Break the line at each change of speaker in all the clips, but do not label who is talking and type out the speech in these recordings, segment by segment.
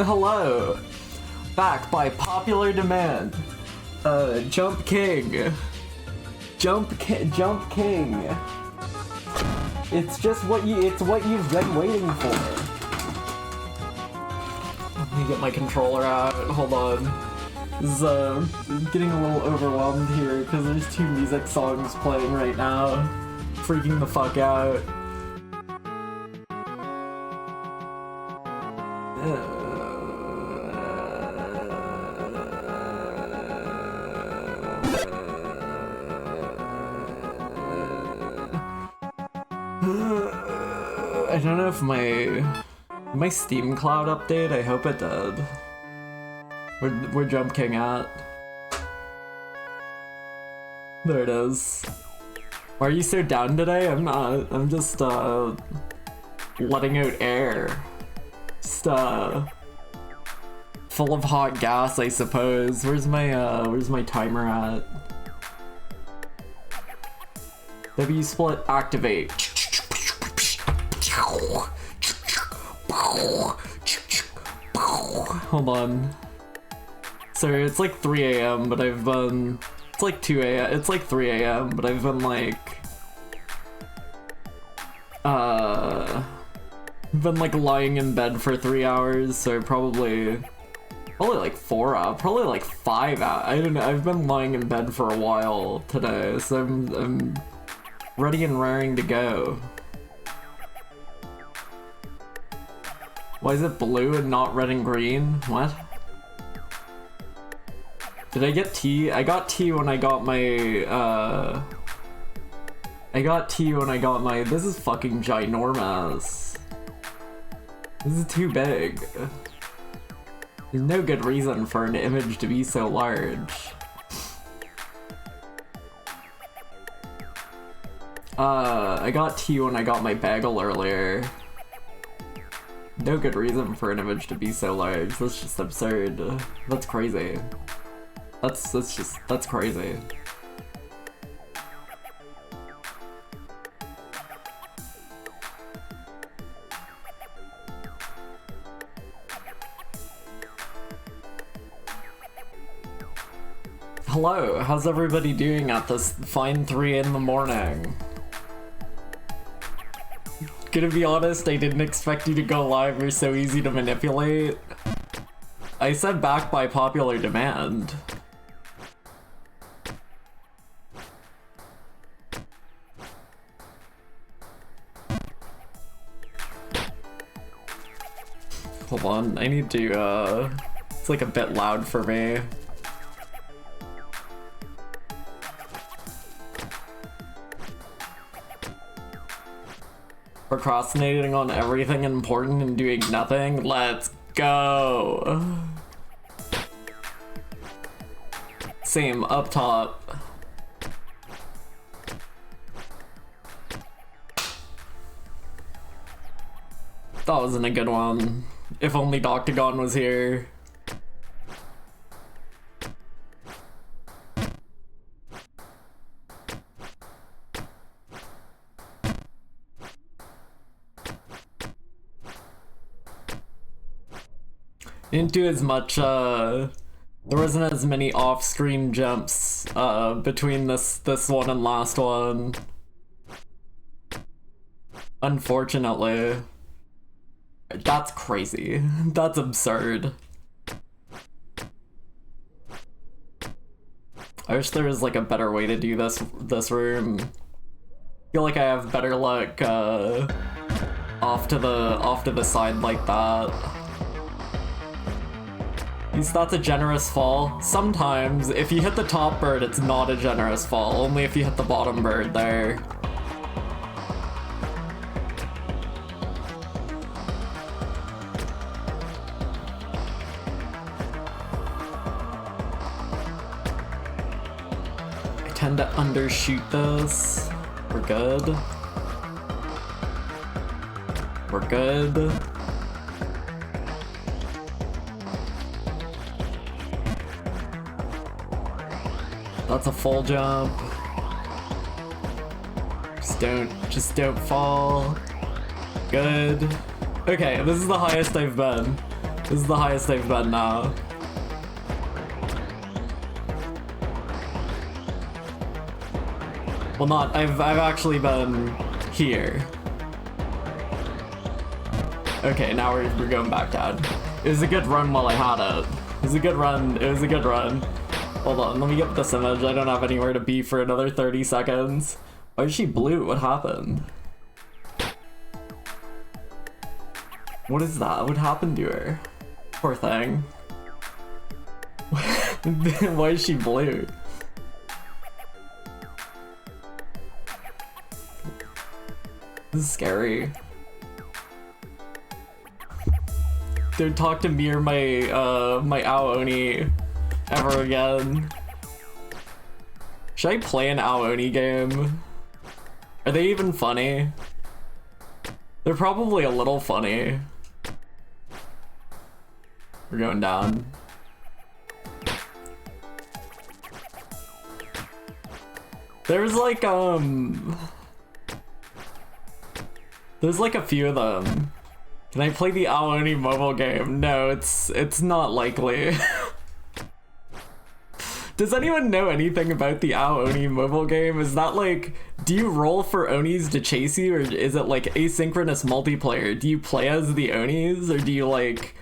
Hello! Back by popular demand. Jump King. Jump King. It's just what you've been waiting for. Let me get my controller out. Hold on. This is getting a little overwhelmed here because there's 2 music songs playing right now. Freaking the fuck out. I don't know if my Steam Cloud update, I hope it did. Where Jump King at? There it is. Why are you so down today? I'm not. I'm just letting out air. Just full of hot gas, I suppose. Where's my timer at? W split activate. Hold on. Sorry, it's like 3 a.m. but I've been... It's like 2 a.m. It's like 3 a.m. but I've been like... lying in bed for 3 hours, so probably like 4 hours, probably like 5 hours. I don't know, I've been lying in bed for a while today, so I'm ready and raring to go. Why is it blue and not red and green? What? Did I get tea? I got tea when I got my, this is fucking ginormous. This is too big. There's no good reason for an image to be so large. I got tea when I got my bagel earlier. No good reason for an image to be so large. That's just absurd. That's crazy. That's crazy. Hello, how's everybody doing at this fine 3 in the morning? Gonna be honest, I didn't expect you to go live, you're so easy to manipulate. I said back by popular demand. Hold on, I need to, it's like a bit loud for me. Procrastinating on everything important and doing nothing? Let's go! Same, up top. That wasn't a good one. If only Doctagon was here. Didn't do as much, there wasn't as many off-screen jumps, between this one and last one. Unfortunately. That's crazy. That's absurd. I wish there was like a better way to do this room. I feel like I have better luck, off to the side like that. That's a generous fall. Sometimes, if you hit the top bird, it's not a generous fall. Only if you hit the bottom bird there. I tend to undershoot this. We're good. We're good. That's a full jump. Just don't fall. Good. Okay, this is the highest I've been. This is the highest I've been now. Well, not, I've actually been here. Okay, now we're going back down. It was a good run while I had it. It was a good run, it was a good run. Hold on, let me get this image. I don't have anywhere to be for another 30 seconds. Why is she blue? What happened? What is that? What happened to her? Poor thing. Why is she blue? This is scary. Don't talk to me or my my Aoni ever again. Should I play an Aoni game? Are they even funny? They're probably a little funny. We're going down. There's like there's like a few of them. Can I play the Aoni mobile game? No, it's not likely. Does anyone know anything about the Aoni mobile game? Is that like, do you roll for Onis to chase you, or is it like asynchronous multiplayer? Do you play as the Onis, or do you like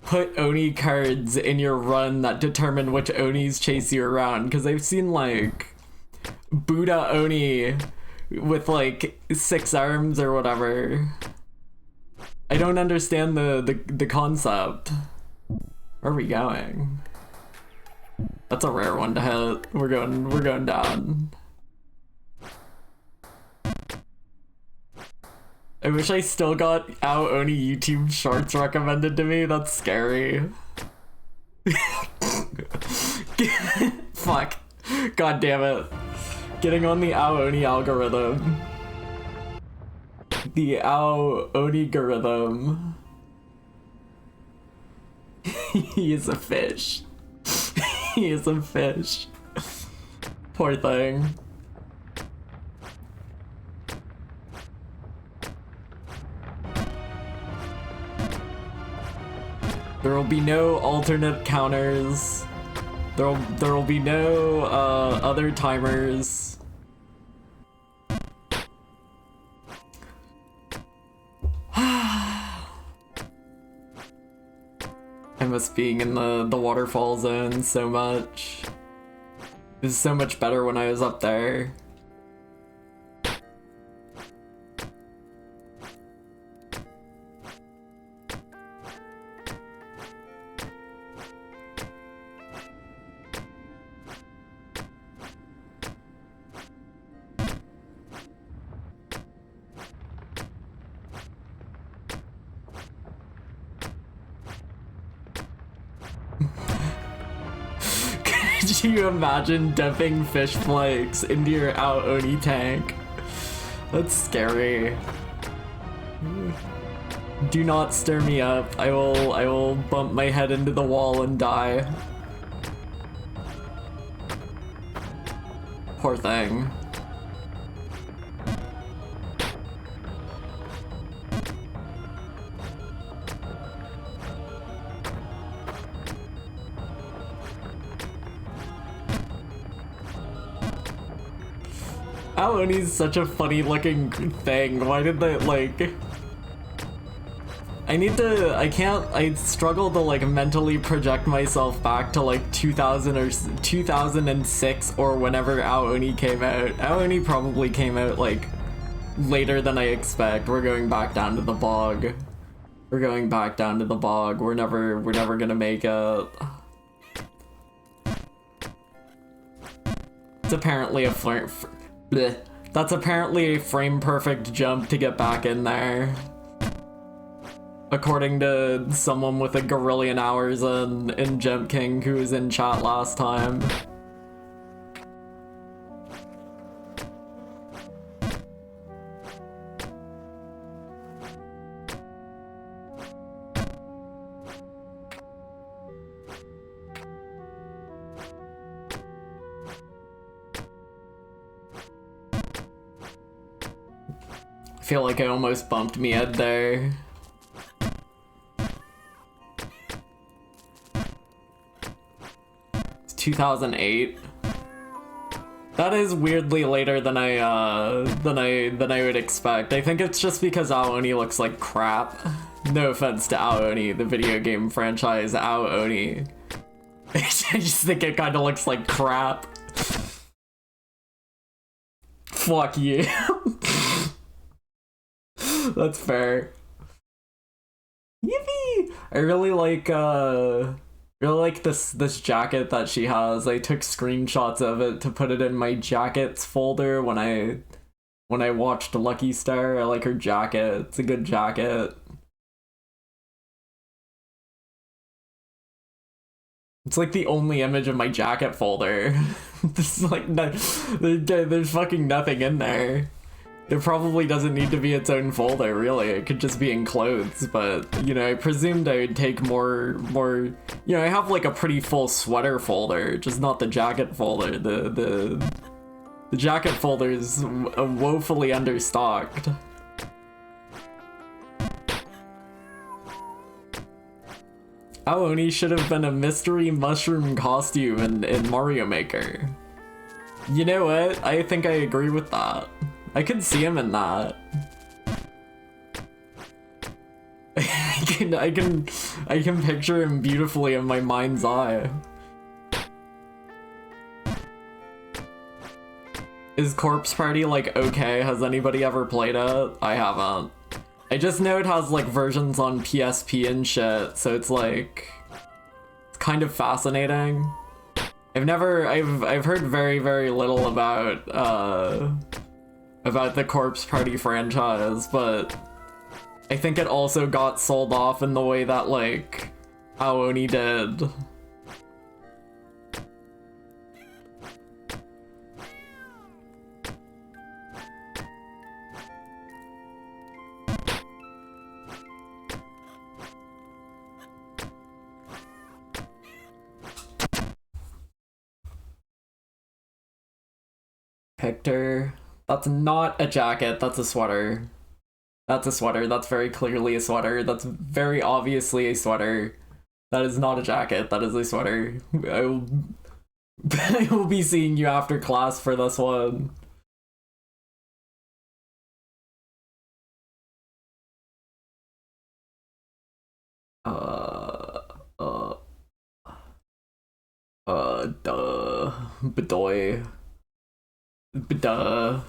put Oni cards in your run that determine which Onis chase you around? Because I've seen like Buddha Oni with like 6 arms or whatever. I don't understand the concept. Where are we going? That's a rare one to hit. We're going down. I wish I still got Aoni YouTube shorts recommended to me. That's scary. Fuck. God damn it. Getting on the Aoni algorithm. The Aoni algorithm. He is a fish. He is a fish. Poor thing. There will be no alternate counters. There will be no other timers. I miss being in the waterfall zone so much. It was so much better when I was up there. Could you imagine dumping fish flakes into your Aoni tank? That's scary. Do not stir me up. I will bump my head into the wall and die. Poor thing. Aoni's such a funny looking thing. Why did they like... I struggle to like mentally project myself back to like 2000 or 2006 or whenever Aoni came out. Aoni probably came out like later than I expect. We're going back down to the bog. We're going back down to the bog. We're never gonna make it. It's apparently a bleh. That's apparently a frame perfect jump to get back in there. According to someone with a gorillion hours in Jump King who was in chat last time. feel like I almost bumped me Ed there. It's 2008. That is weirdly later than I would expect. I think it's just because Aoni looks like crap. No offense to Aoni, the video game franchise Aoni. I just think it kind of looks like crap. Fuck you. That's fair. Yippee! I really like this jacket that she has. I took screenshots of it to put it in my jackets folder when I watched Lucky Star. I like her jacket. It's a good jacket. It's like the only image of my jacket folder. There's like there's fucking nothing in there. It probably doesn't need to be its own folder, really. It could just be in clothes, but, you know, I presumed I would take more, you know, I have like a pretty full sweater folder, just not the jacket folder. The jacket folder is woefully understocked. Aoni should have been a mystery mushroom costume in Mario Maker. You know what? I think I agree with that. I could see him in that. I can picture him beautifully in my mind's eye. Is Corpse Party like okay? Has anybody ever played it? I haven't. I just know it has like versions on PSP and shit, so it's like it's kind of fascinating. I've heard very, very little about the Corpse Party franchise, but I think it also got sold off in the way that, like, Aoni did. Hector. That's not a jacket, that's a sweater. That's a sweater, that's very clearly a sweater. That's very obviously a sweater. That is not a jacket, that is a sweater. I will be seeing you after class for this one. Bedoy. Duh.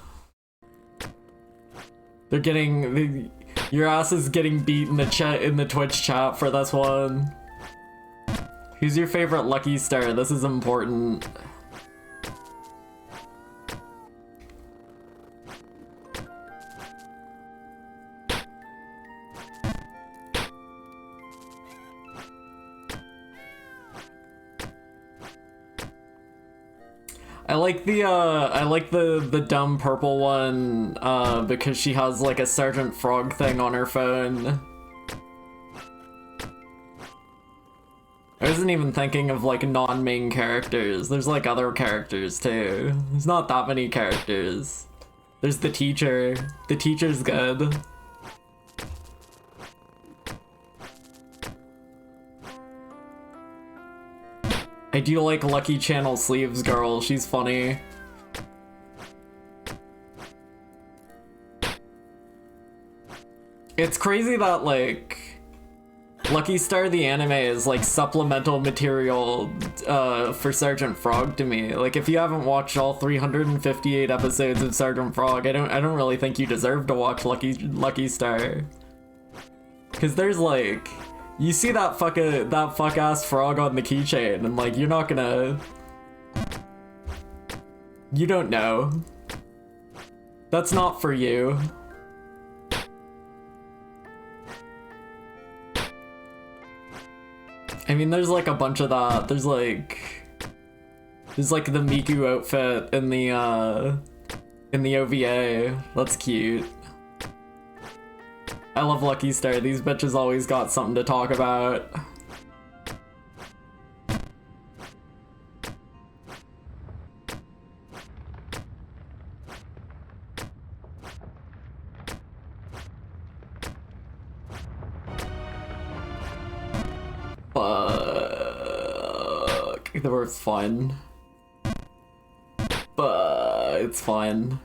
They're getting your ass is getting beat in the Twitch chat for this one. Who's your favorite Lucky Star? This is important. I like the dumb purple one because she has like a Sergeant Frog thing on her phone. I wasn't even thinking of like non-main characters. There's like other characters too. There's not that many characters. There's the teacher. The teacher's good. I do like Lucky Channel Sleeves Girl, she's funny. It's crazy that, like, Lucky Star the anime is, like, supplemental material for Sergeant Frog to me. Like, if you haven't watched all 358 episodes of Sergeant Frog, I don't really think you deserve to watch Lucky Star. 'Cause there's, like... You see that fuck-ass frog on the keychain, and like, you're not gonna... You don't know. That's not for you. I mean, there's like a bunch of that. There's like the Miku outfit in the OVA. That's cute. I love Lucky Star. These bitches always got something to talk about. Either or it's fine. But it's fine.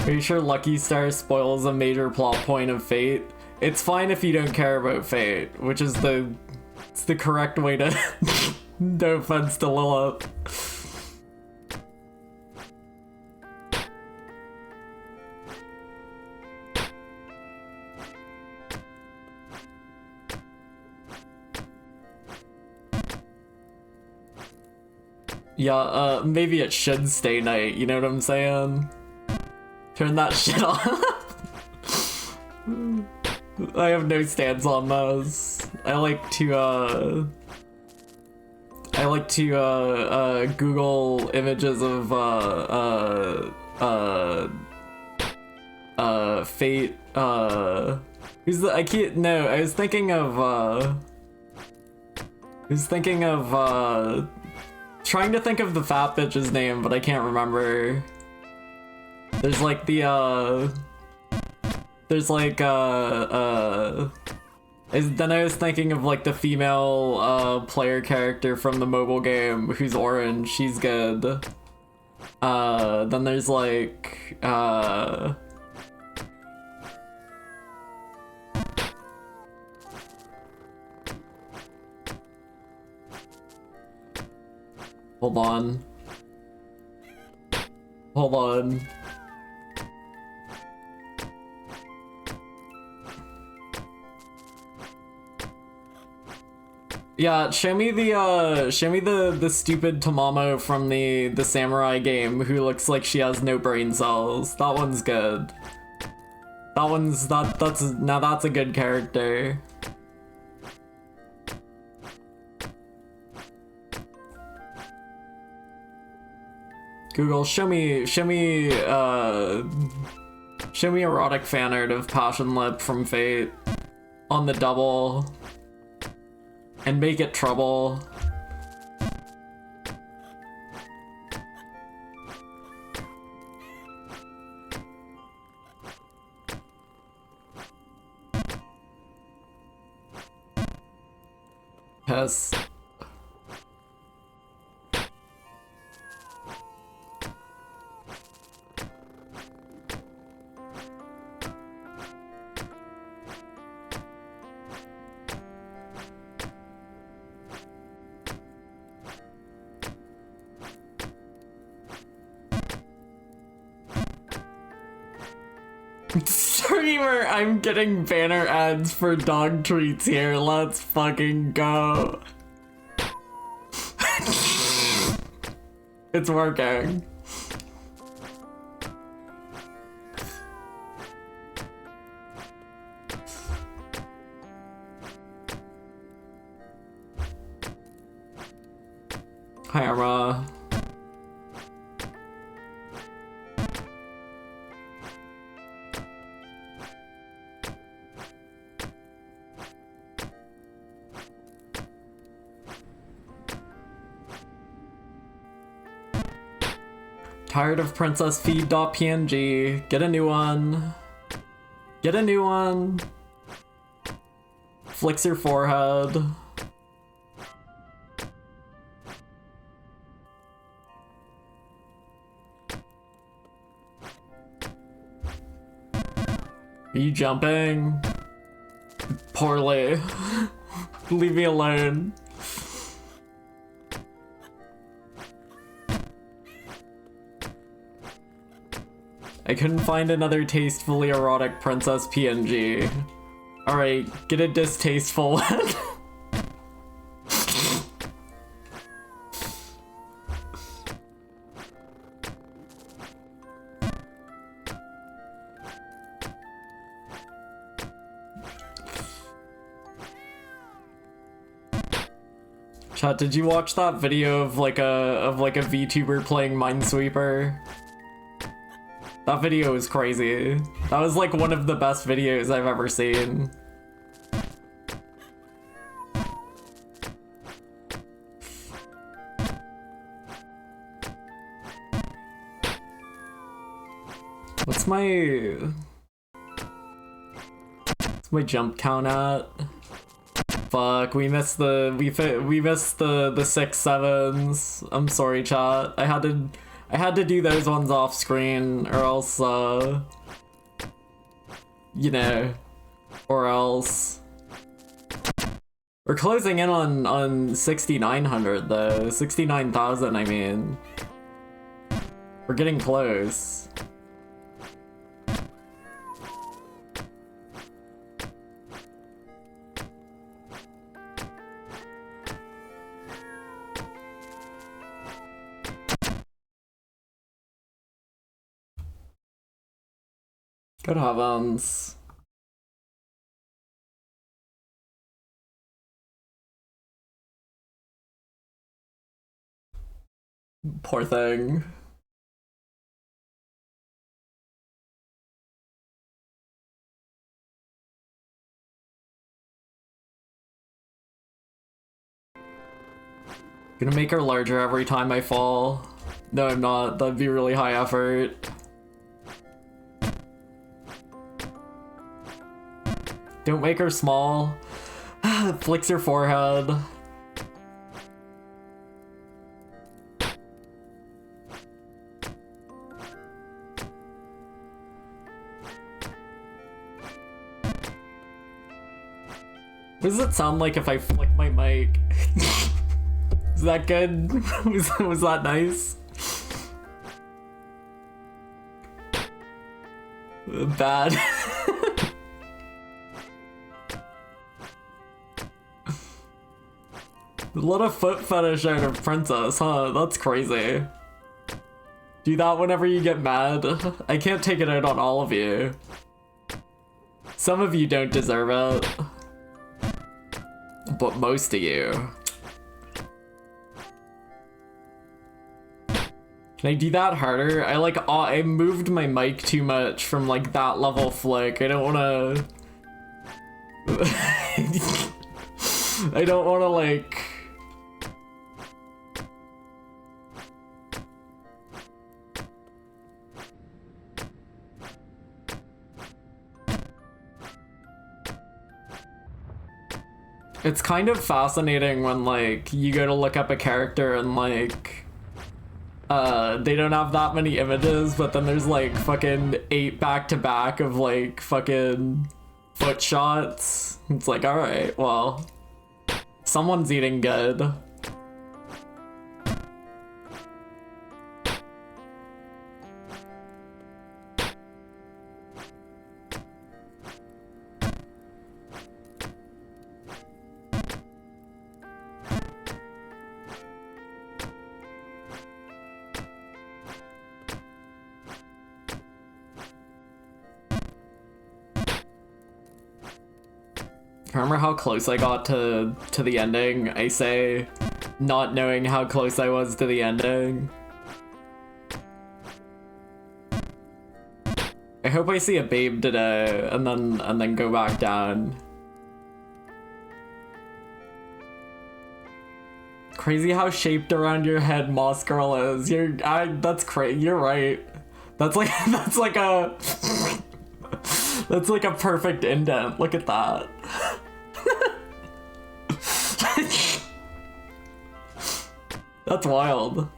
Are you sure Lucky Star spoils a major plot point of Fate? It's fine if you don't care about Fate, which is it's the correct way to no offense to Lilith. Yeah, maybe it should stay night, you know what I'm saying? Turn that shit off. I have no stance on those. I like to Google images of Fate, who's the, I was thinking of trying to think of the fat bitch's name, but I can't remember. There's like then I was thinking of like the female player character from the mobile game who's orange. She's good. Then there's like hold on. Yeah, show me the stupid Tamamo from the samurai game who looks like she has no brain cells. That one's good. That's a good character. Google, show me erotic fan art of Passion Lip from Fate on the double. And make it trouble. Yes. Streamer, I'm getting banner ads for dog treats here. Let's fucking go. It's working. Hi, Ara. Tired of Princess Feed.png. Get a new one. Get a new one. Flicks your forehead. Are you jumping? Poorly. Leave me alone. I couldn't find another tastefully erotic Princess PNG. Alright, get a distasteful one. Chat, did you watch that video of like a VTuber playing Minesweeper? That video was crazy. That was like one of the best videos I've ever seen. What's my jump count at? Fuck, we missed the we missed the 6-7s. I'm sorry, chat. I had to do those ones off screen, or else you know, or else we're closing in on 6,900 though. 69,000, I mean. We're getting close. Good heavens. Poor thing. Gonna make her larger every time I fall. No, I'm not. That'd be really high effort. Don't make her small. Flicks her forehead. What does it sound like if I flick my mic? Is that good? was that nice? Bad. A lot of foot fetish out of Princess, huh? That's crazy. Do that whenever you get mad. I can't take it out on all of you. Some of you don't deserve it. But most of you. Can I do that harder? I moved my mic too much from like that level flick. I don't wanna... I don't wanna like... It's kind of fascinating when like you go to look up a character and like they don't have that many images, but then there's like fucking 8 back-to-back of like fucking foot shots. It's like, alright, well, someone's eating good. Remember how close I got to the ending? I say, not knowing how close I was to the ending. I hope I see a babe today, and then go back down. Crazy how shaped around your head Moss Girl is. That's crazy. You're right. That's like that's like a that's like a perfect indent. Look at that. That's wild.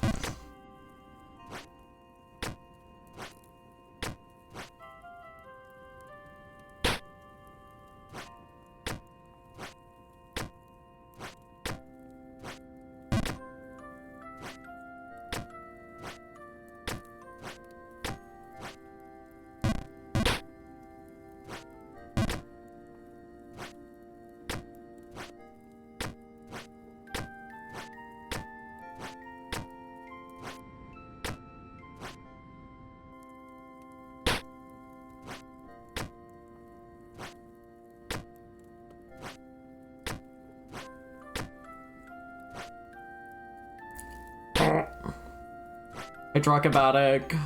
Hydrocabatic.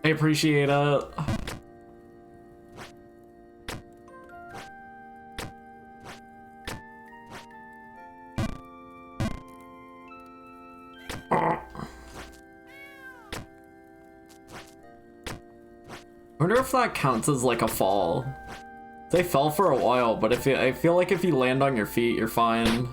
I appreciate it. I wonder if that counts as like a fall. They fell for a while, but I feel like if you land on your feet, you're fine.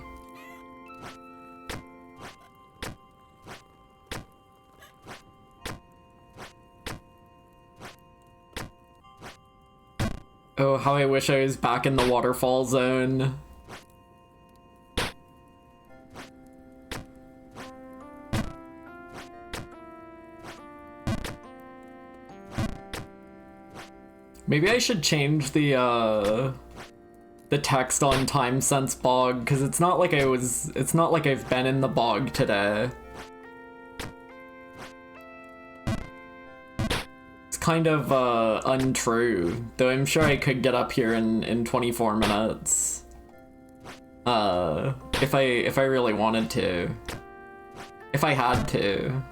Oh, how I wish I was back in the waterfall zone. Maybe I should change the text on Time Sense Bog, because it's not like I've been in the bog today. It's kind of untrue, though I'm sure I could get up here in 24 minutes. If I really wanted to. If I had to.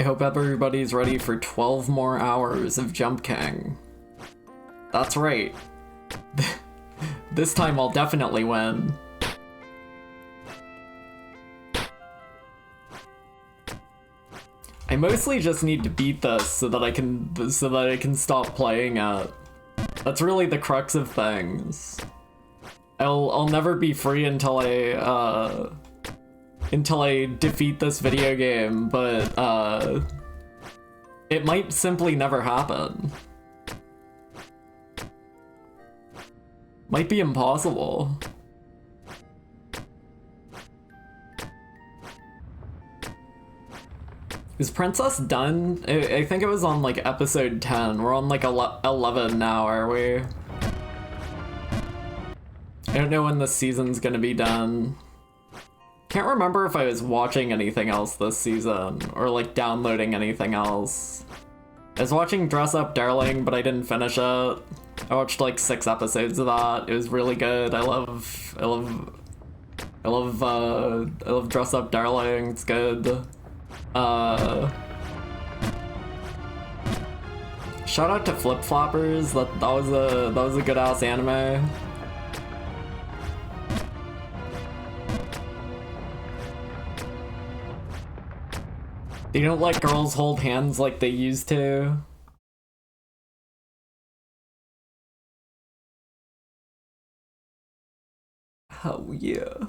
I hope everybody's ready for 12 more hours of Jump King. That's right. This time I'll definitely win. I mostly just need to beat this so that I can stop playing it. That's really the crux of things. I'll never be free until I defeat this video game, but it might simply never happen. Might be impossible. Is Princess done? I think it was on like episode 10. We're on like 11 now, are we? I don't know when this season's gonna be done. Can't remember if I was watching anything else this season, or like downloading anything else. I was watching Dress Up Darling, but I didn't finish it. I watched like 6 episodes of that. It was really good. I love Dress Up Darling. It's good. Shout out to Flip Floppers. That was a good ass anime. They don't let girls hold hands like they used to. Oh yeah.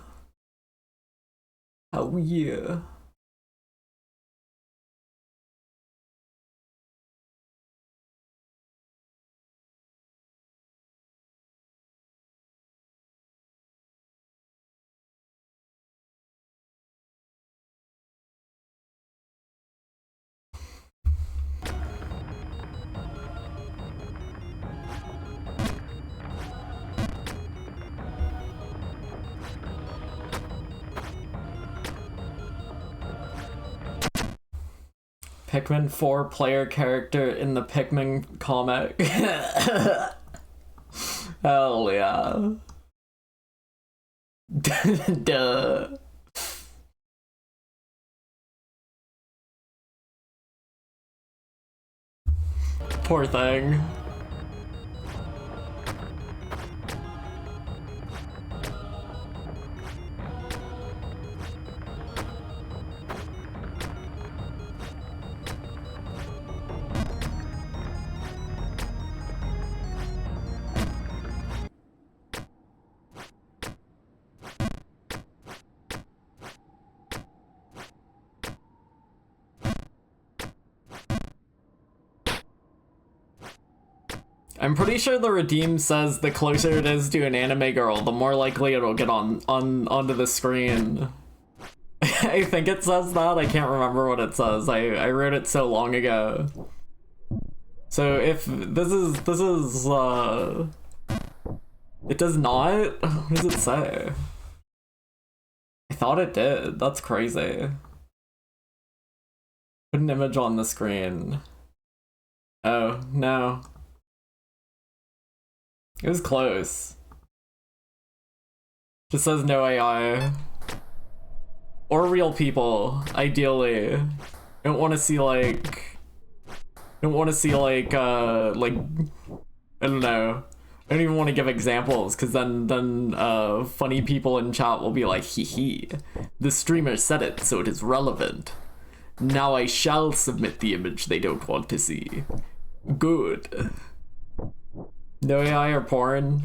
Oh yeah. Pikmin 4 player character in the Pikmin comic. Hell yeah. Duh. Poor thing. I'm pretty sure the redeem says the closer it is to an anime girl, the more likely it'll get onto the screen. I think it says that. I can't remember what it says. I wrote it so long ago. So if this is it does not? What does it say? I thought it did. That's crazy. Put an image on the screen. Oh, no. It was close. Just says no AI. Or real people, ideally. I don't want to see like... I don't want to see like, I don't know. I don't even want to give examples, because then funny people in chat will be like, hee hee, the streamer said it, so it is relevant. Now I shall submit the image they don't want to see. Good. No AI or porn?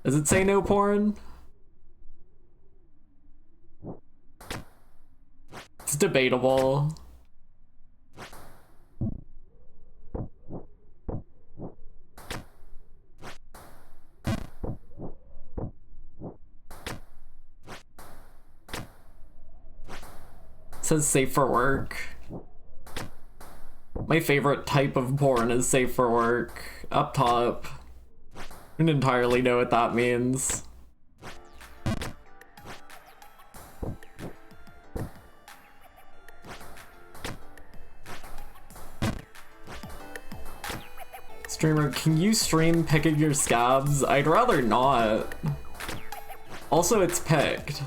Does it say no porn? It's debatable. It says safe for work. My favorite type of porn is safe for work. Up top. I don't entirely know what that means. Streamer, can you stream picking your scabs? I'd rather not. Also, it's picked.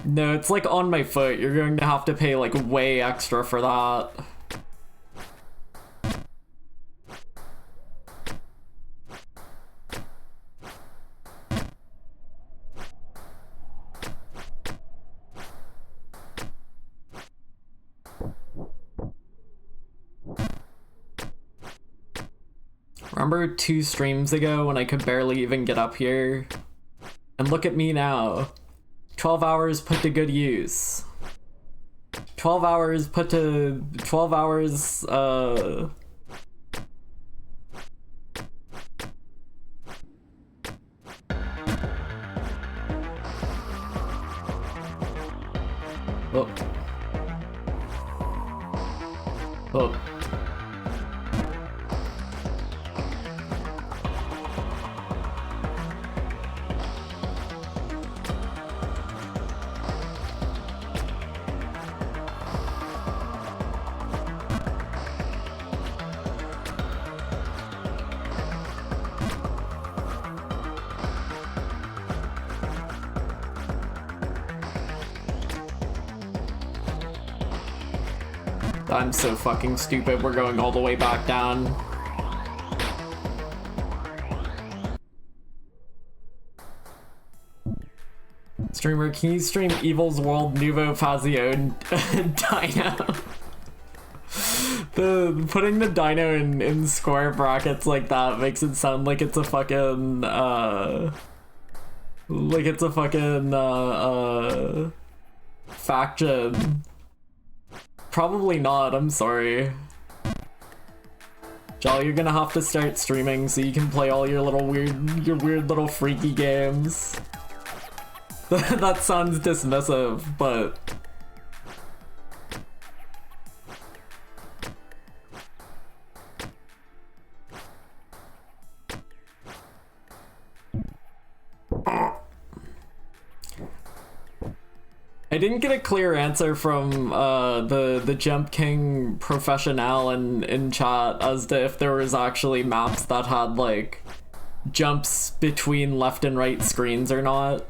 No, it's like on my foot. You're going to have to pay like way extra for that. Remember 2 streams ago when I could barely even get up here? And look at me now. 12 hours put to good use. 12 hours put to... 12 hours, Oh. Oh. I'm so fucking stupid. We're going all the way back down. Streamer, can you stream Evil's World Nouveau Fazio Dino? Putting the dino in square brackets like that makes it sound like it's a fucking faction. Probably not, I'm sorry. Jolly, you're gonna have to start streaming so you can play all your weird little freaky games. That sounds dismissive, but... I didn't get a clear answer from the Jump King professional in chat as to if there was actually maps that had like jumps between left and right screens or not.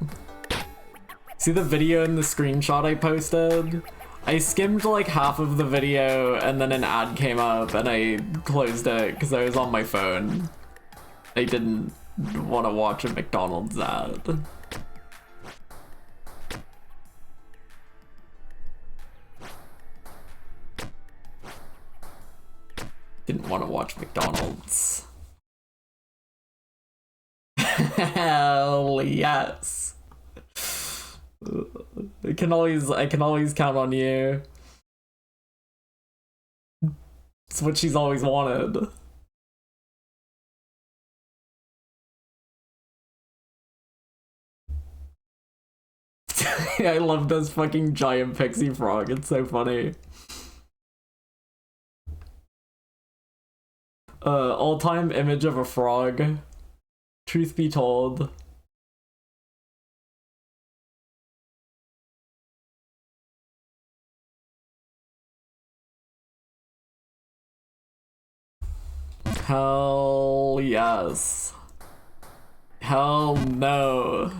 See the video in the screenshot I posted? I skimmed like half of the video and then an ad came up and I closed it because I was on my phone. I didn't want to watch a McDonald's ad. Didn't want to watch McDonald's. Hell yes. I can always count on you. It's what she's always wanted. I love this fucking giant pixie frog. It's so funny. All-time image of a frog. Truth be told. Hell yes. Hell no.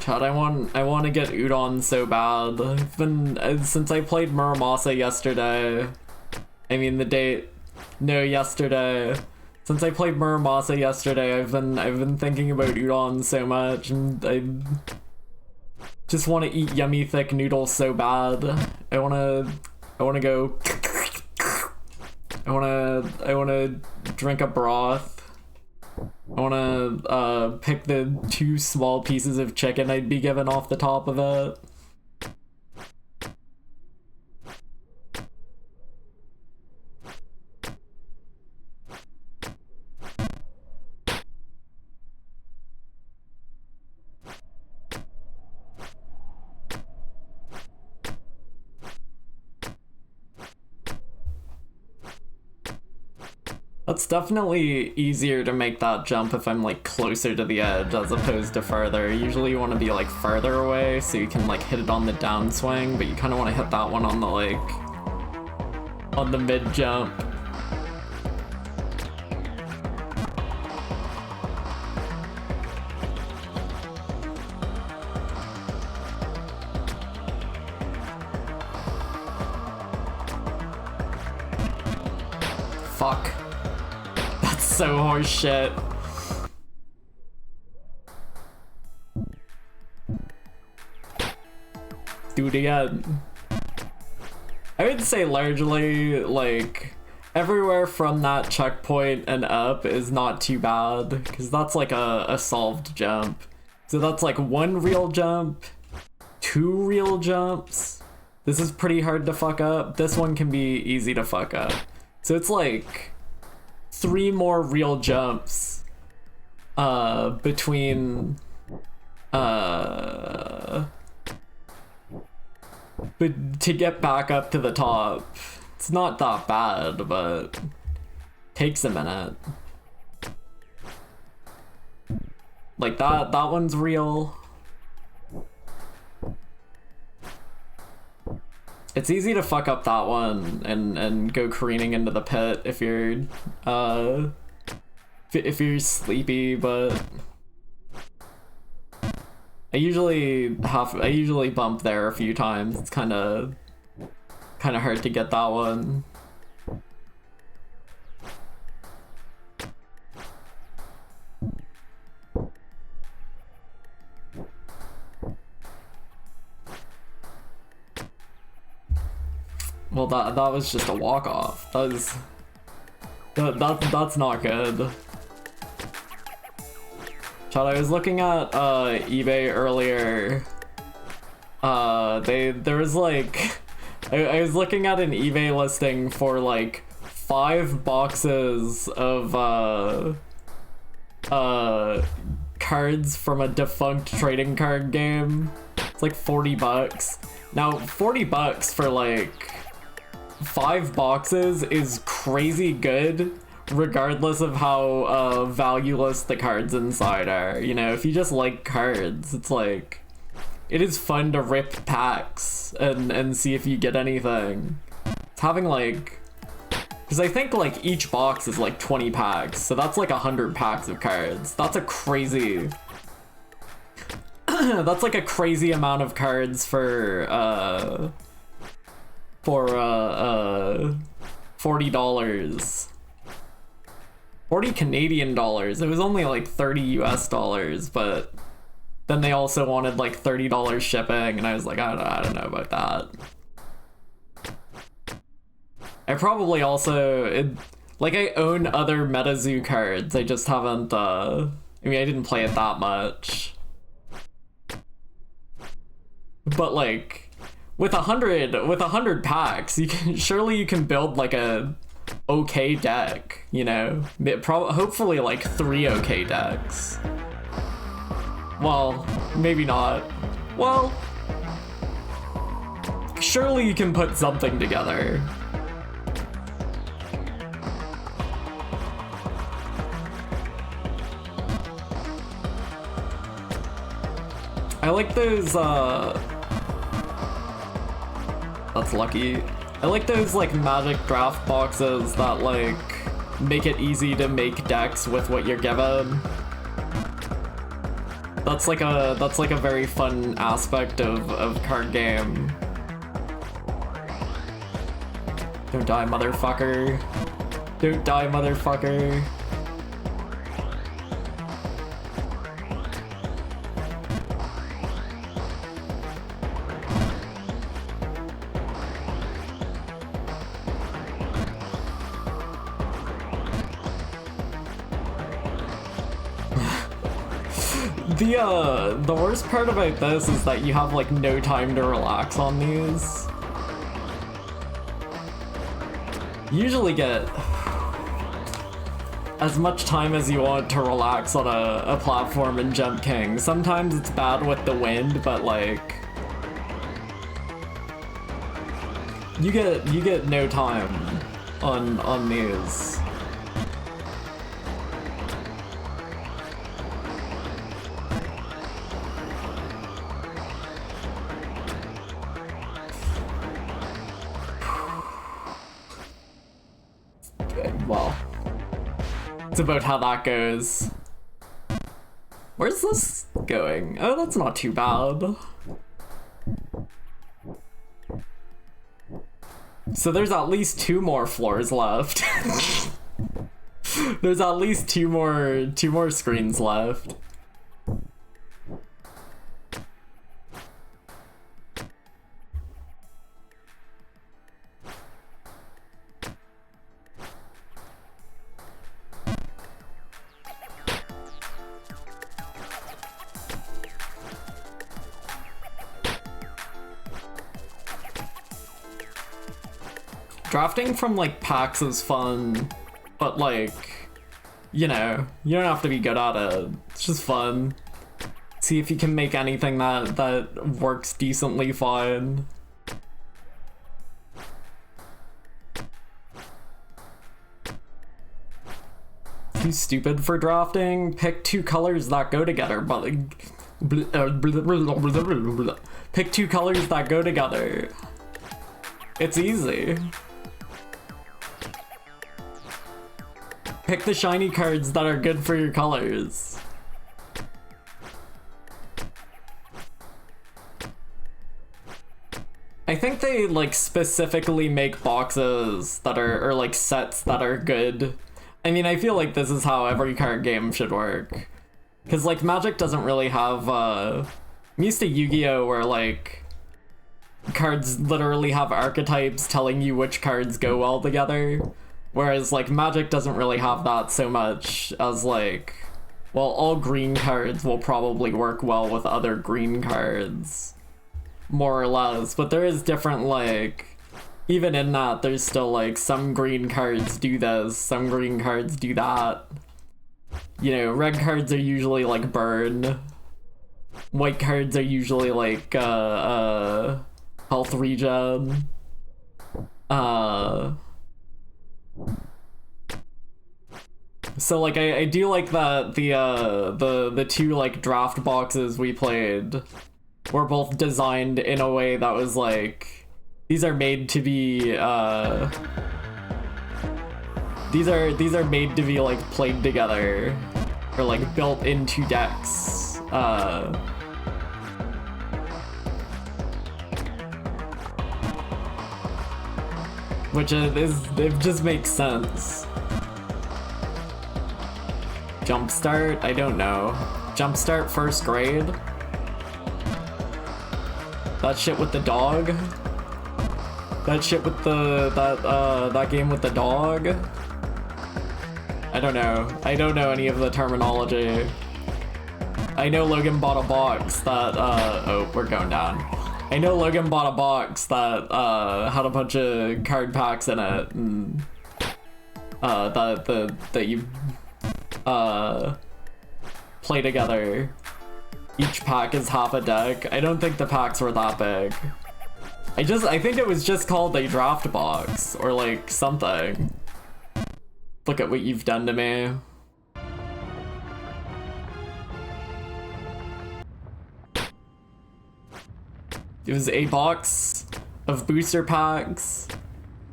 Chad, I want to get udon so bad. I've been since I played Muramasa yesterday. I mean yesterday. Since I played Muramasa yesterday, I've been thinking about udon so much, and I just want to eat yummy thick noodles so bad. I wanna go. I wanna drink a broth. I wanna pick the 2 small pieces of chicken I'd be given off the top of it. It's definitely easier to make that jump if I'm like closer to the edge as opposed to further. Usually you want to be like further away so you can like hit it on the downswing, but you kind of want to hit that one on the on the mid jump. Fuck. So horse shit. Do it again. I would say largely, like, everywhere from that checkpoint and up is not too bad, because that's like a solved jump. So that's like 1 real jump, 2 real jumps. This is pretty hard to fuck up. This one can be easy to fuck up. So it's like 3 more real jumps between but to get back up to the top. It's not that bad, but takes a minute. Like that one's real. It's easy to fuck up that one and go careening into the pit if you're sleepy, but I usually bump there a few times. It's kind of hard to get that one. Well, that was just a walk-off. That's not good. Chad, I was looking at eBay earlier. There was like I was looking at an eBay listing for like 5 boxes of cards from a defunct trading card game. It's like $40. Now, $40 for like 5 boxes is crazy good, regardless of how valueless the cards inside are. You know, if you just like cards, it's like, it is fun to rip packs and see if you get anything. It's having like, because I think like each box is like 20 packs, so that's like 100 packs of cards. That's a crazy that's like a crazy amount of cards for $40. 40 Canadian dollars. It was only like 30 US dollars, but then they also wanted like $30 shipping, and I was like, I don't know about that. I probably also I own other MetaZoo cards. I just haven't I mean, I didn't play it that much. But like with 100 packs, surely you can build like a okay deck, you know? Hopefully like 3 okay decks. Well, maybe not. Well, surely you can put something together. I like those that's lucky. I like those like magic draft boxes that like make it easy to make decks with what you're given. That's like a very fun aspect of card game. Don't die, motherfucker. Don't die, motherfucker. The worst part about this is that you have like no time to relax on these. You usually get as much time as you want to relax on a platform in Jump King. Sometimes it's bad with the wind, but like you get no time on these. Well, it's about how that goes. Where's this going? Oh, that's not too bad. So there's at least 2 more floors left. There's at least two more screens left. Drafting from like packs is fun, but like, you know, you don't have to be good at it. It's just fun. See if you can make anything that works decently fine. Too stupid for drafting? Pick 2 colors that go together, but pick 2 colors that go together. It's easy. Pick the shiny cards that are good for your colors. I think they like specifically make boxes that are, or like sets that are good. I mean, I feel like this is how every card game should work. Cause like Magic doesn't really have, I'm used to Yu-Gi-Oh! Where like cards literally have archetypes telling you which cards go well together. Whereas, like, Magic doesn't really have that so much as, like, well, all green cards will probably work well with other green cards. More or less. But there is different, like, even in that, there's still, like, some green cards do this, some green cards do that. You know, red cards are usually, like, burn. White cards are usually, like, health regen. So like I do like that the 2 like draft boxes we played were both designed in a way that was like, these are made to be these are made to be like played together or like built into decks. Which it just makes sense. Jumpstart? I don't know. Jumpstart first grade? That shit with the dog? That shit with that game with the dog? I don't know. I don't know any of the terminology. I know Logan bought a box that, oh, we're going down. I know Logan bought a box that had a bunch of card packs in it, and that you play together. Each pack is half a deck. I don't think the packs were that big. I think it was just called a draft box or like something. Look at what you've done to me. It was a box of booster packs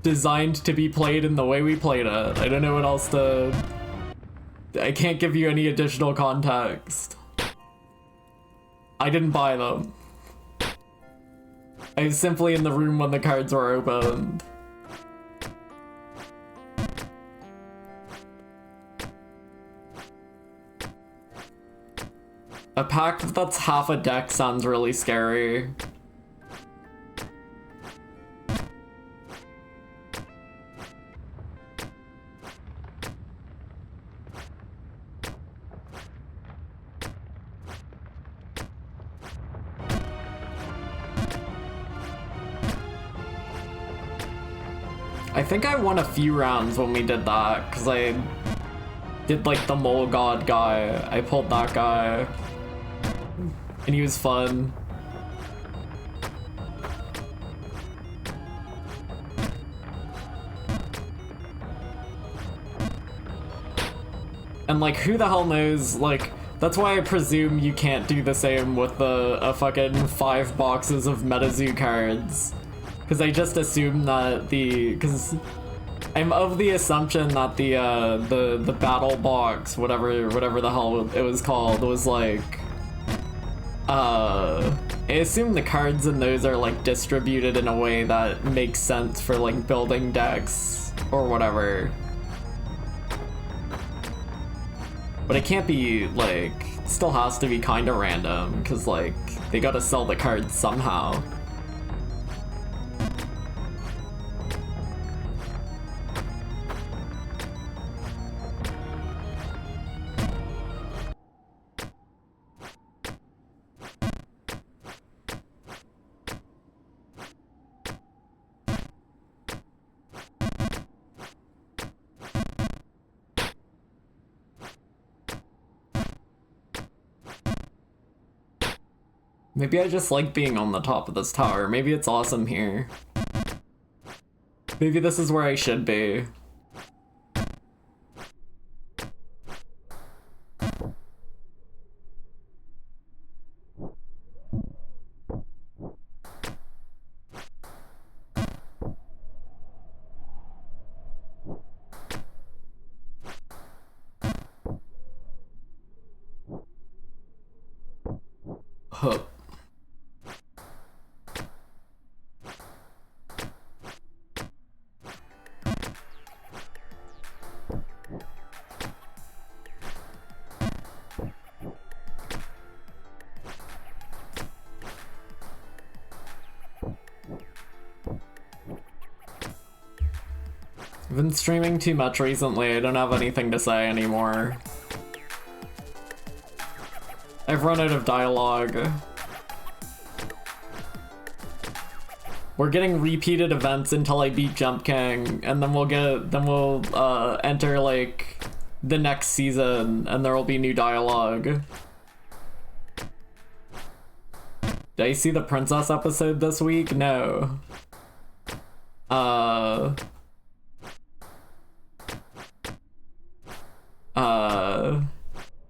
designed to be played in the way we played it. I don't know what else to... I can't give you any additional context. I didn't buy them. I was simply in the room when the cards were opened. A pack that's half a deck sounds really scary. I think I won a few rounds when we did that, because I did like the Mole God guy. I pulled that guy. And he was fun. And like, who the hell knows, like, that's why I presume you can't do the same with a fucking 5 boxes of MetaZoo cards. Because I just assume that because I'm of the assumption that the battle box, whatever the hell it was called, was like, I assume the cards in those are like distributed in a way that makes sense for like building decks or whatever. But it can't be like, it still has to be kind of random, because like they gotta sell the cards somehow. Maybe I just like being on the top of this tower. Maybe it's awesome here. Maybe this is where I should be. Huh. I've been streaming too much recently. I don't have anything to say anymore. I've run out of dialogue. We're getting repeated events until I beat Jump King, and then we'll enter like the next season, and there will be new dialogue. Did I see the princess episode this week? No.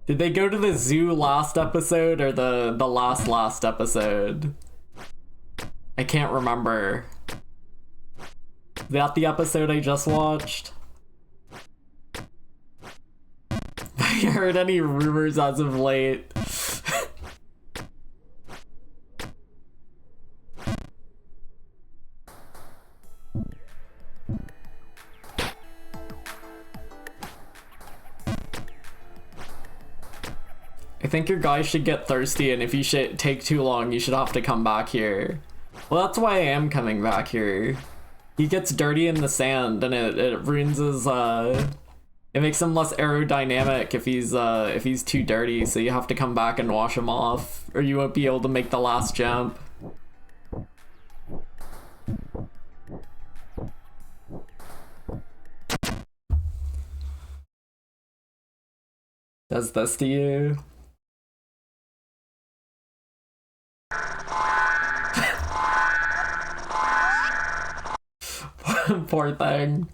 Did they go to the zoo last episode or the last episode? I can't remember. Is that the episode I just watched? Have you heard any rumors as of late? I think your guy should get thirsty, and if you should take too long, you should have to come back here. Well, that's why I am coming back here. He gets dirty in the sand, and it ruins his, it makes him less aerodynamic if he's too dirty, so you have to come back and wash him off, or you won't be able to make the last jump. Does this to you? Poor thing.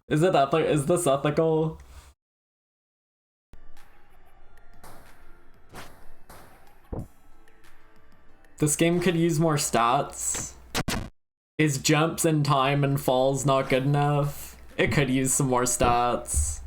Is this ethical? This game could use more stats. Is jumps and time and falls not good enough? It could use some more stats.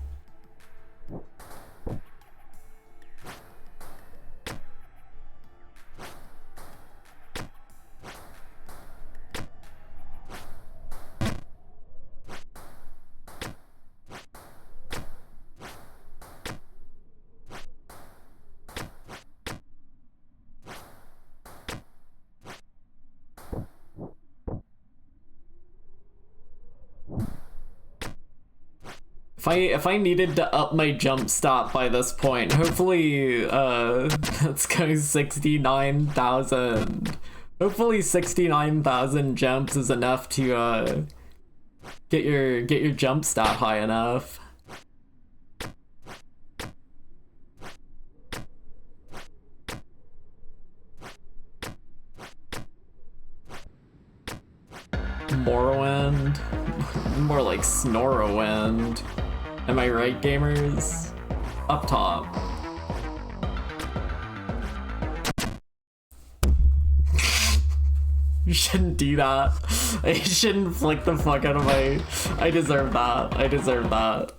If I needed to up my jump stat by this point, hopefully let's go 69,000. Hopefully 69,000 jumps is enough to get your jump stat high enough. Morrowind? More like Snorrowind. Am I right, gamers? Up top. You shouldn't do that. I shouldn't flick the fuck out of my... I deserve that. I deserve that.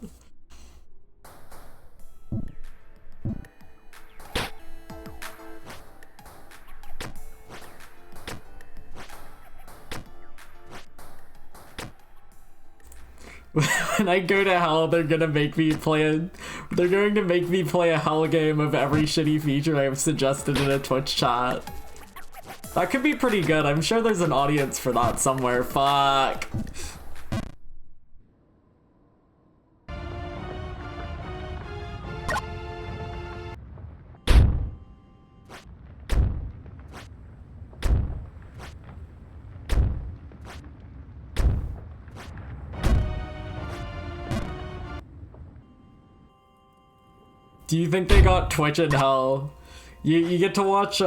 When I go to hell, they're gonna make me play a... They're going to make me play a hell game of every shitty feature I've suggested in a Twitch chat. That could be pretty good. I'm sure there's an audience for that somewhere. Fuck. Do you think they got Twitch in hell? You get to watch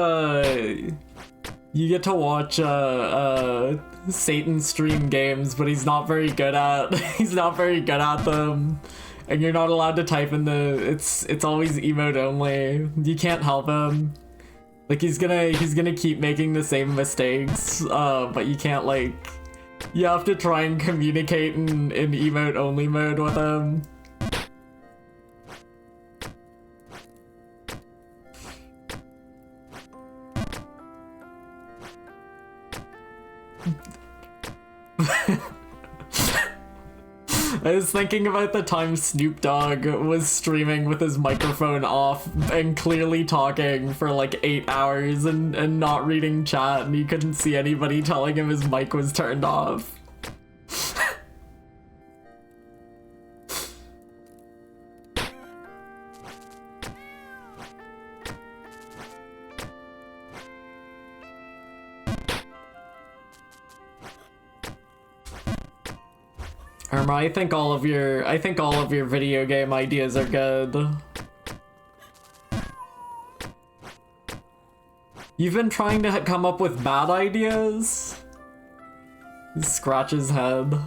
Satan stream games, but he's not very good at them. And you're not allowed to type in it's always emote only. You can't help him. Like he's gonna keep making the same mistakes, but you can't you have to try and communicate in emote only mode with him. I was thinking about the time Snoop Dogg was streaming with his microphone off and clearly talking for like 8 hours and not reading chat, and he couldn't see anybody telling him his mic was turned off. Irma, I think all of your video game ideas are good. You've been trying to come up with bad ideas? He scratches his head.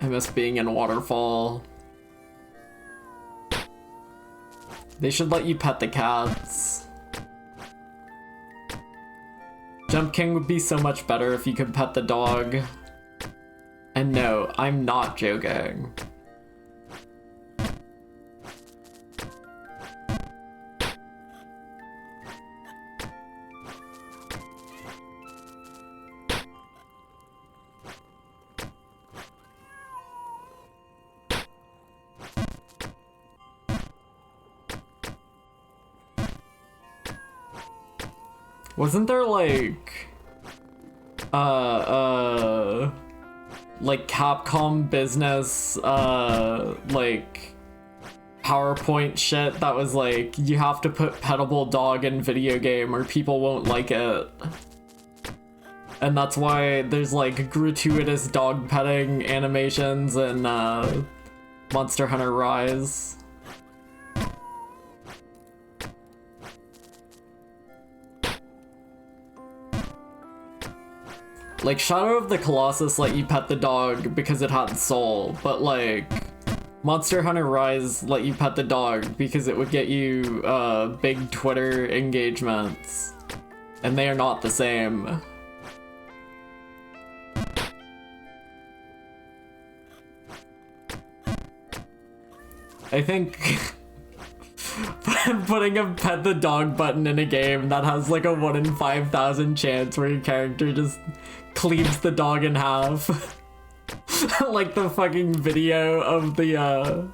I miss being in Waterfall. They should let you pet the cats. Jump King would be so much better if you could pet the dog. And no, I'm not joking. Wasn't there like Capcom business like PowerPoint shit that was like, you have to put petable dog in video game or people won't like it? And that's why there's like gratuitous dog petting animations in Monster Hunter Rise. Like, Shadow of the Colossus let you pet the dog because it had soul, but like, Monster Hunter Rise let you pet the dog because it would get you big Twitter engagements. And they are not the same. I think putting a pet the dog button in a game that has like a 1 in 5,000 chance where your character just cleaves the dog in half. Like the fucking video of the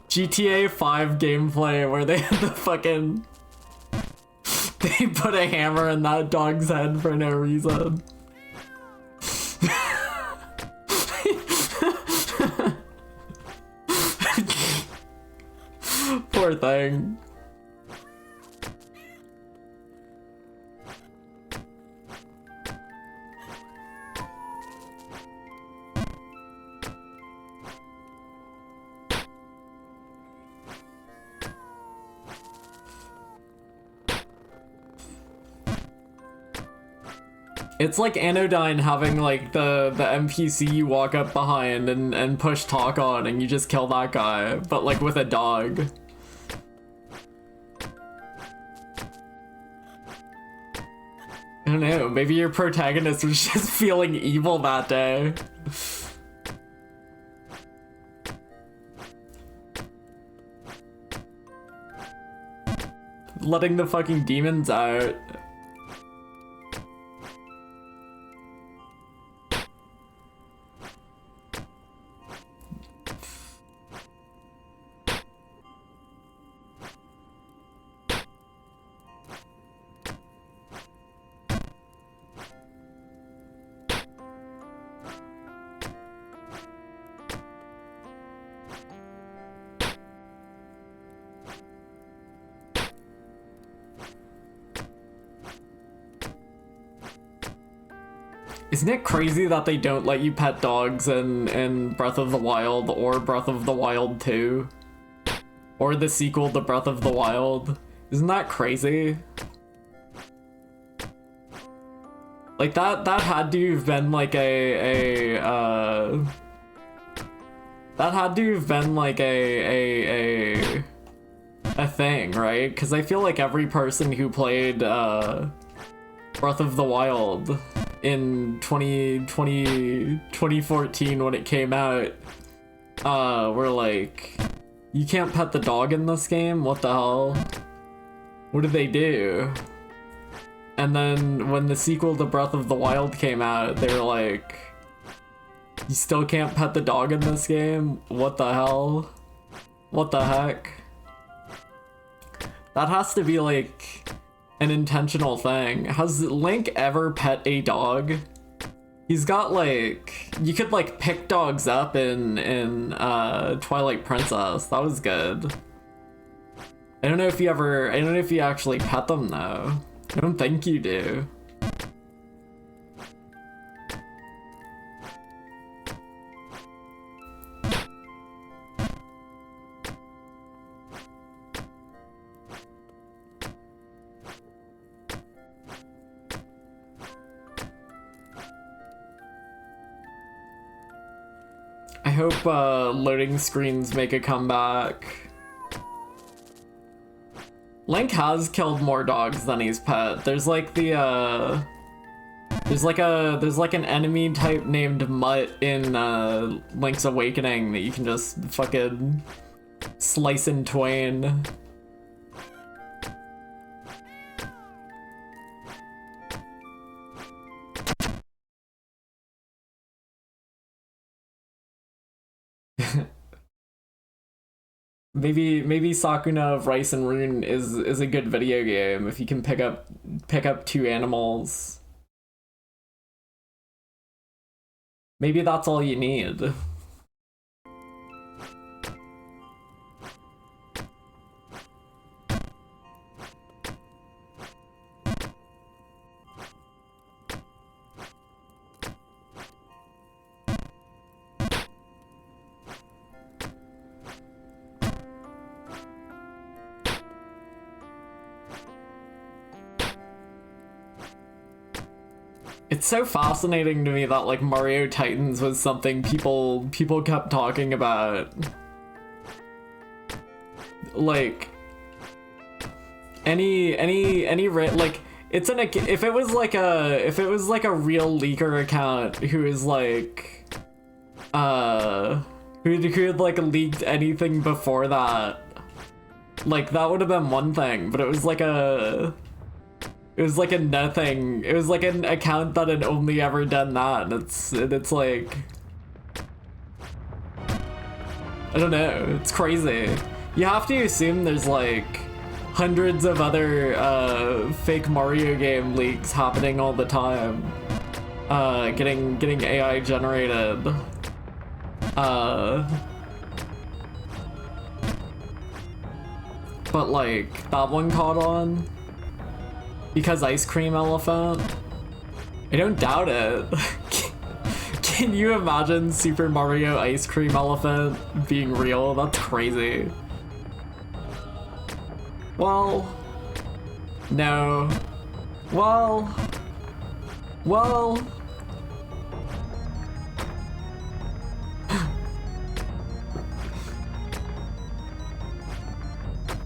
GTA 5 gameplay where they had the fucking they put a hammer in that dog's head for no reason. Poor thing. It's like Anodyne having like the NPC you walk up behind and push talk on and you just kill that guy, but like with a dog. I don't know, maybe your protagonist was just feeling evil that day. Letting the fucking demons out. Isn't it crazy that they don't let you pet dogs in Breath of the Wild or Breath of the Wild 2? Or the sequel to Breath of the Wild? Isn't that crazy? Like that had to have been like that had to have been like a thing, right? Because I feel like every person who played Breath of the Wild in 2014 when it came out, were like, you can't pet the dog in this game? What the hell? What did they do? And then when the sequel to Breath of the Wild came out, they were like, you still can't pet the dog in this game? What the hell? What the heck? That has to be like an intentional thing. Has Link ever pet a dog? He's got like, you could like pick dogs up in Twilight Princess. That was good. I don't know if you actually pet them though. I don't think you do. I hope loading screens make a comeback. Link has killed more dogs than he's pet. There's like the there's like an enemy type named Mutt in Link's Awakening that you can just fucking slice in twain. Maybe Sakuna of Rice and Rune is a good video game if you can pick up 2 animals. Maybe that's all you need. It's so fascinating to me that like Mario Titans was something people kept talking about. Like like it's an if it was like a real leaker account who is who had like leaked anything before that. Like that would have been one thing, but it was like a nothing. It was like an account that had only ever done that, and it's like, I don't know, it's crazy. You have to assume there's like hundreds of other fake Mario game leaks happening all the time. Getting AI generated. But like that one caught on because Ice Cream Elephant. I don't doubt it. Can you imagine Super Mario Ice Cream Elephant being real? That's crazy. Well, no. Well.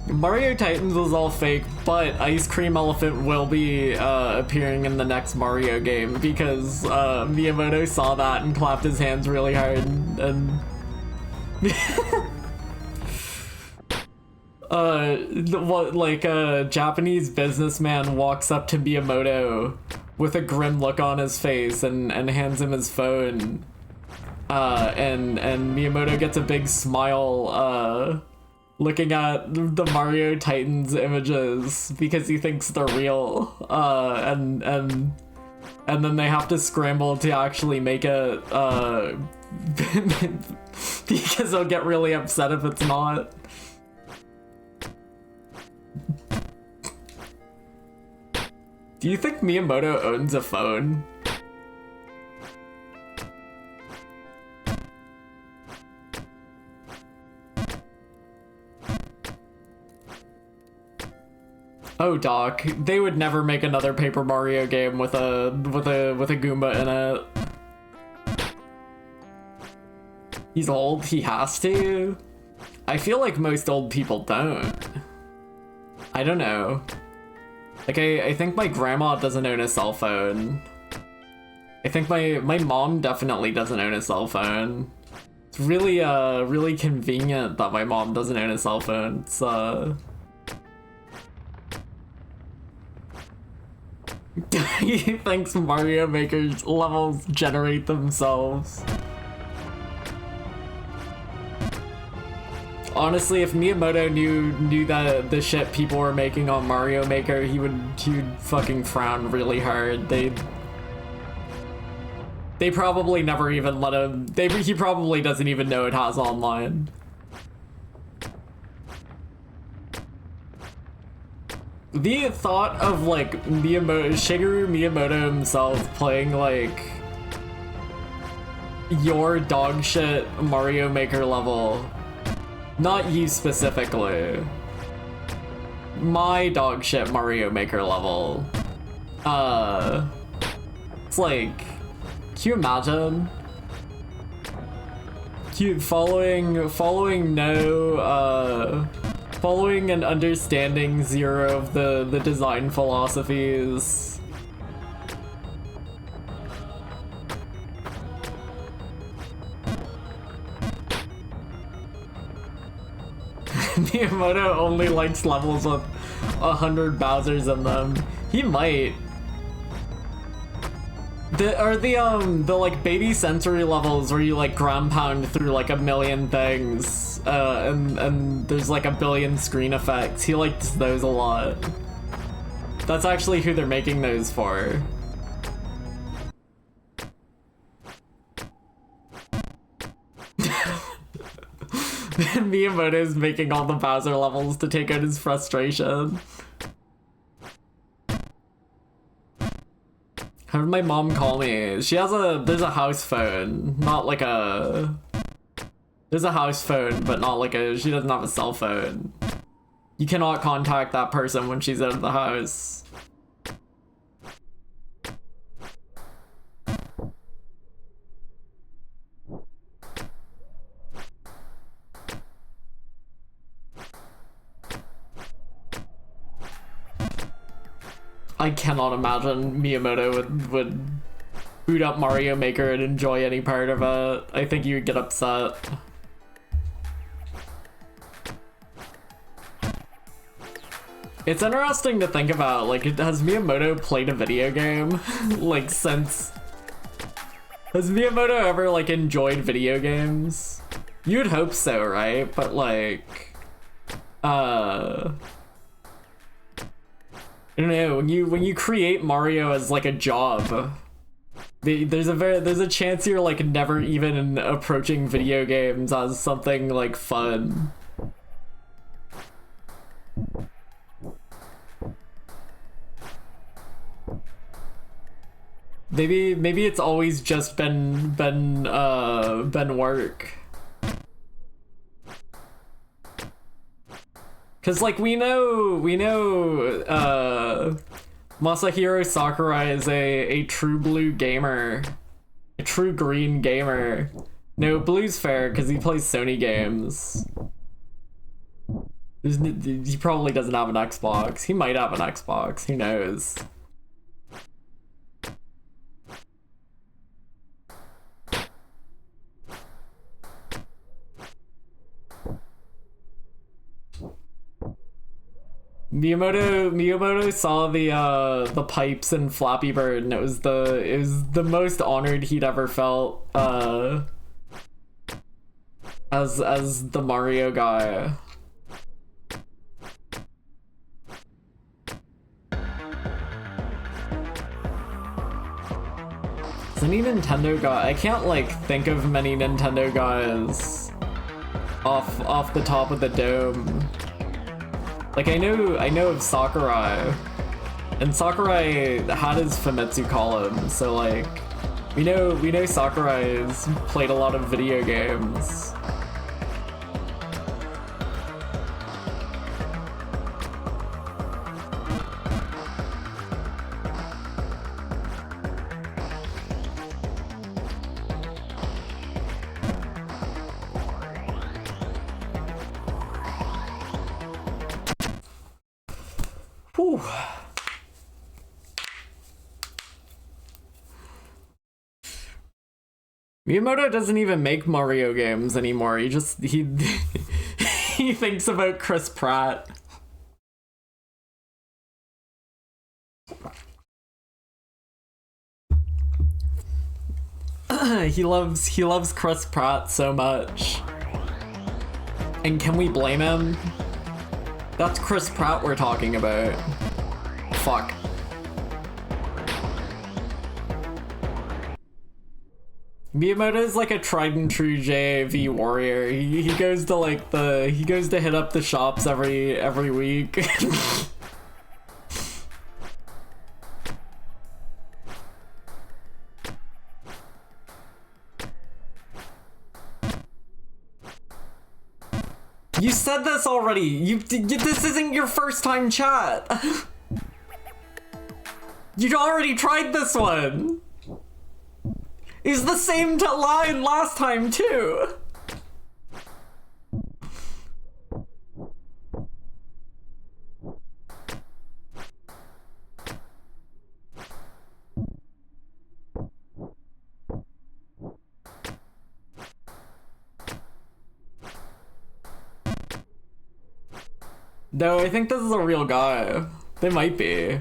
Mario Titans was all fake, but Ice Cream Elephant will be appearing in the next Mario game because Miyamoto saw that and clapped his hands really hard and a Japanese businessman walks up to Miyamoto with a grim look on his face and hands him his phone, and Miyamoto gets a big smile looking at the Mario Titans images because he thinks they're real, and then they have to scramble to actually make it because they'll get really upset if it's not. Do you think Miyamoto owns a phone? Oh, Doc, they would never make another Paper Mario game with a Goomba in it. He's old, he has to. I feel like most old people don't. I don't know. Like, I think my grandma doesn't own a cell phone. I think my mom definitely doesn't own a cell phone. It's really, really convenient that my mom doesn't own a cell phone. It's, he thinks Mario Maker's levels generate themselves. Honestly, if Miyamoto knew that the shit people were making on Mario Maker, he would fucking frown really hard. They probably never even let him. He probably doesn't even know it has online. The thought of like Shigeru Miyamoto himself playing like your dog shit Mario Maker level, not you specifically, my dog shit Mario Maker level. It's like, can you imagine? Following and understanding zero of the design philosophies. Miyamoto only likes levels with 100 Bowsers in them. He might. The like baby sensory levels where you like ground pound through like a million things, and there's like a billion screen effects. He likes those a lot. That's actually who they're making those for. Miyamoto's making all the Bowser levels to take out his frustration. How did my mom call me? There's a house phone, not like a... There's a house phone, but not like she doesn't have a cell phone. You cannot contact that person when she's out of the house. I cannot imagine Miyamoto would boot up Mario Maker and enjoy any part of it. I think you would get upset. It's interesting to think about, like, has Miyamoto played a video game? Like, since... Has Miyamoto ever, like, enjoyed video games? You'd hope so, right? But, like... I don't know, when you create Mario as, like, a job... There's a chance you're, like, never even approaching video games as something, like, fun. Maybe it's always just been work. Cause like we know Masahiro Sakurai is a true blue gamer. A true green gamer. No, blue's fair because he plays Sony games. He probably doesn't have an Xbox. He might have an Xbox, who knows? Miyamoto saw the pipes in Flappy Bird, and it was the most honored he'd ever felt as the Mario guy. Is any Nintendo guy? I can't like think of many Nintendo guys off the top of the dome. Like I know of Sakurai, and Sakurai had his Famitsu column, so like we know Sakurai's played a lot of video games. Whew. Miyamoto doesn't even make Mario games anymore. He he thinks about Chris Pratt. He loves Chris Pratt so much. And can we blame him? That's Chris Pratt we're talking about. Fuck. Miyamoto's like a tried and true JAV warrior. He goes to like he goes to hit up the shops every week. You said this already. This isn't your first time chat. You'd already tried this one. It's the same line last time too. No, I think this is a real guy. They might be.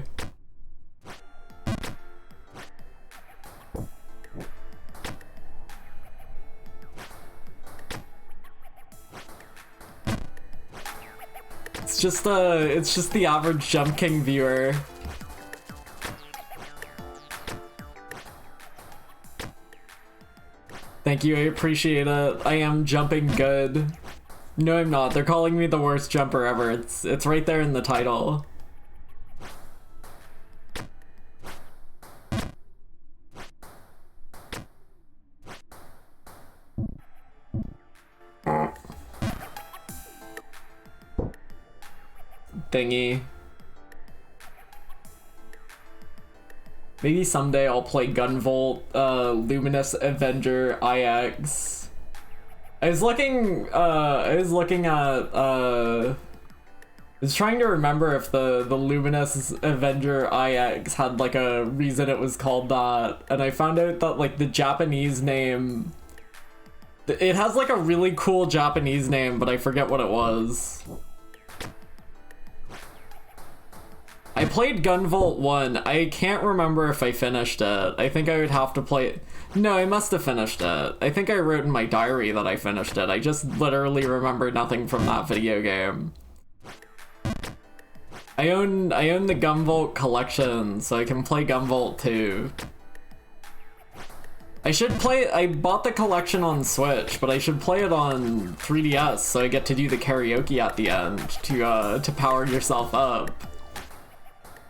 It's just the average Jump King viewer. Thank you, I appreciate it. I am jumping good. No, I'm not. They're calling me the worst jumper ever. It's right there in the title. Thingy. Maybe someday I'll play Gunvolt, Luminous Avenger IX. I was looking at, I was trying to remember if the Luminous Avenger IX had like a reason it was called that, and I found out that like the Japanese name, it has like a really cool Japanese name, but I forget what it was. played Gunvolt 1. I can't remember if I finished it. I think I would have to play it. No, I must have finished it. I think I wrote in my diary that I finished it. I just literally remember nothing from that video game. I own the Gunvolt collection, so I can play Gunvolt 2. I bought the collection on Switch, but I should play it on 3DS so I get to do the karaoke at the end to power yourself up.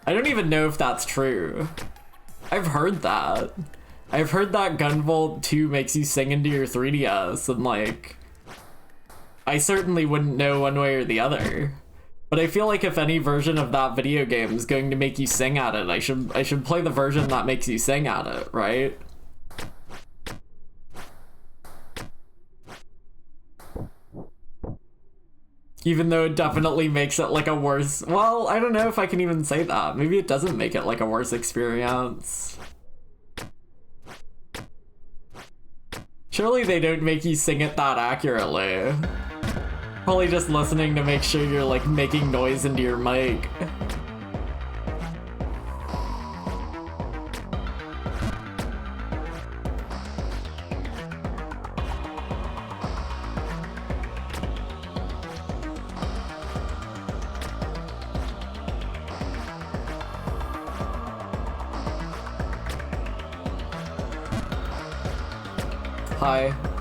I don't even know if that's true. I've heard that. I've heard that Gunvolt 2 makes you sing into your 3DS, and like, I certainly wouldn't know one way or the other. But I feel like if any version of that video game is going to make you sing at it, I should play the version that makes you sing at it, right? Even though it definitely makes it like a worse... Well, I don't know if I can even say that. Maybe it doesn't make it like a worse experience. Surely they don't make you sing it that accurately. Probably just listening to make sure you're like making noise into your mic.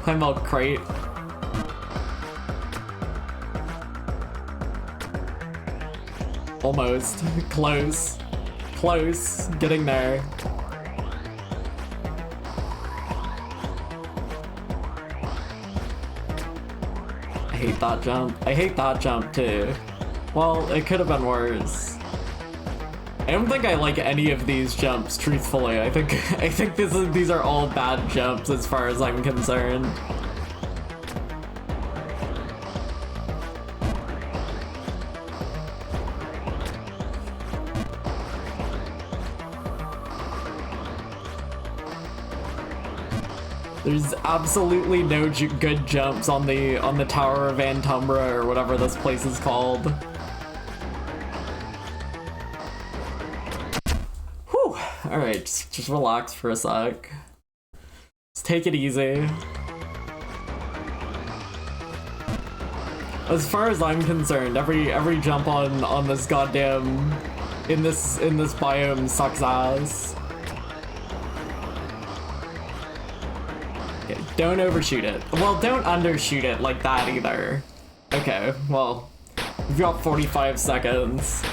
Hi, Milk Crate. Almost. Close. Close. Getting there. I hate that jump. I hate that jump too. Well, it could have been worse. I don't think I like any of these jumps, truthfully. I think these are all bad jumps as far as I'm concerned. There's absolutely no good jumps on the Tower of Antumbra or whatever this place is called. Alright, just relax for a sec. Just take it easy. As far as I'm concerned, every jump on this goddamn in this biome sucks ass. Okay, don't overshoot it. Well, don't undershoot it like that either. Okay, well, we've got 45 seconds.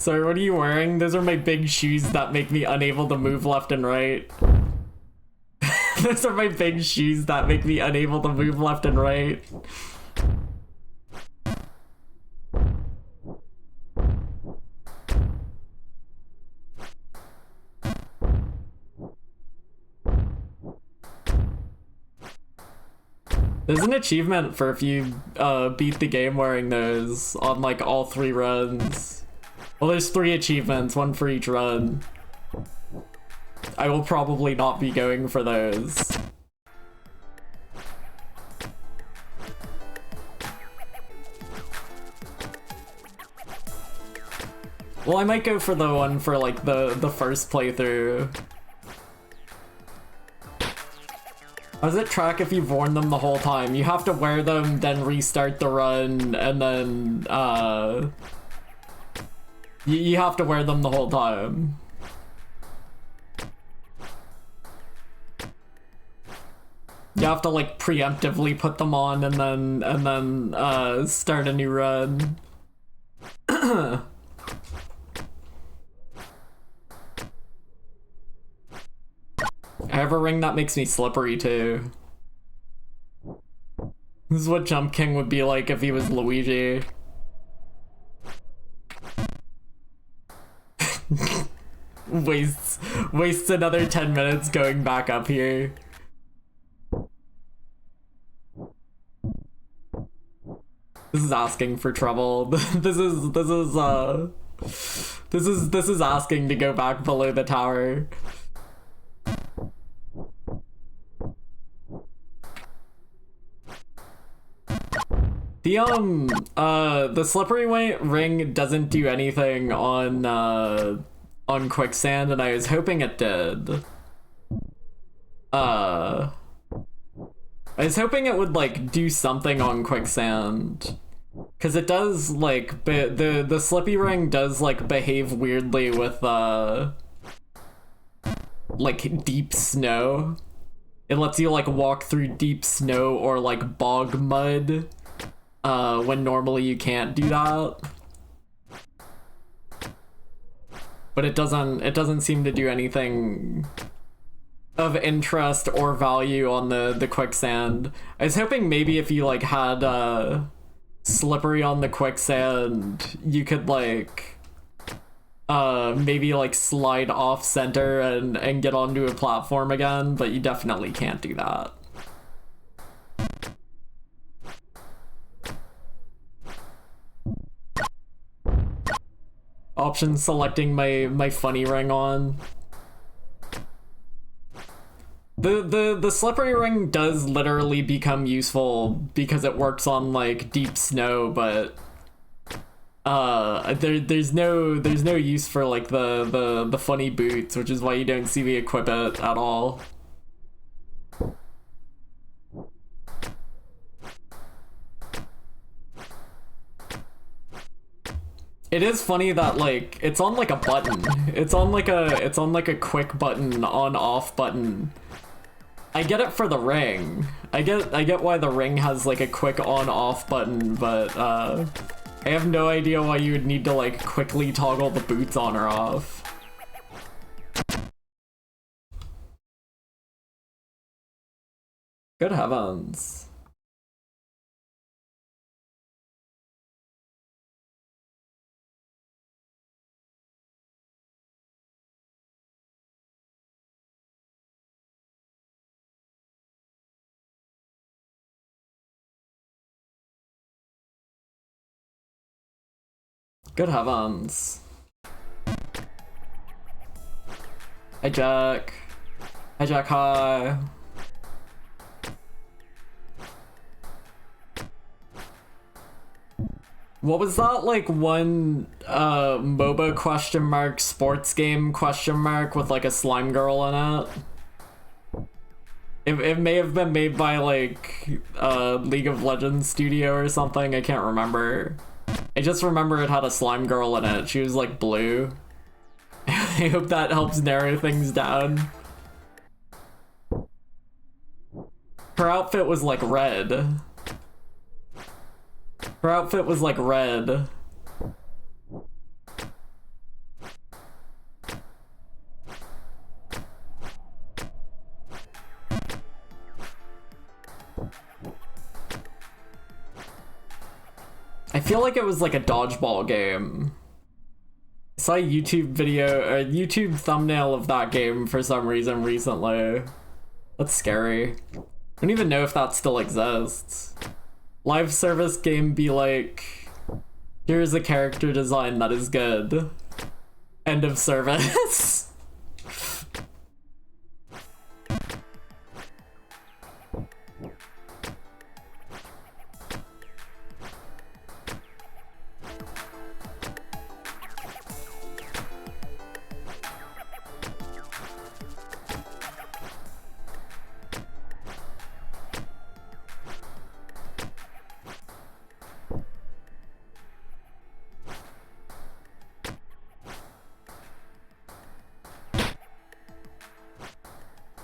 Sorry, what are you wearing? Those are my big shoes that make me unable to move left and right. Those are my big shoes that make me unable to move left and right. There's an achievement for if you beat the game wearing those on like all 3 runs. Well, there's 3 achievements, 1 for each run. I will probably not be going for those. Well, I might go for the one for like the first playthrough. How does it track if you've worn them the whole time? You have to wear them, then restart the run, and then you have to wear them the whole time. You have to like preemptively put them on and then start a new run. I have a ring that makes me slippery too. This is what Jump King would be like if he was Luigi. wastes another 10 minutes going back up here. This is asking for trouble. This is asking to go back below the tower. The slippery ring doesn't do anything on quicksand, and I was hoping it did. I was hoping it would like do something on quicksand, cause it does like the slippy ring does like behave weirdly with like deep snow. It lets you like walk through deep snow or like bog mud when normally you can't do that. But it doesn't seem to do anything of interest or value on the quicksand. I was hoping maybe if you like had slippery on the quicksand, you could like maybe like slide off center and get onto a platform again, but you definitely can't do that. Option selecting my funny ring on. The slippery ring does literally become useful because it works on like deep snow, but there's no use for like the funny boots, which is why you don't see me equip it at all. It is funny that like it's on like a button. It's on like a quick button, on off button. I get it for the ring. I get why the ring has like a quick on off button, but I have no idea why you would need to like quickly toggle the boots on or off. Good heavens. Good heavens. Hi, Jack. Hi, Jack, hi. What was that, like, one, MOBA question mark, sports game question mark with, like, a slime girl in it? It may have been made by, like, League of Legends studio or something, I can't remember. I just remember it had a slime girl in it. She was like blue. I hope that helps narrow things down. Her outfit was like red. Her outfit was like red. I feel like it was like a dodgeball game. I saw a YouTube video, a YouTube thumbnail of that game for some reason recently. That's scary. I don't even know if that still exists. Live service game be like, here's a character design that is good. End of service.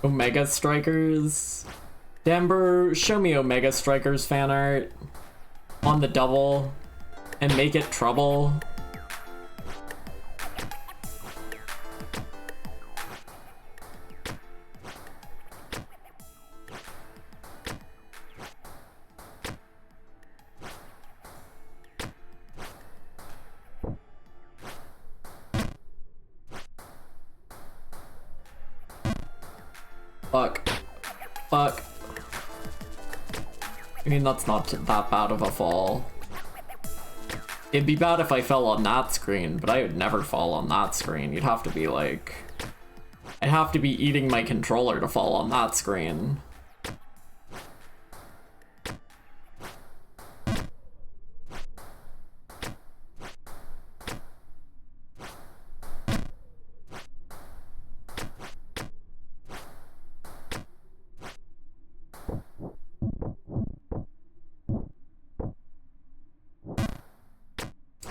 Omega Strikers. Damber, show me Omega Strikers fan art on the double and make it trouble. I mean, that's not that bad of a fall. It'd be bad if I fell on that screen, but I would never fall on that screen. You'd have to be like... I'd have to be eating my controller to fall on that screen.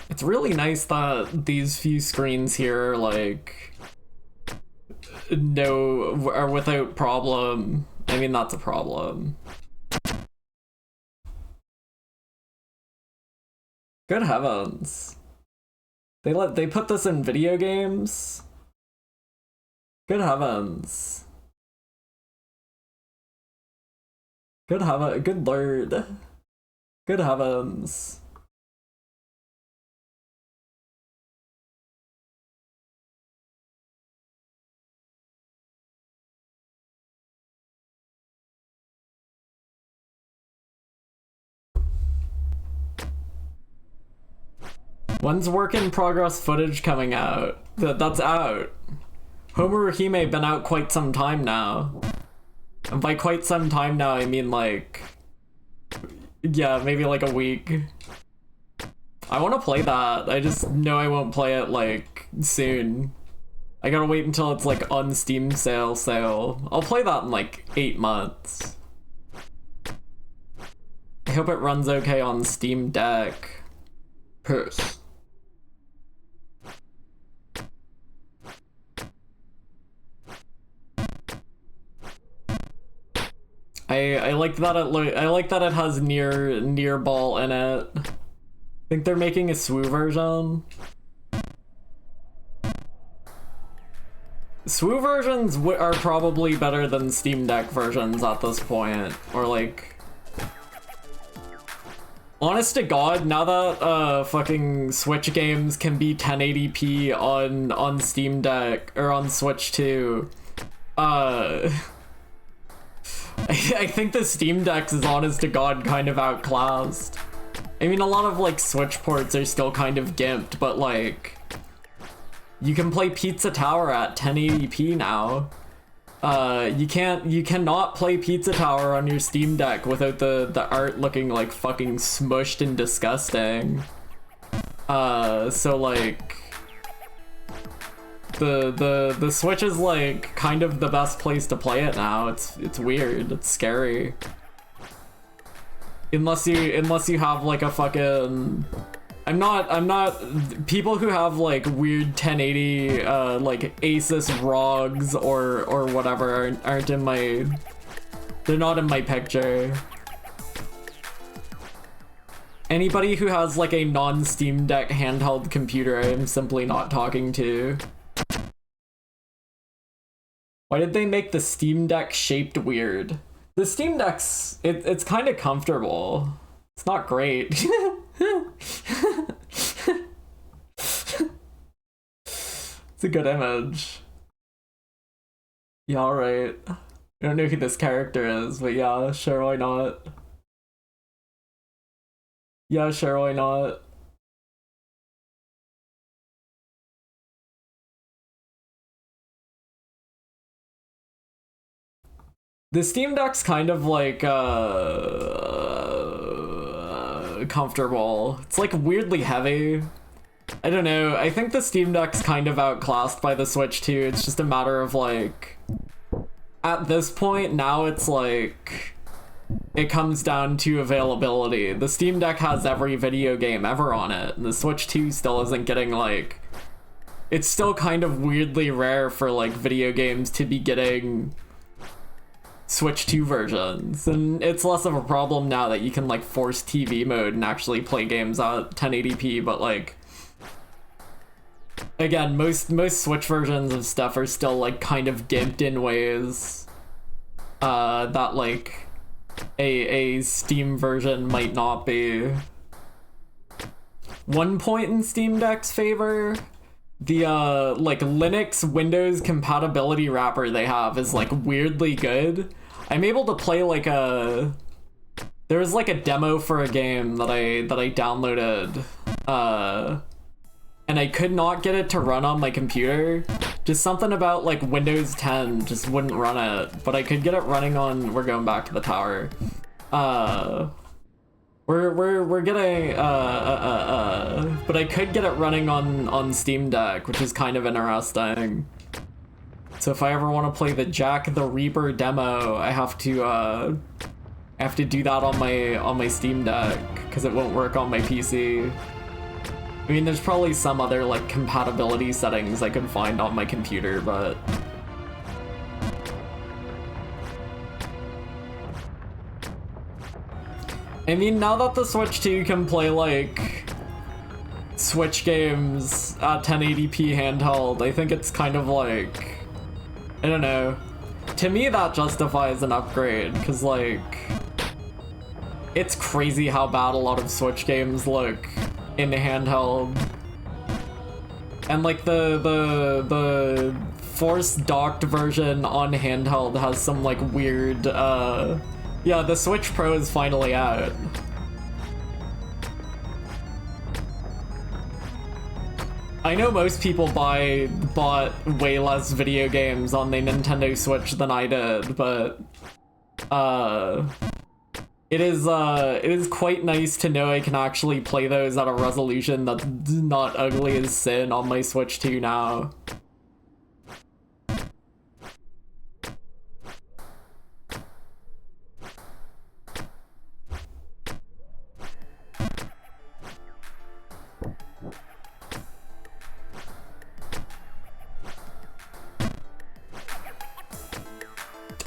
It's really nice that these few screens here are like are without problem. I mean, that's a problem. Good heavens. They put this in video games? Good heavens. Good lord. Good heavens. When's work in progress footage coming out? That's out. Homeru Hime been out quite some time now. And by quite some time now, I mean like... Yeah, maybe like a week. I want to play that. I just know I won't play it like soon. I gotta wait until it's like on Steam sale. I'll play that in like 8 months. I hope it runs okay on Steam Deck. Purse. I like that I like that it has near ball in it. I think they're making a SWU version. SWU versions are probably better than Steam Deck versions at this point, or like... Honest to God, now that fucking Switch games can be 1080p on Steam Deck, or on Switch too, I think the Steam Deck is honest to God kind of outclassed. I mean, a lot of like Switch ports are still kind of gimped, but like, you can play Pizza Tower at 1080p now. You cannot play Pizza Tower on your Steam Deck without the art looking like fucking smushed and disgusting. So like, the Switch is like kind of the best place to play it now. It's weird. It's scary. Unless you have like a fucking... I'm not people who have like weird 1080 like Asus ROGs or whatever aren't in my... They're not in my picture. Anybody who has like a non-Steam Deck handheld computer, I am simply not talking to. Why did they make the Steam Deck shaped weird? The Steam Deck's... it's kind of comfortable. It's not great. It's a good image. Yeah, alright. I don't know who this character is, but yeah, sure, why not? Yeah, sure, why not? The Steam Deck's kind of like, comfortable. It's like weirdly heavy. I don't know, I think the Steam Deck's kind of outclassed by the Switch too. It's just a matter of like, at this point now it's like, it comes down to availability. The Steam Deck has every video game ever on it, and the Switch 2 still isn't getting like, it's still kind of weirdly rare for like video games to be getting Switch 2 versions, and it's less of a problem now that you can like force TV mode and actually play games at 1080p, but like, again, most Switch versions of stuff are still like kind of gimped in ways that like a Steam version might not be. One point in Steam Deck's favor, the like Linux Windows compatibility wrapper they have is like weirdly good. I'm able to play like a There was like a demo for a game that I downloaded, and I could not get it to run on my computer. Just something about like Windows 10 just wouldn't run it, but I could get it running on. We're going back to the tower. We're getting but I could get it running on Steam Deck, which is kind of interesting. So if I ever want to play the Jack the Reaper demo, I have to do that on my Steam Deck because it won't work on my PC. I mean, there's probably some other like compatibility settings I could find on my computer, but I mean, now that the Switch 2 can play like Switch games at 1080p handheld, I think it's kind of like, I don't know. To me, that justifies an upgrade, because like, it's crazy how bad a lot of Switch games look in handheld. And like the Force docked version on handheld has some like weird, yeah, the Switch Pro is finally out. I know most people bought way less video games on the Nintendo Switch than I did, but it is quite nice to know I can actually play those at a resolution that's not ugly as sin on my Switch 2 now.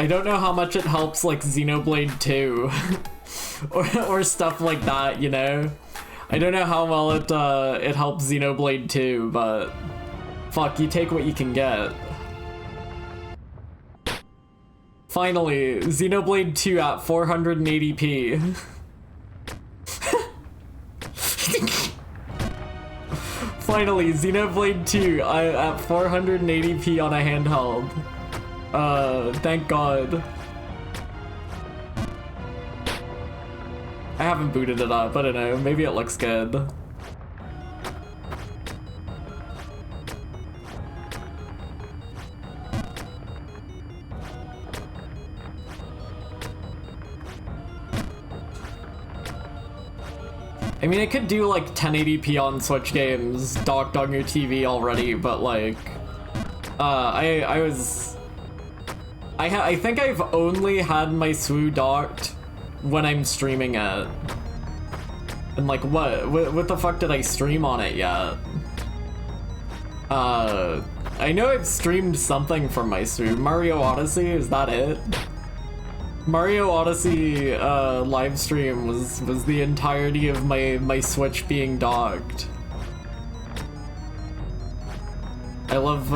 I don't know how much it helps like Xenoblade 2 or stuff like that, you know? I don't know how well it helps Xenoblade 2, but fuck, you take what you can get. Finally, Xenoblade 2 at 480p. Finally, Xenoblade 2 at 480p on a handheld. Thank God. I haven't booted it up, I don't know, maybe it looks good. I mean, it could do like 1080p on Switch games docked on your TV already, but like, I think I've only had my SWU docked when I'm streaming it. And like, what the fuck did I stream on it yet? I know I've streamed something from my SWU. Mario Odyssey, is that it? Mario Odyssey live stream was the entirety of my Switch being docked. I love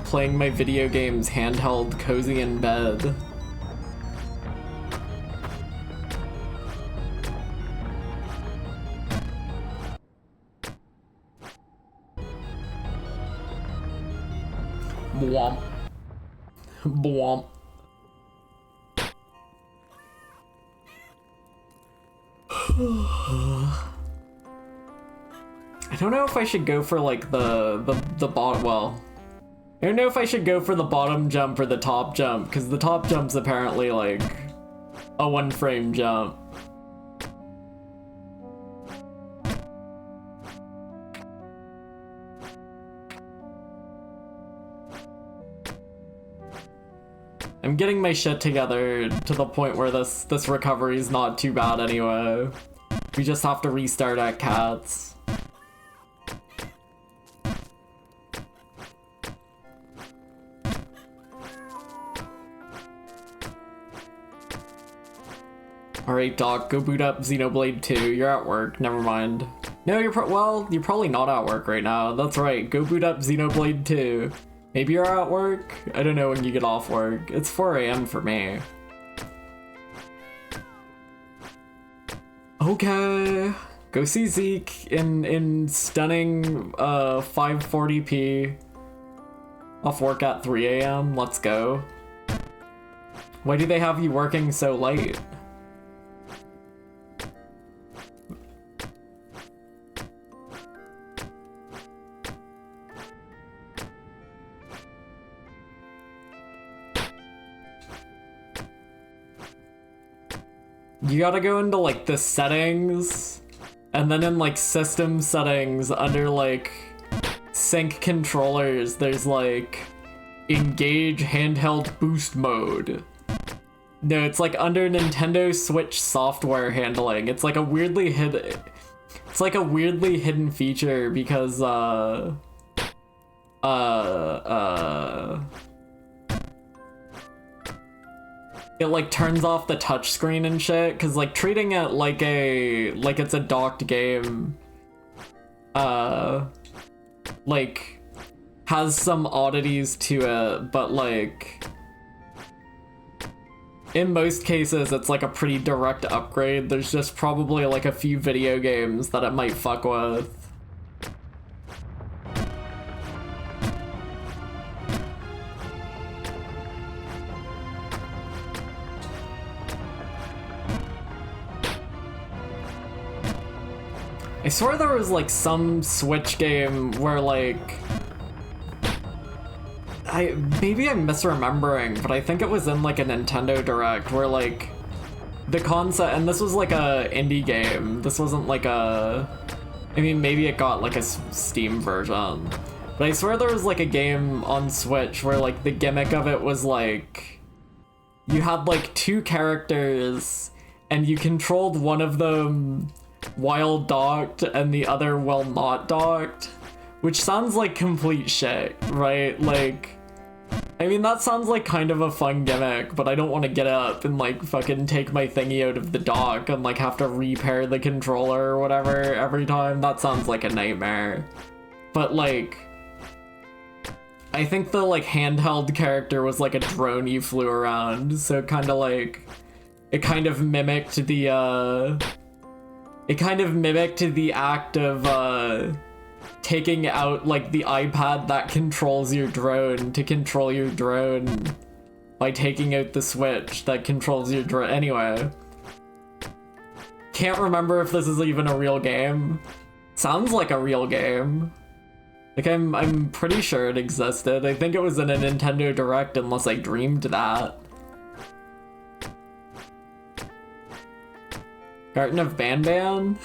playing my video games handheld, cozy in bed. Bwomp. Bwomp. I don't know if I should go for like the bottom. Well, I don't know if I should go for the bottom jump or the top jump, because the top jump's apparently like a 1-frame jump. I'm getting my shit together to the point where this recovery is not too bad anyway. We just have to restart at Cats. Alright, Doc, go boot up Xenoblade 2. You're at work. Never mind. No, you're probably not at work right now. That's right. Go boot up Xenoblade 2. Maybe you're at work? I don't know when you get off work. It's 4 AM for me. Okay. Go see Zeke in stunning 540p. Off work at 3 AM. Let's go. Why do they have you working so late? you gotta go into like the settings, and then in like system settings under like sync controllers, there's like engage handheld boost mode. No, it's like under Nintendo Switch software handling. It's like a weirdly hidden. It's like a weirdly hidden feature because it like turns off the touchscreen and shit, cause like treating it like it's a docked game like has some oddities to it, but like in most cases it's like a pretty direct upgrade. There's just probably like a few video games that it might fuck with. I swear there was like some Switch game where like maybe I'm misremembering, but I think it was in like a Nintendo Direct where like the concept, and this was like a indie game. This wasn't like a, I mean maybe it got like a Steam version, but I swear there was like a game on Switch where like the gimmick of it was like you had like two characters and you controlled one of them while docked and the other while not docked, which sounds like complete shit, right? Like, I mean, that sounds like kind of a fun gimmick, but I don't want to get up and like fucking take my thingy out of the dock and like have to repair the controller or whatever every time. That sounds like a nightmare. But like, I think the like handheld character was like a drone you flew around, so kind of like, it kind of mimicked the act of taking out like the iPad that controls your drone to control your drone by taking out the Switch that controls your drone. Anyway, can't remember if this is even a real game. Sounds like a real game. Like I'm pretty sure it existed. I think it was in a Nintendo Direct unless I dreamed that. Garten of Banban?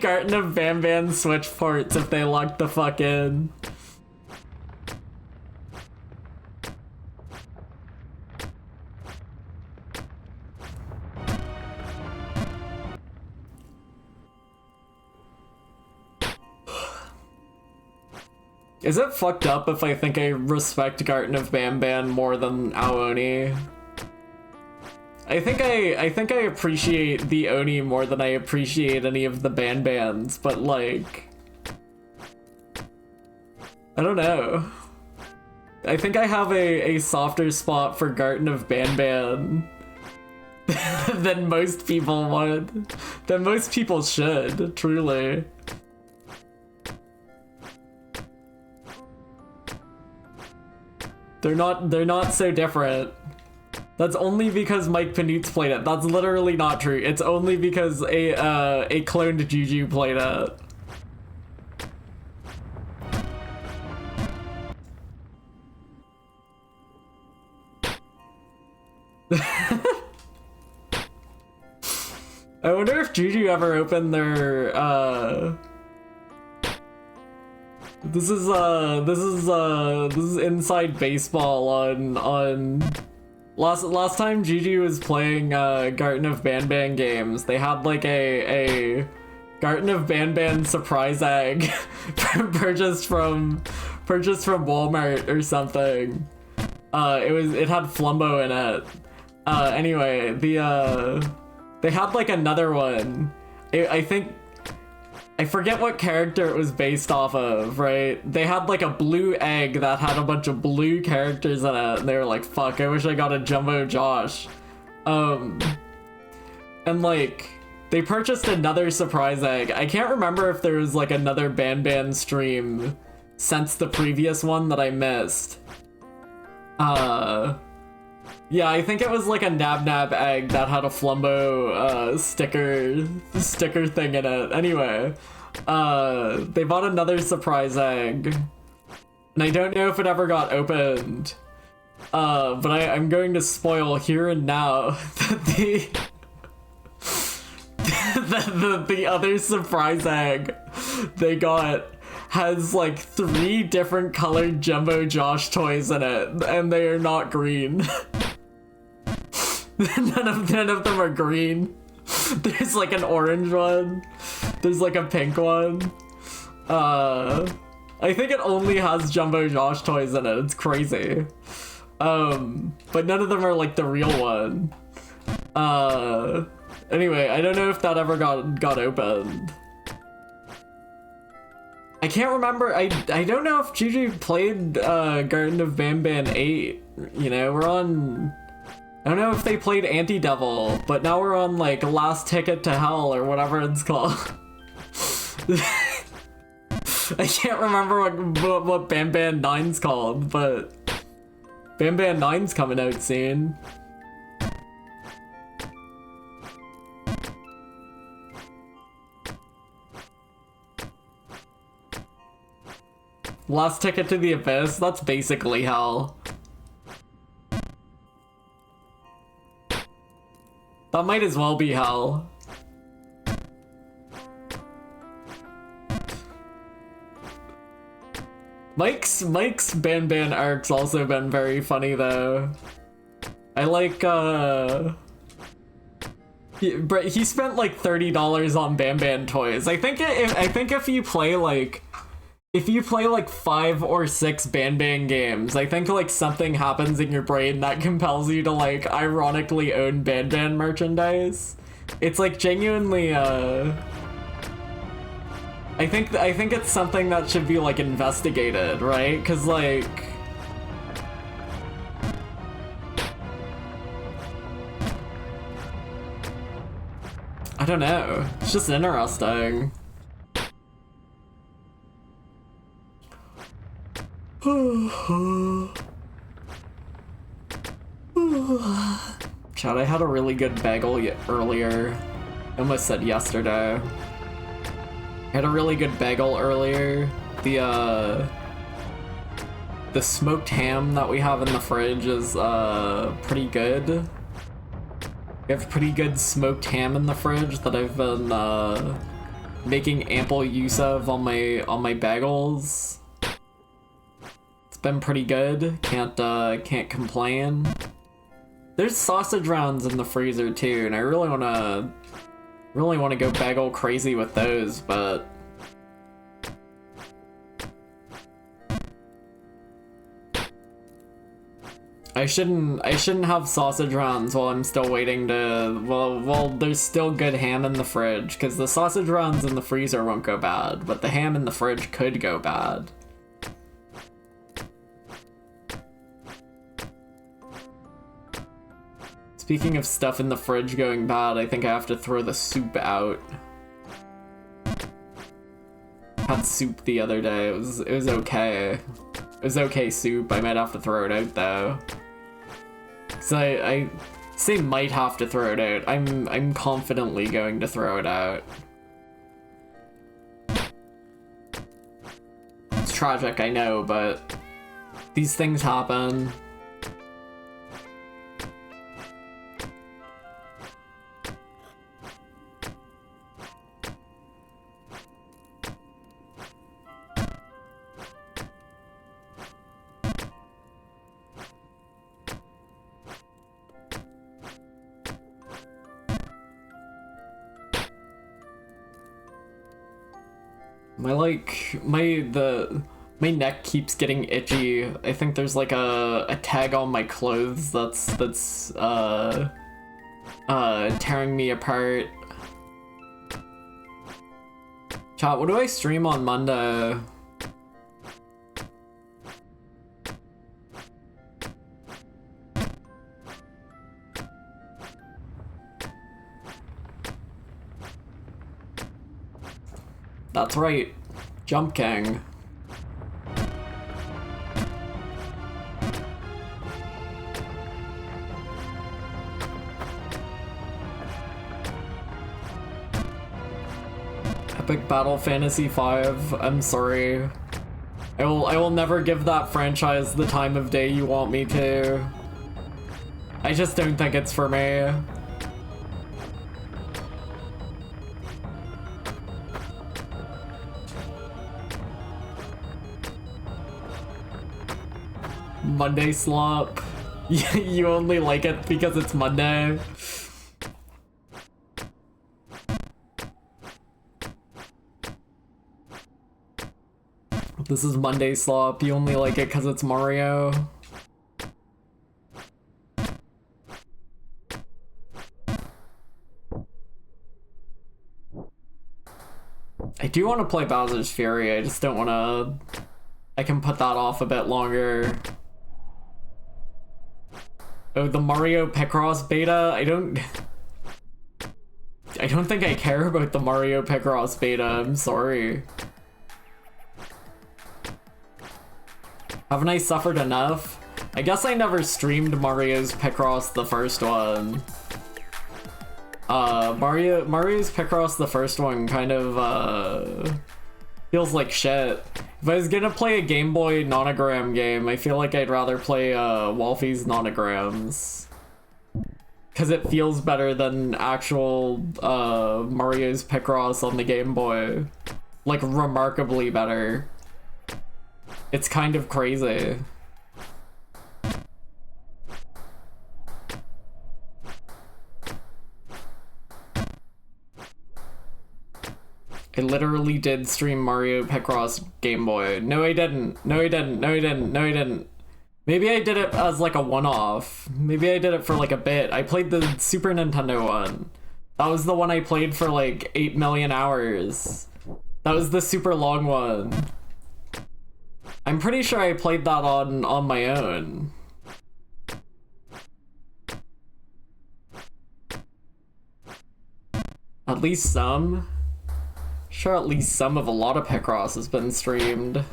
Garten of Banban Switch ports if they locked the fuck in. Is it fucked up if I think I respect Garten of Banban more than Aoni? I think I appreciate the Oni more than I appreciate any of the Banbans, but like, I don't know. I think I have a softer spot for Garten of Banban than most people would. Than most people should, truly. They're not so different. That's only because Mike Panutz played it. That's literally not true. It's only because a cloned Juju played it. I wonder if Juju ever opened their This is inside baseball on last time Gigi was playing Garten of Banban games. They had like a Garten of Banban surprise egg purchased from Walmart or something. It had Flumbo in it. Anyway, they had like another one. I forget what character it was based off of, right? They had like a blue egg that had a bunch of blue characters in it, and they were like, fuck, I wish I got a Jumbo Josh. And like, they purchased another surprise egg. I can't remember if there was like another Banban stream since the previous one that I missed. Yeah, I think it was like a Nab Nab egg that had a Flumbo sticker thing in it. Anyway, they bought another surprise egg, and I don't know if it ever got opened. But I'm going to spoil here and now that the other surprise egg they got has like 3 different colored Jumbo Josh toys in it, and they are not green. none of them are green. There's like an orange one. There's like a pink one. I think it only has Jumbo Josh toys in it. It's crazy. But none of them are like the real one. Anyway, I don't know if that ever got opened. I can't remember. I don't know if Juju played Garden of Banban 8. You know, we're on. I don't know if they played Anti-Devil, but now we're on like Last Ticket to Hell or whatever it's called. I can't remember what Banban 9's called, but Banban 9's coming out soon. Last Ticket to the Abyss, that's basically hell. That might as well be hell. Mike's Banban arc's also been very funny though. I like he spent like $30 on Banban toys. I think if you play like 5 or 6 Banban games, I think like something happens in your brain that compels you to like ironically own Banban merchandise. It's like genuinely I think it's something that should be like investigated, right? Cause like I don't know. It's just interesting. Chad, I had a really good bagel earlier. I almost said yesterday. I had a really good bagel earlier. The smoked ham that we have in the fridge is pretty good. We have pretty good smoked ham in the fridge that I've been making ample use of on my bagels. It's been pretty good. Can't complain. There's sausage rounds in the freezer too, and I really wanna go bagel crazy with those, but I shouldn't have sausage rounds while I'm still waiting to well there's still good ham in the fridge, because the sausage rounds in the freezer won't go bad, but the ham in the fridge could go bad. Speaking of stuff in the fridge going bad, I think I have to throw the soup out. Had soup the other day. It was okay. It was okay soup. I might have to throw it out though. So I say might have to throw it out. I'm confidently going to throw it out. It's tragic, I know, but these things happen. My neck keeps getting itchy. I think there's like a tag on my clothes that's tearing me apart. Chat, what do I stream on Monday? That's right, Jump King. Epic Battle Fantasy 5, I'm sorry. I will never give that franchise the time of day you want me to. I just don't think it's for me. Monday slop. You only like it because it's Monday. This is Monday slop. You only like it because it's Mario. I do want to play Bowser's Fury. I just don't want to... I can put that off a bit longer. Oh, the Mario Picross beta? I don't think I care about the Mario Picross beta. I'm sorry. Haven't I suffered enough? I guess I never streamed Mario's Picross, the first one. Mario's Picross, the first one, kind of, feels like shit. If I was gonna play a Game Boy nonogram game, I feel like I'd rather play, Wolfie's Nonograms. Cause it feels better than actual, Mario's Picross on the Game Boy. Like, remarkably better. It's kind of crazy. I literally did stream Mario Picross Game Boy. No, I didn't. No, I didn't. No, I didn't. No, I didn't. Maybe I did it as like a one-off. Maybe I did it for like a bit. I played the Super Nintendo one. That was the one I played for like 8 million hours. That was the super long one. I'm pretty sure I played that on my own. At least some. Sure, at least some of a lot of Picross has been streamed.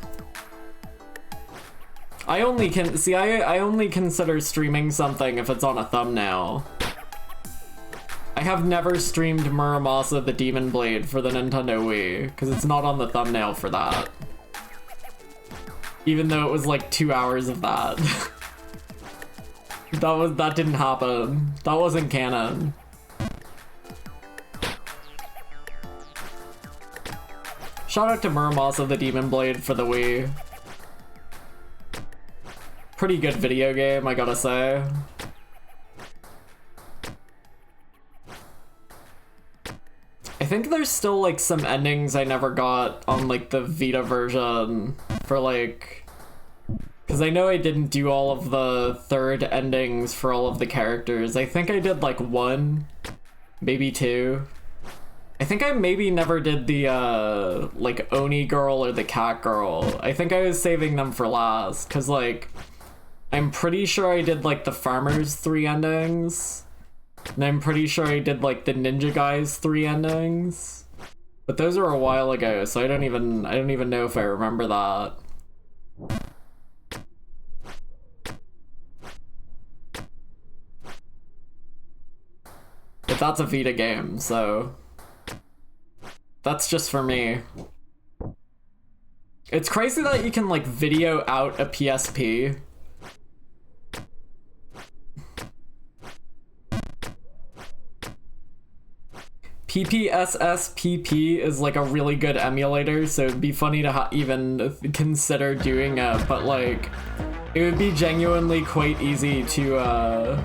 I only consider streaming something if it's on a thumbnail. I have never streamed Muramasa the Demon Blade for the Nintendo Wii, because it's not on the thumbnail for that. Even though it was like 2 hours of that. That didn't happen. That wasn't canon. Shout out to Muramasa the Demon Blade for the Wii. Pretty good video game, I gotta say. I think there's still like some endings I never got on like the Vita version for like... Because I know I didn't do all of the third endings for all of the characters. I think I did like 1, maybe 2. I think I maybe never did the, like, Oni girl or the cat girl. I think I was saving them for last, because, like, I'm pretty sure I did, like, the Farmer's 3 endings. And I'm pretty sure I did, like, the Ninja Guy's 3 endings. But those are a while ago, so I don't even know if I remember that. But that's a Vita game, so... That's just for me. It's crazy that you can, like, video out a PSP. PPSSPP is, like, a really good emulator, so it'd be funny to even consider doing it, but, like, it would be genuinely quite easy to,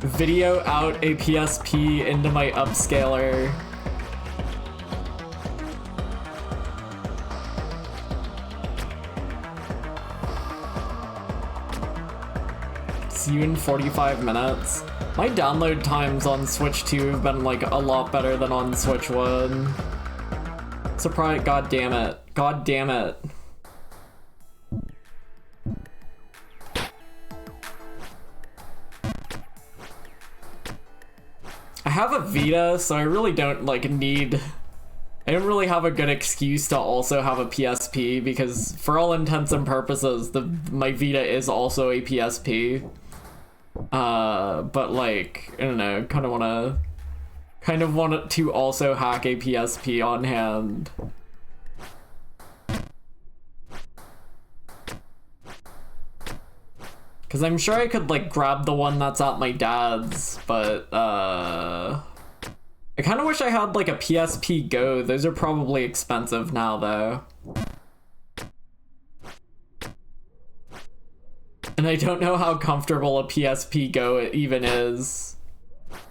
video out a PSP into my upscaler. See you in 45 minutes. My download times on Switch 2 have been like a lot better than on Switch 1. Surprise, god damn it. God damn it. I have a Vita, so I really don't like I don't really have a good excuse to also have a PSP, because for all intents and purposes, my Vita is also a PSP. But like, I don't know, kind of want to kind of want to also hack a PSP on hand. Because I'm sure I could, like, grab the one that's at my dad's, but, I kind of wish I had, like, a PSP Go. Those are probably expensive now, though. And I don't know how comfortable a PSP Go even is.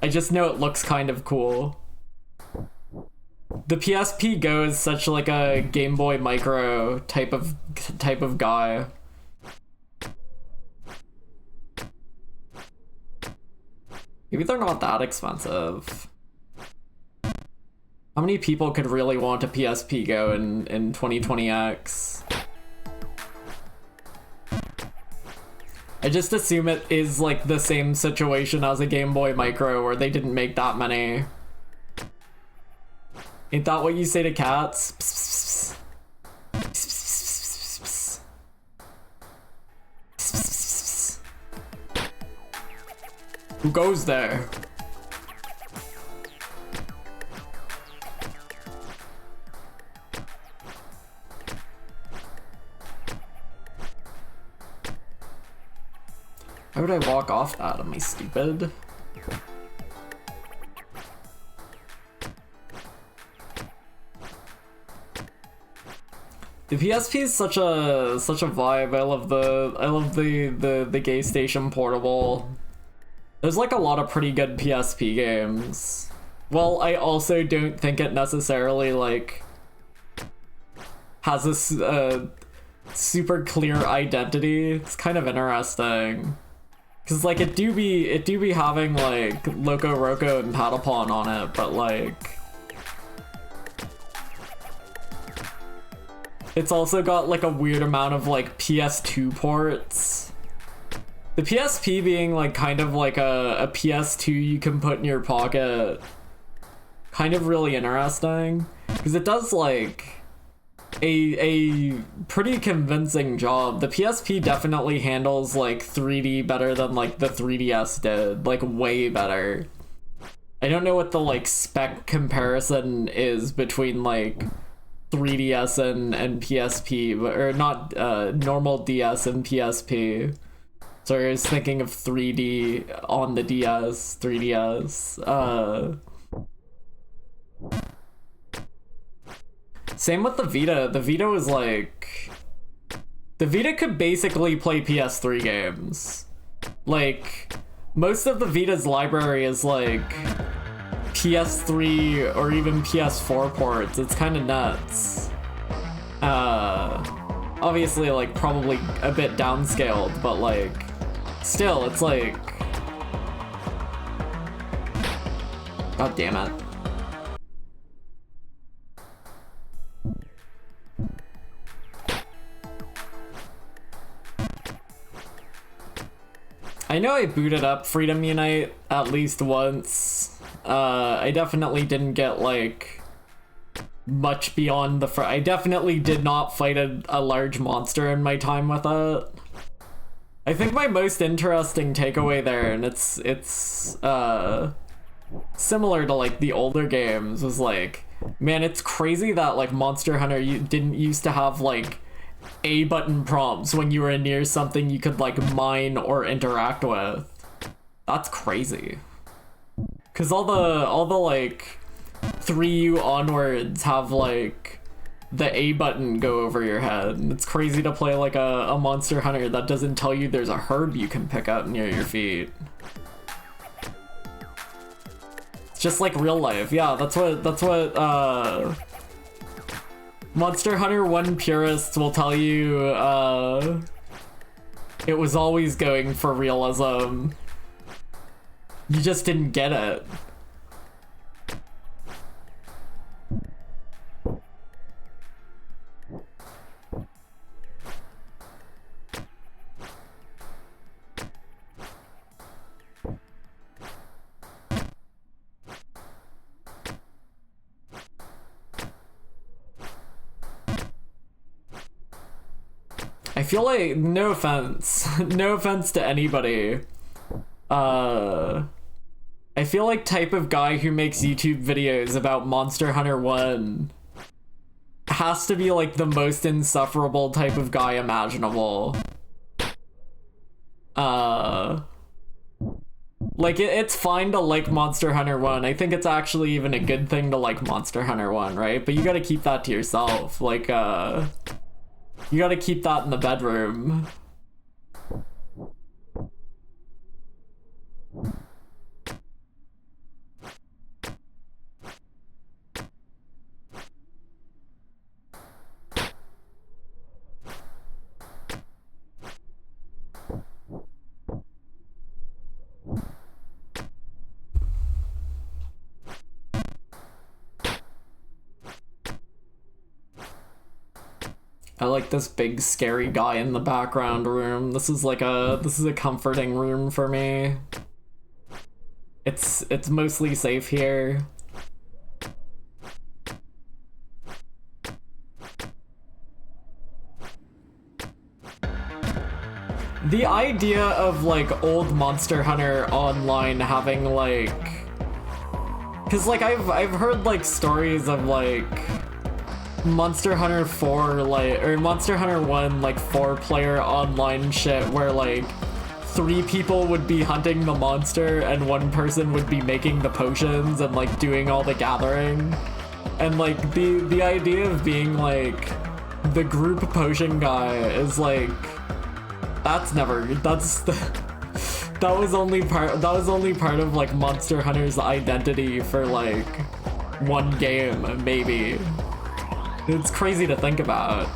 I just know it looks kind of cool. The PSP Go is such, like, a Game Boy Micro type of guy. Maybe they're not that expensive. How many people could really want a PSP Go in 2020X? I just assume it is like the same situation as a Game Boy Micro where they didn't make that many. Ain't that what you say to cats? Psst, psst, psst. Psst, psst, psst. Who goes there? Why would I walk off that? Am I stupid? The PSP is such a vibe. I love the Gay Station Portable. There's like a lot of pretty good PSP games. Well, I also don't think it necessarily like has a super clear identity. It's kind of interesting. Cause like it do be having like Loco Roco and Patapon on it, but like it's also got like a weird amount of like PS2 ports. The PSP being like kind of like a PS2 you can put in your pocket. Kind of really interesting. Because it does like a pretty convincing job. The PSP definitely handles like 3D better than like the 3DS did, like way better. I don't know what the like spec comparison is between like 3DS and PSP, but, or not normal DS and PSP. Sorry, I was thinking of 3D on the DS, 3DS. Same with the Vita. The Vita was like... The Vita could basically play PS3 games. Like, most of the Vita's library is like PS3 or even PS4 ports. It's kind of nuts. Obviously, like, probably a bit downscaled, but like, still, it's like... God damn it. I know I booted up Freedom Unite at least once. I definitely didn't get, like, much beyond the I definitely did not fight a large monster in my time with it. I think my most interesting takeaway there, and it's similar to, like, the older games, was, like, man, it's crazy that, like, Monster Hunter you didn't used to have, like, A button prompts when you were near something you could like mine or interact with. That's crazy. Cause all the like 3U onwards have like the A button go over your head. And it's crazy to play like a Monster Hunter that doesn't tell you there's a herb you can pick up near your feet. It's just like real life. Yeah, that's what Monster Hunter 1 purists will tell you, it was always going for realism. You just didn't get it. I feel like, no offense, no offense to anybody, I I feel like type of guy who makes YouTube videos about Monster Hunter 1 has to be like the most insufferable type of guy imaginable. Like it's fine to like Monster Hunter 1. I think it's actually even a good thing to like Monster Hunter 1, right? But you gotta keep that to yourself. Like, you gotta keep that in the bedroom. I like this big scary guy in the background room. This is a comforting room for me. It's mostly safe here. The idea of like old Monster Hunter Online having like, cause like I've heard like stories of like Monster Hunter 4 like, or Monster Hunter 1 like 4-player online shit where like 3 people would be hunting the monster and 1 person would be making the potions and like doing all the gathering. And like the idea of being like the group potion guy is like, that was only part of like Monster Hunter's identity for like 1 game, maybe. It's crazy to think about.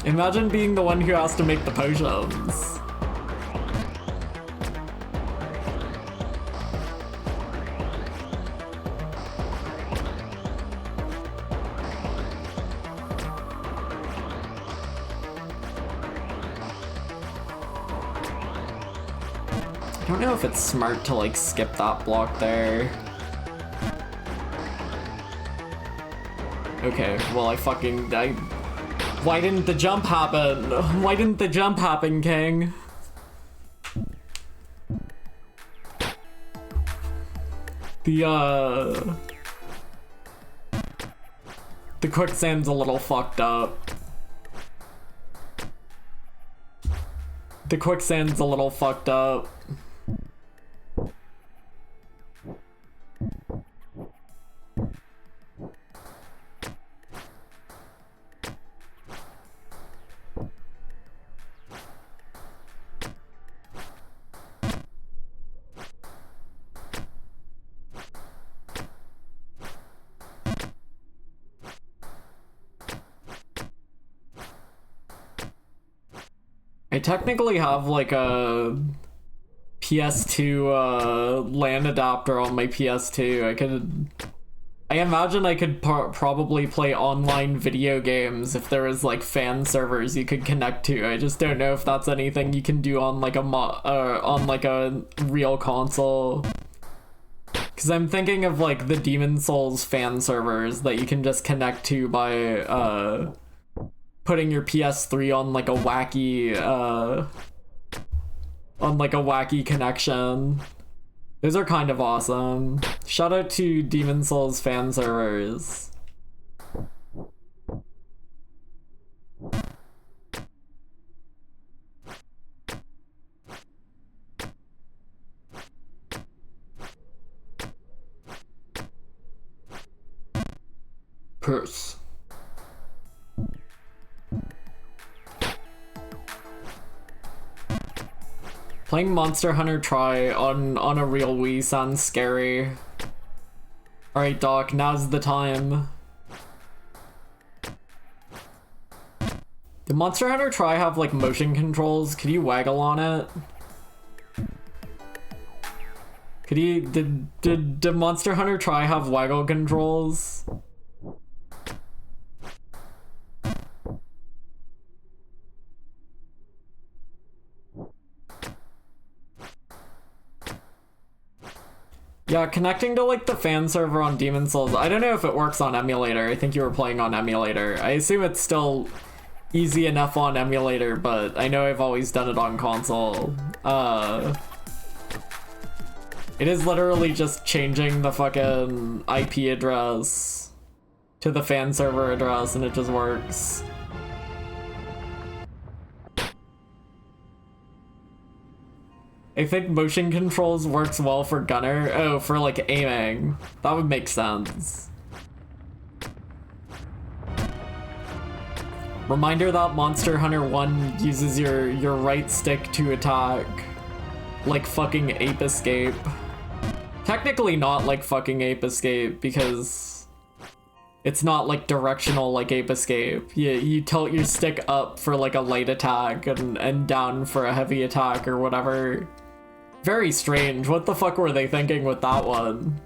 Imagine being the one who has to make the potions. I don't know if it's smart to like skip that block there. Okay, well why didn't the jump happen? Why didn't the jump happen, King? The quicksand's a little fucked up. The quicksand's a little fucked up. I technically have like a PS2 LAN adapter on my PS2. I imagine I could probably play online video games if there was like fan servers you could connect to. I just don't know if that's anything you can do on like a real console. Cause I'm thinking of like the Demon Souls fan servers that you can just connect to by putting your PS3 on like a wacky connection. Those are kind of awesome. Shout out to Demon Souls fan servers. Purse. Playing Monster Hunter Tri on a real Wii sounds scary. Alright, Doc, now's the time. Did Monster Hunter Tri have like motion controls? Could you waggle on it? Did Monster Hunter Tri have waggle controls? Yeah, connecting to like the fan server on Demon Souls, I don't know if it works on emulator. I think you were playing on emulator. I assume it's still easy enough on emulator, but I know I've always done it on console. It is literally just changing the fucking IP address to the fan server address and it just works. I think motion controls works well for gunner. Oh, for like aiming. That would make sense. Reminder that Monster Hunter 1 uses your right stick to attack. Like fucking Ape Escape. Technically not like fucking Ape Escape because it's not like directional like Ape Escape. You tilt your stick up for like a light attack and down for a heavy attack or whatever. Very strange. What the fuck were they thinking with that one?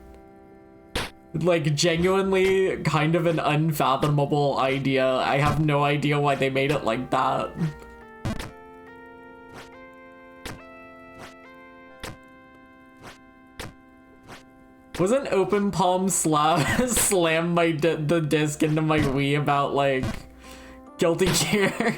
Like, genuinely kind of an unfathomable idea. I have no idea why they made it like that. Wasn't Open Palm slam the disc into my Wii about, like, Guilty Gear?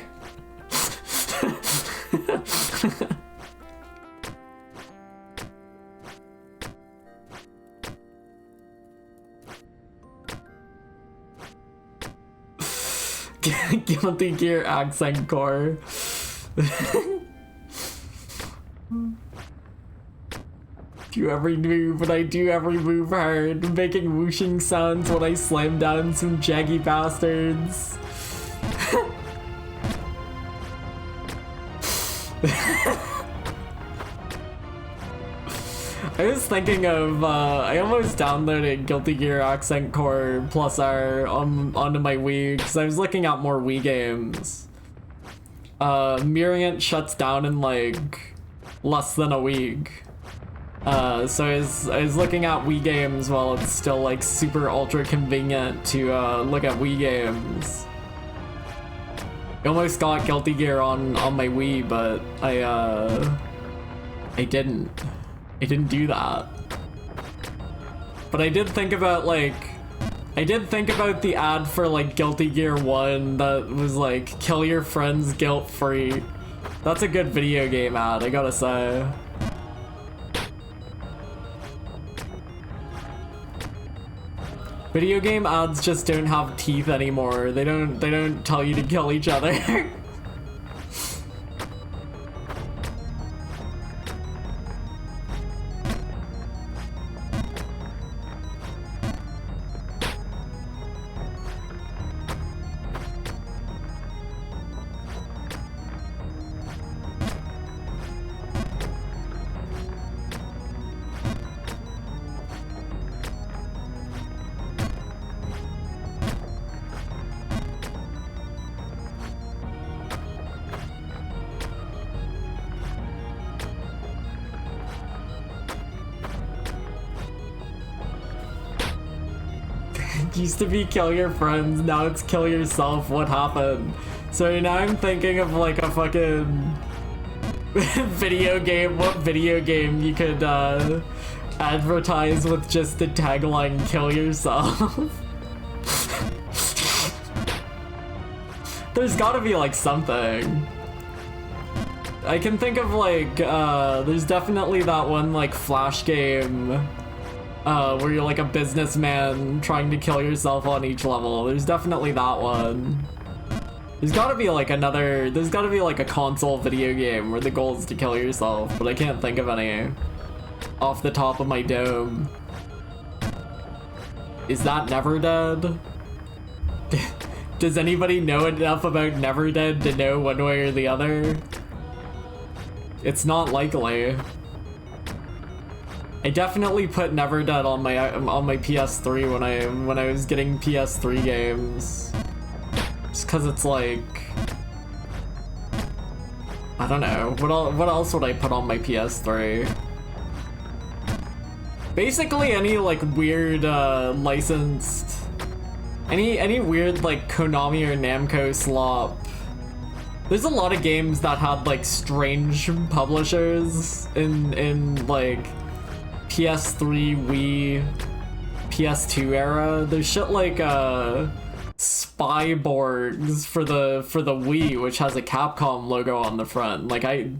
Guilty Gear accent core. Do every move, but I do every move hard, making whooshing sounds when I slam down some jaggy bastards. I was thinking of, I almost downloaded Guilty Gear Accent Core Plus R onto my Wii, because I was looking at more Wii games. Miriant shuts down in, like, less than a week. So I was looking at Wii games while it's still, like, super ultra convenient to, look at Wii games. I almost got Guilty Gear on my Wii, but I didn't. I didn't do that. But I did think about, like, the ad for, like, Guilty Gear 1 that was, like, kill your friends guilt-free. That's a good video game ad, I gotta say. Video game ads just don't have teeth anymore. They don't tell you to kill each other. Used to be kill your friends, now it's kill yourself. What happened? So now I'm thinking of like a fucking video game. What video game you could advertise with just the tagline kill yourself? There's gotta be like something. I can think of like there's definitely that one like Flash game where you're like a businessman trying to kill yourself on each level. There's definitely that one. There's gotta be like a console video game where the goal is to kill yourself, but I can't think of any off the top of my dome. Is that Never Dead? Does anybody know enough about Never Dead to know one way or the other? It's not likely. I definitely put Never Dead on my PS3 when I was getting PS3 games. Just cause it's like, I don't know, what else would I put on my PS3? Basically any like weird licensed, any weird like Konami or Namco slop. There's a lot of games that had like strange publishers in like PS3, Wii, PS2 era. There's shit like Spyborgs for the Wii, which has a Capcom logo on the front. Like I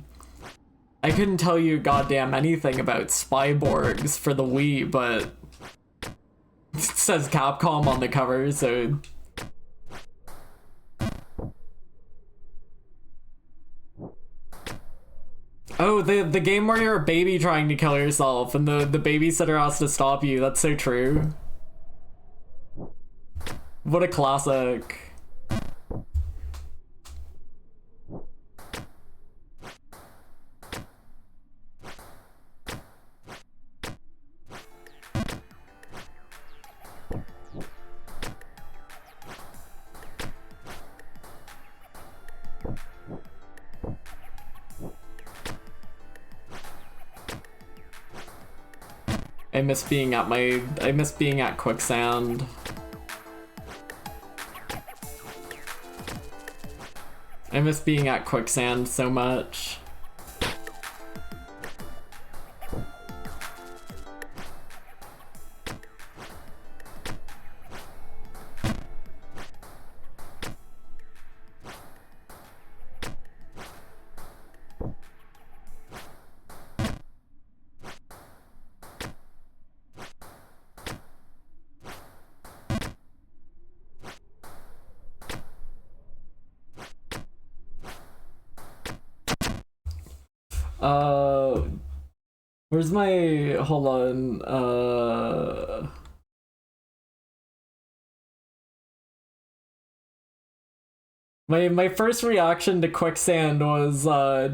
couldn't tell you goddamn anything about Spyborgs for the Wii, but it says Capcom on the cover, so. Oh, the game where you're a baby trying to kill yourself and the babysitter has to stop you. That's so true. What a classic. I miss being at Quicksand. I miss being at Quicksand so much. Where's my, hold on, my first reaction to Quicksand was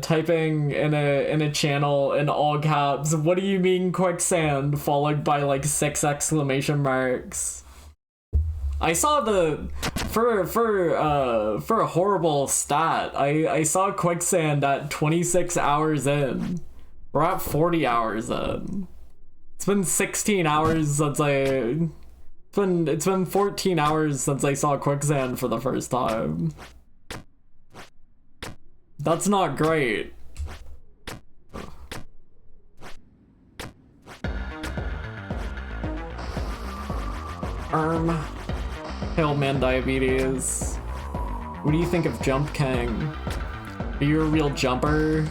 typing in a channel in all caps, "What do you mean Quicksand?" followed by like 6 exclamation marks. I saw for a horrible stat, I saw Quicksand at 26 hours in. We're at 40 hours in. It's been 16 hours since it's been 14 hours since I saw Quicksand for the first time. That's not great. Hailman Diabetes. What do you think of Jump King? Are you a real jumper?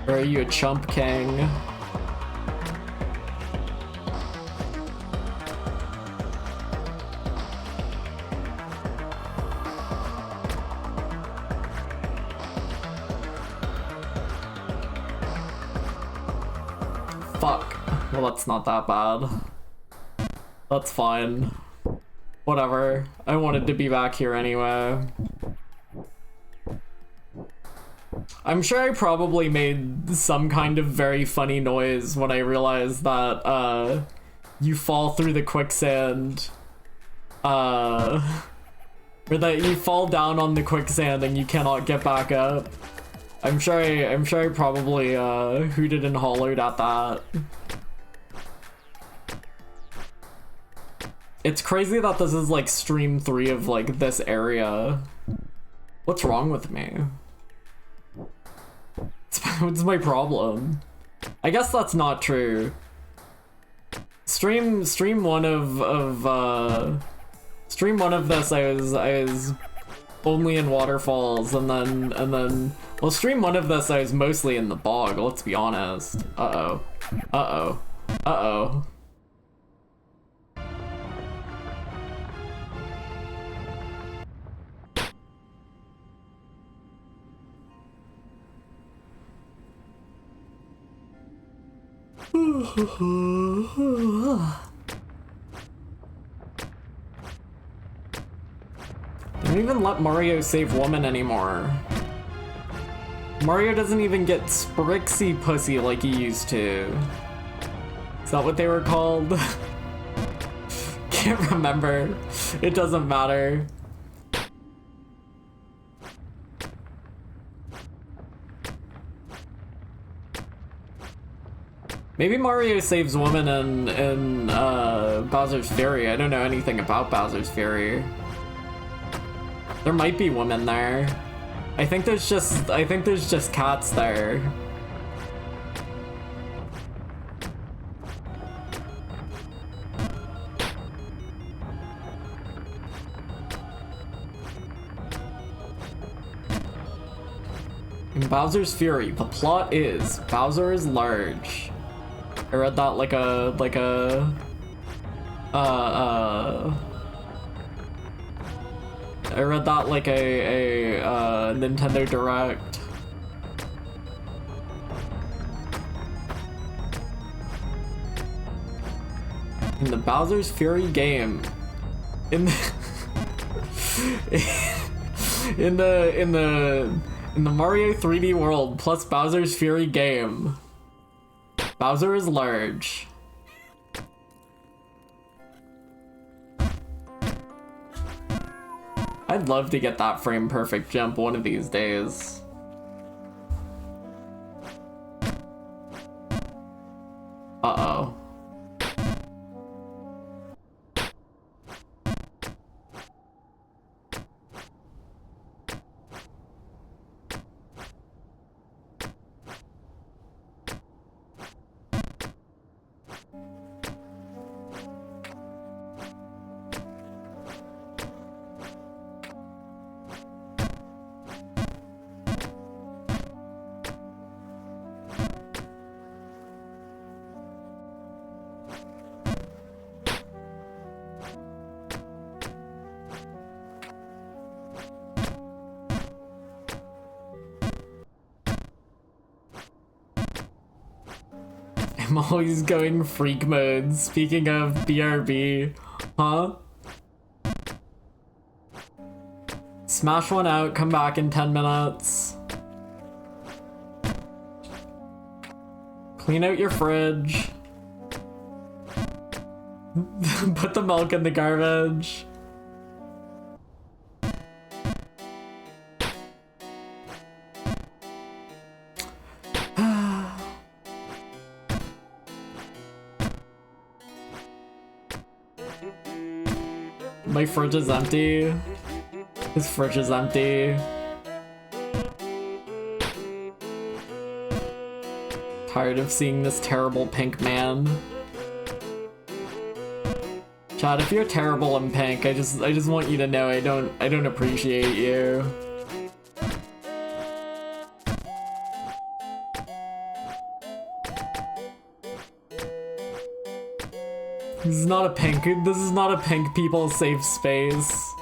Or are you a chump king? Fuck. Well, that's not that bad. That's fine. Whatever. I wanted to be back here anyway. I'm sure I probably made some kind of very funny noise when I realized that, you fall through the quicksand, or that you fall down on the quicksand and you cannot get back up. I'm sure I probably, hooted and hollered at that. It's crazy that this is, like, stream 3 of, like, this area. What's wrong with me? What's my problem? I guess that's not true. Stream 1 of this I was only in waterfalls, and then well, stream 1 of this I was mostly in the bog, let's be honest. Uh-oh. They don't even let Mario save woman anymore. Mario doesn't even get Sprixie pussy like he used to. Is that what they were called? Can't remember. It doesn't matter. Maybe Mario saves woman in Bowser's Fury. I don't know anything about Bowser's Fury. There might be women there. I think there's just cats there. In Bowser's Fury, the plot is Bowser is large. I read that I read that like a Nintendo Direct. In the Bowser's Fury game, in the Mario 3D World plus Bowser's Fury game, Bowser is large. I'd love to get that frame perfect jump one of these days. Uh-oh. I'm always going freak mode. Speaking of BRB, huh? Smash one out, come back in 10 minutes. Clean out your fridge. Put the milk in the garbage. My fridge is empty. His fridge is empty. Tired of seeing this terrible pink man. Chad, if you're terrible in pink, I just want you to know I don't appreciate you. This is not a pink people safe space.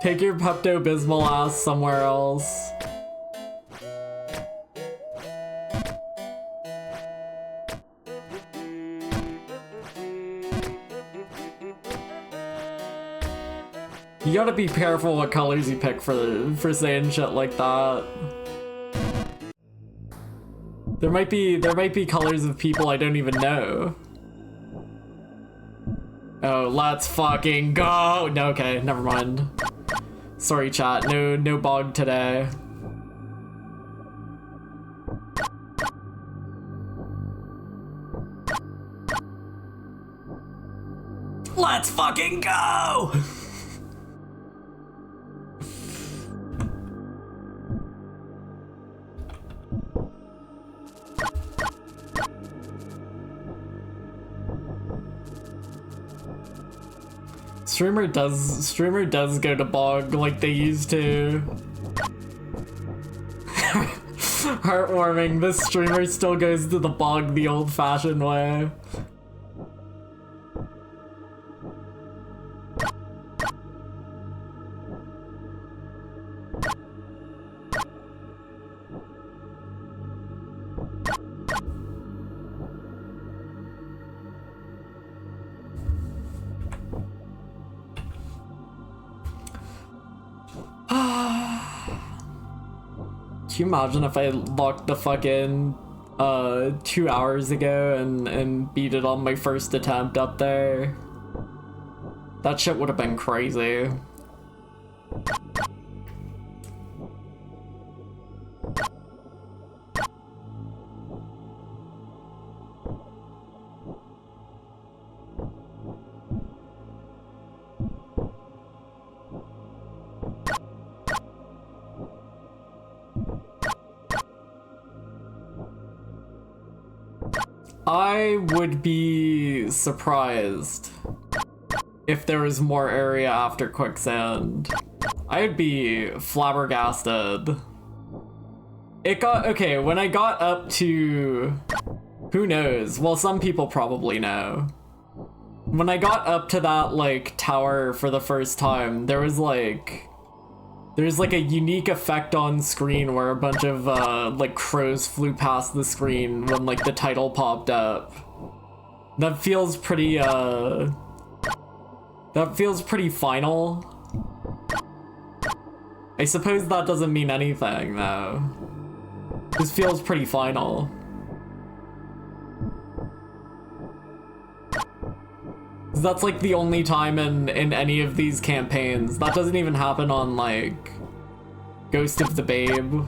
Take your Pepto-Bismol ass somewhere else. You gotta be careful what colors you pick for saying shit like that. There might be colors of people I don't even know. Oh, let's fucking go! No, okay, never mind. Sorry, chat. No bog today. Let's fucking go! Streamer does go to bog like they used to. Heartwarming, this streamer still goes to the bog the old-fashioned way. Can you imagine if I locked the fucking 2 hours ago and beat it on my first attempt up there? That shit would have been crazy. I would be surprised if there was more area after Quicksand. I'd be flabbergasted. Okay, when I got up to, who knows? Well, some people probably know. When I got up to that, like, tower for the first time, there's like a unique effect on screen where a bunch of, like, crows flew past the screen when, like, the title popped up. That feels pretty final. I suppose that doesn't mean anything, though. This feels pretty final. That's like the only time in any of these campaigns. That doesn't even happen on like Ghost of the Babe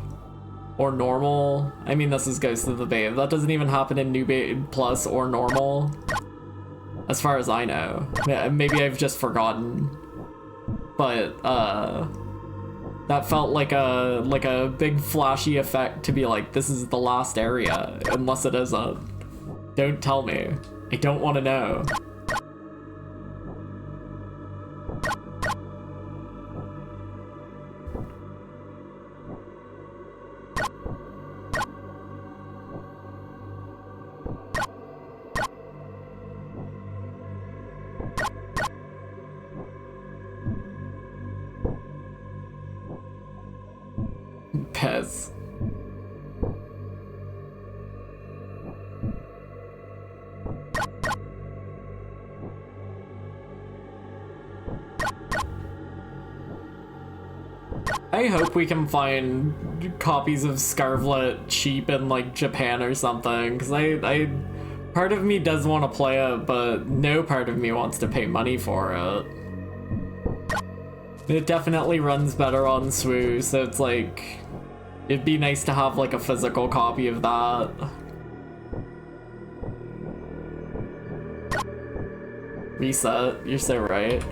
or Normal. I mean, this is Ghost of the Babe. That doesn't even happen in New Babe Plus or Normal, as far as I know. Maybe I've just forgotten. But that felt like a big flashy effect to be like, this is the last area, unless it isn't. Don't tell me. I don't want to know. Pez. I hope we can find copies of Scarlet cheap in like Japan or something, because I part of me does want to play it, but no part of me wants to pay money for it. It definitely runs better on SWU, so it's like, it'd be nice to have like a physical copy of that. Reset, you're so right.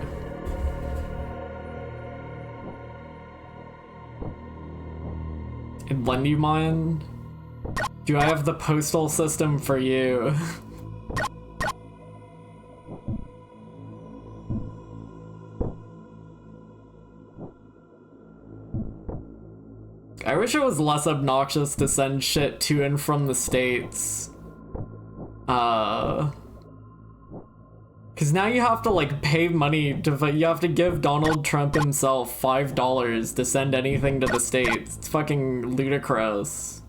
And lend you mine? Do I have the postal system for you? I wish it was less obnoxious to send shit to and from the States. Cause now you have to like pay money you have to give Donald Trump himself $5 to send anything to the States. It's fucking ludicrous.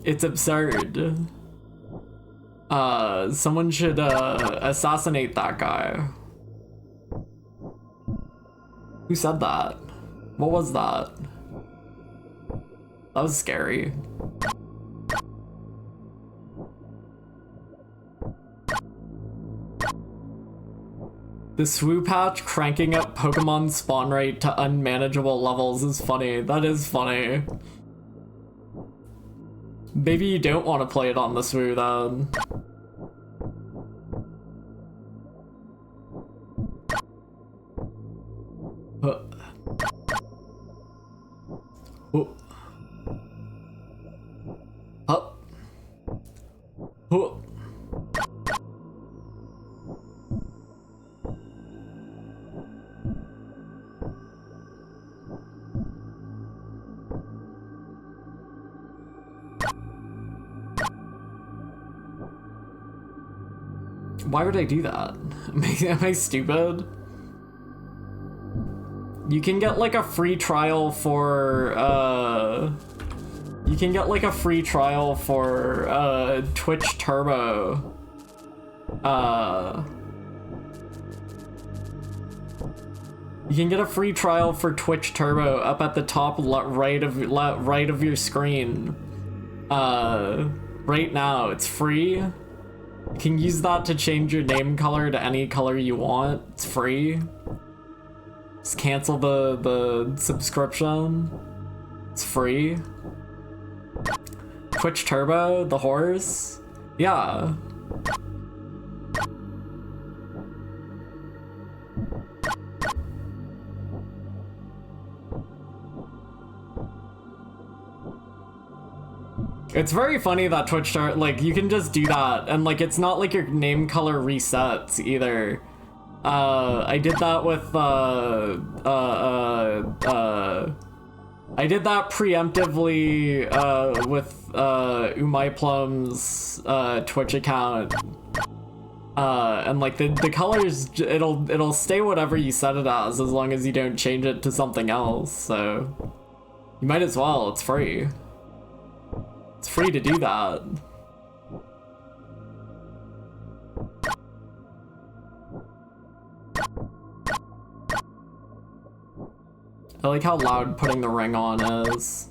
It's absurd. Someone should assassinate that guy. Who said that? What was that? That was scary. The SWU patch cranking up Pokemon spawn rate to unmanageable levels is funny. That is funny. Maybe you don't want to play it on the SWU then. Why would I do that? Am I stupid? You can get like a free trial for Twitch Turbo. You can get a free trial for Twitch Turbo up at the top right of your screen. Right now, it's free. You can use that to change your name color to any color you want. It's free. Just cancel the subscription. It's free. Twitch Turbo, the horse. Yeah. It's very funny that Twitch like, you can just do that, and like, it's not like your name color resets either. I did that with I did that preemptively with Umai Plum's Twitch account. And like the colors, it'll stay whatever you set it as long as you don't change it to something else. So you might as well. It's free. It's free to do that. I like how loud putting the ring on is.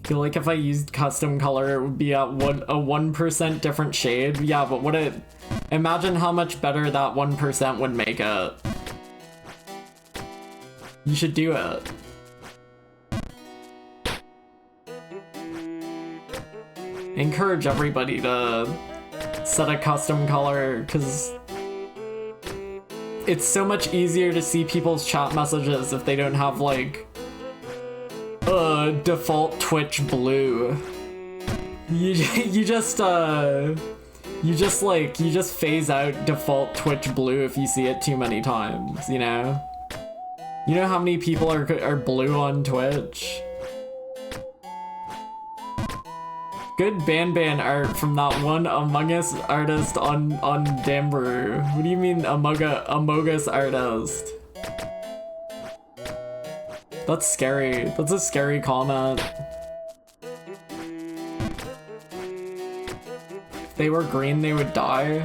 I feel like if I used custom color, it would be at a 1% different shade. Yeah, but would it... Imagine how much better that 1% would make it. You should do it. Encourage everybody to set a custom color, because it's so much easier to see people's chat messages if they don't have, like, default Twitch blue. You just phase out default Twitch blue if you see it too many times, you know? You know how many people are blue on Twitch? Good ban art from that one Among Us artist on Damberu. What do you mean Among Us artist? That's scary. That's a scary comment. If they were green, they would die.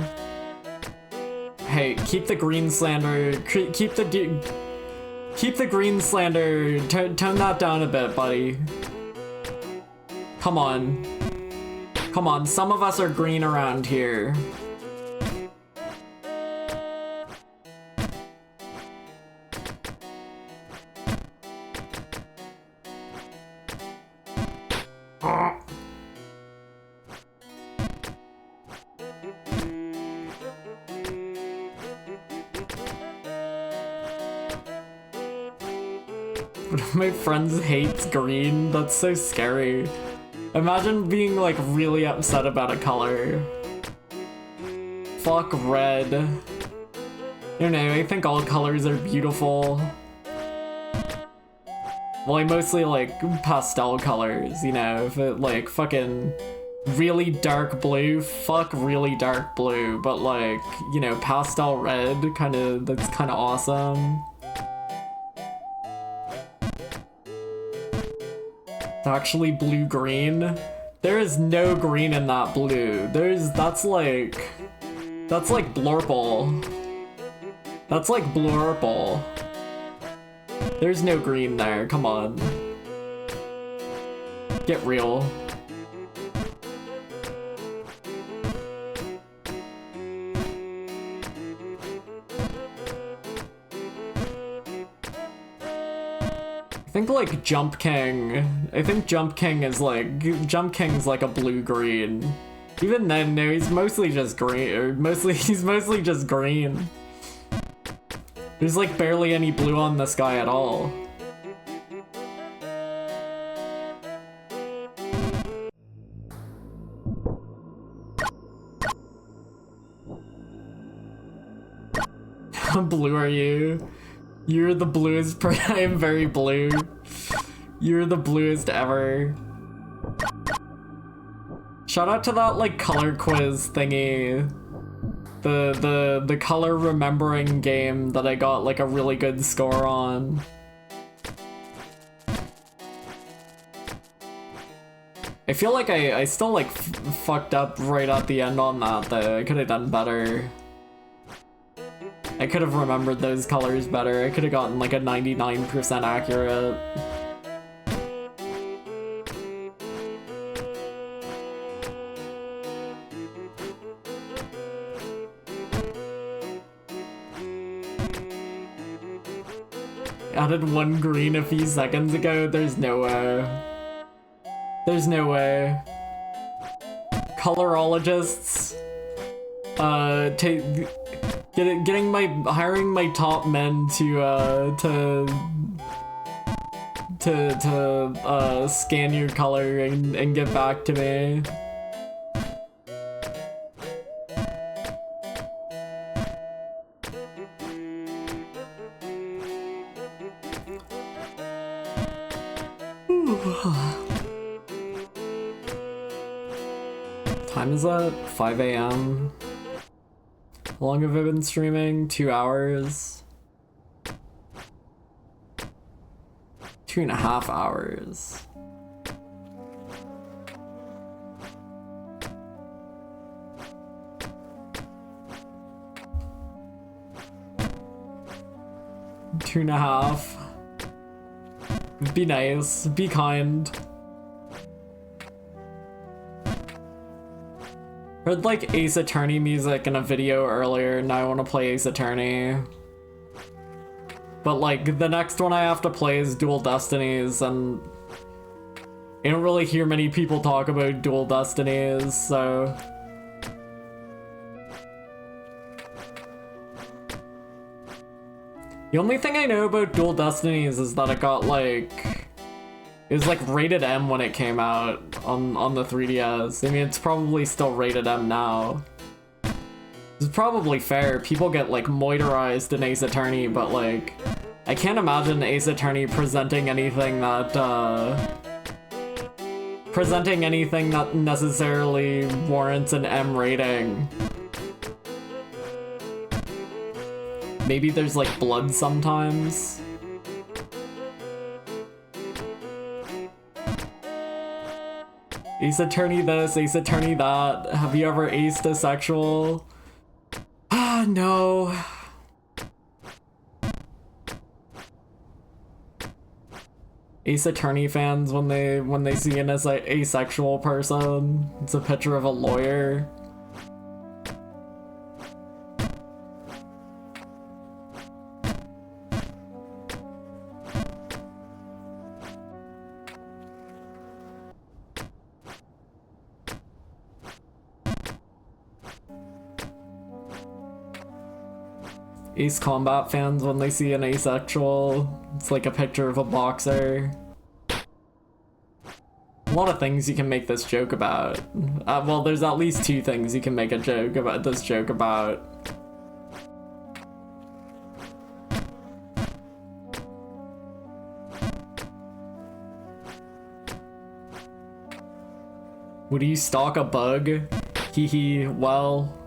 Hey, keep the green slander. Keep the green slander. Tone that down a bit, buddy. Come on. Come on, some of us are green around here. One of my friends hates green. That's so scary. Imagine being like really upset about a color. Fuck red. I don't know, I think all colors are beautiful. Well, I mostly like pastel colors, you know, if it like fucking really dark blue, fuck really dark blue, but like, you know, pastel red, that's kind of awesome. It's actually blue-green. There is no green in that blue. That's like Blurple. That's like Blurple. There's no green there, come on. Get real. I think like Jump King. I think Jump King is like King's like a blue-green. Even then, no, he's mostly just green. He's mostly just green. There's like barely any blue on this guy at all. How blue are you? You're the bluest I am very blue. You're the bluest ever. Shout out to that like color quiz thingy. The color remembering game that I got like a really good score on. I feel like I still like fucked up right at the end on that though. I could have done better. I could have remembered those colors better. I could have gotten like a 99% accurate. added one green a few seconds ago. There's no way. There's no way. Colorologists. Hiring my top men to scan your color and get back to me. Time is that? 5 a.m. How long have I been streaming? 2 hours? 2.5 hours. Two and a half. Be nice. Be kind. Heard like Ace Attorney music in a video earlier, and now I want to play Ace Attorney. But like, the next one I have to play is Dual Destinies, and I don't really hear many people talk about Dual Destinies, so... The only thing I know about Dual Destinies is that it got like... It was like rated M when it came out on the 3DS. I mean, it's probably still rated M now. It's probably fair. People get like moitorized in Ace Attorney, but like, I can't imagine Ace Attorney presenting anything that necessarily warrants an M rating. Maybe there's like blood sometimes. Ace Attorney this, Ace Attorney that. Have you ever aced a sexual? Ah, no. Ace Attorney fans, when they see an asexual person, it's a picture of a lawyer. Ace Combat fans, when they see an asexual, it's like a picture of a boxer. A lot of things you can make this joke about. Well, there's at least 2 things you can make this joke about. Would you stalk a bug? Hee, well...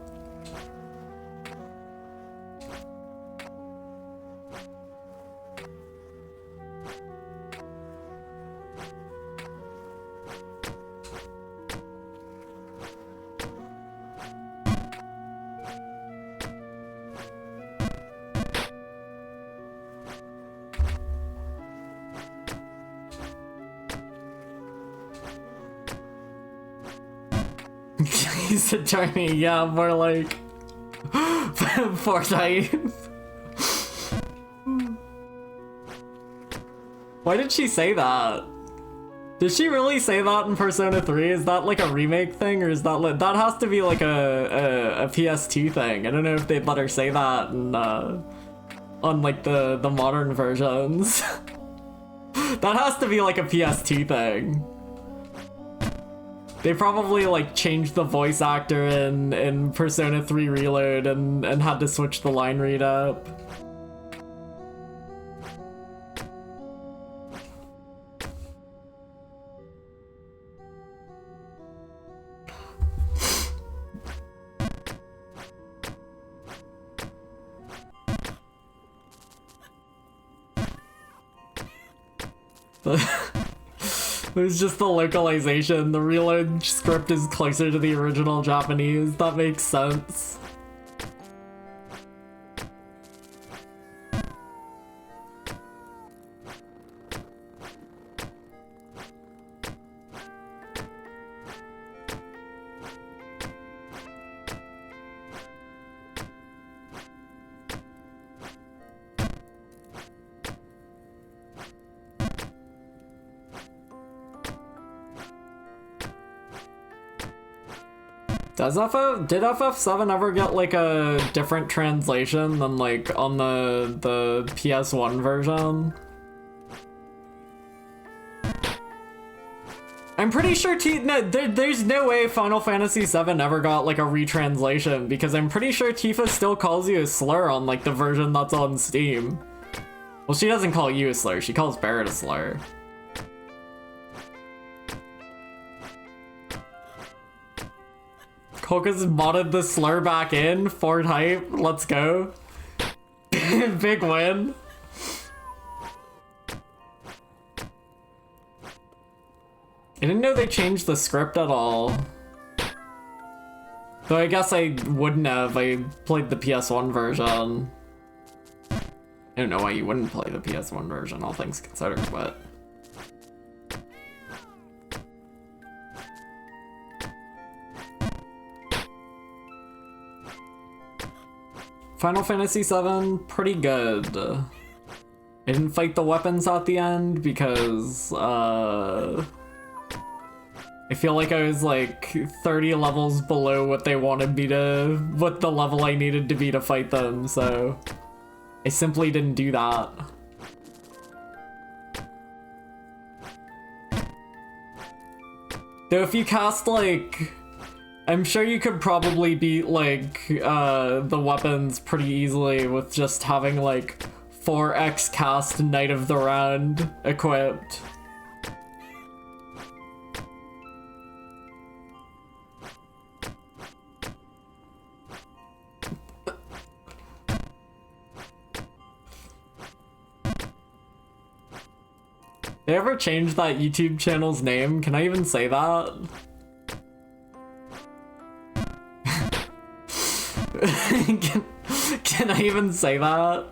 Ace Attorney, yeah, more like Fortnite. Why did she say that? Did she really say that in Persona 3? Is that like a remake thing, or is that that has to be like a PS2 thing? I don't know if they'd let her say that in, on like the modern versions. That has to be like a PS2 thing. They probably like changed the voice actor in Persona 3 Reload and had to switch the line read up. It was just the localization. The Reload script is closer to the original Japanese. That makes sense. Did FF7 ever get like a different translation than like on the PS1 version? I'm pretty sure there's no way Final Fantasy VII ever got like a retranslation, because I'm pretty sure Tifa still calls you a slur on like the version that's on Steam. Well, she doesn't call you a slur, she calls Barret a slur. Coca's modded the slur back in, Ford hype, let's go. Big win. I didn't know they changed the script at all. Though I guess I wouldn't have, I played the PS1 version. I don't know why you wouldn't play the PS1 version, all things considered, but... Final Fantasy VII, pretty good. I didn't fight the weapons at the end because, I feel like I was like 30 levels below what they wanted me to, what the level I needed to be to fight them, so I simply didn't do that. Though if you cast like, I'm sure you could probably beat like the weapons pretty easily with just having like 4x cast Knight of the Round equipped. They ever changed that YouTube channel's name? Can I even say that? can I even say that?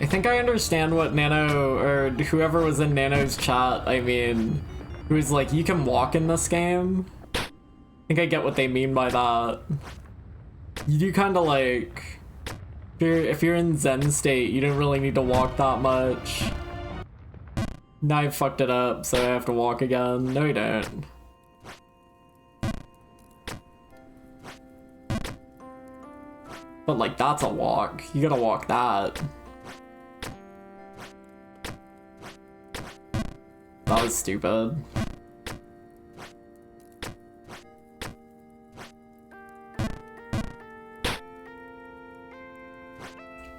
I think I understand what Nano, or whoever was in Nano's chat, I mean, who was like, you can walk in this game? I think I get what they mean by that. You do kind of like, if you're in Zen state, you don't really need to walk that much. Now I fucked it up, so I have to walk again. No, you don't. But like, that's a walk. You gotta walk that. That was stupid.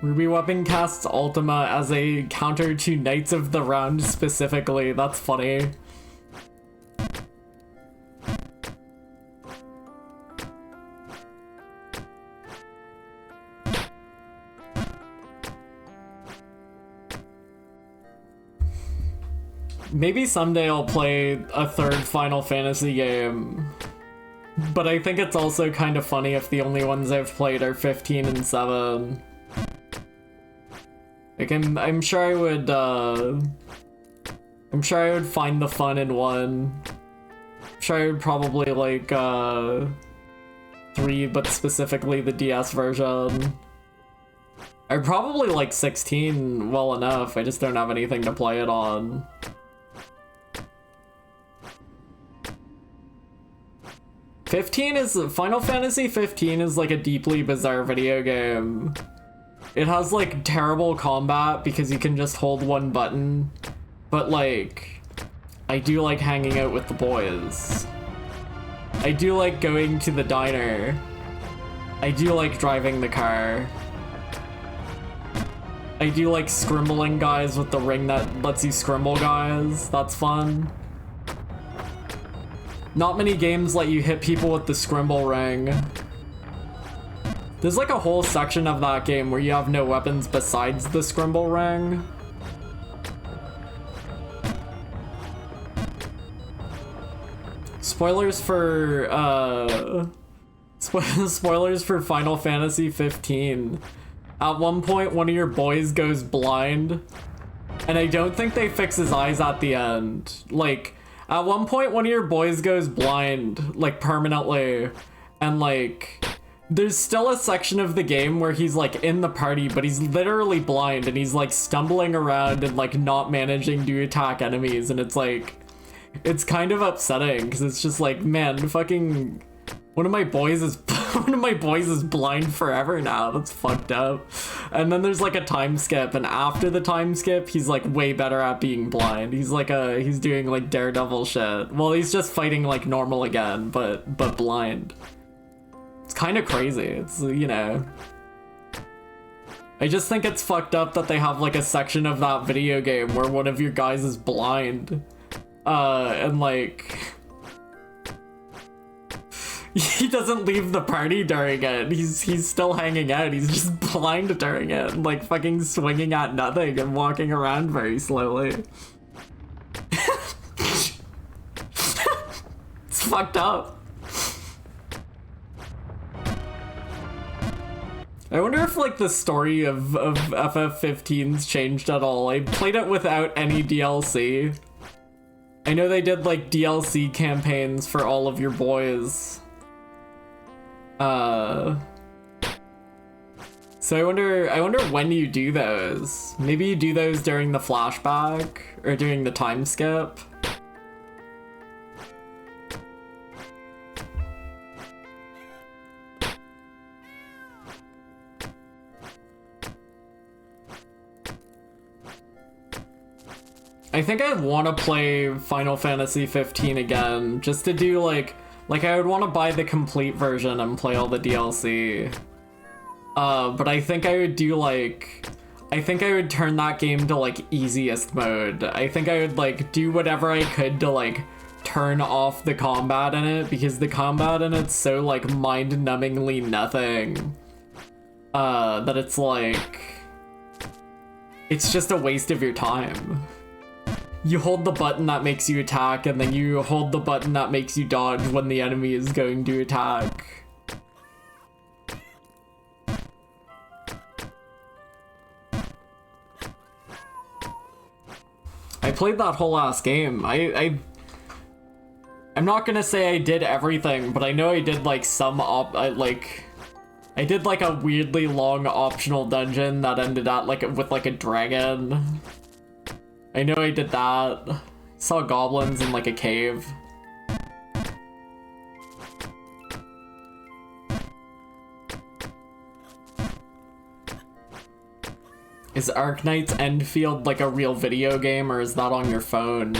Ruby Weapon casts Ultima as a counter to Knights of the Round specifically. That's funny. Maybe someday I'll play a third Final Fantasy game, but I think it's also kind of funny if the only ones I've played are 15 and 7. Like, I'm sure I would, I'm sure I would find the fun in one. I'm sure I would probably like, 3, but specifically the DS version. I'd probably like 16 well enough, I just don't have anything to play it on. Final Fantasy 15 is like a deeply bizarre video game. It has like terrible combat because you can just hold one button. But like, I do like hanging out with the boys. I do like going to the diner. I do like driving the car. I do like scrimbling guys with the ring that lets you scrimble guys. That's fun. Not many games let you hit people with the scrimble ring. There's like a whole section of that game where you have no weapons besides the scrimble ring. Spoilers for spoilers for Final Fantasy 15. At one point, one of your boys goes blind, and I don't think they fix his eyes at the end. Like, at one point, one of your boys goes blind, like, permanently, and, like, there's still a section of the game where he's, like, in the party, but he's literally blind, and he's, like, stumbling around and, like, not managing to attack enemies, and it's, like, it's kind of upsetting, because it's just, like, man, fucking... One of my boys is blind forever now. That's fucked up. And then there's like a time skip, and after the time skip, he's like way better at being blind. He's like he's doing like Daredevil shit. Well, he's just fighting like normal again, but blind. It's kind of crazy. It's, you know. I just think it's fucked up that they have like a section of that video game where one of your guys is blind. And like... He doesn't leave the party during it. He's still hanging out. He's just blind during it, and like fucking swinging at nothing and walking around very slowly. It's fucked up. I wonder if like the story of FF15's changed at all. I played it without any DLC. I know they did like DLC campaigns for all of your boys. So I wonder when you do those. Maybe you do those during the flashback or during the time skip. I think I'd want to play Final Fantasy 15 again, just to do like I would want to buy the complete version and play all the DLC. But I think I would do like, I think I would turn that game to like easiest mode. I think I would like do whatever I could to like turn off the combat in it, because the combat in it's so like mind-numbingly nothing. That it's like, it's just a waste of your time. You hold the button that makes you attack, and then you hold the button that makes you dodge when the enemy is going to attack. I played that whole ass game. I'm not gonna say I did everything, but I know I did like some I did like a weirdly long optional dungeon that ended at like with like a dragon. I know I did that. Saw goblins in like a cave. Is Arknight's Endfield like a real video game, or is that on your phone?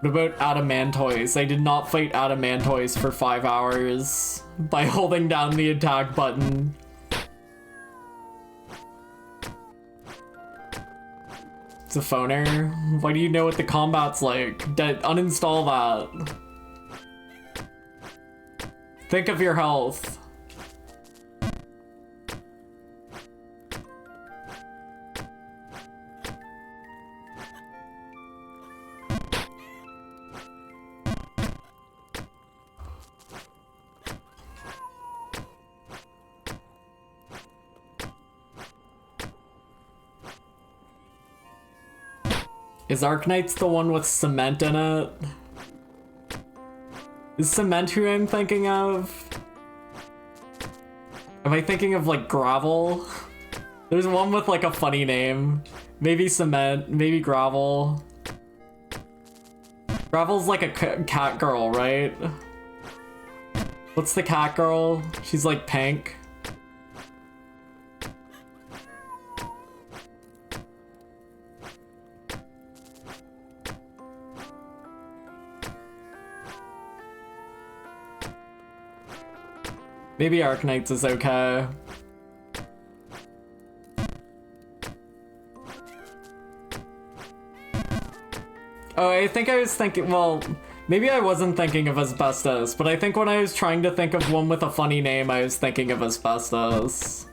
What about Adamantoise? I did not fight Adamantoise for 5 hours by holding down the attack button. It's a phoner. Why do you know what the combat's like? Uninstall that. Think of your health. Is Arknight's the one with cement in it? Is cement who I'm thinking of? Am I thinking of like gravel? There's one with like a funny name. Maybe cement, maybe gravel. Gravel's like a cat girl, right? What's the cat girl? She's like pink. Maybe Arknights is okay. Oh, I think I was thinking, well, maybe I wasn't thinking of Asbestos, but I think when I was trying to think of one with a funny name, I was thinking of Asbestos.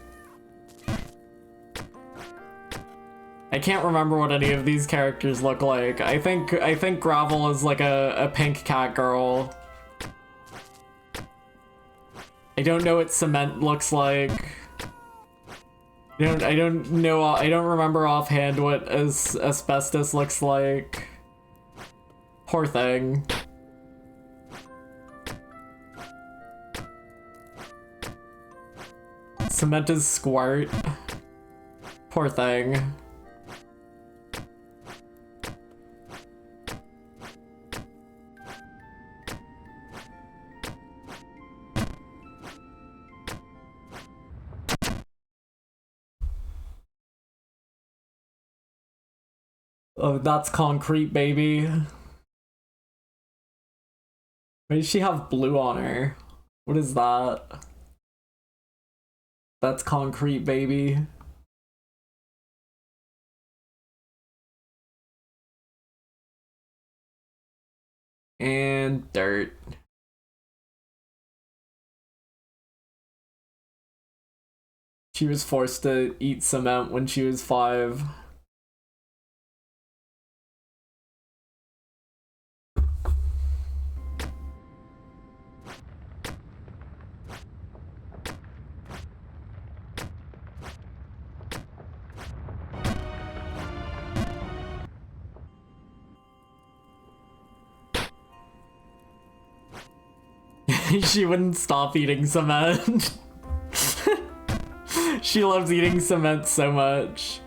I can't remember what any of these characters look like. I think Gravel is like a pink cat girl. I don't know what Cement looks like. I don't know, I don't remember offhand what Asbestos looks like. Poor thing. Cement is Squirt. Poor thing. Oh, that's Concrete, baby. Why does she have blue on her? What is that? That's Concrete, baby. And Dirt. She was forced to eat cement when she was 5. She wouldn't stop eating cement. She loves eating cement so much.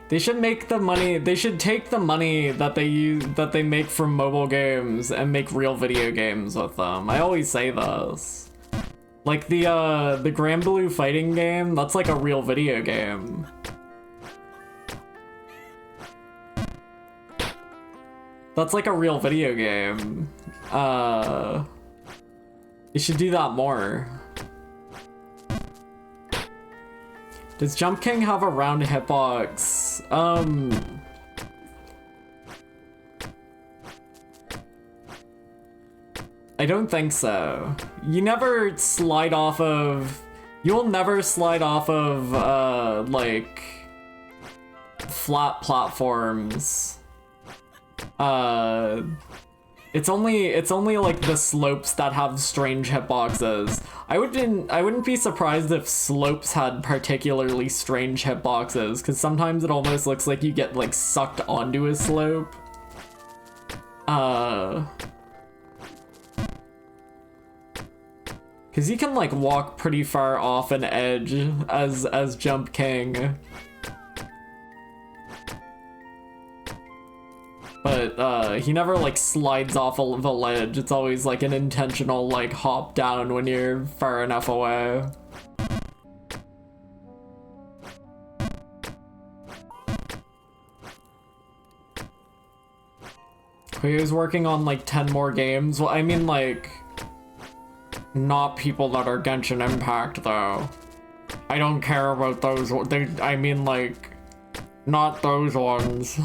They should make the money, they should take the money that they make from mobile games and make real video games with them. I always say this. Like the Granblue fighting game, that's like a real video game. That's like a real video game. You should do that more. Does Jump King have a round hitbox? I don't think so. You never slide off of... You'll never slide off of, like... flat platforms. It's only like the slopes that have strange hitboxes. I wouldn't be surprised if slopes had particularly strange hitboxes, because sometimes it almost looks like you get like sucked onto a slope. Because you can like walk pretty far off an edge as Jump King. But he never like slides off of a ledge. It's always like an intentional like hop down when you're far enough away. He was working on like 10 more games. Well, I mean like not people that are Genshin Impact though. I don't care about those. I mean like not those ones.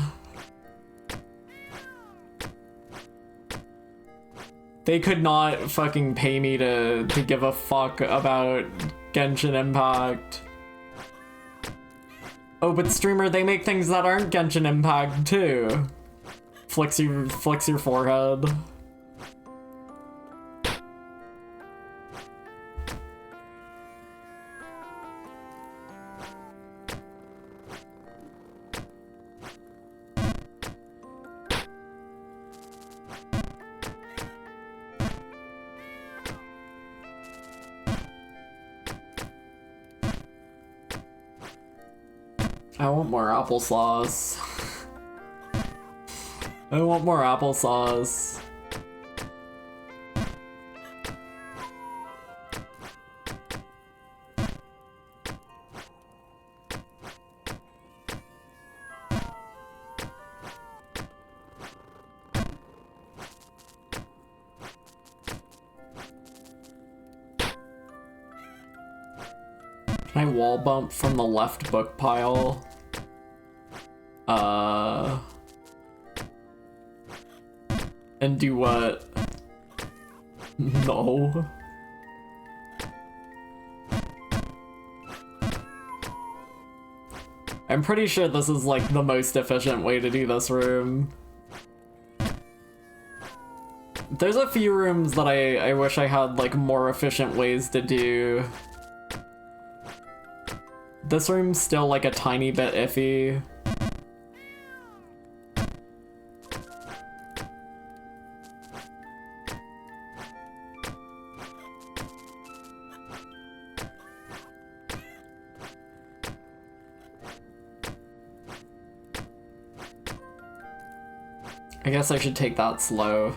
They could not fucking pay me to give a fuck about Genshin Impact. Oh, but streamer, they make things that aren't Genshin Impact too. Flicks your forehead. I want more applesauce. I want more applesauce. Can I wall bump from the left book pile? And do what? No. I'm pretty sure this is like the most efficient way to do this room. There's a few rooms that I wish I had like more efficient ways to do. This room's still like a tiny bit iffy. I guess I should take that slow.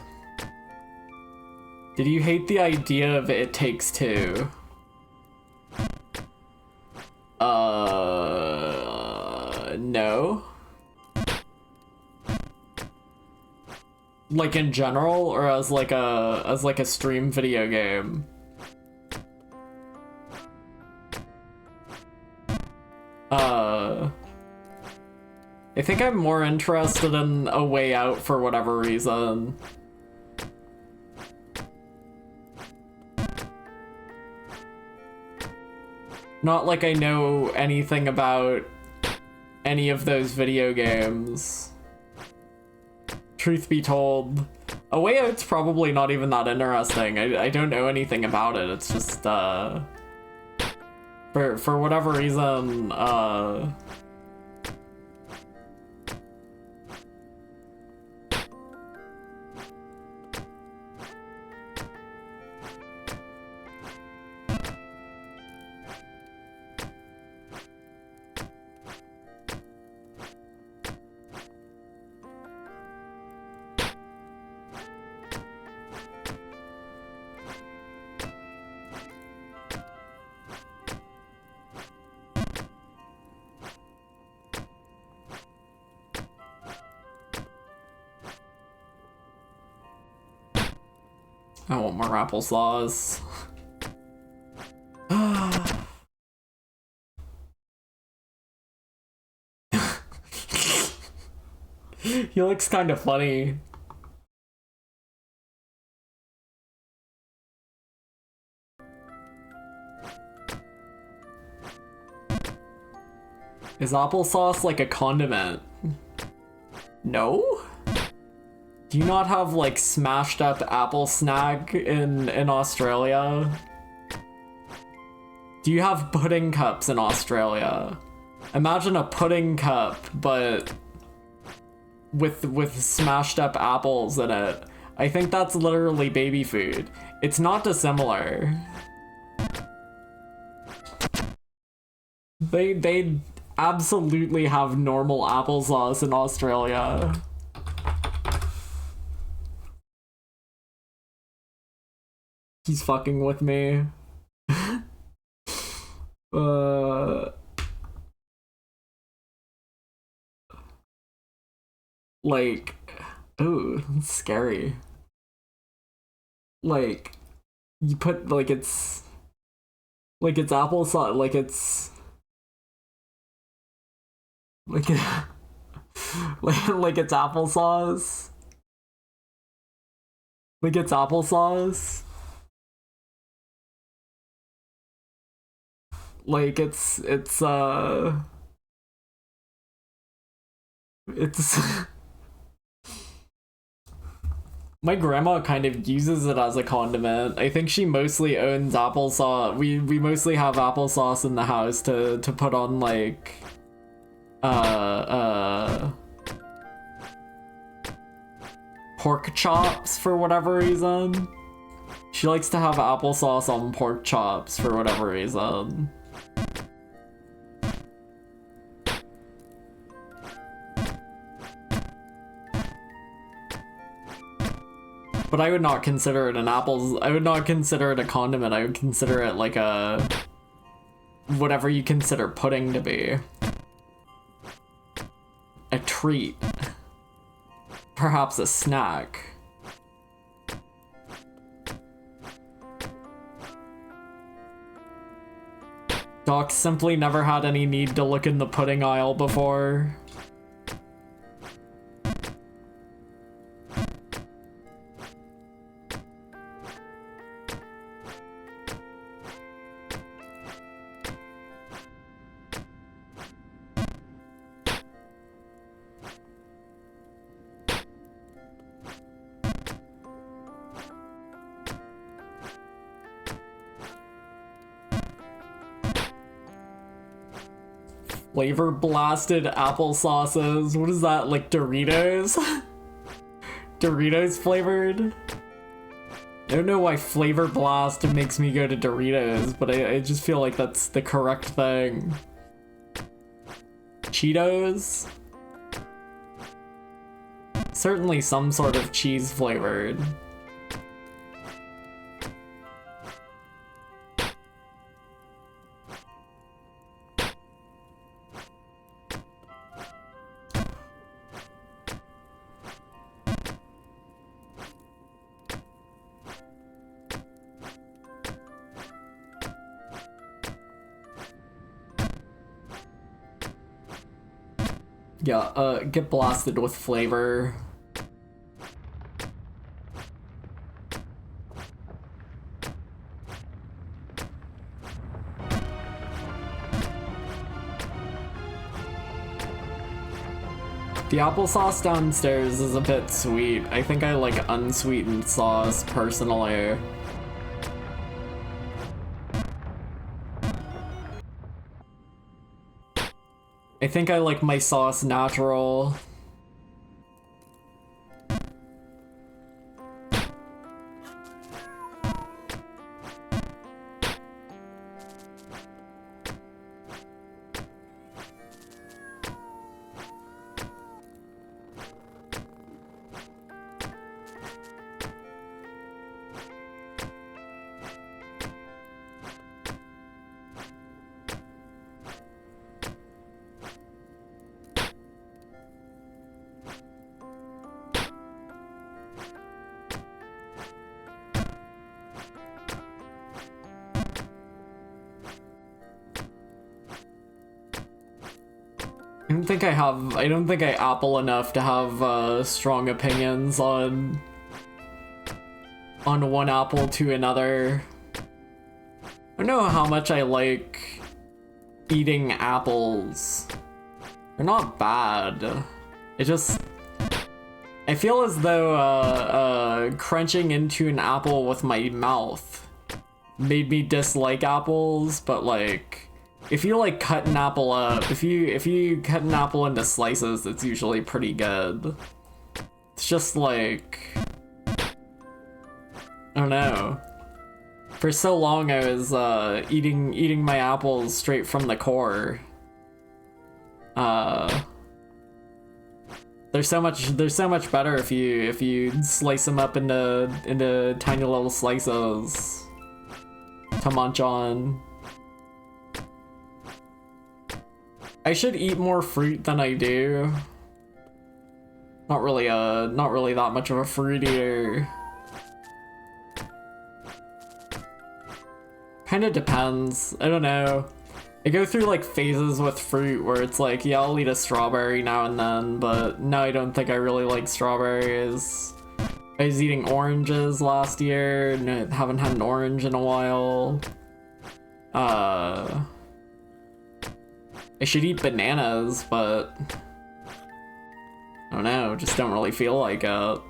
Did you hate the idea of It Takes Two? No. Like in general, or as like a stream video game? I think I'm more interested in A Way Out for whatever reason. Not like I know anything about any of those video games. Truth be told, A Way Out's probably not even that interesting. I don't know anything about it. It's just, for whatever reason, I want more applesauce. He looks kind of funny. Is applesauce like a condiment? No? Do you not have like smashed up apple snack in Australia? Do you have pudding cups in Australia? Imagine a pudding cup, but with smashed up apples in it. I think that's literally baby food. It's not dissimilar. They absolutely have normal applesauce in Australia. He's fucking with me. Like, ooh, that's scary. Like, you put, like it's applesauce, like it's, like, like it's applesauce. Like it's applesauce. Like it's my grandma kind of uses it as a condiment. I think she mostly owns applesauce. We mostly have applesauce in the house to put on like pork chops for whatever reason. She likes to have applesauce on pork chops for whatever reason. But I would not consider it I would not consider it a condiment. I would consider it like a whatever you consider pudding to be. A treat. Perhaps a snack. Doc simply never had any need to look in the pudding aisle before. Flavor blasted applesauces. What is that, like Doritos? Doritos flavored? I don't know why Flavor Blast makes me go to Doritos, but I just feel like that's the correct thing. Cheetos? Certainly some sort of cheese flavored. Yeah, get blasted with flavor. The applesauce downstairs is a bit sweet. I think I like unsweetened sauce, personally. I think I like my sauce natural. I don't think I apple enough to have strong opinions on one apple to another. I don't know how much I like eating apples. They're not bad. I feel as though crunching into an apple with my mouth made me dislike apples, but like, if you like cut an apple up, if you cut an apple into slices, it's usually pretty good. It's just like, I don't know. For so long I was eating my apples straight from the core. They're so much better if you slice them up into tiny little slices to munch on. I should eat more fruit than I do. Not really that much of a fruit eater. Kinda depends. I don't know. I go through like phases with fruit where it's like, yeah, I'll eat a strawberry now and then, but now I don't think I really like strawberries. I was eating oranges last year and I haven't had an orange in a while. I should eat bananas, but I don't know, just don't really feel like it.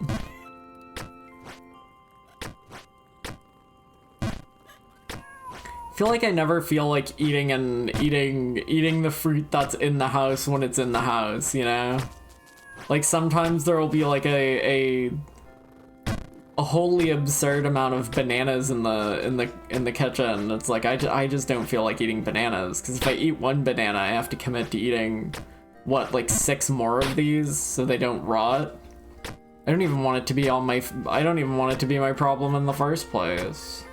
I feel like I never feel like eating the fruit that's in the house when it's in the house, you know? Like sometimes there will be like a wholly absurd amount of bananas in the kitchen. It's like I just don't feel like eating bananas, because if I eat one banana I have to commit to eating what, like 6 more of these so they don't rot. I don't even want it to be my problem in the first place.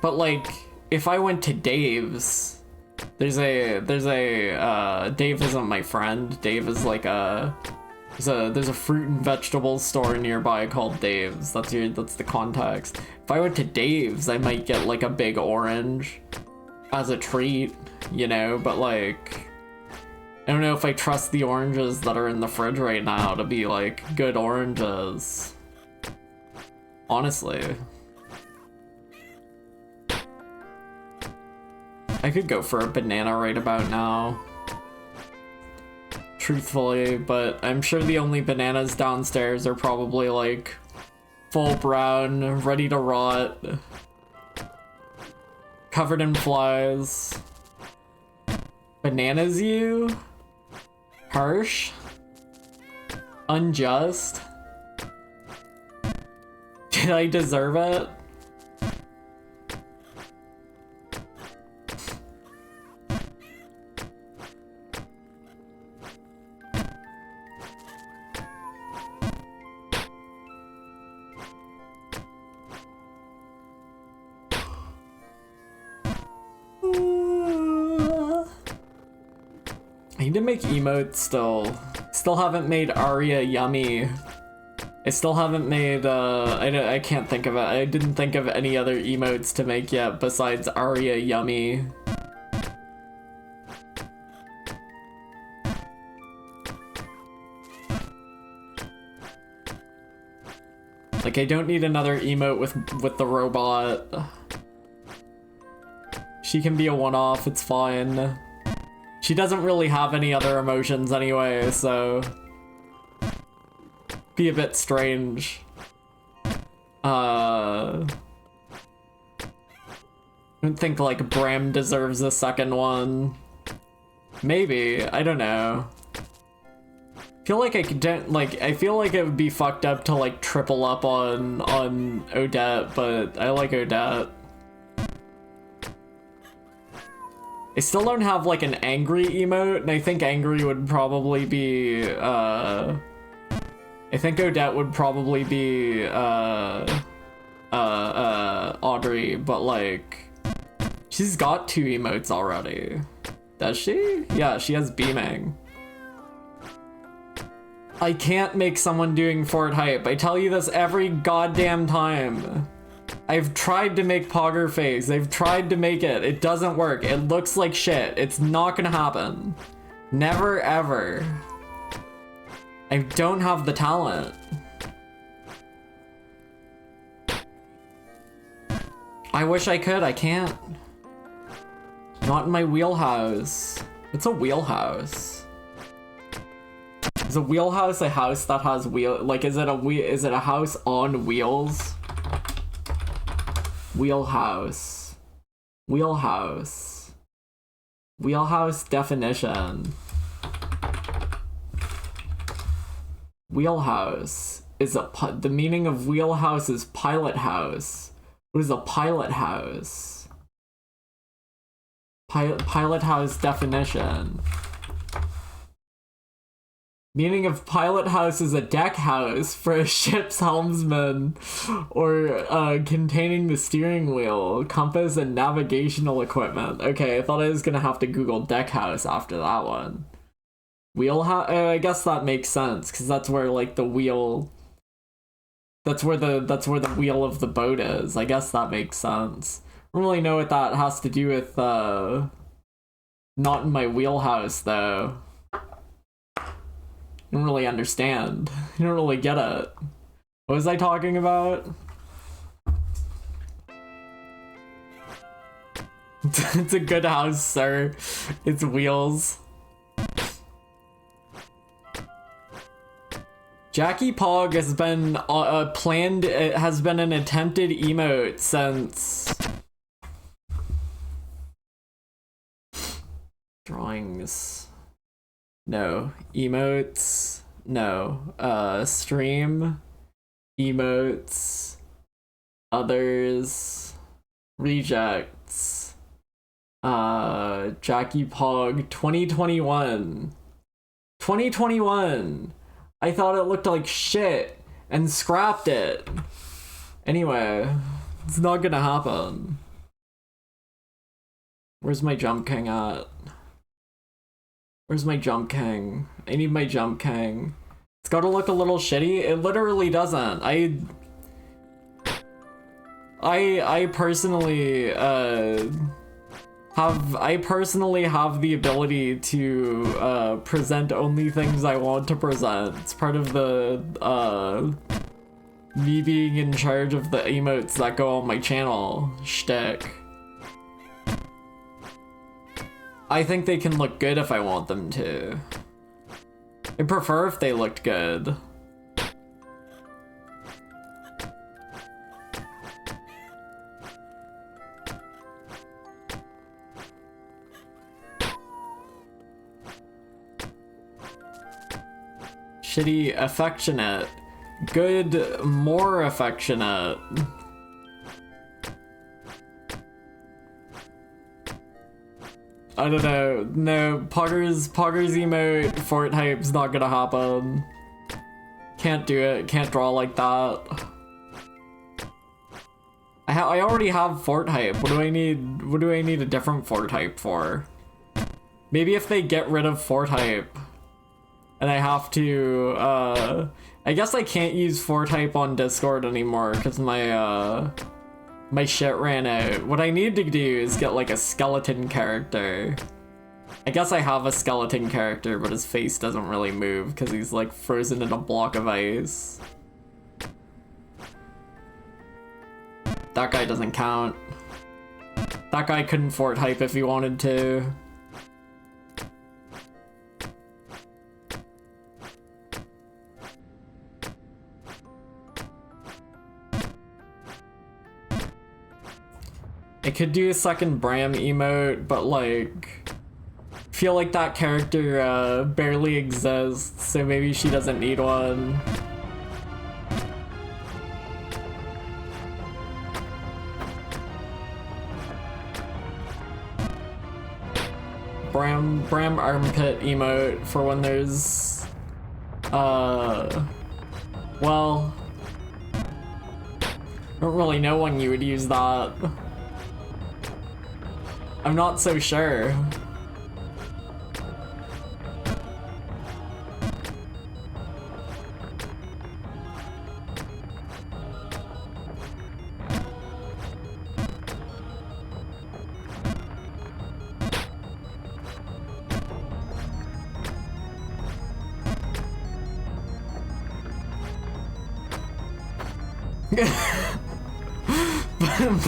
But like, if I went to Dave's, Dave isn't my friend. Dave is like There's a fruit and vegetable store nearby called Dave's. That's the context. If I went to Dave's, I might get like a big orange as a treat, you know, but like I don't know if I trust the oranges that are in the fridge right now to be like good oranges. Honestly. I could go for a banana right about now. Truthfully, but I'm sure the only bananas downstairs are probably like full brown, ready to rot, covered in flies. Bananas you? Harsh? Unjust? Did I deserve it? I need to make emotes still. Still haven't made Aria yummy. I still haven't made, I can't think of it. I didn't think of any other emotes to make yet besides Aria yummy. Like, I don't need another emote with the robot. She can be a one-off, it's fine. She doesn't really have any other emotions anyway, so be a bit strange. I don't think like Bram deserves a second one. Maybe, I don't know. I feel like I feel like it would be fucked up to like triple up on Odette, but I like Odette. I still don't have like an angry emote, and I think angry would probably be I think Odette would probably be Audrey, but like she's got 2 emotes already. Does she? Yeah, she has beaming. I can't make someone doing Fort Hype. I tell you this every goddamn time. I've tried to make Pogger Face. I've tried to make it. It doesn't work. It looks like shit. It's not gonna happen. Never ever. I don't have the talent. I wish I could. I can't. Not in my wheelhouse. It's a wheelhouse. Is a wheelhouse a house that has wheel? Like, is it a house on wheels? Wheelhouse. Wheelhouse. Wheelhouse definition. Wheelhouse is the meaning of wheelhouse is pilot house. What is a pilot house? Pilot house definition. Meaning of pilot house is a deck house for a ship's helmsman or containing the steering wheel, compass, and navigational equipment. Okay, I thought I was gonna have to Google deck house after that one. Wheelhouse? I guess that makes sense, because that's where like the wheel... That's where the wheel of the boat is. I guess that makes sense. I don't really know what that has to do with not in my wheelhouse though. I don't really understand. I don't really get it. What was I talking about? It's a good house, sir. It's wheels. Jackie Pog has been planned. It has been an attempted emote since drawings. No. Emotes. No. Stream. Emotes. Others. Rejects. Jackie Pog 2021. 2021. I thought it looked like shit and scrapped it. Anyway, it's not gonna happen. Where's my Jump King at? Where's my Jump King? I need my Jump King. It's gotta look a little shitty. It literally doesn't. I personally have the ability to present only things I want to present. It's part of the me being in charge of the emotes that go on my channel shtick. I think they can look good if I want them to. I prefer if they looked good. Shitty affectionate. Good more affectionate. I don't know. No, Potter's emote fort hype's not gonna happen. Can't do it. Can't draw like that. I already have fort hype. What do I need a different fort hype for? Maybe if they get rid of fort hype and I have to I guess I can't use fort hype on Discord anymore because my shit ran out. What I need to do is get like a skeleton character. I guess I have a skeleton character, but his face doesn't really move because he's like frozen in a block of ice. That guy doesn't count. That guy couldn't fort hype if he wanted to. I could do a second Bram emote, but like, feel like that character barely exists, so maybe she doesn't need one. Bram armpit emote for when there's, well, I don't really know when you would use that. I'm not so sure.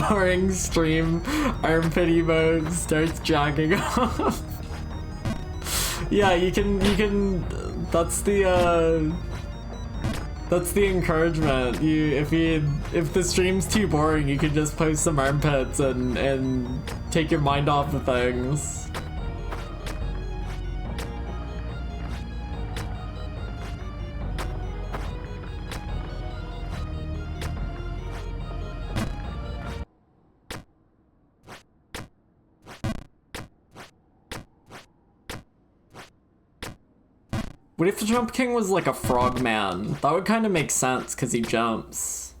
Boring stream, armpit emote starts jacking off. Yeah, you can, that's the encouragement. If the stream's too boring, you could just post some armpits and take your mind off of things. What if the Jump King was like a frogman? That would kind of make sense because he jumps.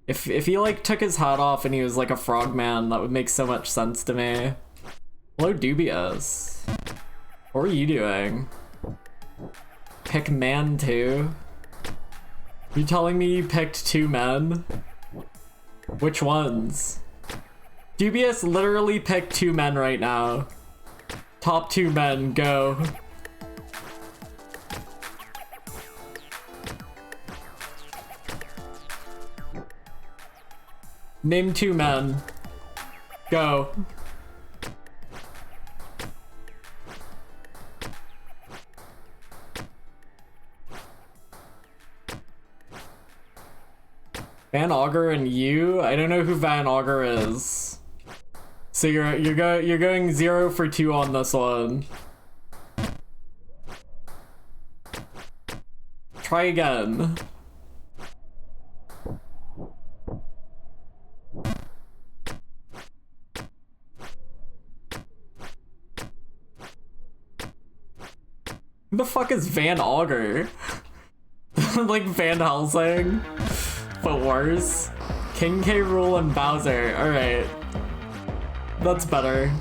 If he like took his hat off and he was like a frogman, that would make so much sense to me. Hello, Dubious. What are you doing? Pick man too? You telling me you picked two men? Which ones? Dubious literally picked two men right now. Top two men, go. Name two men. Go. Van Augur and you? I don't know who Van Augur is. So you're going 0 for 2 on this one. Try again. Who the fuck is Van Augur? Like Van Helsing, but worse. King K. Rool and Bowser. Alright. That's better.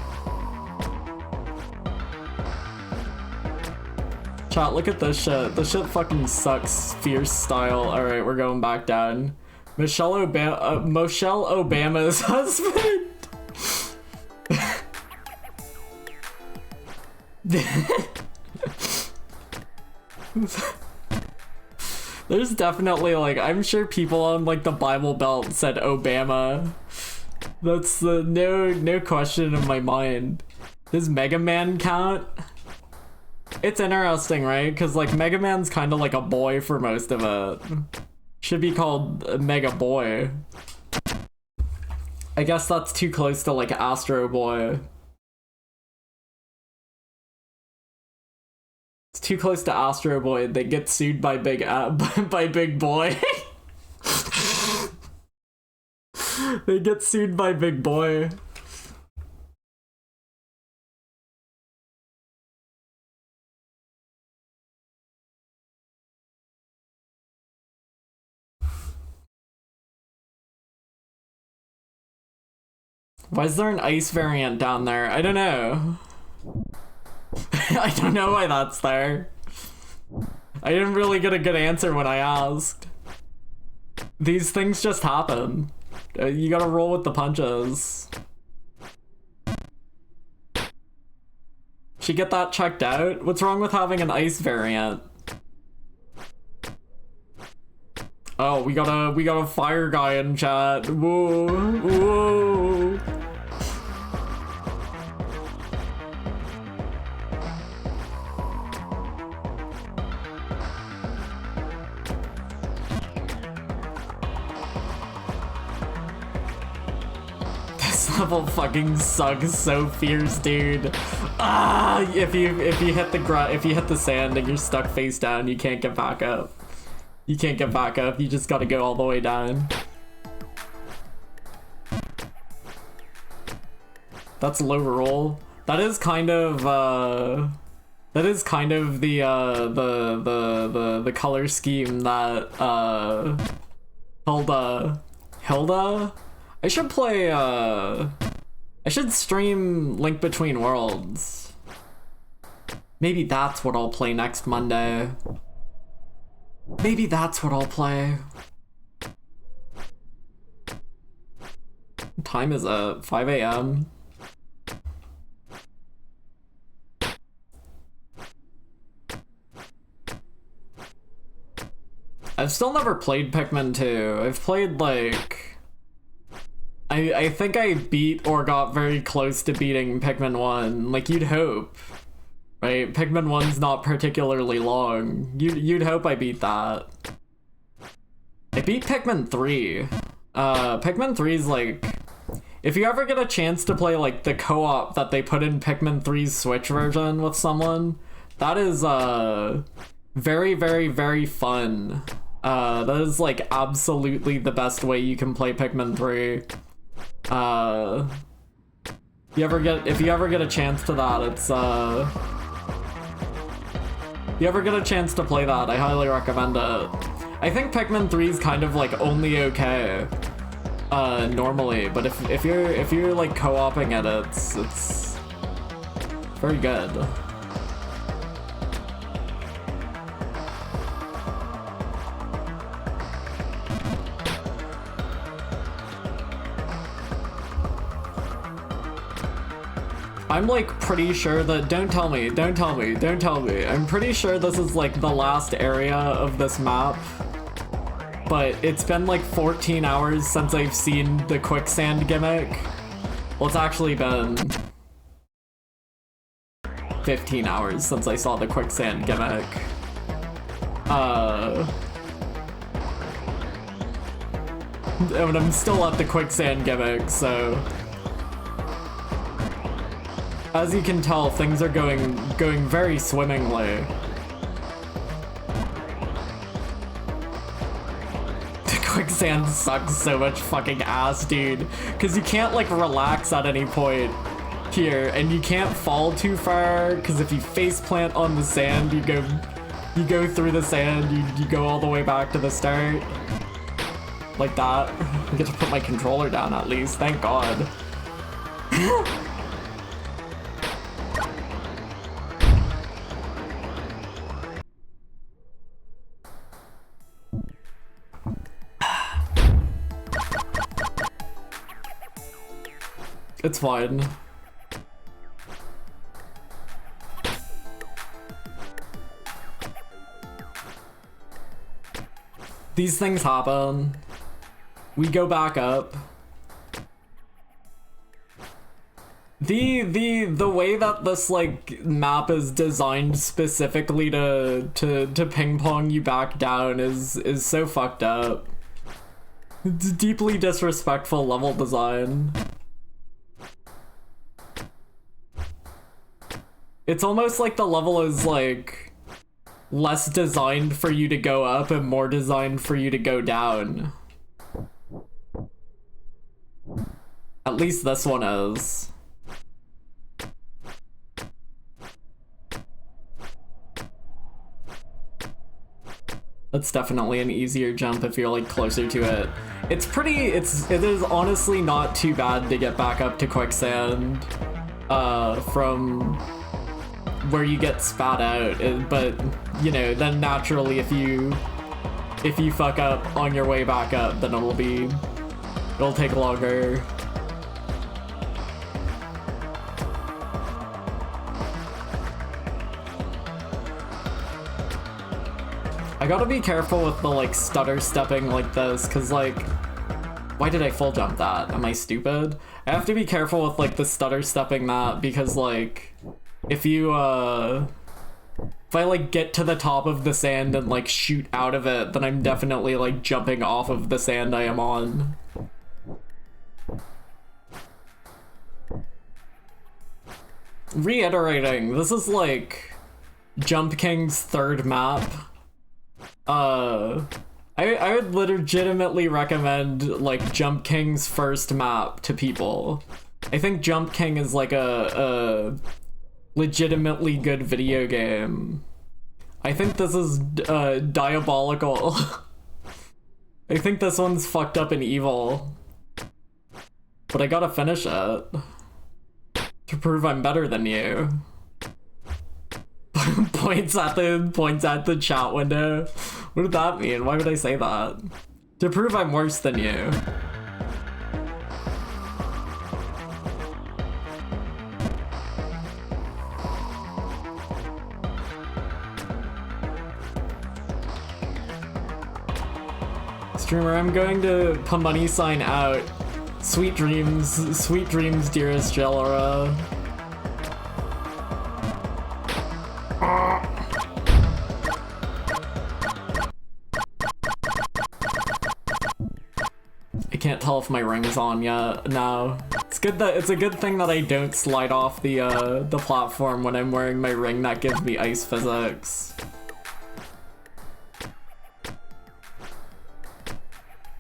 Chat, look at this shit. This shit fucking sucks. Fierce style. Alright, we're going back down. Michelle Obama's husband. There's definitely like, I'm sure people on like the Bible Belt said Obama. That's the no question in my mind. Does Mega Man count? It's interesting, right? Because like Mega Man's kind of like a boy for most of it. Should be called Mega Boy. I guess that's too close to like Astro Boy. It's too close to Astro Boy. They get sued by Big Boy. They get sued by Big Boy. Why is there an ice variant down there? I don't know. I don't know why that's there. I didn't really get a good answer when I asked. These things just happen. You gotta roll with the punches. Should get that checked out? What's wrong with having an ice variant? Oh, we got a fire guy in chat. Whoa, whoa. This level fucking sucks so fierce, dude. Ah, if you hit the sand and you're stuck face down, you can't get back up. You can't get back up, you just gotta go all the way down. That's low roll. That is kind of the color scheme that Hilda? I should play I should stream Link Between Worlds. Maybe that's what I'll play next Monday. Maybe that's what I'll play. What time is it? 5 a.m. I've still never played Pikmin 2. I've played like... I think I beat or got very close to beating Pikmin 1. Like, you'd hope. Right? Pikmin 1's not particularly long. You'd hope I beat that. I beat Pikmin 3. Pikmin 3's like... If you ever get a chance to play like the co-op that they put in Pikmin 3's Switch version with someone, that is very, very, very fun. That is like absolutely the best way you can play Pikmin 3. If you ever get a chance to that, it's if you ever get a chance to play that, I highly recommend it. I think Pikmin 3 is kind of like only okay normally, but if you're like co-oping it, it's very good. I'm like pretty sure that, don't tell me. I'm pretty sure this is like the last area of this map. But it's been like 14 hours since I've seen the quicksand gimmick. Well, it's actually been 15 hours since I saw the quicksand gimmick. And I'm still at the quicksand gimmick, so... As you can tell, things are going very swimmingly. The quicksand sucks so much fucking ass, dude. Cause you can't like relax at any point here, and you can't fall too far, cause if you face plant on the sand, you go through the sand, you go all the way back to the start. Like that. I get to put my controller down at least, thank God. It's fine. These things happen. We go back up. The way that this like map is designed specifically to ping pong you back down is so fucked up. It's deeply disrespectful level design. It's almost like the level is like less designed for you to go up and more designed for you to go down. At least this one is. That's definitely an easier jump if you're like closer to it. It is honestly not too bad to get back up to quicksand from where you get spat out, but you know, then naturally if you fuck up on your way back up, then it'll take longer. I gotta be careful with the like stutter stepping like this, cause like, why did I full jump that? Am I stupid? I have to be careful with like the stutter stepping that, because like, if I like get to the top of the sand and like shoot out of it, then I'm definitely like jumping off of the sand I am on. Reiterating, this is like Jump King's third map. I would legitimately recommend like Jump King's first map to people. I think Jump King is like a legitimately good video game. I think this is diabolical. I think this one's fucked up and evil. But I gotta finish it to prove I'm better than you. points at the chat window. What did that mean? Why would I say that? To prove I'm worse than you. Streamer, I'm going to put money sign out. Sweet dreams, dearest Jelora. I can't tell if my ring is on yet. No. It's a good thing that I don't slide off the platform when I'm wearing my ring that gives me ice physics.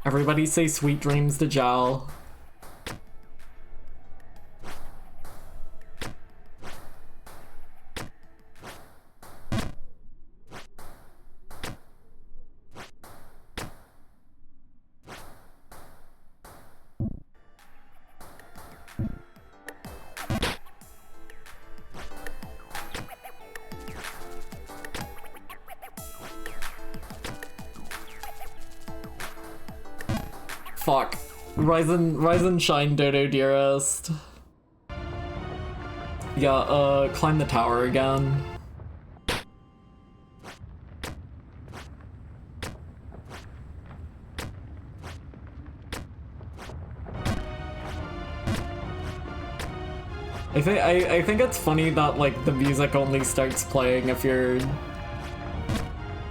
Everybody say sweet dreams to Jal. Fuck. Rise and shine, Dodo dearest. Yeah, climb the tower again. I think it's funny that like the music only starts playing if you're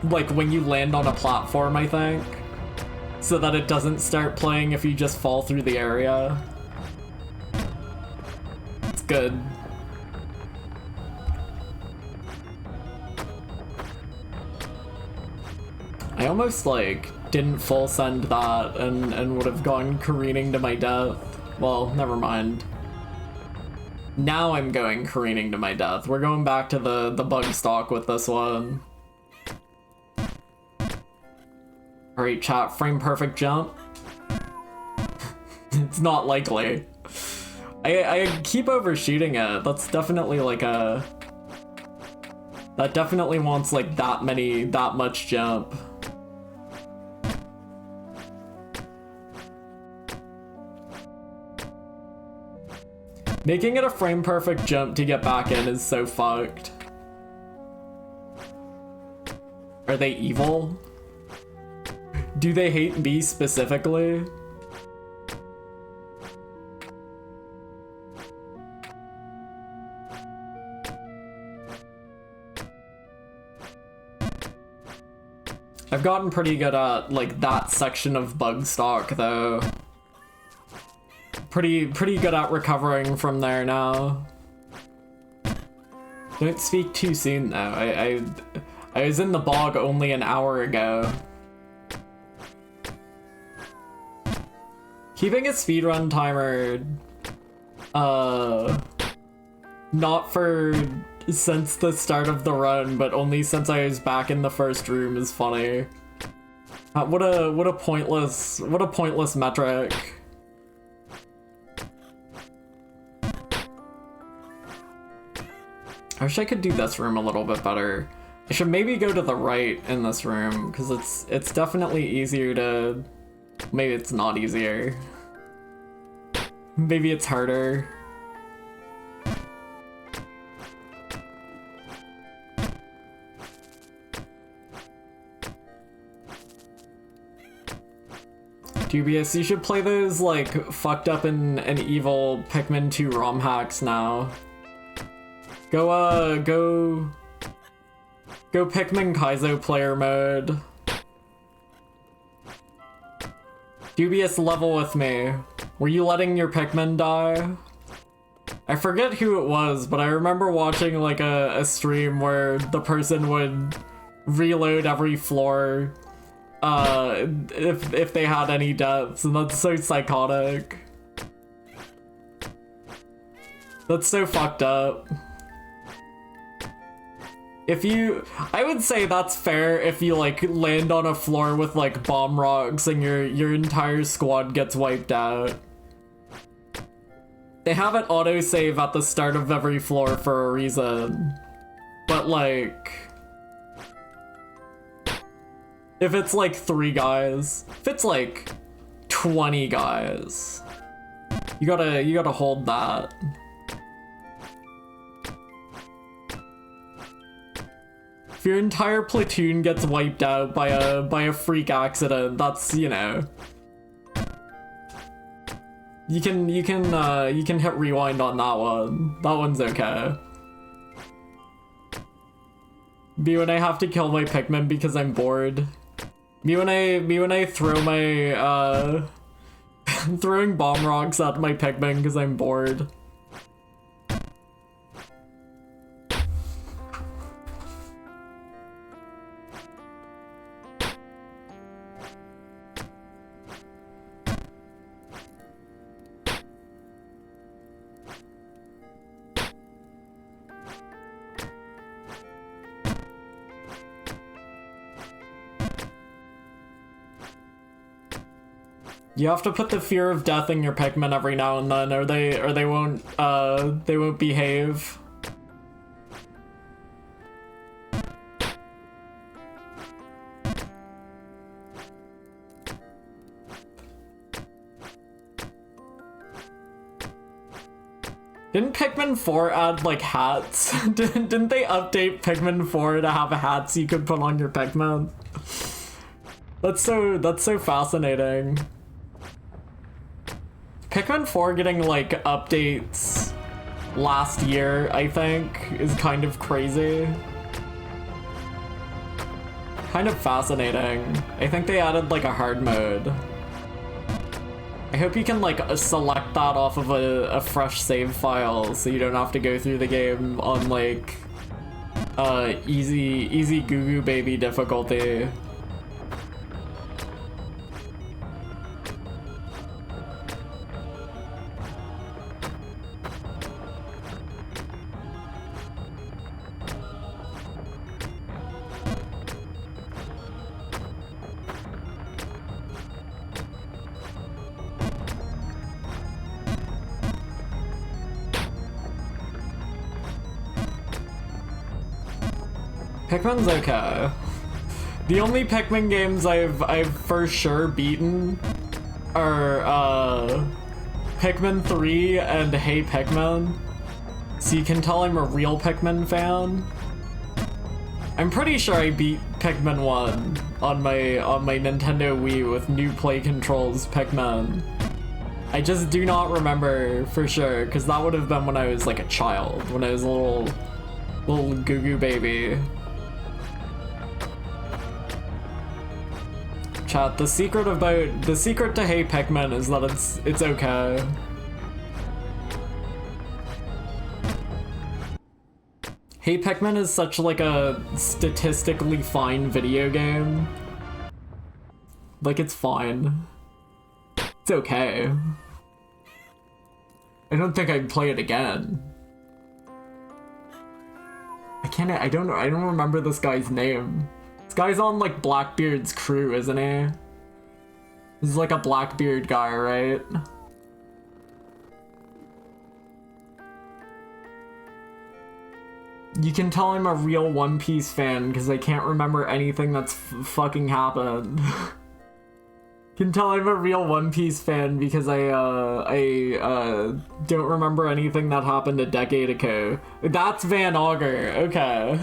like when you land on a platform, I think. So that it doesn't start playing if you just fall through the area. It's good. I almost like didn't full send that and would have gone careening to my death. Well, never mind. Now I'm going careening to my death. We're going back to the bug stock with this one. Alright, chat, frame perfect jump. It's not likely. I keep overshooting it. That's definitely like a... That definitely wants like that much jump. Making it a frame perfect jump to get back in is so fucked. Are they evil? Do they hate me specifically? I've gotten pretty good at, like, that section of Bugstock, though. Pretty good at recovering from there now. Don't speak too soon, though. I was in the bog only an hour ago. Keeping a speedrun timer, not for since the start of the run, but only since I was back in the first room is funny. What a pointless metric. I wish I could do this room a little bit better. I should maybe go to the right in this room, because it's definitely easier to... Maybe it's not easier. Maybe it's harder. Dubious, you should play those, like, fucked up and evil Pikmin 2 ROM hacks now. Go Pikmin Kaizo player mode. Dubious, level with me. Were you letting your Pikmin die? I forget who it was, but I remember watching, like, a stream where the person would reload every floor if they had any deaths, and that's so psychotic. That's so fucked up. I would say that's fair if you, like, land on a floor with, like, bomb rocks and your entire squad gets wiped out. They have it autosave at the start of every floor for a reason. But, like... If it's, like, 3 guys, if it's, like, 20 guys, you gotta hold that. If your entire platoon gets wiped out by a freak accident, that's, you know, you can hit rewind on that one. That one's okay. Me when I have to kill my Pikmin because I'm bored. Me when I throw my throwing bomb rocks at my Pikmin because I'm bored. You have to put the fear of death in your Pikmin every now and then, or they won't behave. Didn't Pikmin 4 add, like, hats? Didn't they update Pikmin 4 to have hats you could put on your Pikmin? That's so fascinating. Pikmin 4 getting, like, updates last year, I think, is kind of crazy. Kind of fascinating. I think they added, like, a hard mode. I hope you can, like, select that off of a fresh save file so you don't have to go through the game on, like, easy Goo Goo Baby difficulty. Pikmin's okay. The only Pikmin games I've for sure beaten are Pikmin 3 and Hey Pikmin, so you can tell I'm a real Pikmin fan. I'm pretty sure I beat Pikmin 1 on my Nintendo Wii with new play controls Pikmin. I just do not remember for sure, because that would have been when I was like a child, when I was a little goo goo baby. Chat, the secret to Hey Pikmin is that it's okay. Hey Pikmin is such like a statistically fine video game. Like, it's fine. It's okay. I don't think I'd play it again. I don't remember this guy's name. This guy's on like Blackbeard's crew, isn't he? This is like a Blackbeard guy, right? You can tell I'm a real One Piece fan because I can't remember anything that's fucking happened. You can tell I'm a real One Piece fan because I don't remember anything that happened a decade ago. That's Van Augur, okay.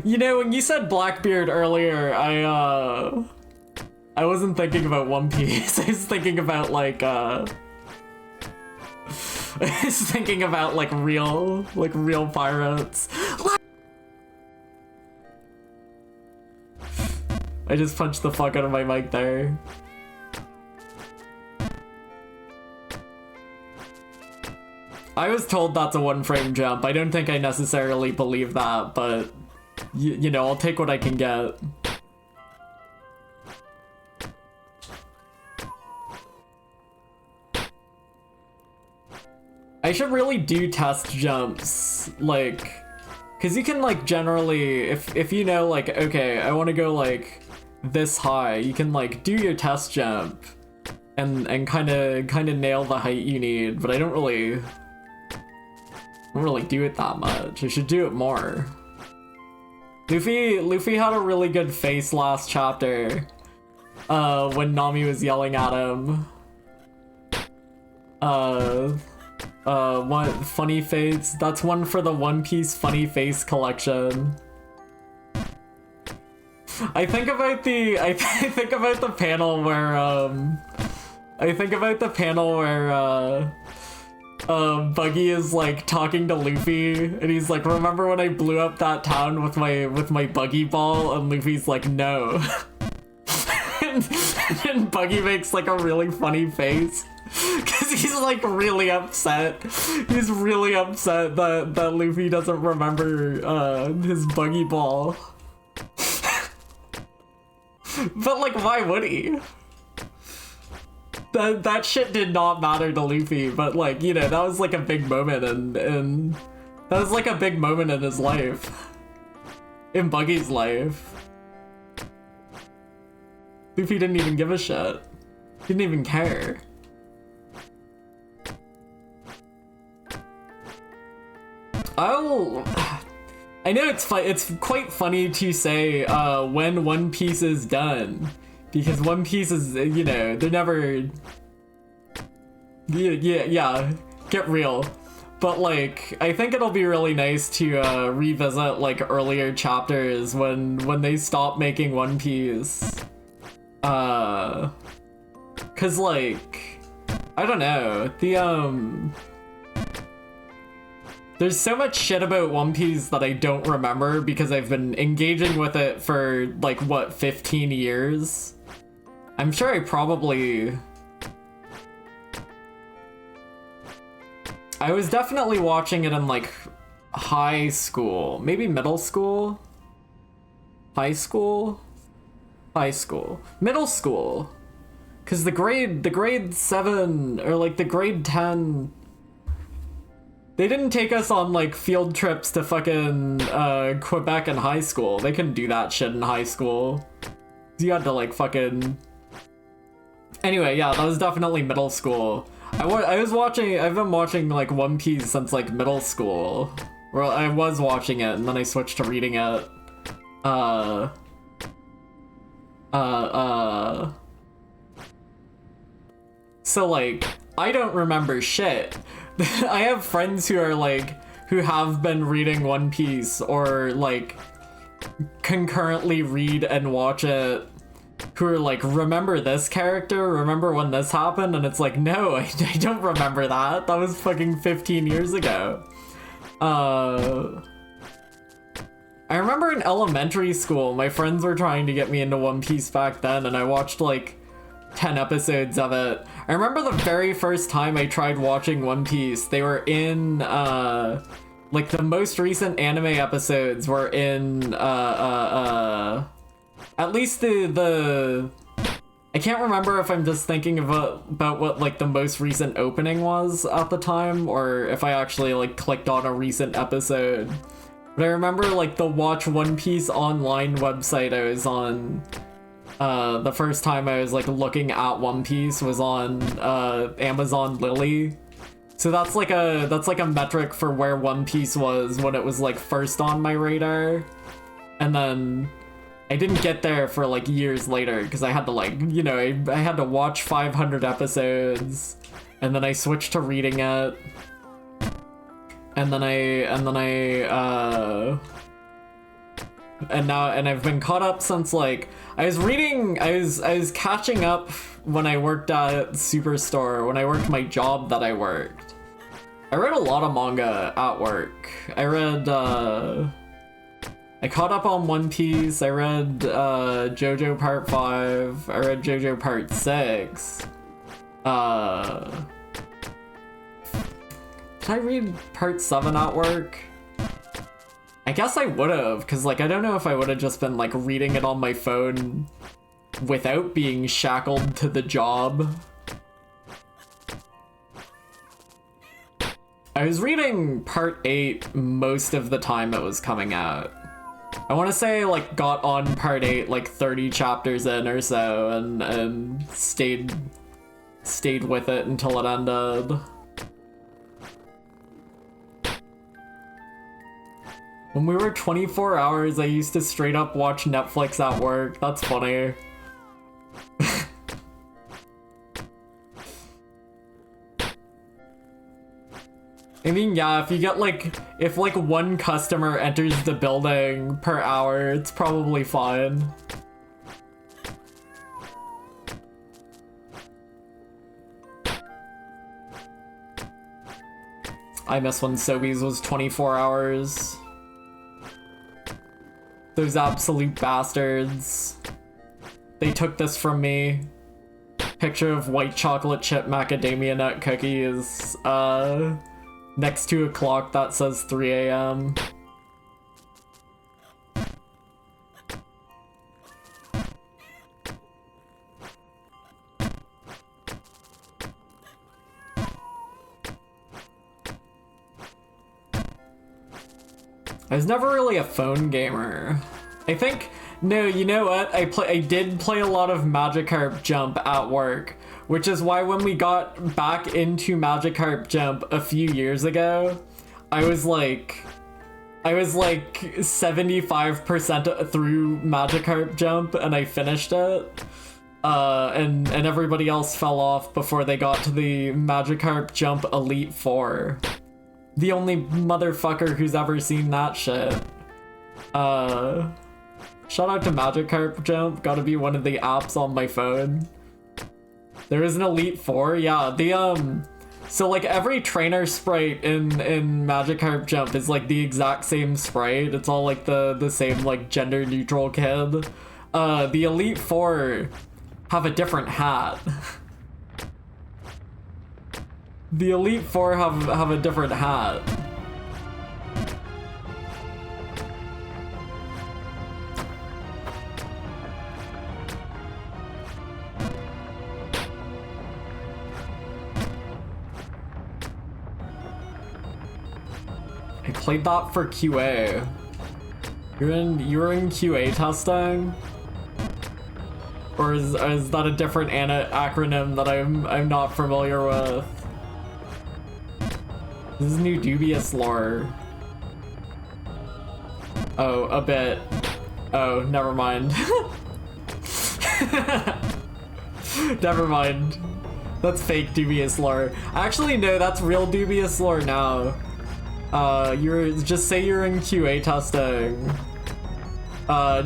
You know, when you said Blackbeard earlier, I wasn't thinking about One Piece. I was thinking about like, I was thinking about like real pirates. I just punched the fuck out of my mic there. I was told that's a one-frame jump. I don't think I necessarily believe that, but you know, I'll take what I can get. I should really do test jumps, like, cause you can like generally, if you know like, okay, I want to go like this high, you can like do your test jump and kind of nail the height you need, but I don't really do it that much. I should do it more. Luffy had a really good face last chapter when Nami was yelling at him. What funny face? That's one for the One Piece funny face collection. I think about the panel where Buggy is like talking to Luffy and he's like, remember when I blew up that town with my buggy ball? And Luffy's like, no. and Buggy makes like a really funny face. Cause he's like really upset. He's really upset that Luffy doesn't remember his buggy ball. But like, why would he? That shit did not matter to Luffy, but like, you know, that was like a big moment and that was like a big moment in his life. In Buggy's life. Luffy didn't even give a shit. He didn't even care. I know it's quite funny to say when One Piece is done, because One Piece is, you know, they're never, yeah, get real. But like, I think it'll be really nice to revisit like earlier chapters when they stop making One Piece. Cause like, I don't know, there's so much shit about One Piece that I don't remember because I've been engaging with it for, like, what, 15 years? I'm sure I was definitely watching it in, like, high school. Maybe middle school? High school? High school. Middle school. Because the grade 7, or, like, the grade 10... They didn't take us on, like, field trips to fucking, Quebec in high school. They couldn't do that shit in high school. You had to, like, fucking... Anyway, yeah, that was definitely middle school. I've been watching, like, One Piece since, like, middle school. Well, I was watching it, and then I switched to reading it. So like, I don't remember shit. I have friends who are like, who have been reading One Piece or like concurrently read and watch it, who are like, remember this character? Remember when this happened? And it's like, no, I don't remember that. That was fucking 15 years ago. I remember in elementary school, my friends were trying to get me into One Piece back then, and I watched like 10 episodes of it. I remember the very first time I tried watching One Piece, they were in, like the most recent anime episodes were in, at least the I can't remember if I'm just thinking about what like the most recent opening was at the time, or if I actually like clicked on a recent episode. But I remember like the Watch One Piece online website I was on, the first time I was like looking at One Piece was on Amazon Lily. So that's like a metric for where One Piece was when it was like first on my radar. And then I didn't get there for like years later because I had to like, you know, I had to watch 500 episodes, and then I switched to reading it. And I've been caught up since like I was catching up when I worked at Superstore, when I worked my job that I worked. I read a lot of manga at work. I caught up on One Piece. I read JoJo Part 5. I read JoJo Part 6. Did I read Part 7 at work? I guess I would've, because like I don't know if I would have just been like reading it on my phone without being shackled to the job. I was reading Part 8 most of the time it was coming out. I want to say I like got on Part 8 like 30 chapters in or so and stayed with it until it ended. When we were 24 hours, I used to straight up watch Netflix at work. That's funny. I mean, yeah, if you get like, if like one customer enters the building per hour, it's probably fine. I miss when Sobeys was 24 hours. Those absolute bastards. They took this from me. Picture of white chocolate chip macadamia nut cookies, next to a clock that says 3 a.m. I was never really a phone gamer. I think, no, you know what? I did play a lot of Magikarp Jump at work, which is why when we got back into Magikarp Jump a few years ago, I was like 75% through Magikarp Jump and I finished it. And everybody else fell off before they got to the Magikarp Jump Elite Four. The only motherfucker who's ever seen that shit. Shout out to Magikarp Jump, gotta be one of the apps on my phone. There is an Elite Four, yeah, so like every trainer sprite in Magikarp Jump is like the exact same sprite, it's all like the same like gender neutral kid. The Elite Four have a different hat. The Elite Four have a different hat. I played that for QA. You were in QA testing? Or is that a different acronym that I'm not familiar with? This is new dubious lore. Oh, a bit. Oh, never mind. Never mind. That's fake dubious lore. Actually, no, that's real dubious lore now. Just say you're in QA testing.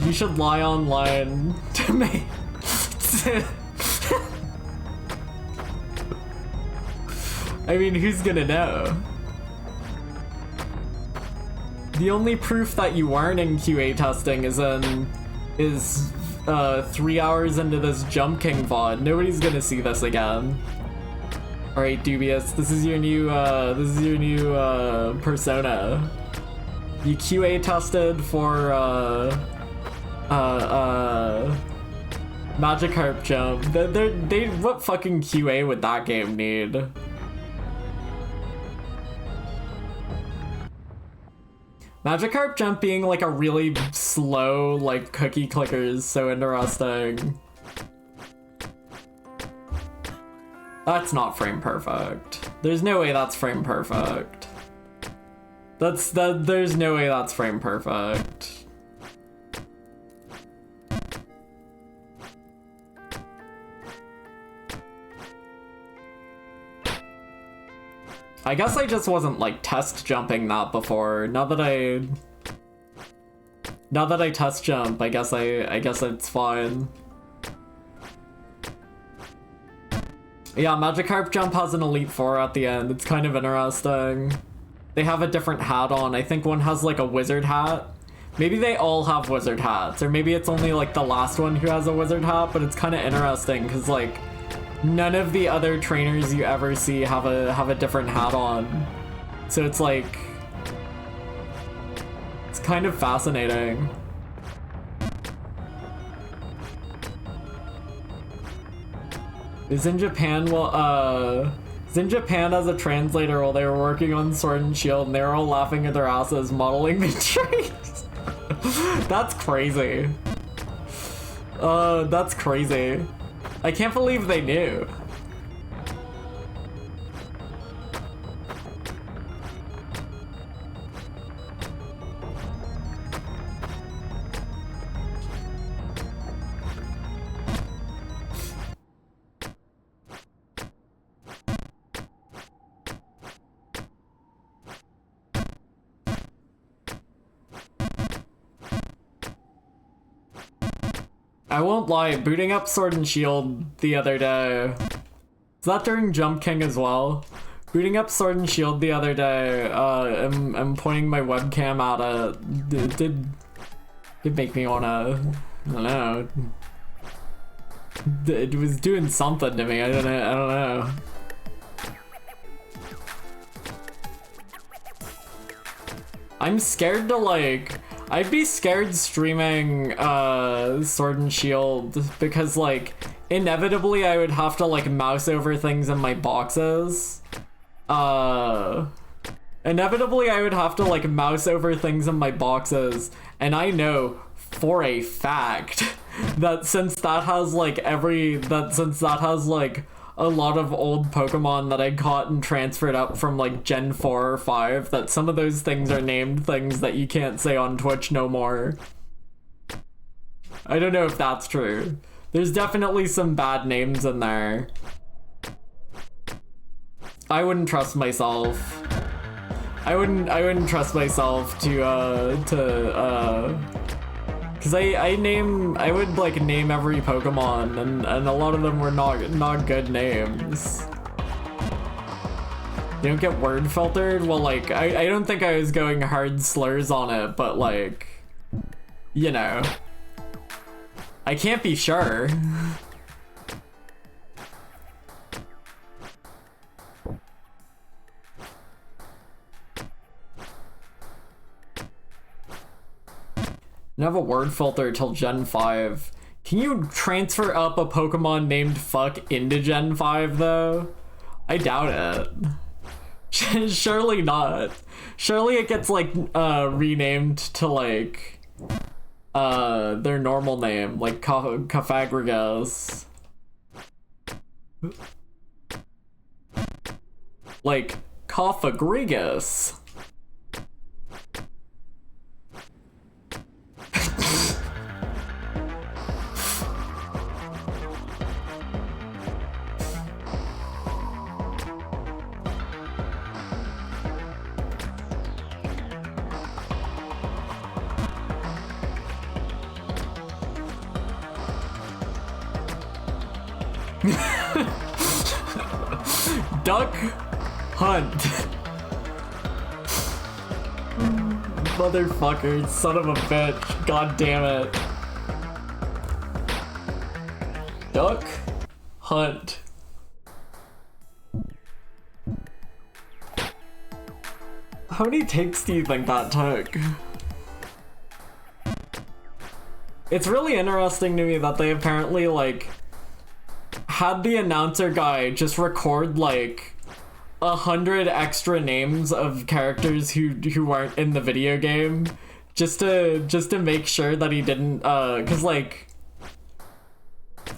You should lie online to me. I mean, who's gonna know? The only proof that you weren't in QA testing is 3 hours into this Jump King VOD. Nobody's gonna see this again. Alright, Dubious, this is your new persona. You QA tested for Magikarp Jump. What fucking QA would that game need? Magikarp Jump being like a really slow, like, cookie clicker is so interesting. That's not frame perfect. There's no way that's frame perfect. There's no way that's frame perfect. I guess I just wasn't like test jumping that before. Now that I test jump, I guess it's fine. Yeah, Magikarp Jump has an Elite Four at the end. It's kind of interesting. They have a different hat on. I think one has like a wizard hat. Maybe they all have wizard hats, or maybe it's only like the last one who has a wizard hat, but it's kind of interesting because like none of the other trainers you ever see have a different hat on. So it's like, it's kind of fascinating. Is in Japan, is in Japan as a translator while they were working on Sword and Shield, and they were all laughing at their asses modeling the trees. That's crazy. That's crazy. I can't believe they knew. I won't lie, booting up Sword and Shield the other day. Is that during Jump King as well? Booting up Sword and Shield the other day, I'm pointing my webcam at it. Did make me wanna, I don't know. It was doing something to me, I don't know. I'm scared to like, I'd be scared streaming Sword and Shield because like inevitably I would have to like mouse over things in my boxes. Inevitably I would have to like mouse over things in my boxes, and I know for a fact that since that has like a lot of old Pokemon that I caught and transferred up from like Gen 4 or 5, that some of those things are named things that you can't say on Twitch no more. I don't know if that's true. There's definitely some bad names in there. I wouldn't trust myself. I wouldn't trust myself to cause I would like name every Pokemon, and a lot of them were not good names. You don't get word filtered? Well, like, I don't think I was going hard slurs on it, but like, you know. I can't be sure. You have a word filter till Gen 5. Can you transfer up a Pokemon named Fuck into Gen 5 though? I doubt it. Surely not. Surely it gets like renamed to like their normal name, like Cofagrigus. Like Cofagrigus. Duck Hunt. Motherfucker, son of a bitch. God damn it. Duck Hunt. How many takes do you think that took? It's really interesting to me that they apparently, like, had the announcer guy just record, like, 100 extra names of characters who weren't in the video game, just to make sure that he didn't, cause, like,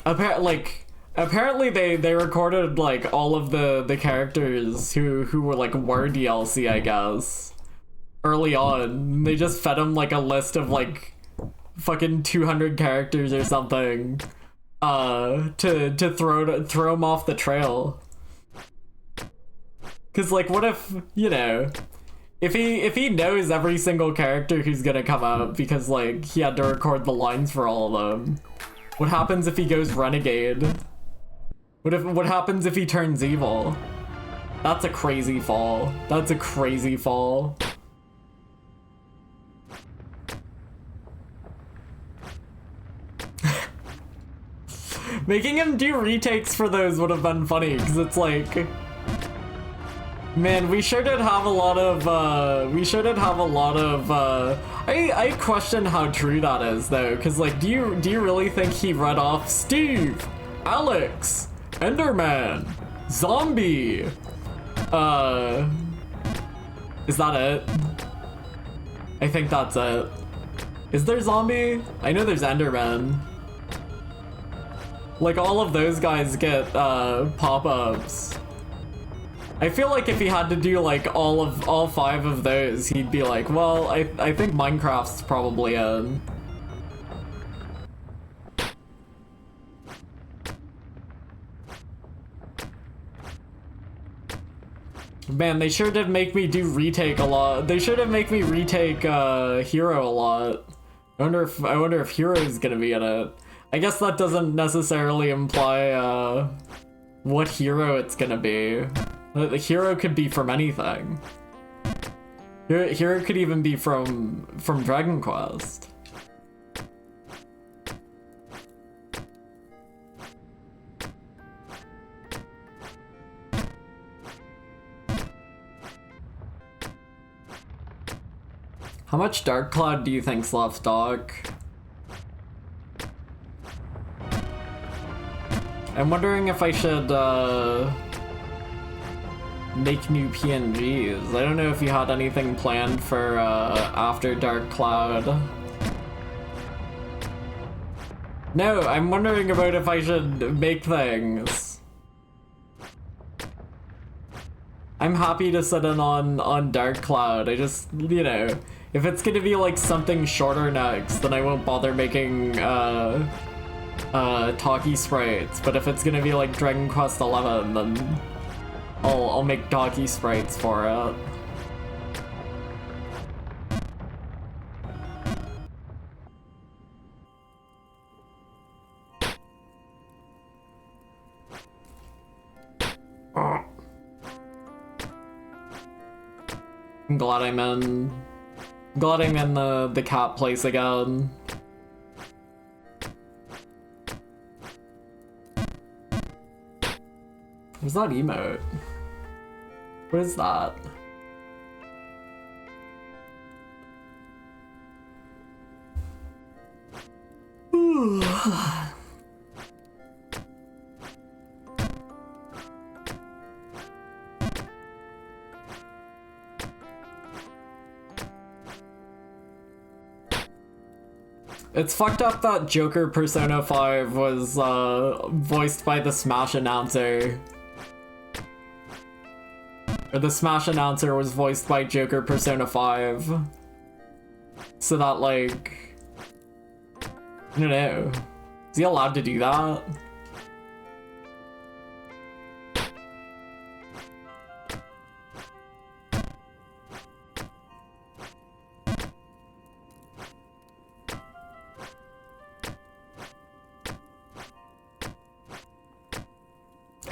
apparently they recorded, like, all of the characters who were, like, were DLC, I guess, early on. They just fed him, like, a list of, like, fucking 200 characters or something, to throw him off the trail. Cause, like, what if, you know, if he knows every single character who's gonna come out because, like, he had to record the lines for all of them, what happens if he goes renegade? What happens if he turns evil? That's a crazy fall. That's a crazy fall. Making him do retakes for those would have been funny, because it's like, man, we sure did have a lot of, I question how true that is, though, because, like, do you really think he read off Steve, Alex, Enderman, Zombie, is that it? I think that's it. Is there Zombie? I know there's Enderman. Like, all of those guys get, pop-ups. I feel like if he had to do, like, all 5 of those, he'd be like, well, I think Minecraft's probably in. Man, they sure did make me do retake a lot. They sure did make me retake, Hero a lot. I wonder if Hero's gonna be in it. I guess that doesn't necessarily imply, what hero it's gonna be. The hero could be from anything. Hero could even be from Dragon Quest. How much Dark Cloud do you think's left, Doc? I'm wondering if I should, make new PNGs. I don't know if you had anything planned for, after Dark Cloud. No, I'm wondering about if I should make things. I'm happy to sit in on Dark Cloud. I just, you know, if it's gonna be like something shorter next, then I won't bother making, talkie sprites, but if it's gonna be like Dragon Quest 11, then I'll make talkie sprites for it. I'm glad I'm in the cat place again. What's that emote? What is that? It's fucked up that Joker Persona 5 was voiced by the Smash announcer. Or the Smash announcer was voiced by Joker Persona 5. So that, like, I don't know. Is he allowed to do that?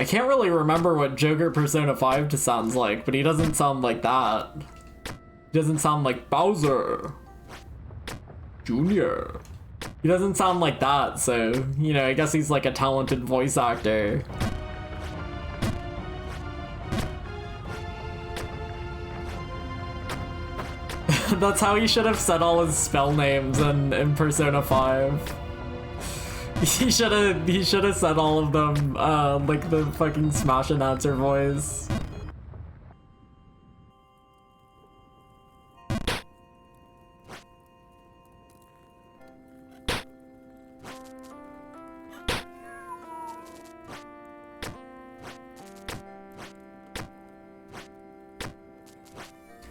I can't really remember what Joker Persona 5 sounds like, but he doesn't sound like that. He doesn't sound like Bowser Jr. He doesn't sound like that, so, you know, I guess he's like a talented voice actor. That's how he should have said all his spell names in Persona 5. He should have said all of them, like the fucking Smash announcer voice.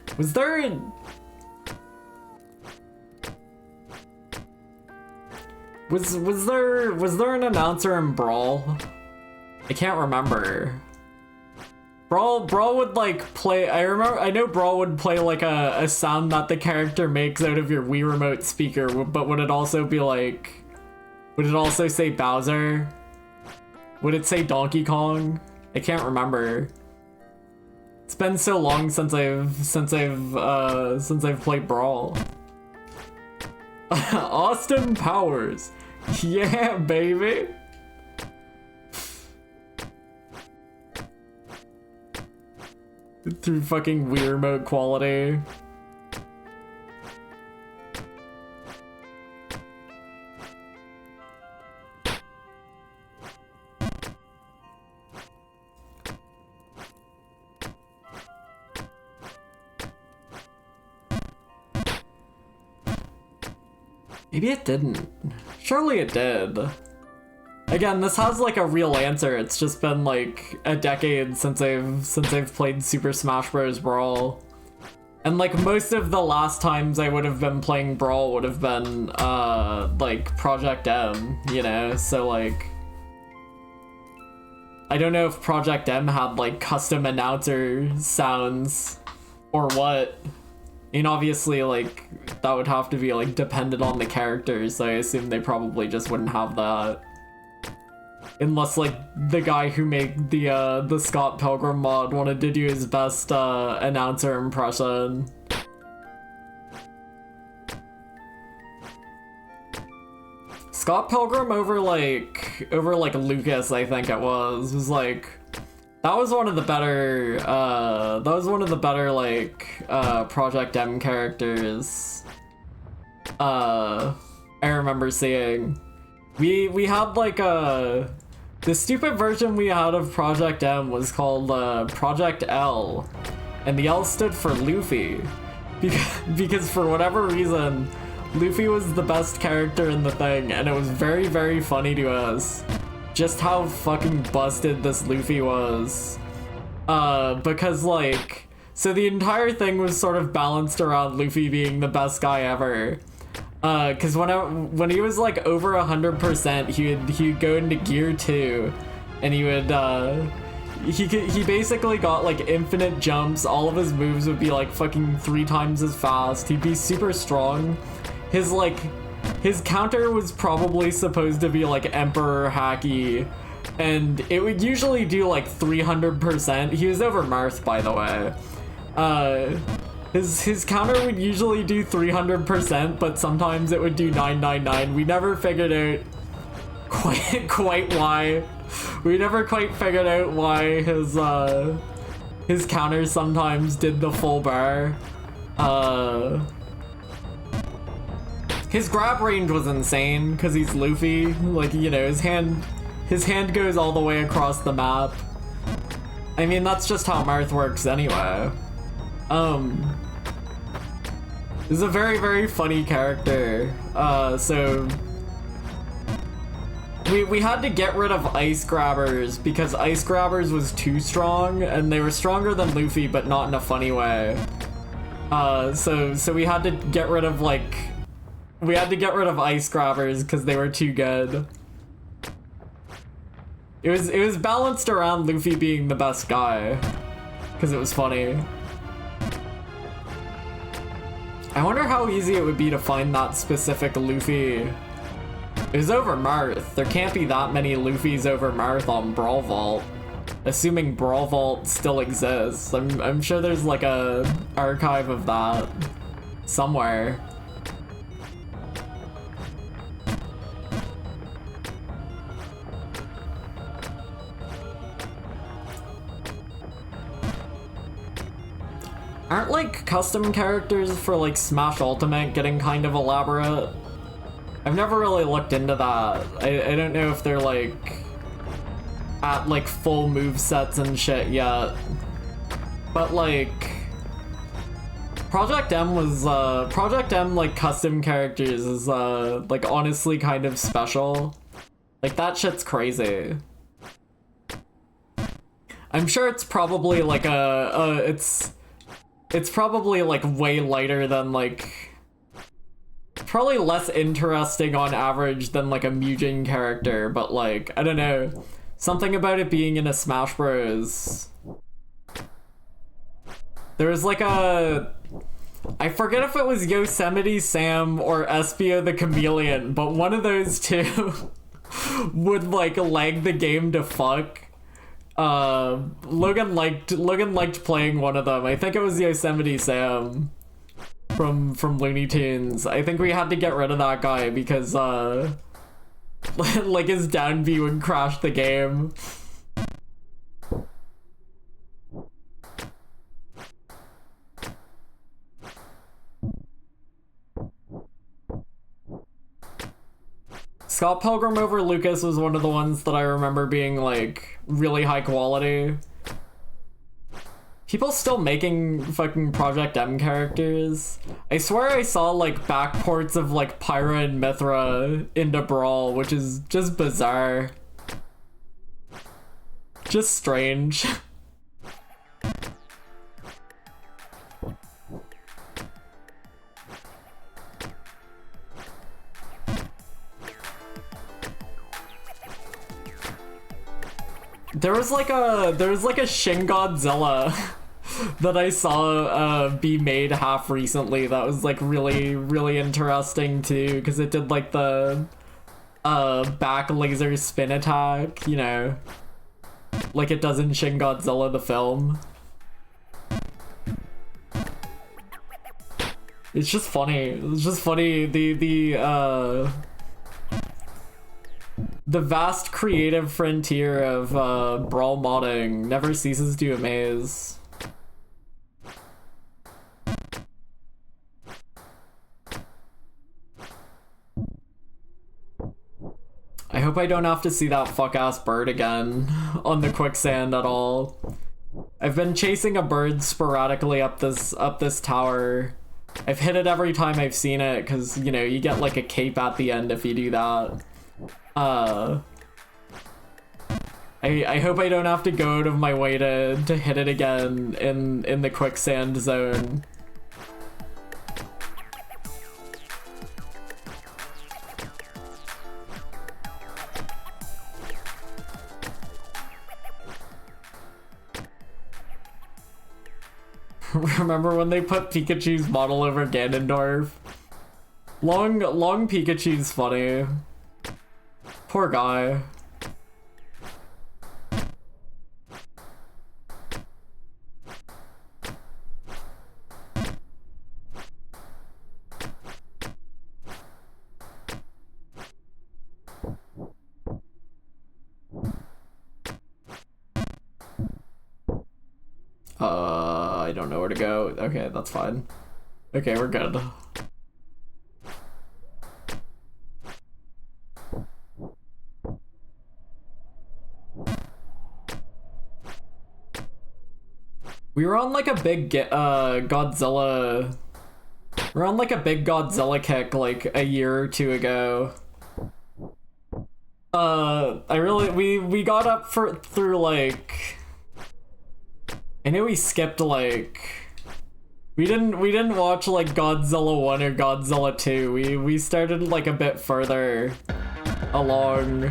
Was there Was there an announcer in Brawl? I can't remember. Brawl would like play. I know Brawl would play like a sound that the character makes out of your Wii Remote speaker, but would it also be like? Would it also say Bowser? Would it say Donkey Kong? I can't remember. It's been so long since I've played Brawl. Austin Powers. Yeah, baby. Through fucking Wii Remote quality. Maybe it didn't. Surely it did. Again, this has like a real answer. It's just been like a decade since I've played Super Smash Bros. Brawl. And like most of the last times I would have been playing Brawl would have been like Project M, you know? So like I don't know if Project M had like custom announcer sounds or what. I mean, obviously, like, that would have to be, like, dependent on the characters, so I assume they probably just wouldn't have that. Unless, like, the guy who made the Scott Pilgrim mod wanted to do his best, announcer impression. Scott Pilgrim over Lucas, I think it was like... That was one of the better, like, Project M characters, I remember seeing. We had, like, the stupid version we had of Project M was called, Project L, and the L stood for Luffy, because for whatever reason, Luffy was the best character in the thing, and it was very, very funny to us. Just how fucking busted this Luffy was. Because, like... So the entire thing was sort of balanced around Luffy being the best guy ever. Because when he was, like, over 100%, he'd go into Gear 2. And he would, he basically got, like, infinite jumps. All of his moves would be, like, fucking 3 times as fast. He'd be super strong. His counter was probably supposed to be like Emperor Haki, and it would usually do like 300%. He was over Marth, by the way. His counter would usually do 300%, but sometimes it would do 999. We never figured out quite why. We never quite figured out why his counter sometimes did the full bar. His grab range was insane, because he's Luffy. Like, you know, his hand goes all the way across the map. I mean, that's just how Marth works anyway. He's a very, very funny character. So... We had to get rid of Ice Grabbers, because Ice Grabbers was too strong, and they were stronger than Luffy, but not in a funny way. So we had to get rid of, like... We had to get rid of Ice Grabbers because they were too good. It was balanced around Luffy being the best guy, because it was funny. I wonder how easy it would be to find that specific Luffy. It was over Marth. There can't be that many Luffys over Marth on Brawl Vault. Assuming Brawl Vault still exists. I'm sure there's like a archive of that somewhere. Aren't like custom characters for like Smash Ultimate getting kind of elaborate? I've never really looked into that. I don't know if they're like at like full movesets and shit yet. But like Project M was Project M like custom characters is like honestly kind of special. Like that shit's crazy. I'm sure it's probably like it's probably like way lighter than like probably less interesting on average than like a Mujin character, but like I don't know. Something about it being in a Smash Bros. There was like I forget if it was Yosemite Sam or Espio the Chameleon, but one of those two would like lag the game to fuck. Logan liked playing one of them. I think it was Yosemite Sam from Looney Tunes. I think we had to get rid of that guy because like his down B would crash the game. Scott Pilgrim over Lucas was one of the ones that I remember being like really high quality. People still making fucking Project M characters. I swear I saw like backports of like Pyra and Mithra into Brawl, which is just bizarre. Just strange. There was like a Shin Godzilla that I saw be made half recently that was like really interesting too, because it did like the back laser spin attack, you know, like it does in Shin Godzilla the film. It's just funny. It's just funny. The vast creative frontier of Brawl modding never ceases to amaze. I hope I don't have to see that fuck-ass bird again on the quicksand at all. I've been chasing a bird sporadically up this tower. I've hit it every time I've seen it, because, you know, you get like a cape at the end if you do that. I hope I don't have to go out of my way to hit it again in the quicksand zone. Remember when they put Pikachu's model over Ganondorf? Long Pikachu's funny. Poor guy. I don't know where to go. Okay, that's fine. Okay, we're good. We were on like a big Godzilla. We're on like a big Godzilla kick like a year or two ago. We got up through like, I know we skipped like, we didn't watch like Godzilla 1 or Godzilla 2. We started like a bit further along.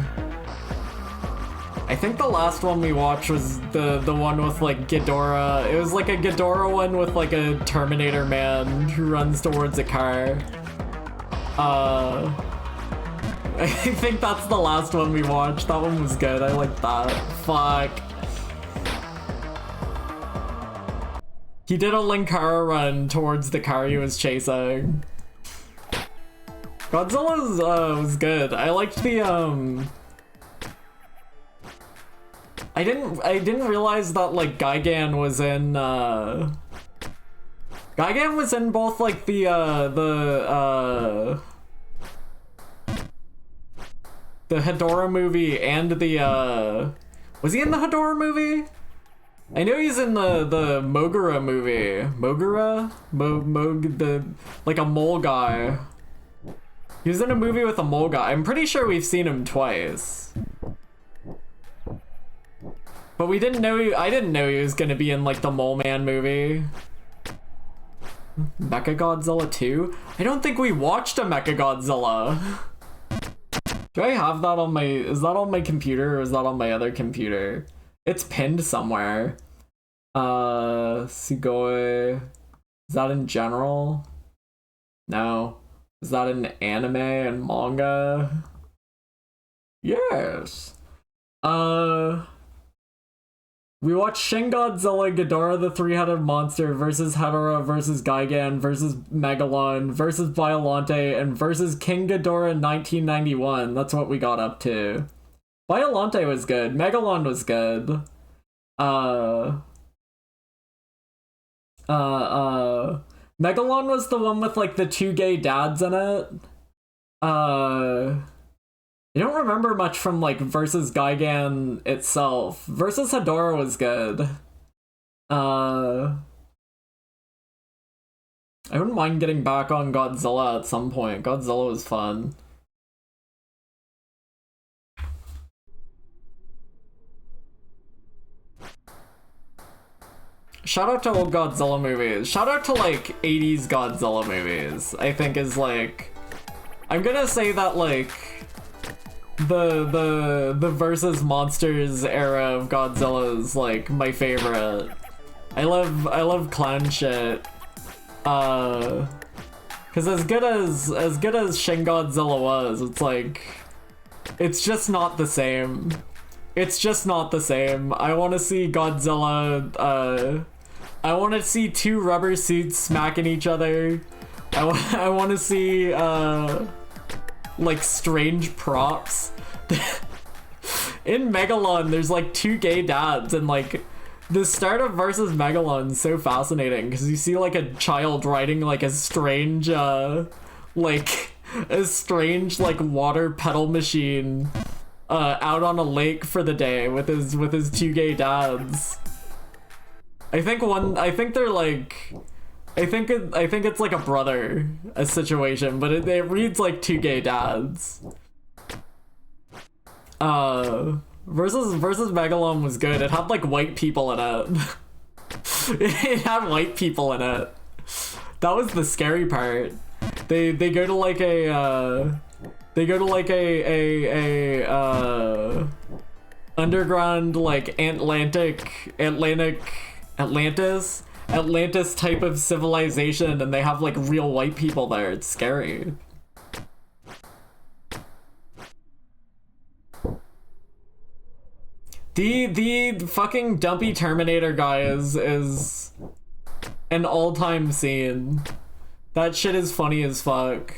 I think the last one we watched was the one with like Ghidorah. It was like a Ghidorah one with like a Terminator man who runs towards a car. I think that's the last one we watched. That one was good. I like that. Fuck. He did a Linkara run towards the car he was chasing. Godzilla's was good. I liked the I didn't realize that like Gigan was in Gigan was in both like the Hedorah movie and the was he in the Hedorah movie? I know he's in the Mogura movie. Mogura? The like a mole guy. He was in a movie with a mole guy. I'm pretty sure we've seen him twice. But we didn't know I didn't know he was gonna be in like the Mole Man movie. Mechagodzilla 2? I don't think we watched a Mechagodzilla. Do I have that on my, is that on my computer or is that on my other computer? It's pinned somewhere. Sugoi. Is that in general? No. Is that in anime and manga? Yes. We watched Shin Godzilla Ghidorah the Three-Headed Monster versus Hedorah versus Gigan versus Megalon versus Biollante and versus King Ghidorah in 1991. That's what we got up to. Biollante was good. Megalon was good. Megalon was the one with like the two gay dads in it. I don't remember much from like versus Gigan itself. Versus Hedorah was good. I wouldn't mind getting back on Godzilla at some point. Godzilla was fun. Shout out to old Godzilla movies. Shout out to like 80s Godzilla movies. I think is like, I'm gonna say that like the versus monsters era of Godzilla is like my favorite. I love clown shit. Cause as good as Shin Godzilla was, it's like it's just not the same. It's just not the same. I want to see Godzilla. I want to see two rubber suits smacking each other. I want to see like strange props. In Megalon, there's like two gay dads, and like the start of versus Megalon is so fascinating because you see like a child riding like a strange like water pedal machine out on a lake for the day with his two gay dads. I think they're like, I think it's like a situation, but it reads like two gay dads. Versus Megalon was good. It had like white people in it. It had white people in it. That was the scary part. They go to like a underground like Atlantis type of civilization, and they have like real white people there. It's scary. The fucking dumpy Terminator guy is an all-time scene. That shit is funny as fuck.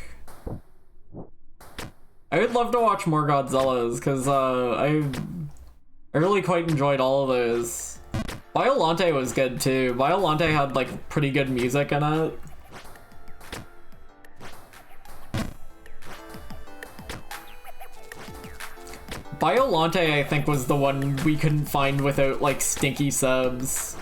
I would love to watch more Godzillas, because I really quite enjoyed all of those. Biollante was good too. Biollante had like pretty good music in it. Biollante, I think, was the one we couldn't find without like stinky subs.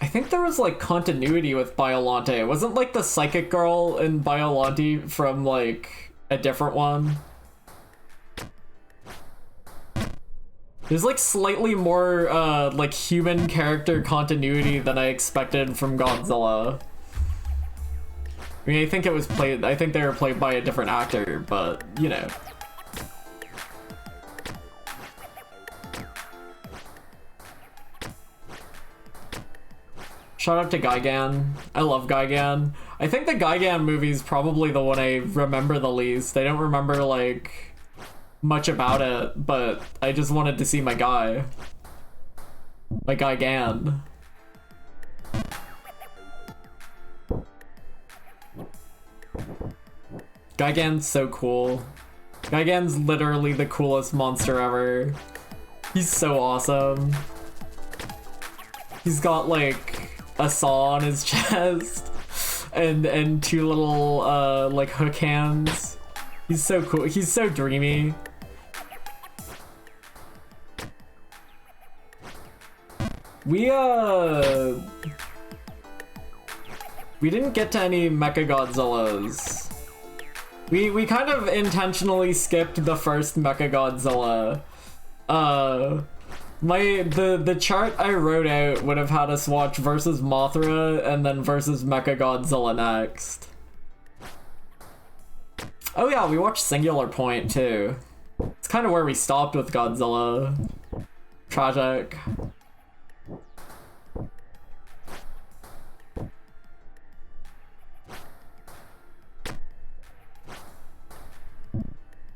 I think there was like continuity with Biollante. It wasn't like the psychic girl in Biollante from like a different one. There's like slightly more like human character continuity than I expected from Godzilla. I mean, I think they were played by a different actor, but you know. Shout out to Gigan. I love Gigan. I think the Gigan movie is probably the one I remember the least. I don't remember like much about it, but I just wanted to see my guy. Like Gigan. Gigan's so cool. Gigan's literally the coolest monster ever. He's so awesome. He's got like a saw on his chest and two little like hook hands. He's so cool. He's so dreamy. We didn't get to any Mechagodzillas. We kind of intentionally skipped the first Mechagodzilla. The chart I wrote out would have had us watch versus Mothra and then versus Mechagodzilla next. Oh yeah, we watched Singular Point too. It's kind of where we stopped with Godzilla. Tragic.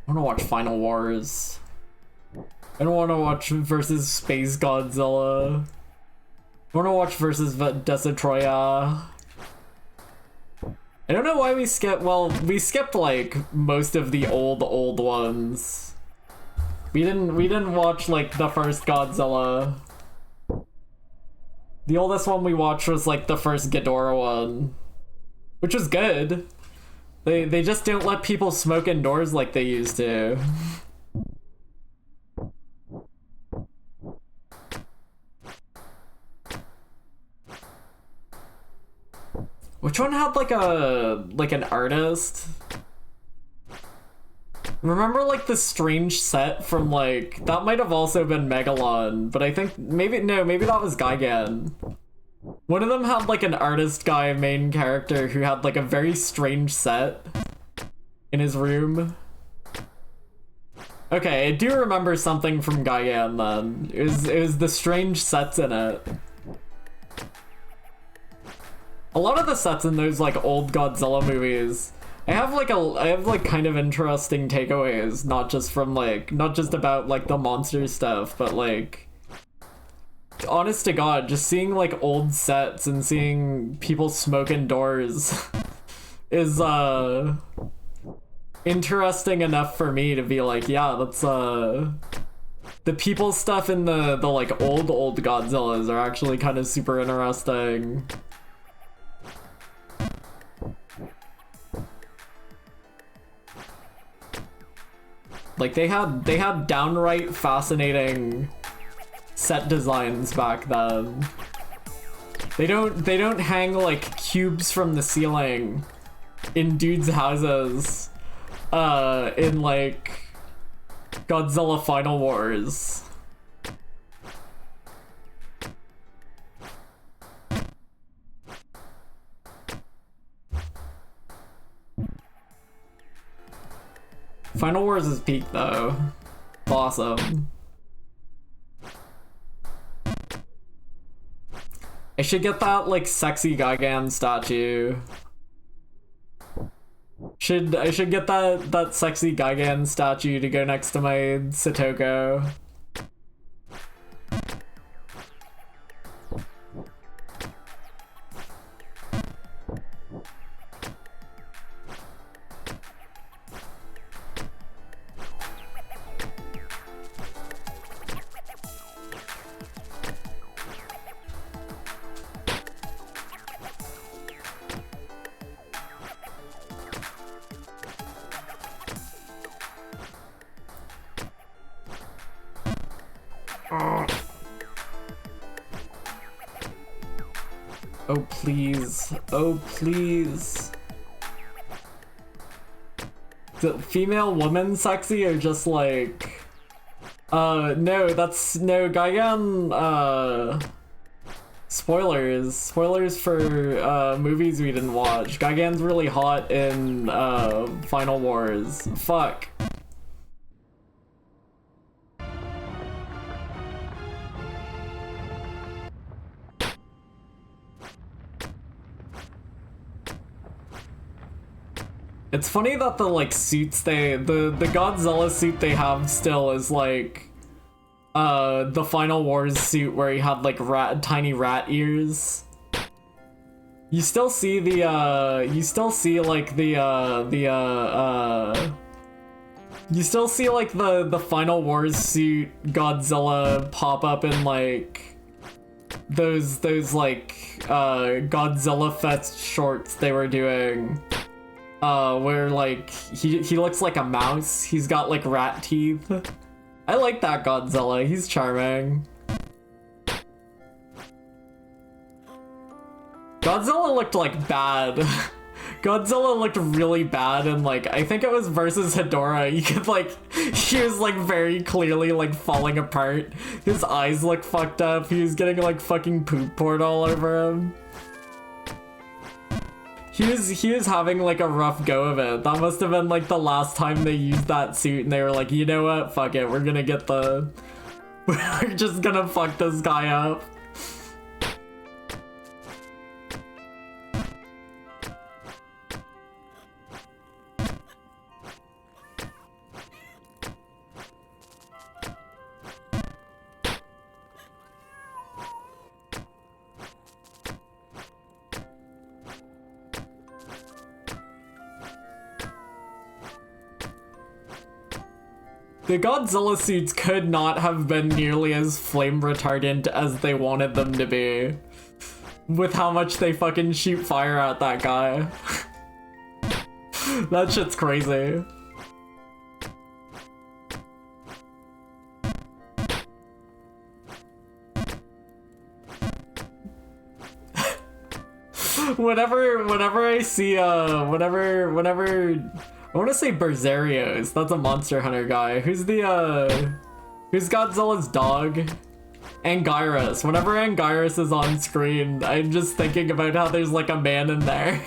I want to watch Final Wars. I don't want to watch versus Space Godzilla. I want to watch versus Desitroya. I don't know why we skipped. Well, we skipped like most of the old ones. We didn't watch like the first Godzilla. The oldest one we watched was like the first Ghidorah one, which was good. They just don't let people smoke indoors like they used to. Which one had like an artist? Remember like the strange set from like, that might have also been Megalon, but I think maybe that was Gigan. One of them had like an artist guy main character who had like a very strange set in his room. Okay, I do remember something from Gigan then. It was the strange sets in it. A lot of the sets in those like old Godzilla movies, I have like kind of interesting takeaways, not just about like the monster stuff, but like, honest to God, just seeing like old sets and seeing people smoke indoors is interesting enough for me to be like, yeah, that's the people stuff in the like old Godzillas are actually kind of super interesting. Like they had downright fascinating set designs back then. They don't hang like cubes from the ceiling in dudes' houses in like Godzilla Final Wars. Final Wars is peak though. Awesome. I should get that like sexy Gigan statue. I should get that sexy Gigan statue to go next to my Satoko. Oh please, oh please. The female woman sexy or just like, no, Gigan, spoilers for movies we didn't watch. Gigan's really hot in Final Wars. Fuck. It's funny that the like suits the Godzilla suit they have still is like the Final Wars suit where he had like tiny rat ears. You still see the you still see like you still see like the Final Wars suit Godzilla pop up in like those like Godzilla Fest shorts they were doing. Where like he looks like a mouse. He's got like rat teeth. I like that Godzilla. He's charming. Godzilla looked like bad. Godzilla looked really bad, and like I think it was versus Hedorah. You could like he was like very clearly like falling apart. His eyes looked fucked up. He was getting like fucking poop poured all over him. He was having like a rough go of it. That must have been like the last time they used that suit, and they were like, you know what? Fuck it. We're gonna get the. We're just gonna fuck this guy up. The Godzilla suits could not have been nearly as flame retardant as they wanted them to be. With how much they fucking shoot fire at that guy. That shit's crazy. whenever I see whenever I want to say Berzerios. That's a Monster Hunter guy. Who's Godzilla's dog? Anguirus. Whenever Anguirus is on screen, I'm just thinking about how there's like a man in there.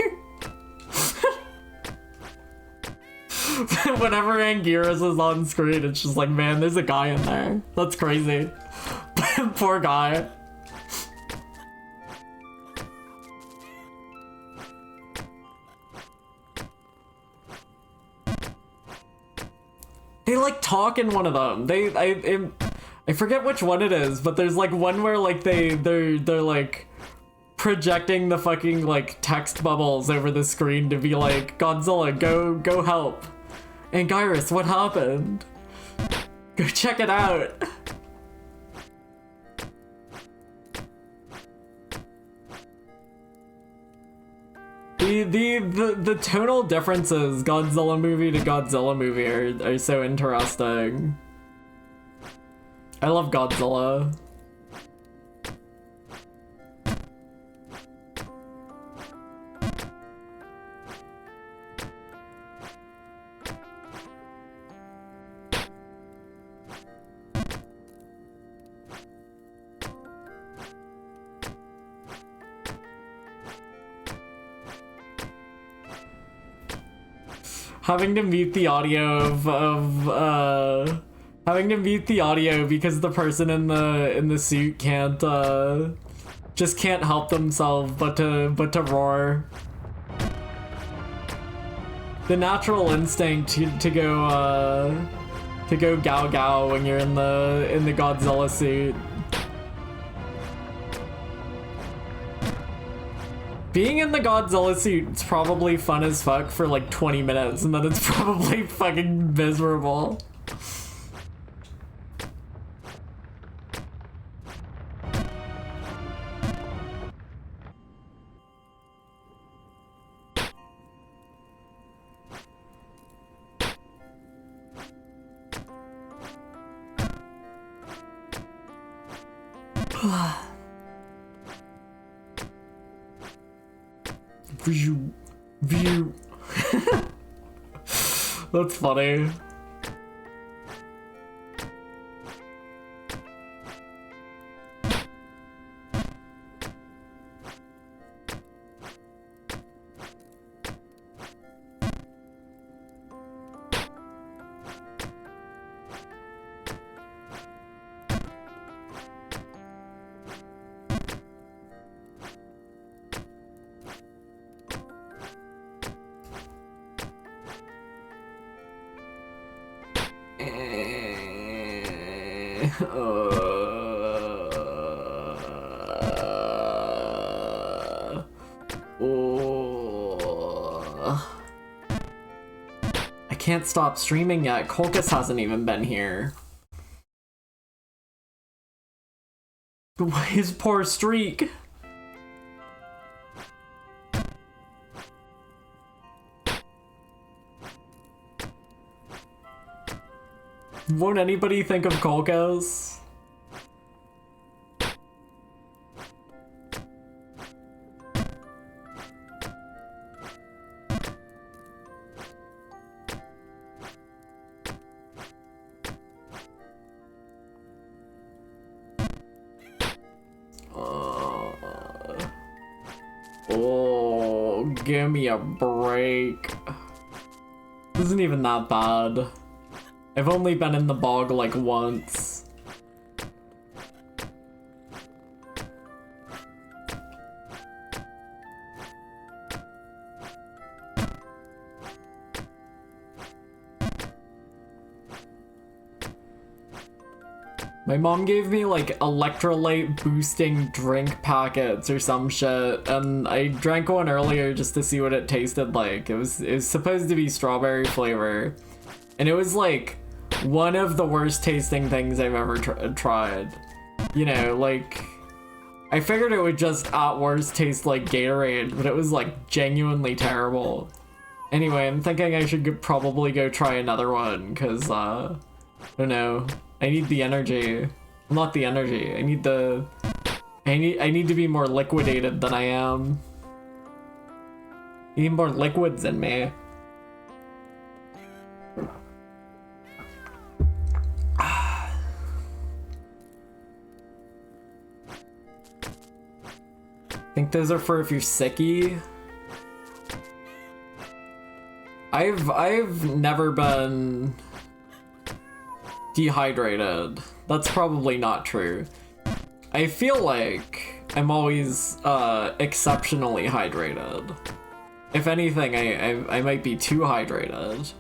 Whenever Anguirus is on screen, it's just like, man, there's a guy in there. That's crazy. Poor guy. They like talk in one of them. I forget which one it is, but there's like one where like they're like projecting the fucking like text bubbles over the screen to be like, Godzilla, go help. Anguirus, what happened? Go check it out. The tonal differences Godzilla movie to Godzilla movie are so interesting. I love Godzilla. Having to mute the audio having to mute the audio because the person in the suit can't just can't help themselves but to roar. The natural instinct to go gao gao when you're in the Godzilla suit. Being in the Godzilla suit is probably fun as fuck for like 20 minutes, and then it's probably fucking miserable. View. That's funny. I can't stop streaming yet. Colchis hasn't even been here. His poor streak. Won't anybody think of Colchis? Oh, give me a break. This isn't even that bad. I've only been in the bog like once. My mom gave me like electrolyte boosting drink packets or some shit, and I drank one earlier just to see what it tasted like. It was supposed to be strawberry flavor, and it was like one of the worst tasting things I've ever tried. You know, like, I figured it would just at worst taste like Gatorade, but it was like genuinely terrible. Anyway, I'm thinking I should probably go try another one, cause I don't know. I need the energy. Not the energy. I need to be more liquidated than I am. I need more liquids in me. I think those are for if you're sicky. I've never been dehydrated. That's probably not true. I feel like I'm always exceptionally hydrated. If anything, I might be too hydrated.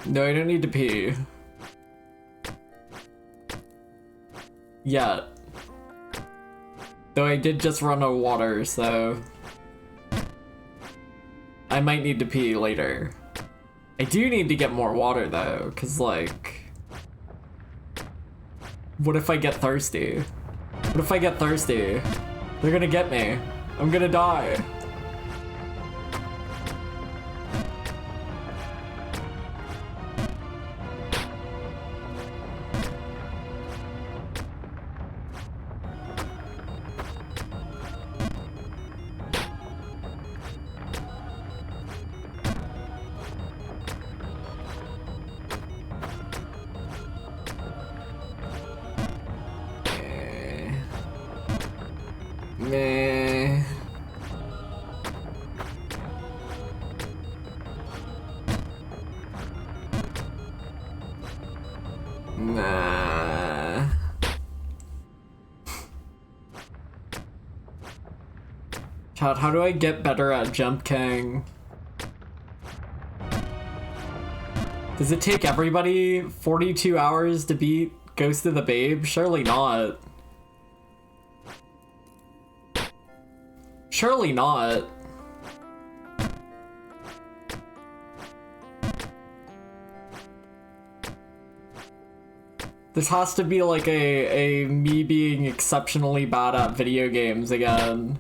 No, I don't need to pee. Yet. Though I did just run out of water, so I might need to pee later. I do need to get more water though, cause like, what if I get thirsty? What if I get thirsty? They're gonna get me. I'm gonna die. Meh. Nah. Chat, how do I get better at Jump King? Does it take everybody 42 hours to beat Ghost of the Babe? Surely not. Surely not. This has to be like a me being exceptionally bad at video games again.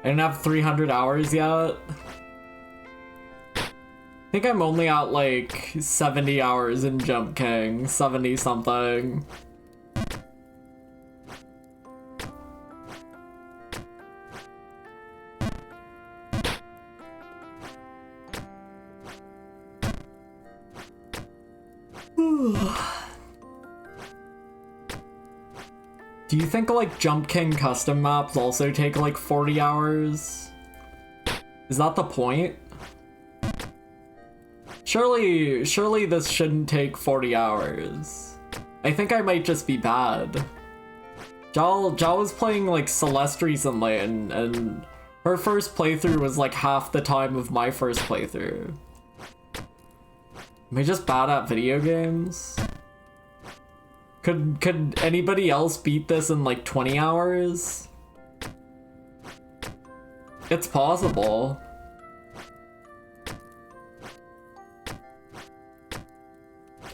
I don't have 300 hours yet. I think I'm only at like 70 hours in Jump King, 70 something. Do you think like Jump King custom maps also take like 40 hours? Is that the point? Surely this shouldn't take 40 hours. I think I might just be bad. Jal was playing like Celeste recently, and her first playthrough was like half the time of my first playthrough. Am I just bad at video games? Could anybody else beat this in like 20 hours? It's possible.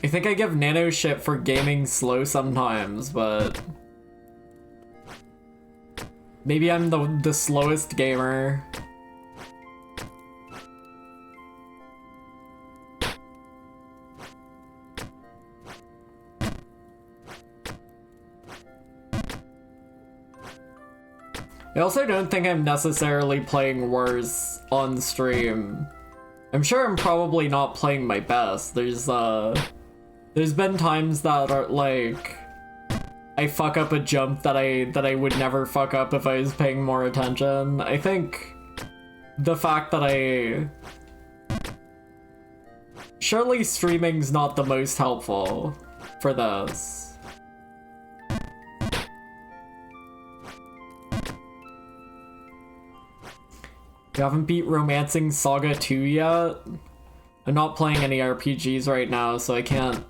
I think I give Nano shit for gaming slow sometimes, but maybe I'm the slowest gamer. I also don't think I'm necessarily playing worse on stream. I'm sure I'm probably not playing my best. There's been times that are like I fuck up a jump that I would never fuck up if I was paying more attention. I think the fact that surely streaming's not the most helpful for this. You haven't beat Romancing Saga 2 yet? I'm not playing any RPGs right now, so I can't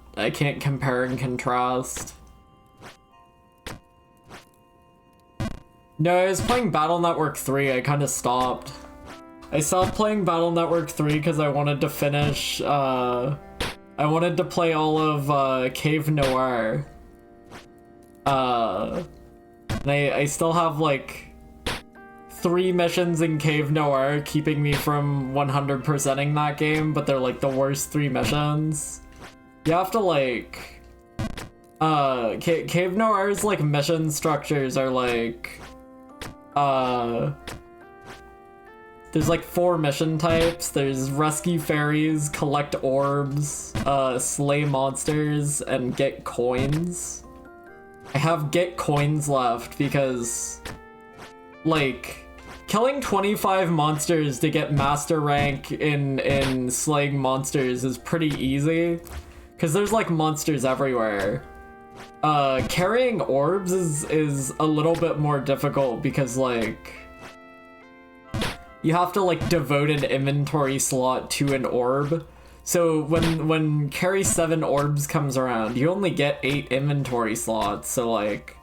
compare and contrast. No, I was playing Battle Network 3, I kinda stopped. I stopped playing Battle Network 3 because I wanted to finish, I wanted to play all of, Cave Noir. And I still have, like, 3 missions in Cave Noir keeping me from 100%ing that game, but they're like the worst 3 missions. You have to like... Cave Noir's like mission structures are like... There's like 4 mission types. There's rescue fairies, collect orbs, slay monsters, and get coins. I have get coins left because... like... killing 25 monsters to get master rank in slaying monsters is pretty easy, because there's like monsters everywhere. Carrying orbs is a little bit more difficult because like you have to like devote an inventory slot to an orb. So when carry 7 orbs comes around, you only get 8 inventory slots, so like,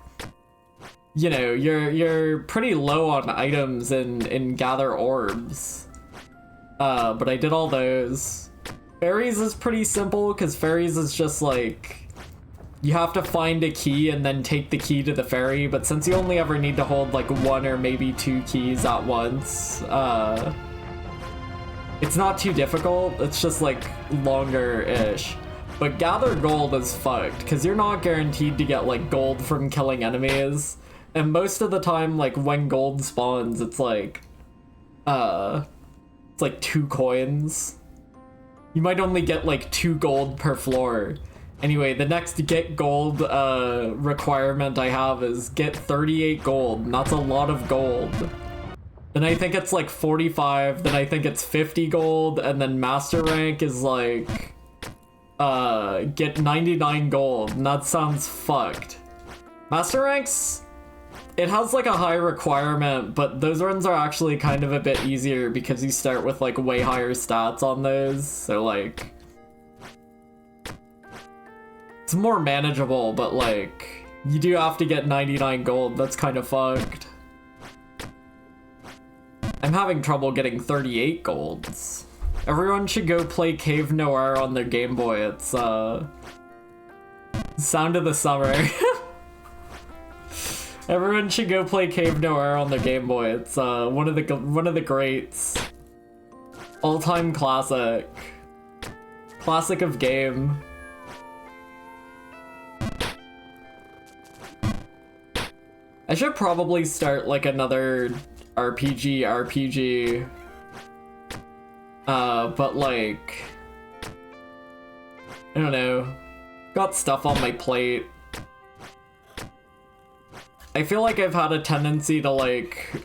you know, you're pretty low on items in gather orbs. But I did all those. Fairies is pretty simple, because fairies is just like, you have to find a key and then take the key to the fairy, but since you only ever need to hold like 1 or maybe 2 keys at once, it's not too difficult, it's just like longer-ish. But gather gold is fucked, because you're not guaranteed to get like gold from killing enemies. And most of the time, like, when gold spawns, it's like 2 coins. You might only get, like, 2 gold per floor. Anyway, the next get gold, requirement I have is get 38 gold, and that's a lot of gold. Then I think it's, like, 45, then I think it's 50 gold, and then master rank is, like, get 99 gold, and that sounds fucked. Master ranks... it has like a high requirement, but those runs are actually kind of a bit easier because you start with like way higher stats on those, so like... it's more manageable, but like, you do have to get 99 gold, that's kind of fucked. I'm having trouble getting 38 golds. Everyone should go play Cave Noir on their Game Boy, it's Sound of the Summer. Everyone should go play Cave Noir on their Game Boy. It's one of the greats. All-time classic. Classic of game. I should probably start like another RPG. But like, I don't know. Got stuff on my plate. I feel like I've had a tendency to like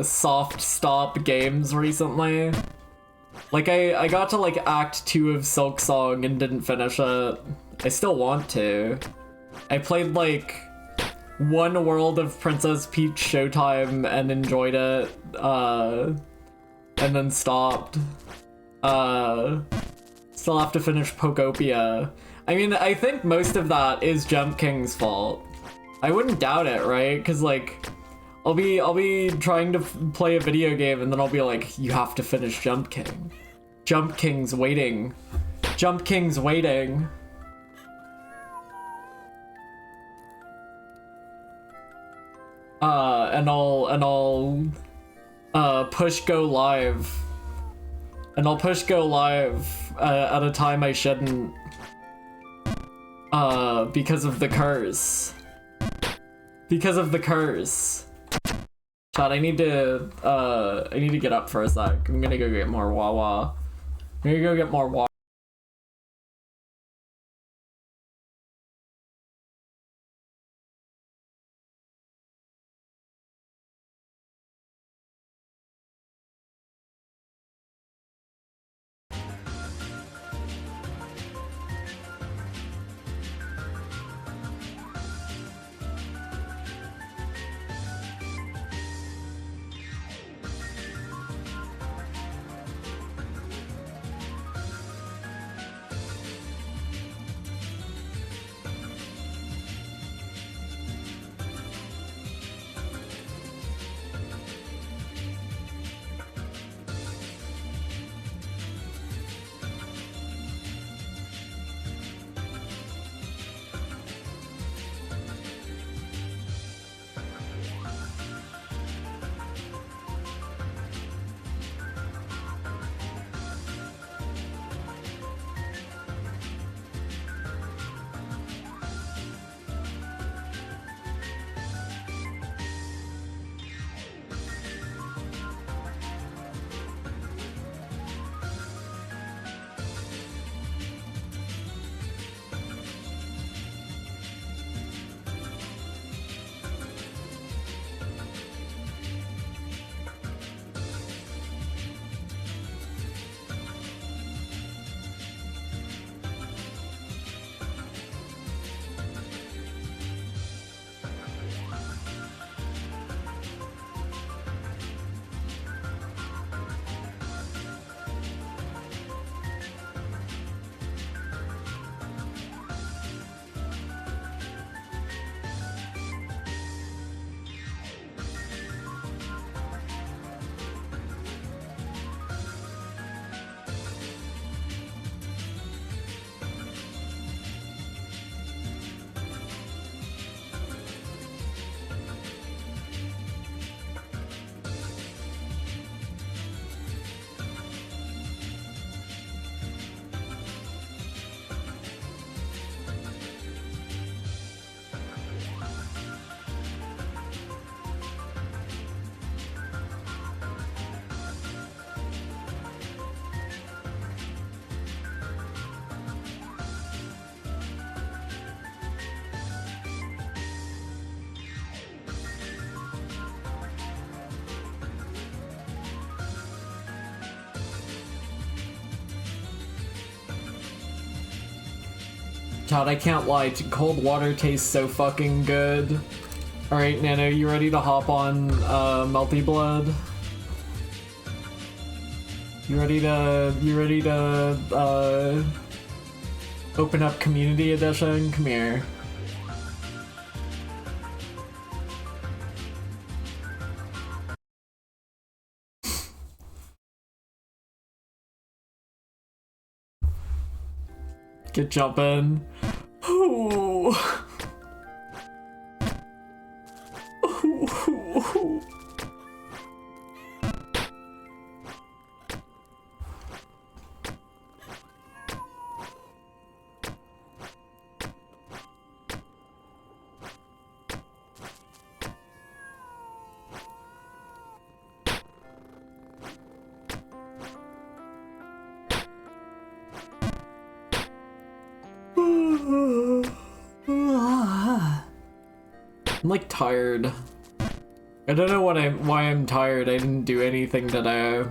soft stop games recently. Like I got to like Act 2 of Silksong and didn't finish it. I still want to. I played like one world of Princess Peach Showtime and enjoyed it, and then stopped. Still have to finish Pokopia. I mean, I think most of that is Jump King's fault. I wouldn't doubt it, right? Because, like, I'll be trying to play a video game and then I'll be like, you have to finish Jump King. Jump King's waiting. Jump King's waiting. And I'll push go live. And I'll push go live at a time I shouldn't. Because of the curse. Because of the curse. Chat, I need to get up for a sec. I'm gonna go get more Wawa. I'm gonna go get more Wawa. God, I can't lie, cold water tastes so fucking good. Alright, Nano, you ready to hop on Melty Blood? You ready to open up Community Edition? Come here. Get jumping. Ooh. Ooh. I'm like tired. I don't know why I'm tired. I didn't do anything today.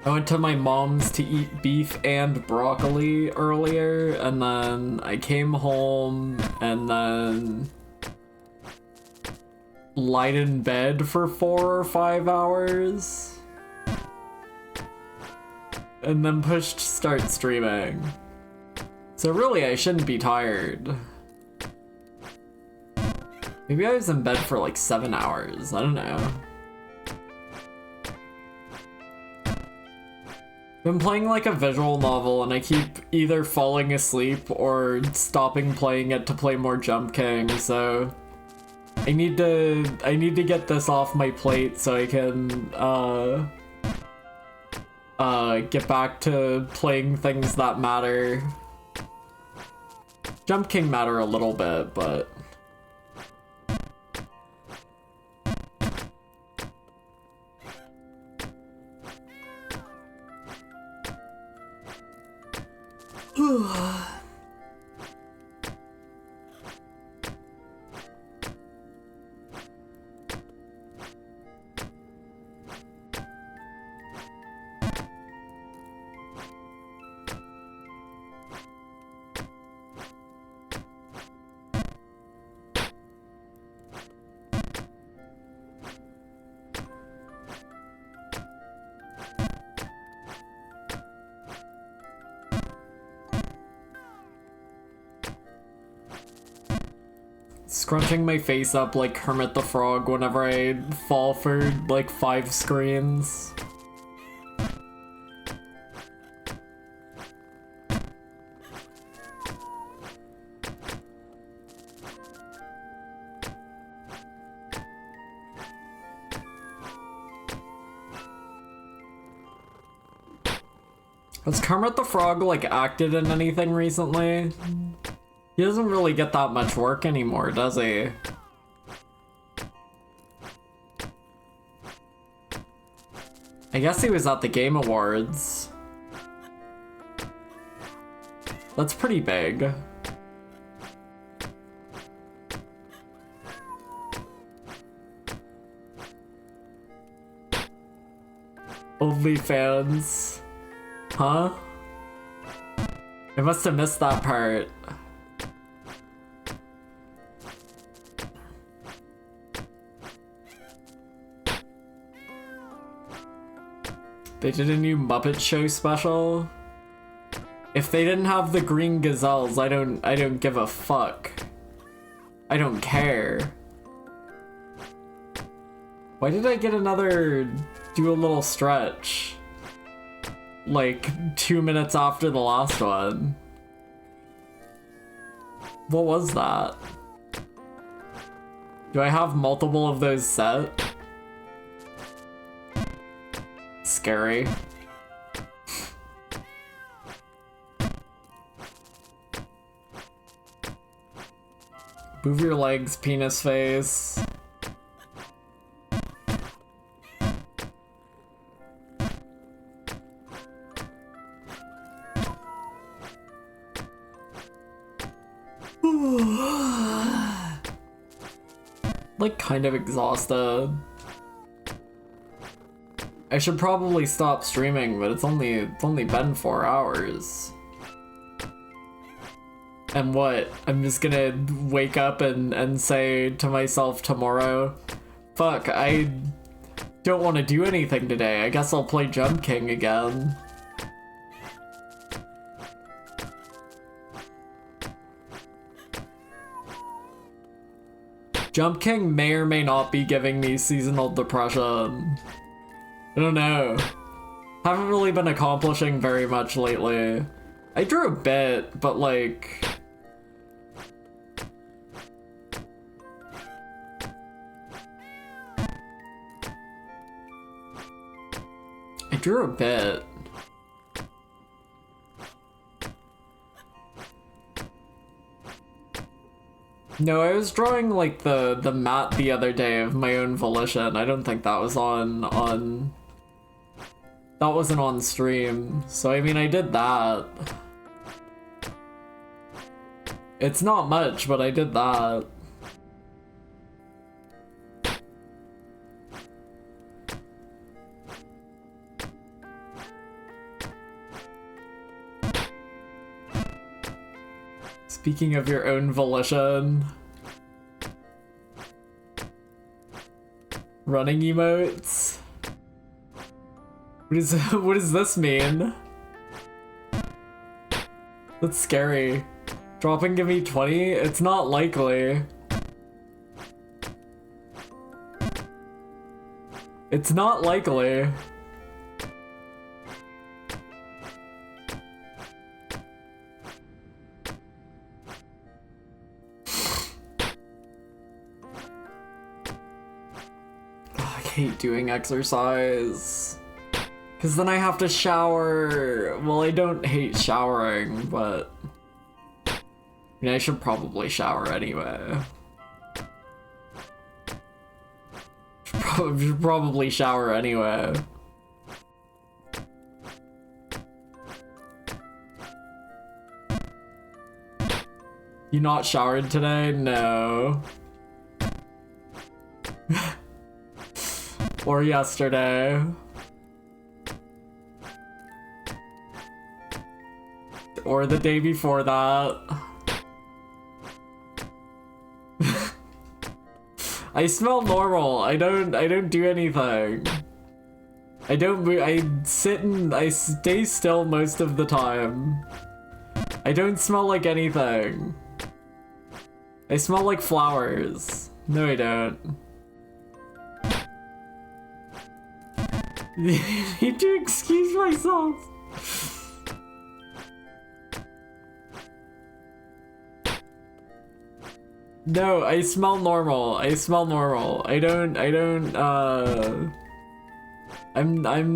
I went to my mom's to eat beef and broccoli earlier, and then I came home, and then lied in bed for 4 or 5 hours and then pushed start streaming. So really, I shouldn't be tired. Maybe I was in bed for like 7 hours, I don't know. Been playing like a visual novel and I keep either falling asleep or stopping playing it to play more Jump King, so I need to get this off my plate so I can get back to playing things that matter. Jump King matter a little bit, but scrunching my face up like Kermit the Frog whenever I fall for like 5 screens. Has Kermit the Frog like acted in anything recently? He doesn't really get that much work anymore, does he? I guess he was at the Game Awards. That's pretty big. OnlyFans. Huh? I must have missed that part. They did a new Muppet Show special. If they didn't have the green gazelles, I don't give a fuck. I don't care. Why did I get another do a little stretch? Like 2 minutes after the last one. What was that? Do I have multiple of those set? Scary. Move your legs, penis face. Like kind of exhausted. I should probably stop streaming, but it's only been 4 hours. And what? I'm just gonna wake up and say to myself tomorrow, fuck, I don't want to do anything today. I guess I'll play Jump King again. Jump King may or may not be giving me seasonal depression. I don't know. Haven't really been accomplishing very much lately. I drew a bit, but like... I drew a bit. No, I was drawing like the mat the other day of my own volition. I don't think that was on that wasn't on stream. So I mean, I did that. It's not much, but I did that. Speaking of your own volition. Running emotes? What does this mean? That's scary. Dropping give me 20? It's not likely. It's not likely. I hate doing exercise. Cause then I have to shower. Well, I don't hate showering, but I mean, I should probably shower anyway. Should probably shower anyway. You not showered today? No. Or yesterday. Or the day before that. I smell normal. I don't do anything. I don't move. I stay still most of the time. I don't smell like anything. I smell like flowers. No, I don't. I need to excuse myself. No, I smell normal. I smell normal. I'm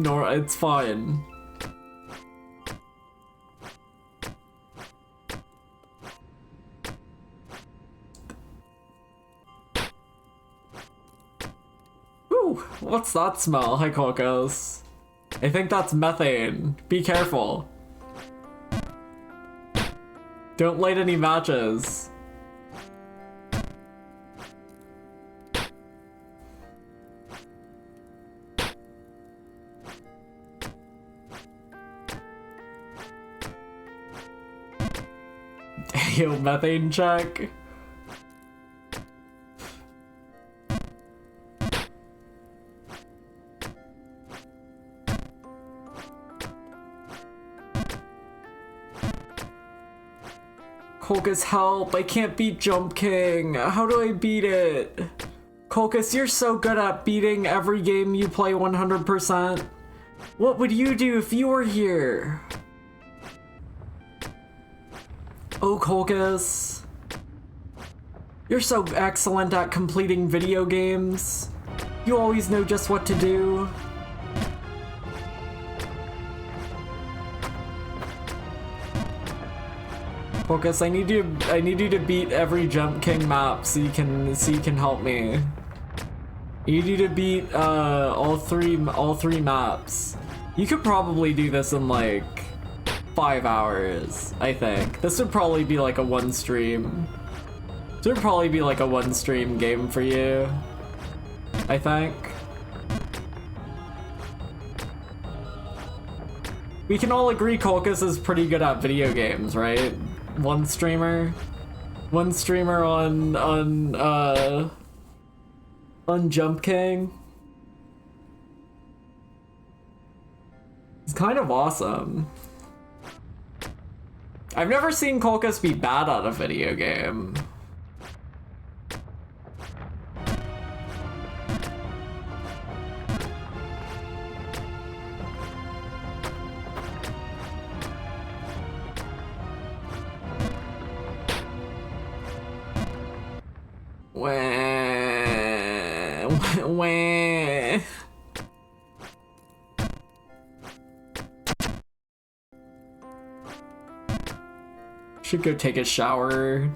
normal. It's fine. Ooh, what's that smell? Hi, Kokos. I think that's methane. Be careful. Don't light any matches. Yo, methane check. Kolkus, help! I can't beat Jump King. How do I beat it? Kolkus, you're so good at beating every game you play 100%. What would you do if you were here? Oh, Kolkus. You're so excellent at completing video games. You always know just what to do. Kolkus, I need you to beat every Jump King map so you can help me. I need you to beat all three maps. You could probably do this in like 5 hours, I think. This would probably be like a one stream. This would probably be like a one stream game for you, I think. We can all agree Kolkus is pretty good at video games, right? One streamer on Jump King. It's kind of awesome. I've never seen Kolkus be bad at a video game. Wah. Should go take a shower.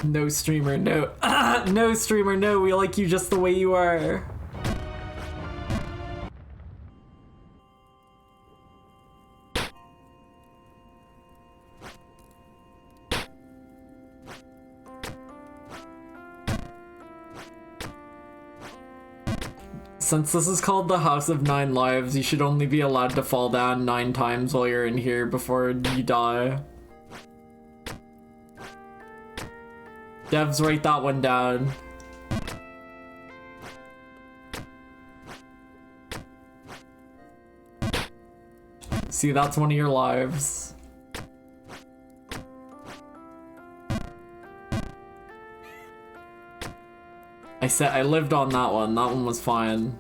No streamer, no. No streamer, no. We like you just the way you are. Since this is called the House of 9 Lives, you should only be allowed to fall down 9 times while you're in here before you die. Devs, write that one down. See, that's one of your lives. I lived on that one. That one was fine.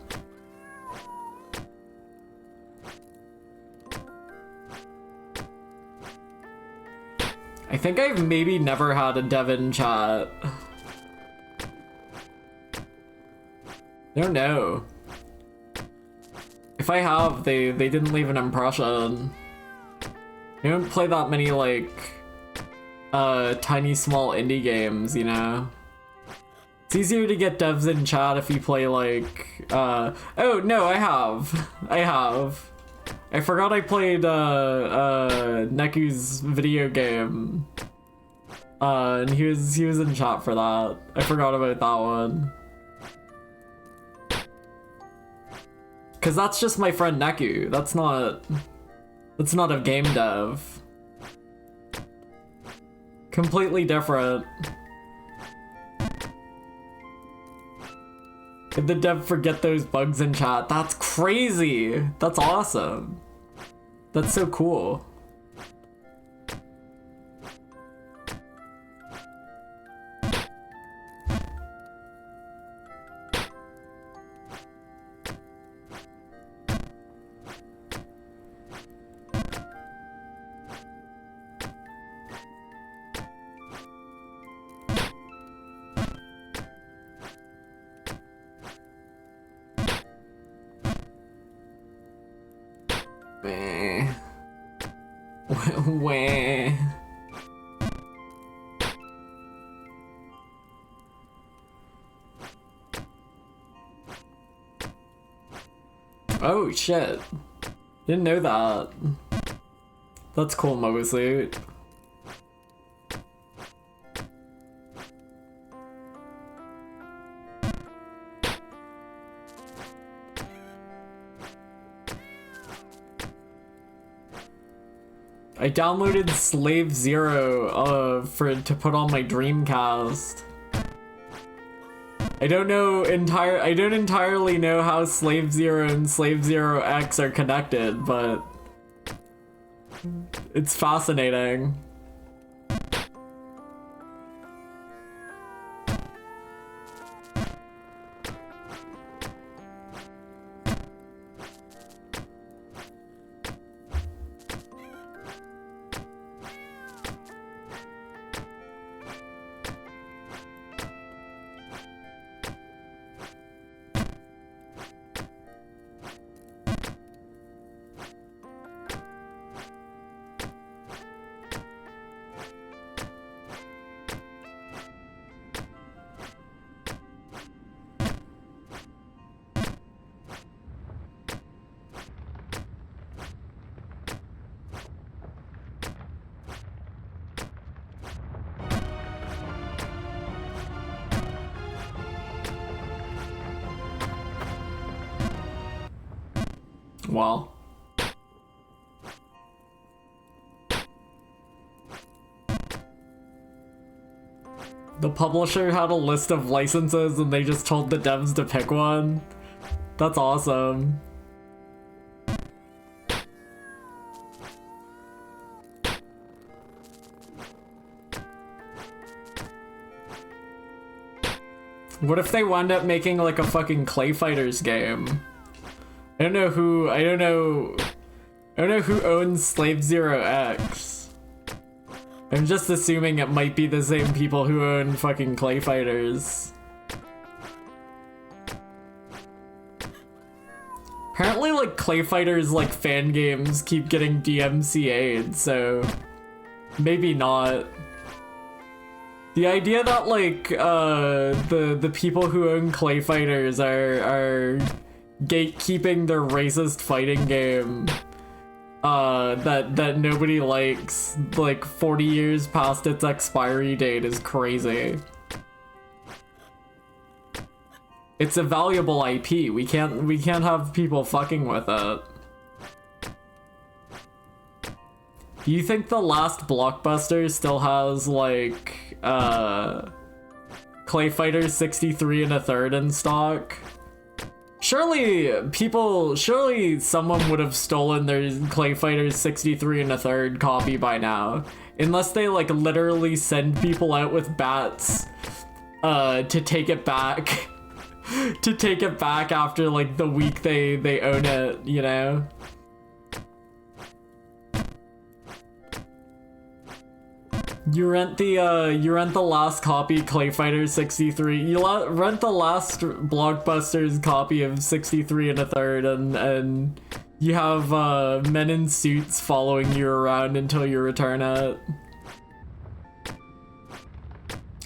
I think I've maybe never had a Devin chat. I don't know. If I have, they didn't leave an impression. I don't play that many, like, tiny small indie games, you know? It's easier to get devs in chat if you play, like, oh, no, I have. I forgot I played, Neku's video game. And he was in chat for that. I forgot about that one. Cause that's just my friend Neku. That's not a game dev. Completely different. Did the dev forget those bugs in chat? That's crazy! That's awesome. That's so cool. Wah. Oh shit. Didn't know that. That's cool, Mobile Suit. I downloaded Slave Zero to put on my Dreamcast. I don't entirely know how Slave Zero and Slave Zero X are connected, but it's fascinating. Well, the publisher had a list of licenses and they just told the devs to pick one. That's awesome. What if they wound up making like a fucking Clay Fighters game? I don't know who owns Slave Zero X. I'm just assuming it might be the same people who own fucking Clay Fighters. Apparently, like, Clay Fighters, like, fan games keep getting DMCA'd, so maybe not. The idea that, like, the people who own Clay Fighters are gatekeeping their racist fighting game that nobody likes, like 40 years past its expiry date, is crazy. It's a valuable IP. We can't have people fucking with it. Do you think the last Blockbuster still has like Clay Fighter 63 1/3 in stock? Surely someone would have stolen their Clay Fighter 63 1/3 copy by now. Unless they like literally send people out with bats to take it back. To take it back after like the week they own it, you know? You rent the last copy Clay Fighter 63. You rent the last Blockbuster's copy of 63 1/3 and you have men in suits following you around until you return it.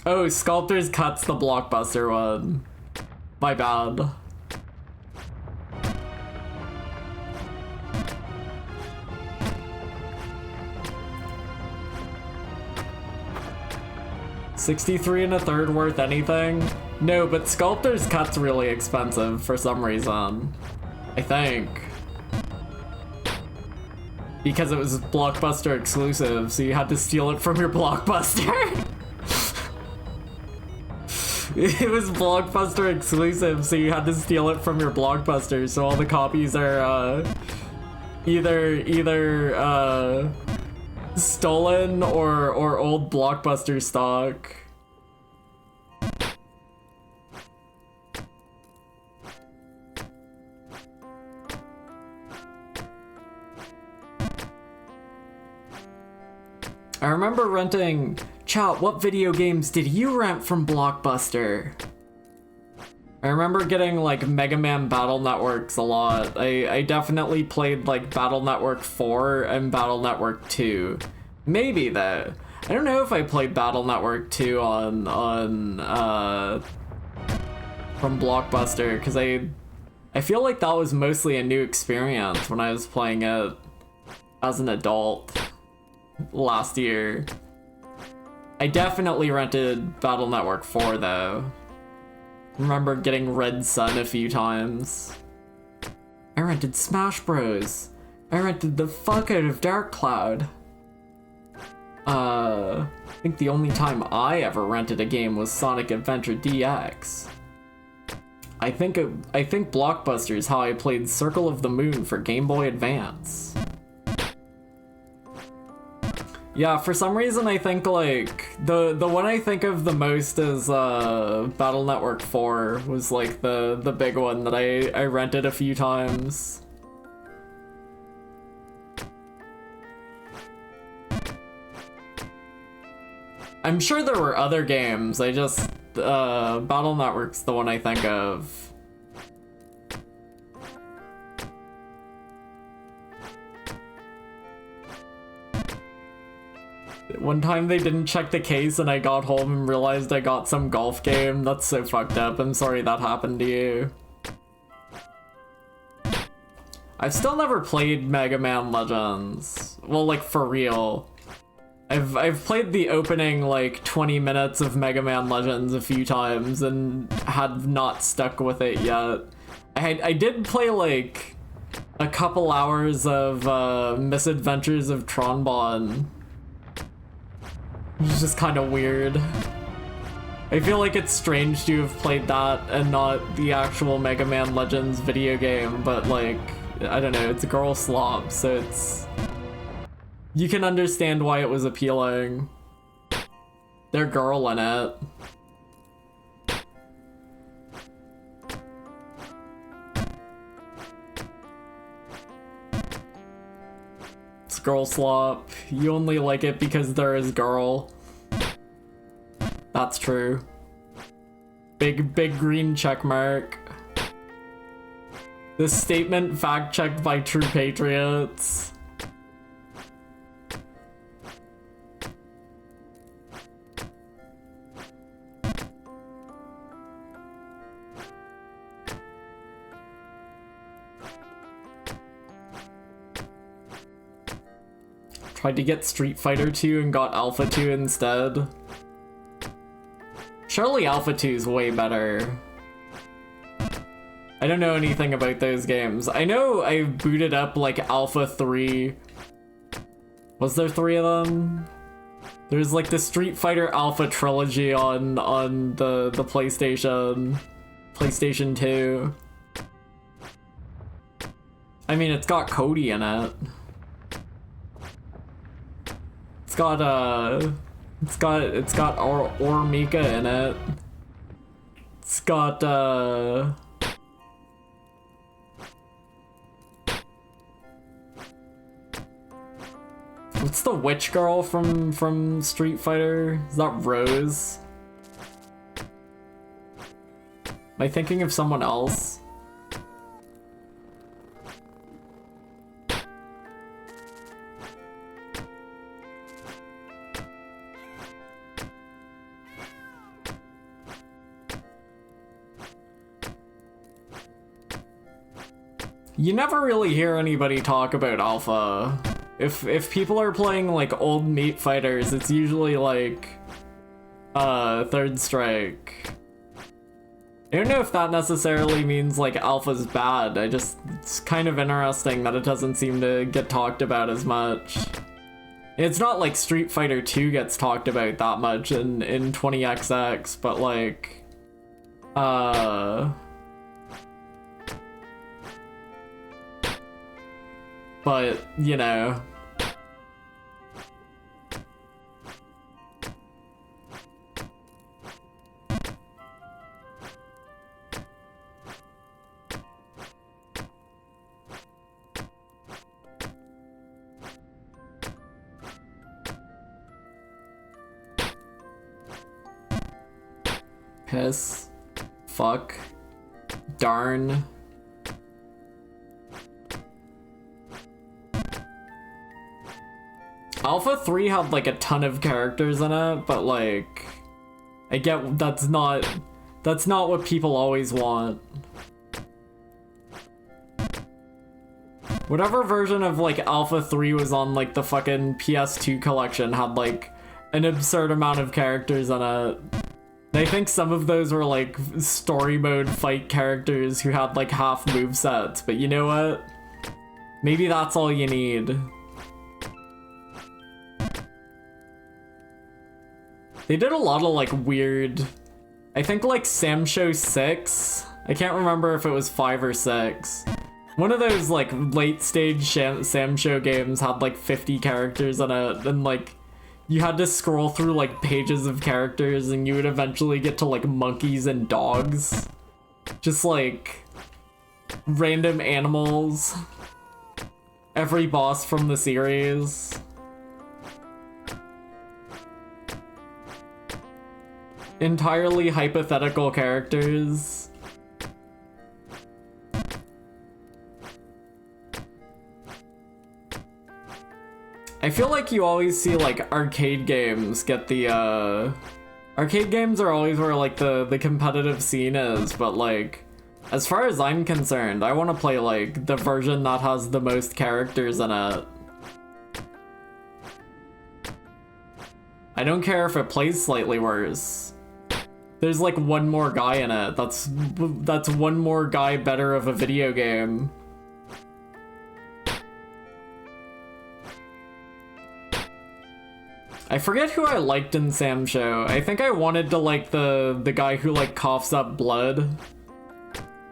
Oh, Sculptor's Cut's the Blockbuster one. My bad. $63 1/3 worth anything? No, but Sculptor's Cut's really expensive for some reason. I think. Because it was Blockbuster exclusive, so you had to steal it from your Blockbuster. It was Blockbuster exclusive, so you had to steal it from your Blockbuster, so all the copies are either stolen or old Blockbuster stock. I remember renting... Chat, what video games did you rent from Blockbuster? I remember getting like Mega Man Battle Networks a lot. I definitely played like Battle Network 4 and Battle Network 2. Maybe though. I don't know if I played Battle Network 2 on from Blockbuster, because I feel like that was mostly a new experience when I was playing it as an adult last year. I definitely rented Battle Network 4 though. Remember getting Red Sun a few times. I rented Smash Bros. I rented the fuck out of Dark Cloud. I think the only time I ever rented a game was Sonic Adventure DX. I think Blockbuster is how I played Circle of the Moon for Game Boy Advance. Yeah, for some reason I think like the one I think of the most is Battle Network 4 was like the big one that I rented a few times. I'm sure there were other games, I just Battle Network's the one I think of. One time they didn't check the case and I got home and realized I got some golf game. That's so fucked up. I'm sorry that happened to you. I've still never played Mega Man Legends. Well, like for real. I've played the opening like 20 minutes of Mega Man Legends a few times and have not stuck with it yet. I did play like a couple hours of Misadventures of Tronbon. It's just kind of weird. I feel like it's strange to have played that and not the actual Mega Man Legends video game, but like, I don't know, it's girl slop, so it's... You can understand why it was appealing. They're girl in it. It's girl slop. You only like it because there is girl. That's true. Big green check mark. This statement fact-checked by true patriots. Tried to get Street Fighter 2 and got Alpha 2 instead. Surely Alpha 2 is way better. I don't know anything about those games. I know I booted up like Alpha 3. Was there 3 of them? There's like the Street Fighter Alpha trilogy on the PlayStation 2. I mean, it's got Cody in it. It's got Mika in it. It's got what's the witch girl from Street Fighter? Is that Rose? Am I thinking of someone else? You never really hear anybody talk about Alpha. If people are playing like old Meat Fighters, it's usually like Third Strike. I don't know if that necessarily means like Alpha's bad. It's kind of interesting that it doesn't seem to get talked about as much. It's not like Street Fighter 2 gets talked about that much in 20XX, but like but, you know. Piss. Fuck. Darn. Alpha 3 had like a ton of characters in it, but like I get that's not what people always want. Whatever version of like Alpha 3 was on like the fucking PS2 collection had like an absurd amount of characters in it. And I think some of those were like story mode fight characters who had like half movesets, but you know what? Maybe that's all you need. They did a lot of like weird, I think like Samsho 6, I can't remember if it was 5 or 6. One of those like late stage Samsho games had like 50 characters in it, and like you had to scroll through like pages of characters and you would eventually get to like monkeys and dogs. Just like random animals. Every boss from the series. Entirely hypothetical characters. I feel like you always see like arcade games get the arcade games are always where like the competitive scene is, but like as far as I'm concerned, I want to play like the version that has the most characters in it. I don't care if it plays slightly worse. There's like one more guy in it. That's one more guy better of a video game. I forget who I liked in Samsho. I think I wanted to like the guy who like coughs up blood.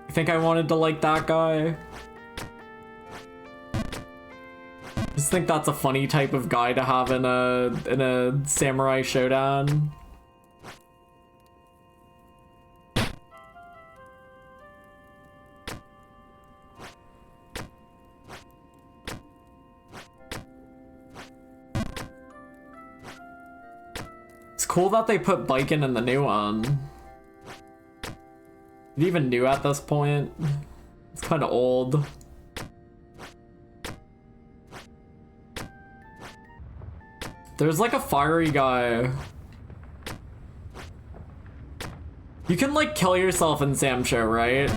I think I wanted to like that guy. Just think that's a funny type of guy to have in a samurai showdown. Cool that they put Biken in the new one. Is it even new at this point? It's kind of old. There's like a fiery guy. You can like kill yourself in Samsho, right?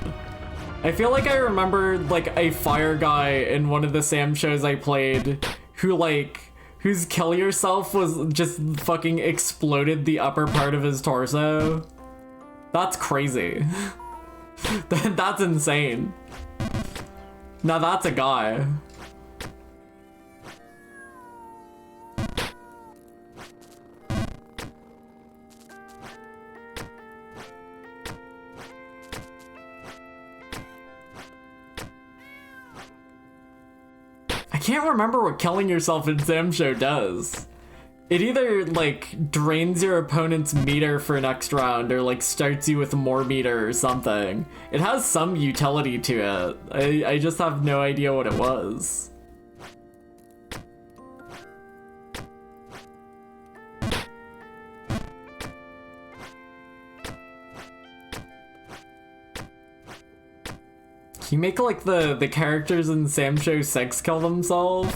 I feel like I remember like a fire guy in one of the Samshos I played who like whose kill yourself was just fucking exploded the upper part of his torso. That's crazy. That's insane. Now that's a guy. I can't remember what killing yourself in Samsho does. It either, like, drains your opponent's meter for next round or, like, starts you with more meter or something. It has some utility to it. I just have no idea what it was. Can you make, like, the characters in Samsho 6 kill themselves?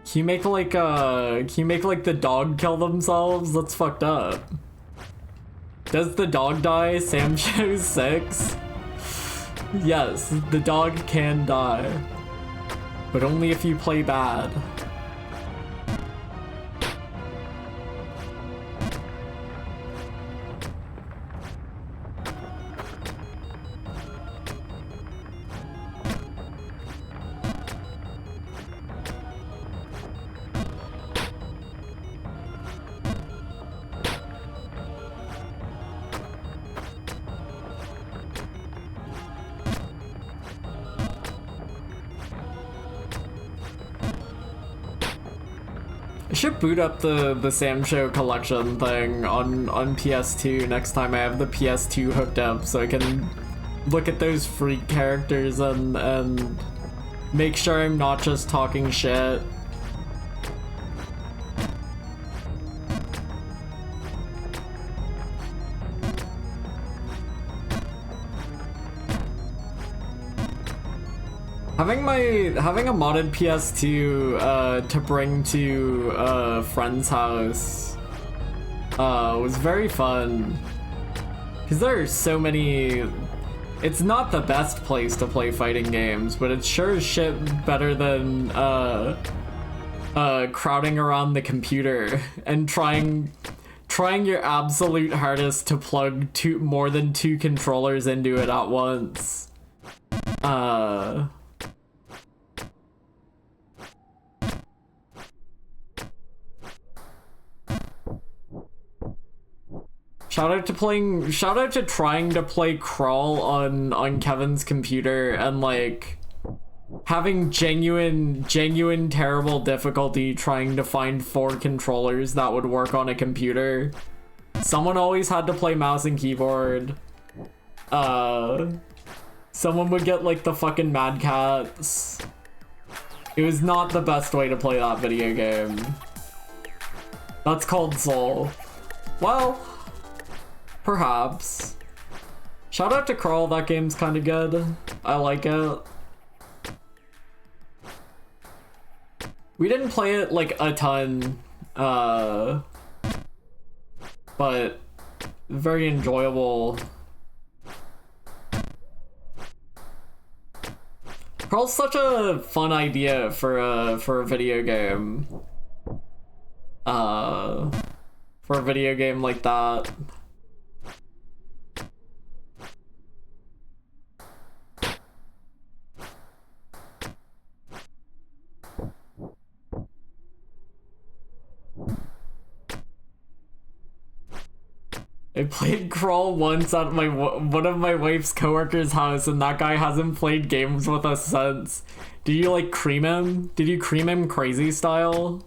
Can you make like the dog kill themselves? That's fucked up. Does the dog die? Samsho 6? Yes, the dog can die. But only if you play bad. I should boot up the Samsho collection thing on PS2 next time I have the PS2 hooked up, so I can look at those freak characters and make sure I'm not just talking shit. Having a modded PS2 to bring to a friend's house was very fun, because there are so many. It's not the best place to play fighting games, but it's sure as shit better than crowding around the computer and trying your absolute hardest to plug more than 2 controllers into it at once. Shout out to trying to play Crawl on Kevin's computer and like having genuine terrible difficulty trying to find 4 controllers that would work on a computer. Someone always had to play mouse and keyboard. Someone would get like the fucking Mad Cats. It was not the best way to play that video game. That's called Soul. Well, perhaps. Shout out to Crawl, that game's kinda good. I like it. We didn't play it like a ton, but very enjoyable. Crawl's such a fun idea for a video game. For a video game like that. I played Crawl once at one of my wife's coworkers' house, and that guy hasn't played games with us since. Did you like cream him? Did you cream him crazy style?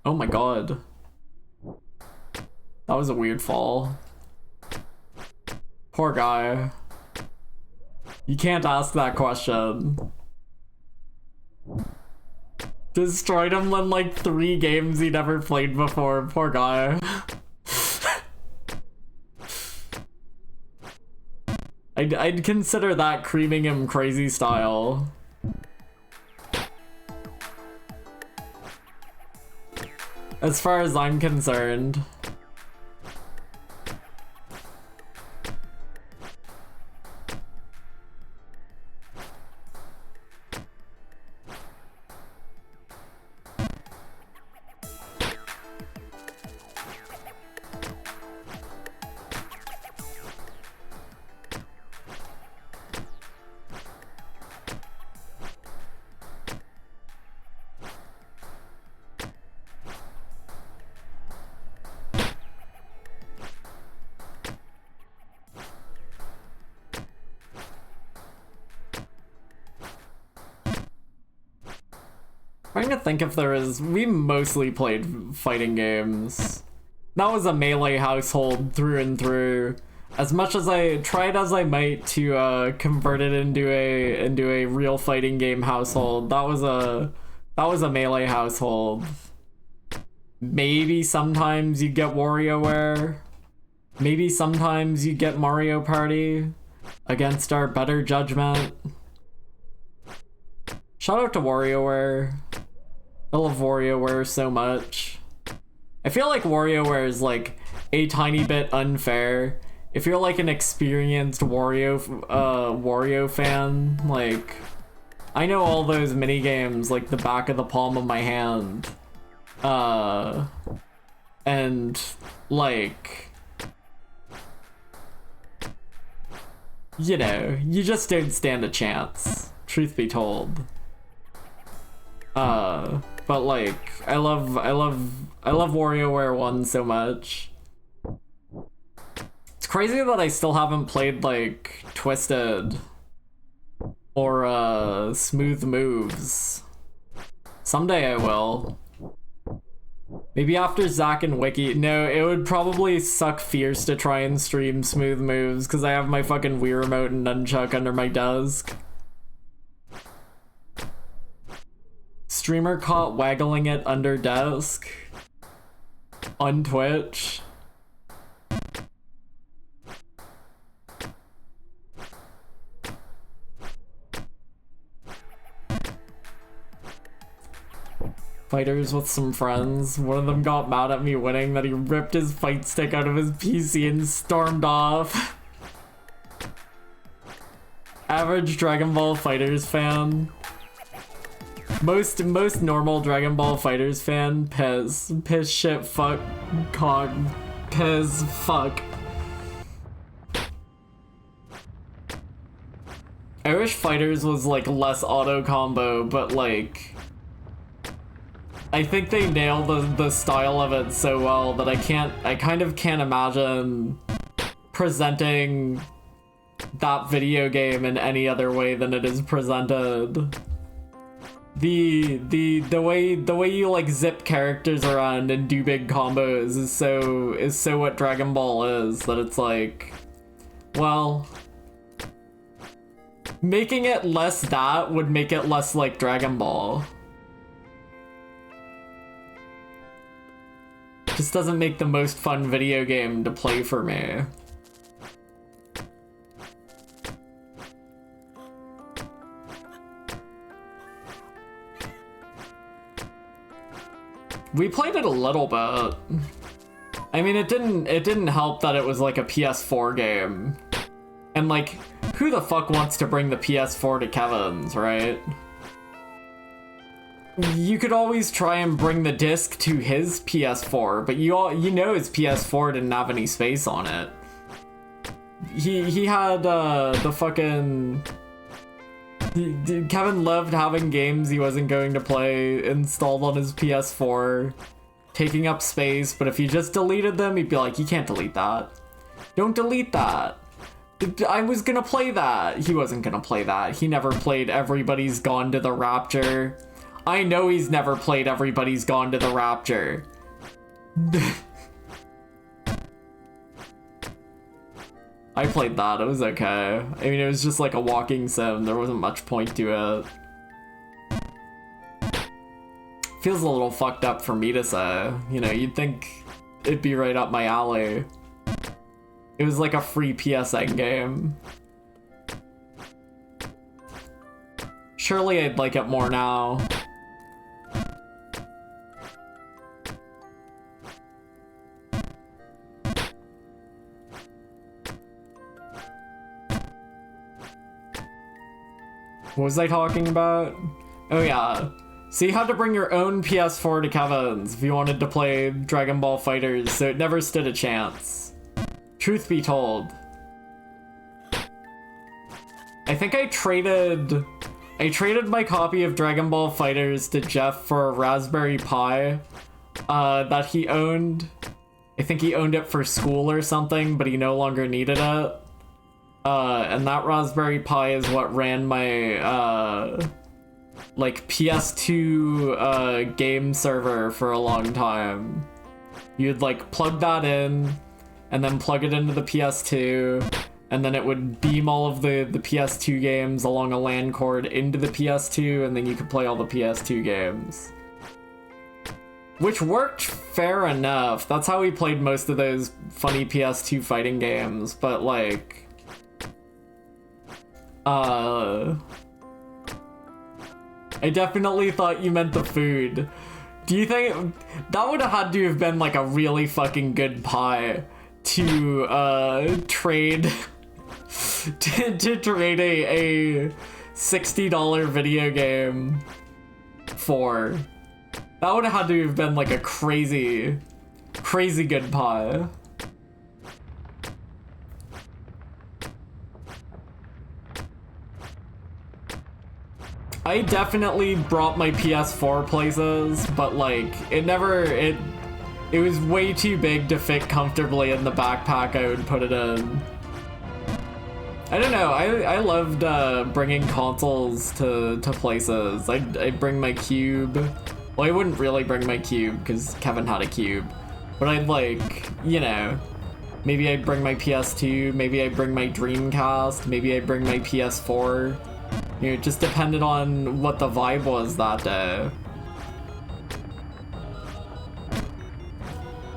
Oh my god. That was a weird fall. Poor guy. You can't ask that question. Destroyed him in like 3 games he never played before. Poor guy. I'd consider that creaming him crazy style. As far as I'm concerned. Trying to think if there is. We mostly played fighting games. That was a Melee household through and through. As much as I tried as I might to convert it into a real fighting game household, that was a Melee household. Maybe sometimes you get WarioWare. Maybe sometimes you get Mario Party against our better judgment. Shout out to WarioWare. I love WarioWare so much. I feel like WarioWare is like a tiny bit unfair. If you're like an experienced Wario fan, like I know all those mini games like the back of the palm of my hand. And like, you know, you just don't stand a chance, truth be told. But like, I love WarioWare 1 so much. It's crazy that I still haven't played like Twisted or Smooth Moves. Someday I will. Maybe after Zack and Wiki. No, it would probably suck fierce to try and stream Smooth Moves because I have my fucking Wii remote and nunchuck under my desk. Streamer caught waggling it under desk on Twitch. Fighters with some friends. One of them got mad at me winning that he ripped his fight stick out of his PC and stormed off. Average Dragon Ball Fighters fan. Most normal Dragon Ball Fighters fan. Piss shit fuck cog. Piss fuck. I wish Fighters was like less auto combo, but like I think they nailed the style of it so well that I kind of can't imagine presenting that video game in any other way than it is presented. The way you like zip characters around and do big combos is so what Dragon Ball is, that it's like, well, making it less that would make it less like Dragon Ball. Just doesn't make the most fun video game to play for me. We played it a little bit. I mean, it didn't help that it was like a PS4 game. And like, who the fuck wants to bring the PS4 to Kevin's, right? You could always try and bring the disc to his PS4, but you know his PS4 didn't have any space on it. He had the fucking Kevin loved having games he wasn't going to play installed on his PS4, taking up space, but if you just deleted them, he'd be like, you can't delete that. Don't delete that. I was gonna play that. He wasn't gonna play that. He never played Everybody's Gone to the Rapture. I know he's never played Everybody's Gone to the Rapture. I played that, it was okay. I mean, it was just like a walking sim, there wasn't much point to it. Feels a little fucked up for me to say. You know, you'd think it'd be right up my alley. It was like a free PSN game. Surely I'd like it more now. What was I talking about? Oh yeah. So you had to bring your own PS4 to Kevin's if you wanted to play Dragon Ball FighterZ, so it never stood a chance. Truth be told. I think I traded my copy of Dragon Ball FighterZ to Jeff for a Raspberry Pi that he owned. I think he owned it for school or something, but he no longer needed it. And that Raspberry Pi is what ran my like PS2 game server for a long time. You'd like plug that in and then plug it into the PS2, and then it would beam all of the PS2 games along a LAN cord into the PS2, and then you could play all the PS2 games. Which worked fair enough. That's how we played most of those funny PS2 fighting games, but like... I definitely thought you meant the food. Do you think that would have had to have been like a really fucking good pie to trade to trade a $60 video game for? That would have had to have been like a crazy good pie. I definitely brought my PS4 places, but like it was way too big to fit comfortably in the backpack I would put it in. I don't know, I loved bringing consoles to places. I'd bring my Cube. Well, I wouldn't really bring my Cube because Kevin had a Cube, but I'd like, you know, maybe I'd bring my PS2, maybe I'd bring my Dreamcast, maybe I'd bring my PS4. You know, it just depended on what the vibe was that day.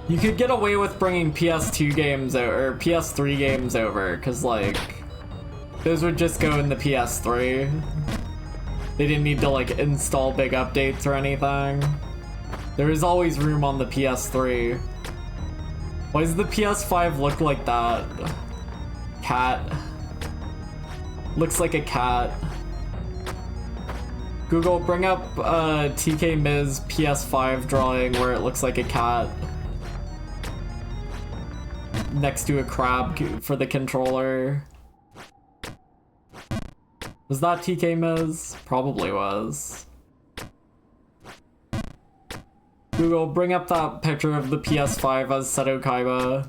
You could get away with bringing PS2 games or PS3 games over, because like, those would just go in the PS3. They didn't need to like install big updates or anything. There was always room on the PS3. Why does the PS5 look like that? Cat. Looks like a cat. Google, bring up TK Miz PS5 drawing where it looks like a cat next to a crab for the controller. Was that TK Miz? Probably was. Google, bring up that picture of the PS5 as Seto Kaiba.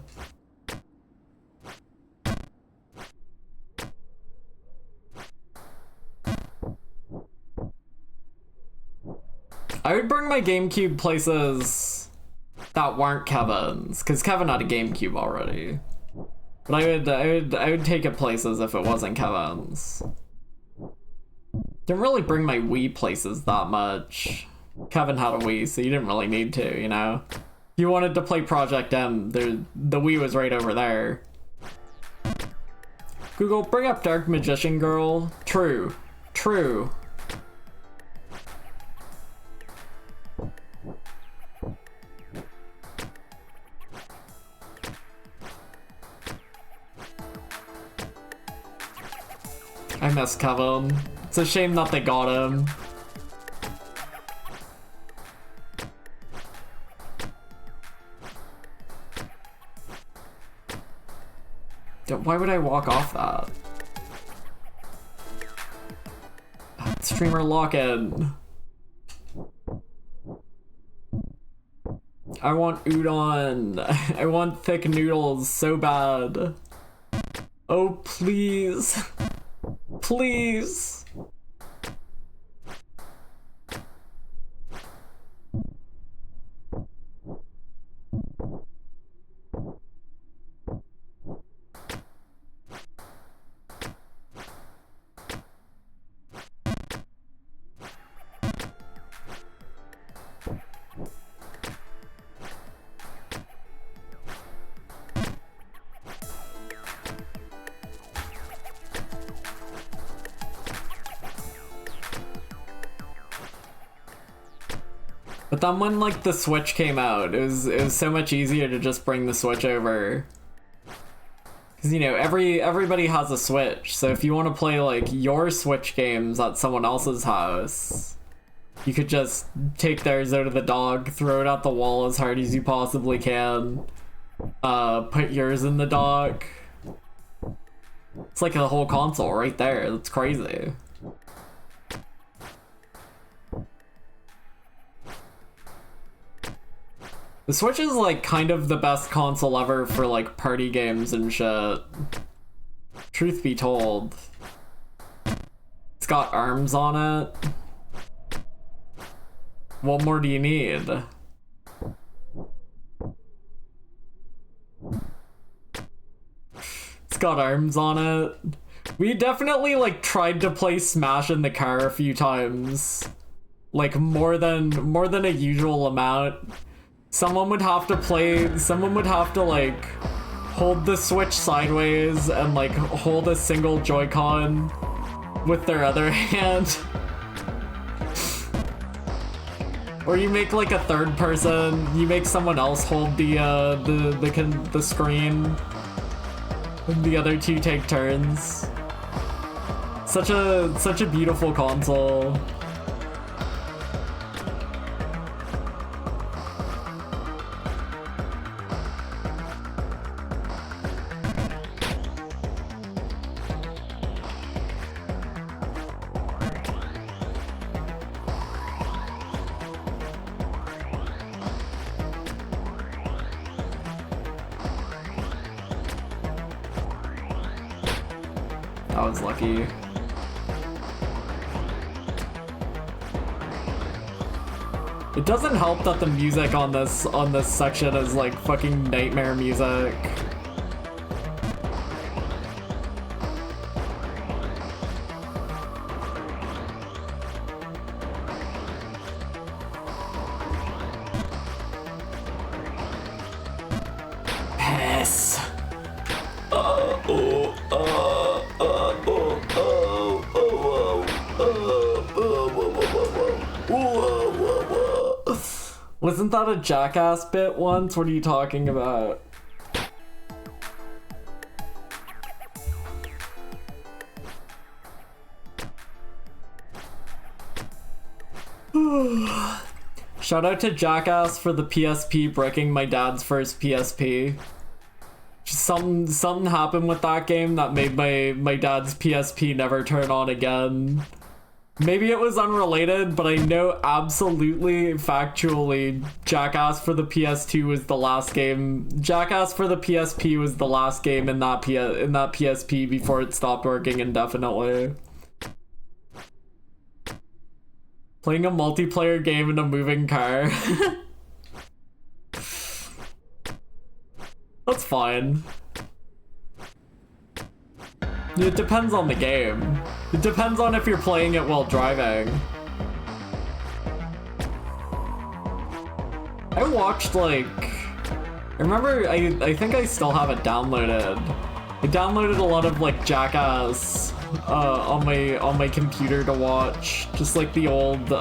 I would bring my GameCube places that weren't Kevin's, because Kevin had a GameCube already. But I would take it places if it wasn't Kevin's. Didn't really bring my Wii places that much. Kevin had a Wii, so you didn't really need to, you know? If you wanted to play Project M, the Wii was right over there. Google, bring up Dark Magician Girl. True. True. I miss Kevin. It's a shame that they got him. Why would I walk off that? Streamer lock-in. I want udon. I want thick noodles so bad. Oh, please. Please. But then when like the Switch came out, it was so much easier to just bring the Switch over. Cause you know, everybody has a Switch, so if you want to play like your Switch games at someone else's house, you could just take theirs out of the dock, throw it at the wall as hard as you possibly can, put yours in the dock. It's like a whole console right there. That's crazy. The Switch is like kind of the best console ever for like party games and shit. Truth be told. It's got arms on it. What more do you need? It's got arms on it. We definitely like tried to play Smash in the car a few times. Like more than a usual amount. Someone would have to like hold the Switch sideways and like hold a single Joy-Con with their other hand. Or you make like a third person, you make someone else hold the screen. And the other two take turns. Such a beautiful console. I was lucky. It doesn't help that the music on this section is like fucking nightmare music. Piss. Wasn't that a Jackass bit once? What are you talking about? Shout out to Jackass for the PSP breaking my dad's first PSP. Just something happened with that game that made my dad's PSP never turn on again. Maybe it was unrelated, but I know absolutely, factually, Jackass for the PS2 was the last game. Jackass for the PSP was the last game in that PSP before it stopped working indefinitely. Playing a multiplayer game in a moving car. That's fine. It depends on the game. It depends on if you're playing it while driving. I watched like... I remember, I think I still have it downloaded. I downloaded a lot of like Jackass on my computer to watch. Just like the old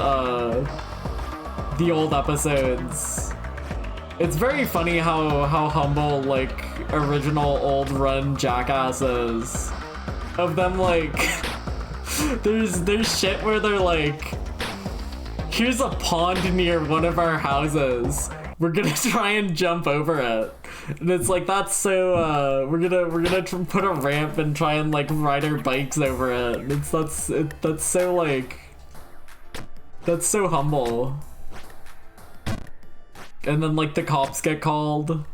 episodes. It's very funny how humble like original old run Jackass is. Of them like there's shit where they're like, here's a pond near one of our houses, we're gonna try and jump over it, and it's like, that's so we're gonna put a ramp and try and like ride our bikes over it. That's so like, that's so humble. And then like the cops get called.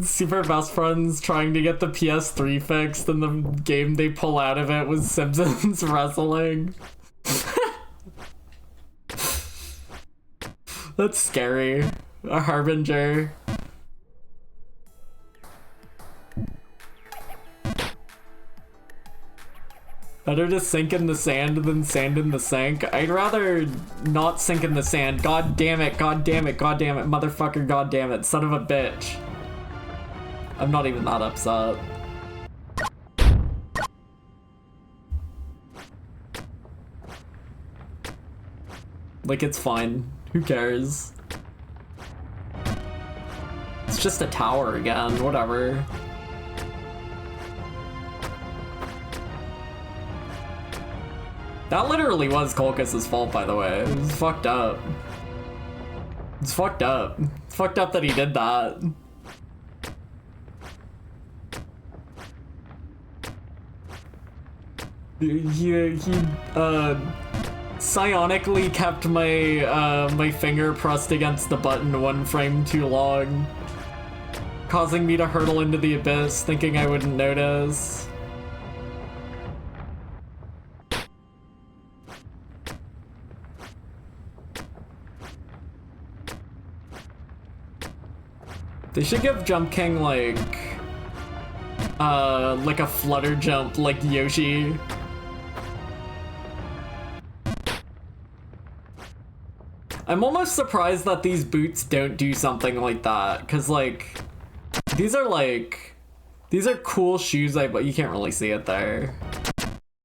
Super Best Friends trying to get the PS3 fixed, and the game they pull out of it was Simpsons Wrestling. That's scary. A harbinger. Better to sink in the sand than sand in the sink. I'd rather not sink in the sand. God damn it, god damn it, god damn it, motherfucker, god damn it, son of a bitch. I'm not even that upset. Like, it's fine. Who cares? It's just a tower again, whatever. That literally was Colchis' fault, by the way. It was fucked up. It's fucked up. It's fucked up that he did that. psionically kept my my finger pressed against the button 1 frame too long, causing me to hurtle into the abyss, thinking I wouldn't notice. They should give Jump King like a flutter jump like Yoshi. I'm almost surprised that these boots don't do something like that, because like these are cool shoes I bought. You can't really see it there.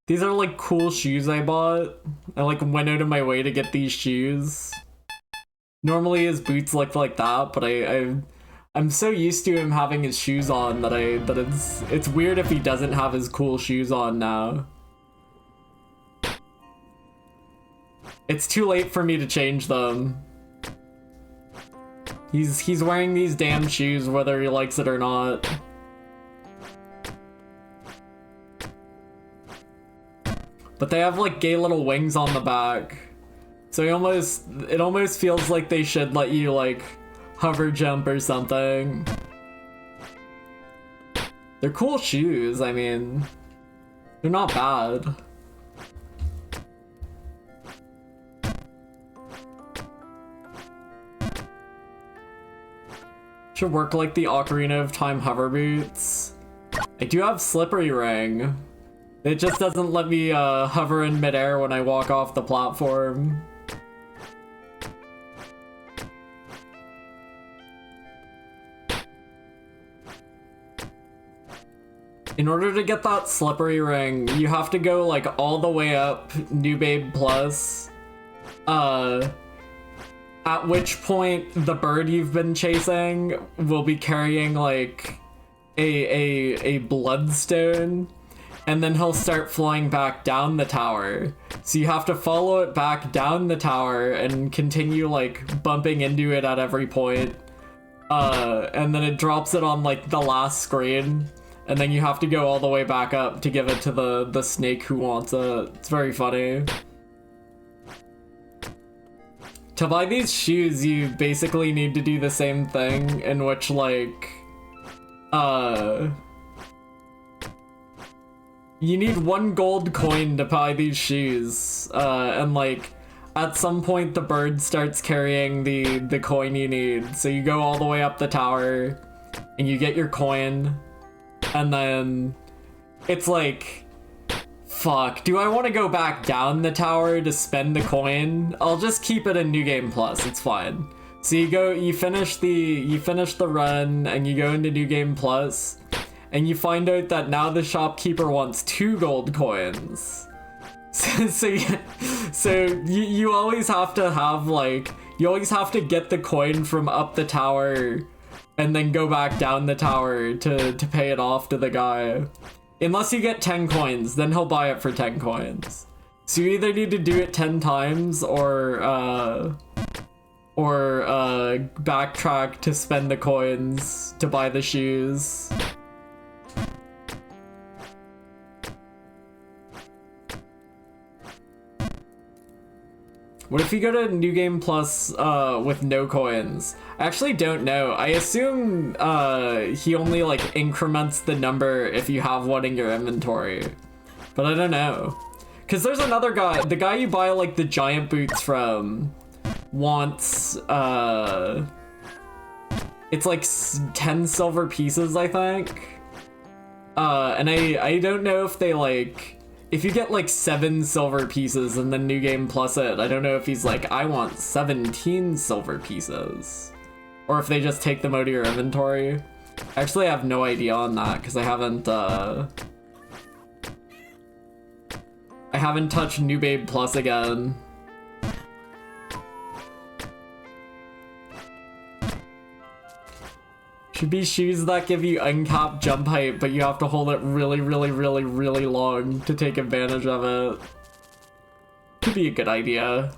These are like cool shoes I bought. I like went out of my way to get these shoes. Normally his boots look like that, but I'm so used to him having his shoes on that it's weird if he doesn't have his cool shoes on now. It's too late for me to change them. He's wearing these damn shoes whether he likes it or not. But they have like gay little wings on the back. So it almost feels like they should let you like hover jump or something. They're cool shoes, I mean, they're not bad. Should work like the Ocarina of Time hover boots. I do have Slippery Ring. It just doesn't let me hover in midair when I walk off the platform. In order to get that Slippery Ring, you have to go like all the way up New Babe Plus. At which point the bird you've been chasing will be carrying like a bloodstone, and then he'll start flying back down the tower. So you have to follow it back down the tower and continue like bumping into it at every point. And then it drops it on like the last screen, and then you have to go all the way back up to give it to the snake who wants it. It's very funny. To buy these shoes, you basically need to do the same thing, in which like you need 1 gold coin to buy these shoes, and like at some point the bird starts carrying the coin you need. So you go all the way up the tower and you get your coin, and then it's like, fuck, do I want to go back down the tower to spend the coin? I'll just keep it in New Game Plus, it's fine. So you finish the run and you go into New Game Plus, and you find out that now the shopkeeper wants 2 gold coins. So you always have to have like, you always have to get the coin from up the tower and then go back down the tower to pay it off to the guy. Unless you get 10 coins, then he'll buy it for 10 coins. So you either need to do it 10 times or backtrack to spend the coins to buy the shoes. What if you go to New Game Plus with no coins? I actually don't know. I assume he only like increments the number if you have one in your inventory. But I don't know. Cause there's another guy, the guy you buy like the giant boots from wants it's like 10 silver pieces, I think. And I don't know if they like, if you get like 7 silver pieces and then New Game Plus it, I don't know if he's like, I want 17 silver pieces. Or if they just take them out of your inventory. Actually, I have no idea on that because I haven't touched New Babe Plus again. Should be shoes that give you uncapped jump height, but you have to hold it really, really, really, really long to take advantage of it. Could be a good idea.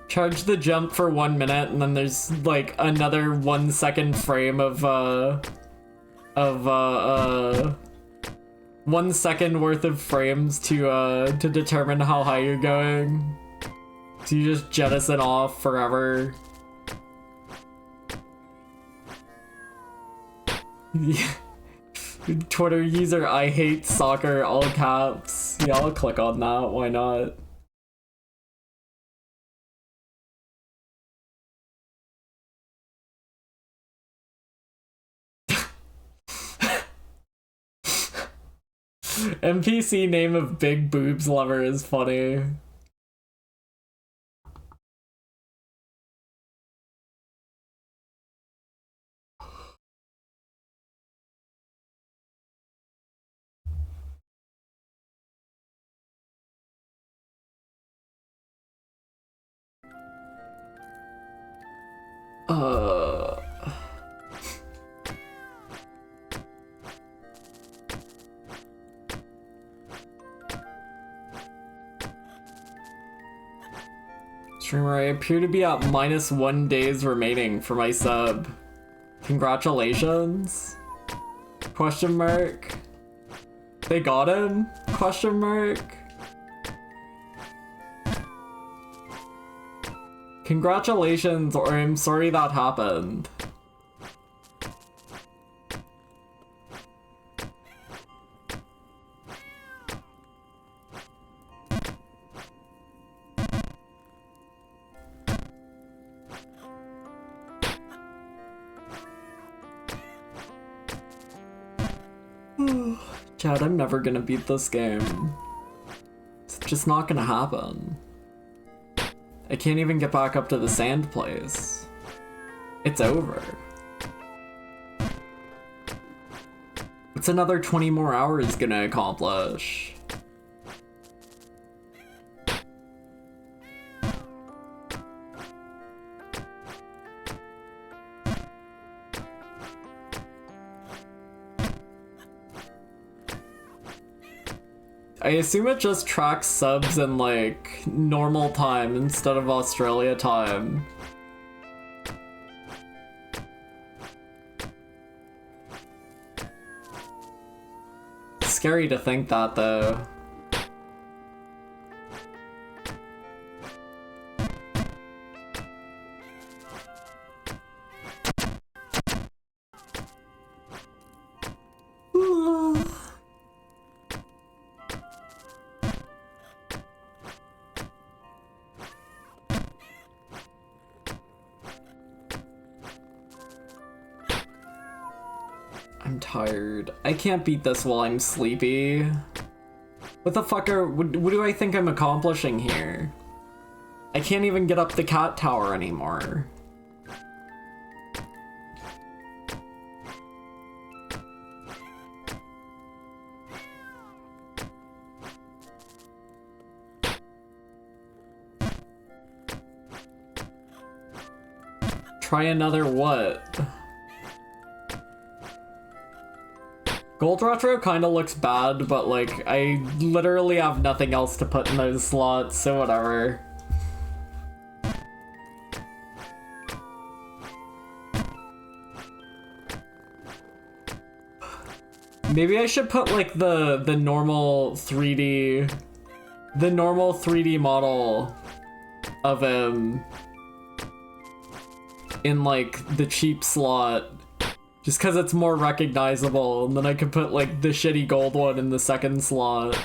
Charge the jump for 1 minute, and then there's like another 1 second frame of of 1 second worth of frames to determine how high you're going. So you just jettison off forever. Twitter user I hate soccer, all caps. Yeah, I'll click on that, why not? NPC name of big boobs lover is funny. Streamer, I appear to be at -1 days remaining for my sub. Congratulations? Question mark? They got him? Question mark? Congratulations, or I'm sorry that happened. Chad, I'm never gonna beat this game. It's just not gonna happen. I can't even get back up to the sand place. It's over. What's another 20 more hours gonna accomplish? I assume it just tracks subs in like normal time instead of Australia time. Scary to think that though. I'm tired. I can't beat this while I'm sleepy. What the fuck what do I think I'm accomplishing here? I can't even get up the cat tower anymore. Try another what? Gold Retro kinda looks bad, but like, I literally have nothing else to put in those slots, so whatever. Maybe I should put like the normal 3D model of him in like the cheap slot. Just because it's more recognizable, and then I could put like the shitty gold one in the second slot.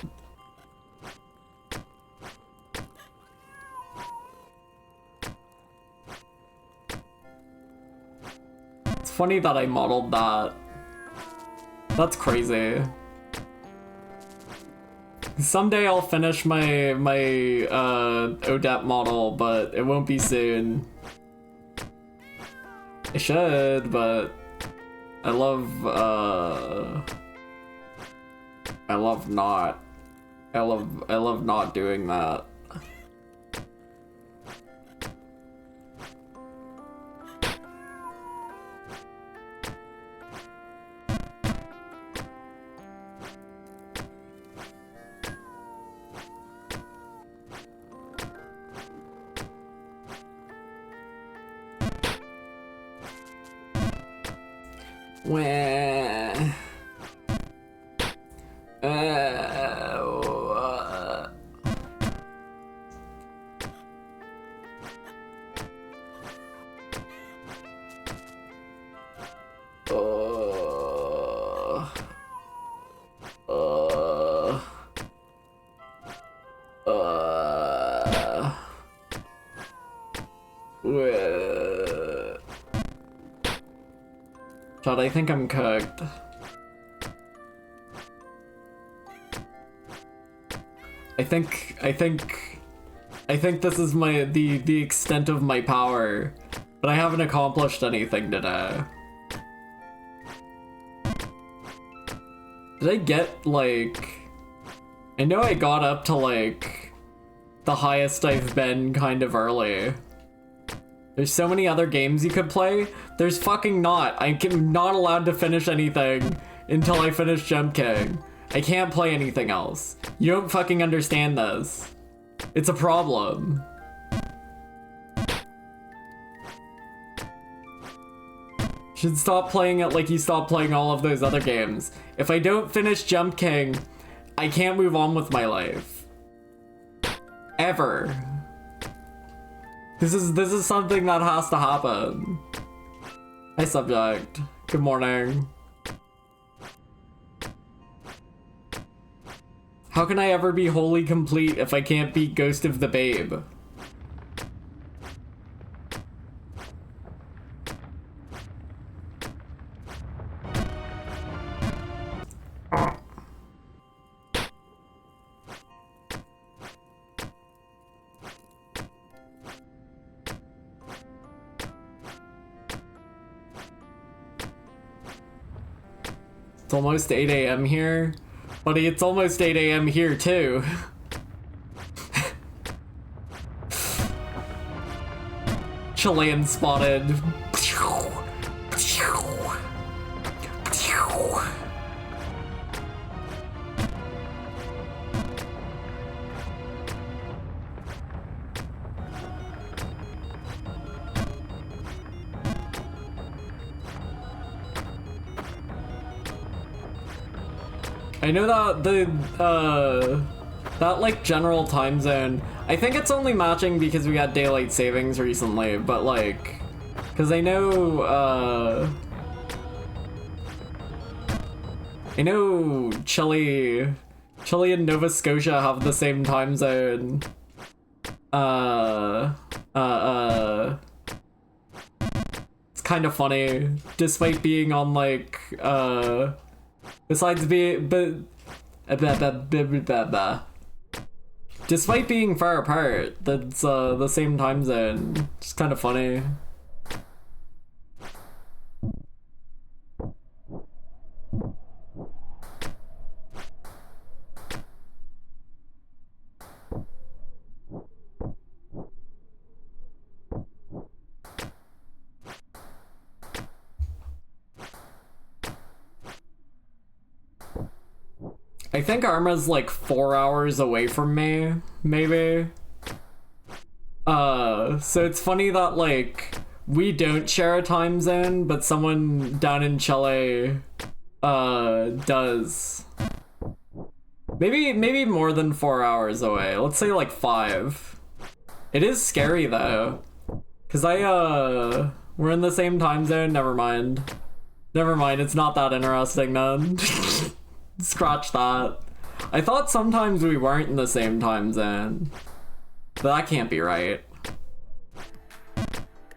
It's funny that I modeled that. That's crazy. Someday I'll finish my Odette model, but it won't be soon. I should, but I love not doing that. Wah. Chad, I think I'm cooked. I think this is the extent of my power, but I haven't accomplished anything today. Did I get, like... I know I got up to, like, the highest I've been kind of early. There's so many other games you could play. There's fucking not. I'm not allowed to finish anything until I finish Jump King. I can't play anything else. You don't fucking understand this. It's a problem. Should stop playing it like you stopped playing all of those other games. If I don't finish Jump King, I can't move on with my life. Ever. This is something that has to happen. Hi, subject. Good morning. How can I ever be wholly complete if I can't beat Ghost of the Babe? It's almost 8 a.m. here. Buddy, it's almost 8 a.m. here too. Chilean spotted. I know that that like general time zone, I think it's only matching because we got daylight savings recently, but like, cause I know Chile and Nova Scotia have the same time zone. It's kind of funny, despite being on like despite being far apart, that's the same time zone. It's kind of funny. I think Arma's like 4 hours away from me, maybe. So it's funny that like we don't share a time zone, but someone down in Chile does. Maybe more than 4 hours away. Let's say like 5. It is scary though, cause we're in the same time zone. Never mind. It's not that interesting then. Scratch that. I thought sometimes we weren't in the same time zone. But that can't be right.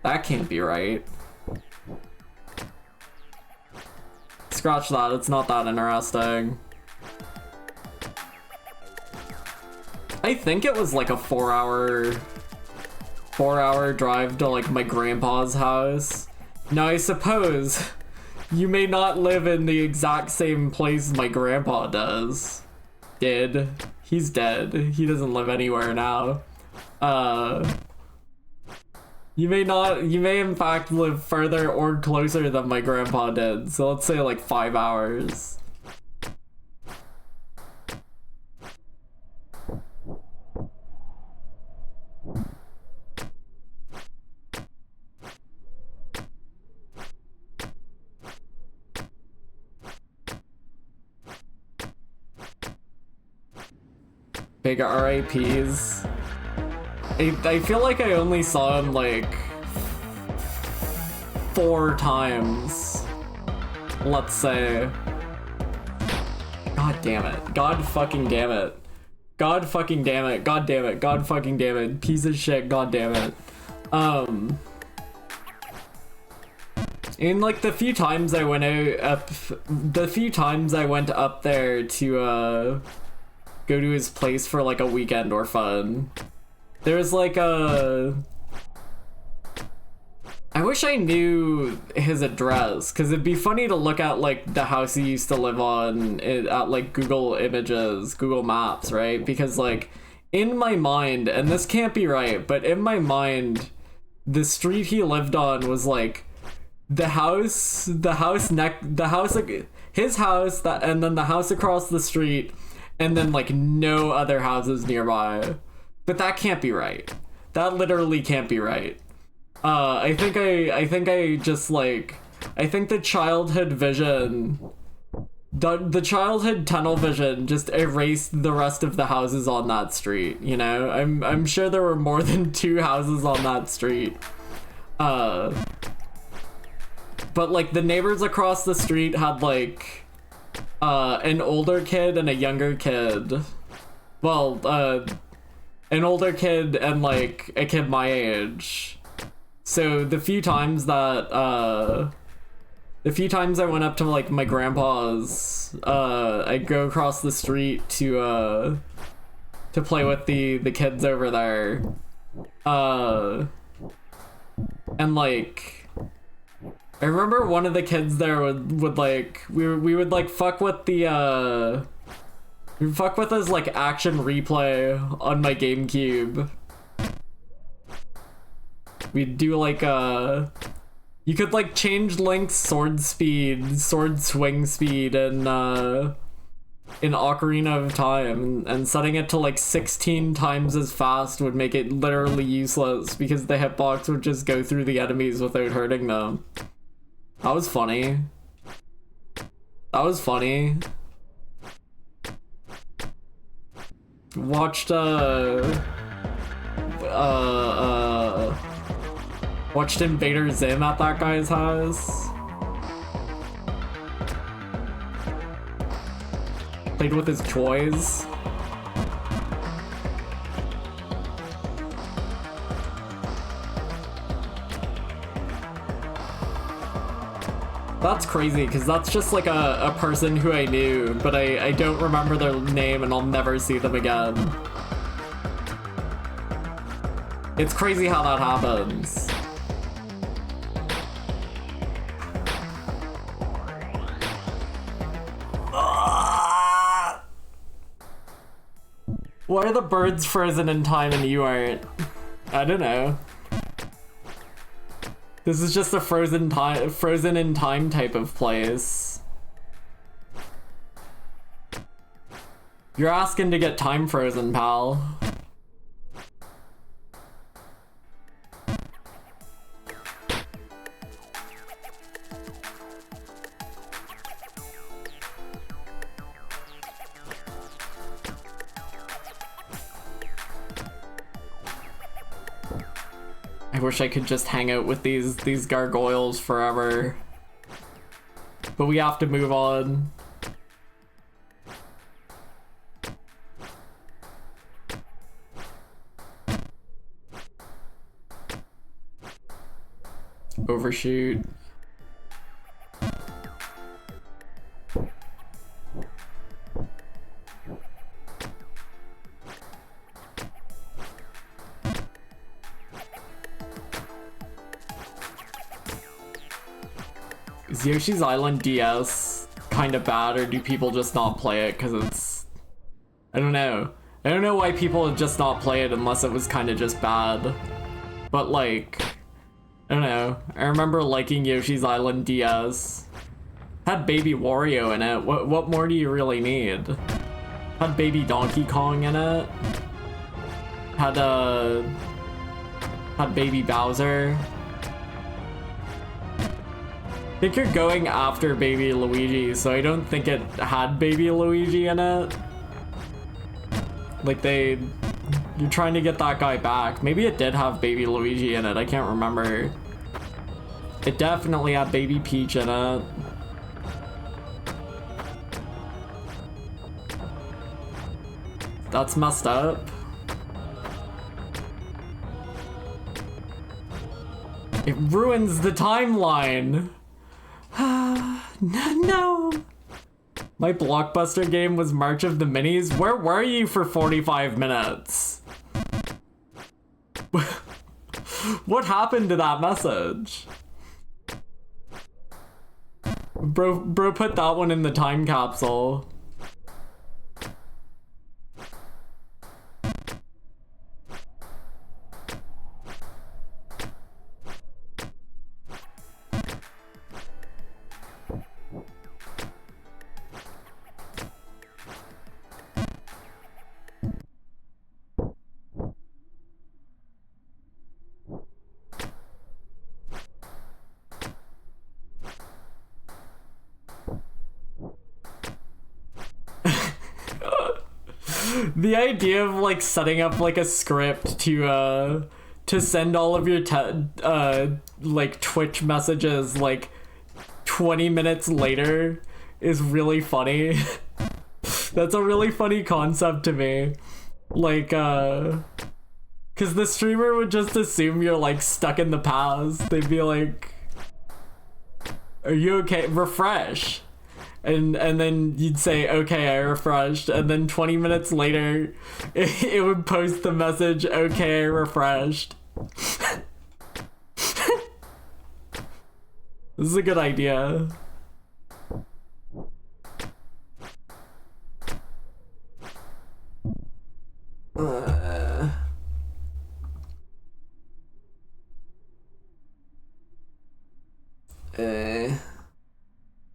That can't be right. Scratch that, it's not that interesting. I think it was like a 4 hour drive to like my grandpa's house. Now I suppose you may not live in the exact same place my grandpa does. He's dead. He doesn't live anywhere now. You may in fact live further or closer than my grandpa did. So let's say like 5 hours. Big RIPs. I feel like I only saw him like 4 times. Let's say. God damn it. God fucking damn it. God fucking damn it. God damn it. God fucking damn it. Piece of shit. God damn it. In like the few times I went up there to go to his place for like a weekend or fun, there was like I wish I knew his address, because it'd be funny to look at like the house he used to live on at like Google Images, Google Maps, right? Because like in my mind, and this can't be right, but in my mind, the street he lived on was like his house, and then the house across the street, and then like no other houses nearby. But that can't be right. That literally can't be right. I think the childhood vision, the childhood tunnel vision just erased the rest of the houses on that street, you know? I'm sure there were more than 2 houses on that street. But like the neighbors across the street had like an older kid and a younger kid. Well, an older kid and like a kid my age. So the few times I went up to like my grandpa's, I'd go across the street to play with the kids over there. And like I remember one of the kids there would like we would like fuck with his like action replay on my GameCube. We'd do like you could like change Link's sword swing speed and in Ocarina of Time, and setting it to like 16 times as fast would make it literally useless because the hitbox would just go through the enemies without hurting them. That was funny. Watched watched Invader Zim at that guy's house. Played with his toys. That's crazy, because that's just like a person who I knew, but I don't remember their name and I'll never see them again. It's crazy how that happens. Why are the birds frozen in time and you aren't? I don't know. This is just a frozen in time type of place. You're asking to get time frozen, pal. I wish I could just hang out with these gargoyles forever. But we have to move on. Overshoot. Is Yoshi's Island DS kind of bad, or do people just not play it because it's... I don't know. I don't know why people would just not play it unless it was kind of just bad. But like, I don't know. I remember liking Yoshi's Island DS. Had Baby Wario in it. What more do you really need? Had Baby Donkey Kong in it. Had Baby Bowser. I think you're going after Baby Luigi, so I don't think it had Baby Luigi in it. Like you're trying to get that guy back. Maybe it did have Baby Luigi in it, I can't remember. It definitely had Baby Peach in it. That's messed up. It ruins the timeline. No! My Blockbuster game was March of the Minis. Where were you for 45 minutes? What happened to that message? Bro put that one in the time capsule. The idea of like setting up like a script to send all of your like Twitch messages like 20 minutes later is really funny. That's a really funny concept to me. Like cause the streamer would just assume you're like stuck in the past. They'd be like, are you okay? Refresh. And then you'd say, okay, I refreshed, and then 20 minutes later, it would post the message, okay, I refreshed. This is a good idea.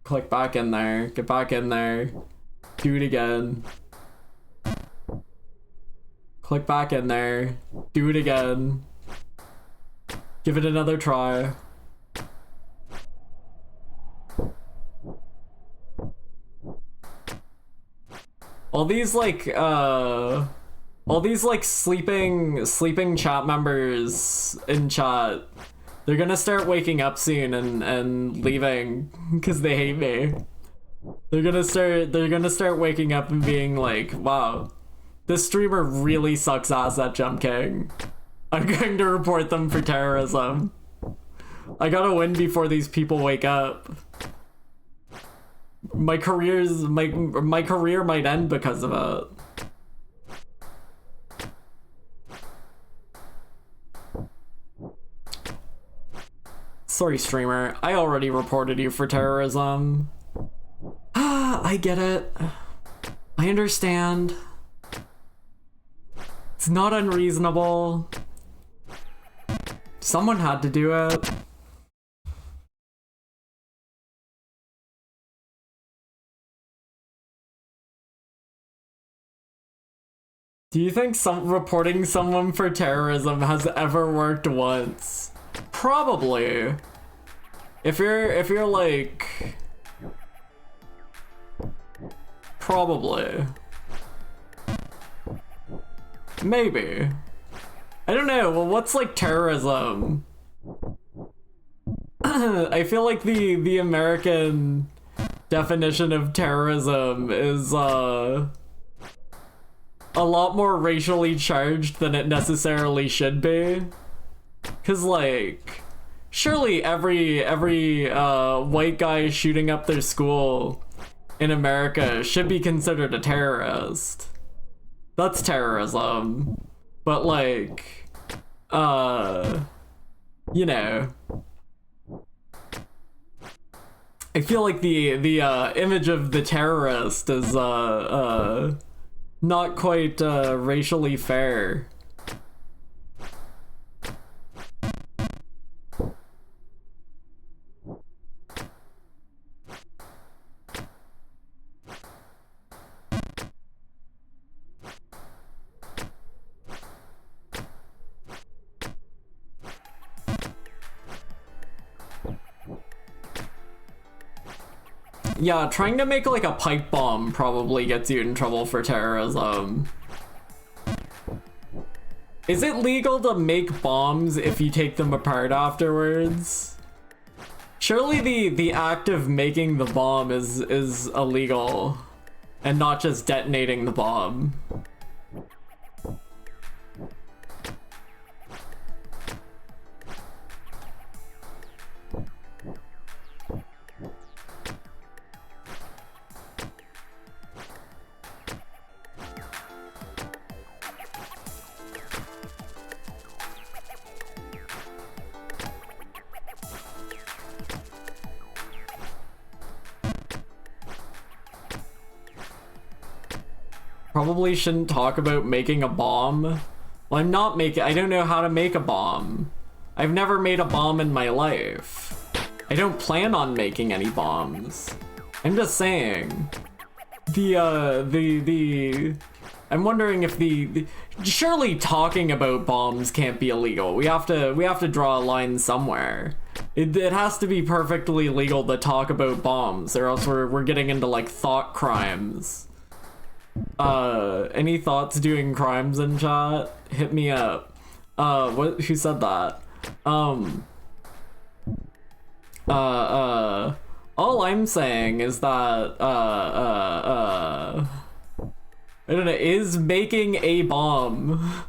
Click back in there, get back in there, do it again. Click back in there, do it again. Give it another try. All these like sleeping chat members in chat, they're gonna start waking up soon and leaving because they hate me. They're gonna start waking up and being like, wow, this streamer really sucks ass at Jump King. I'm going to report them for terrorism. I gotta win before these people wake up. My career might end because of it. Sorry, streamer. I already reported you for terrorism. I get it. I understand. It's not unreasonable. Someone had to do it. Do you think reporting someone for terrorism has ever worked once? Probably. If you're like, probably. Maybe. I don't know. Well, what's like terrorism? I feel like the American definition of terrorism is a lot more racially charged than it necessarily should be. Cause like, surely every white guy shooting up their school in America should be considered a terrorist. That's terrorism. But like, you know, I feel like the image of the terrorist is not quite racially fair. Yeah, trying to make like a pipe bomb probably gets you in trouble for terrorism. Is it legal to make bombs if you take them apart afterwards? Surely the act of making the bomb is illegal and not just detonating the bomb. Probably shouldn't talk about making a bomb. Well, I don't know how to make a bomb. I've never made a bomb in my life. I don't plan on making any bombs. I'm just saying. I'm wondering if surely talking about bombs can't be illegal. We have to draw a line somewhere. It has to be perfectly legal to talk about bombs, or else we're getting into like thought crimes. Any thoughts doing crimes in chat? Hit me up. Who said that? All I'm saying is that, I don't know, is making a bomb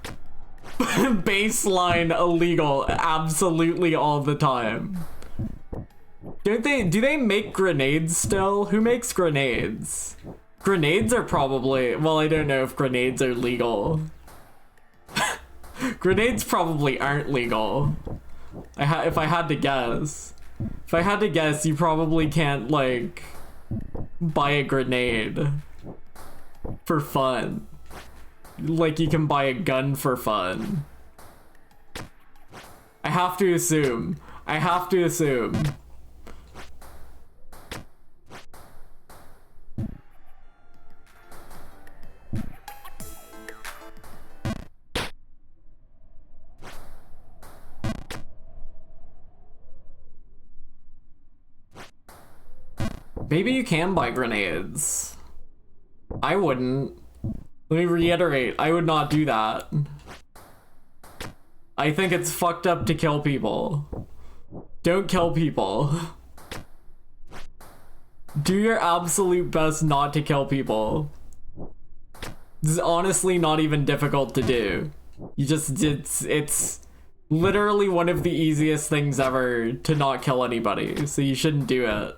baseline illegal absolutely all the time? Do they make grenades still? Who makes grenades? Grenades are probably, well, I don't know if grenades are legal. Grenades probably aren't legal. If I had to guess. If I had to guess, you probably can't, like, buy a grenade for fun. Like you can buy a gun for fun. I have to assume. Maybe you can buy grenades. I wouldn't. Let me reiterate, I would not do that. I think it's fucked up to kill people. Don't kill people. Do your absolute best not to kill people. This is honestly not even difficult to do. It's literally one of the easiest things ever to not kill anybody, so you shouldn't do it.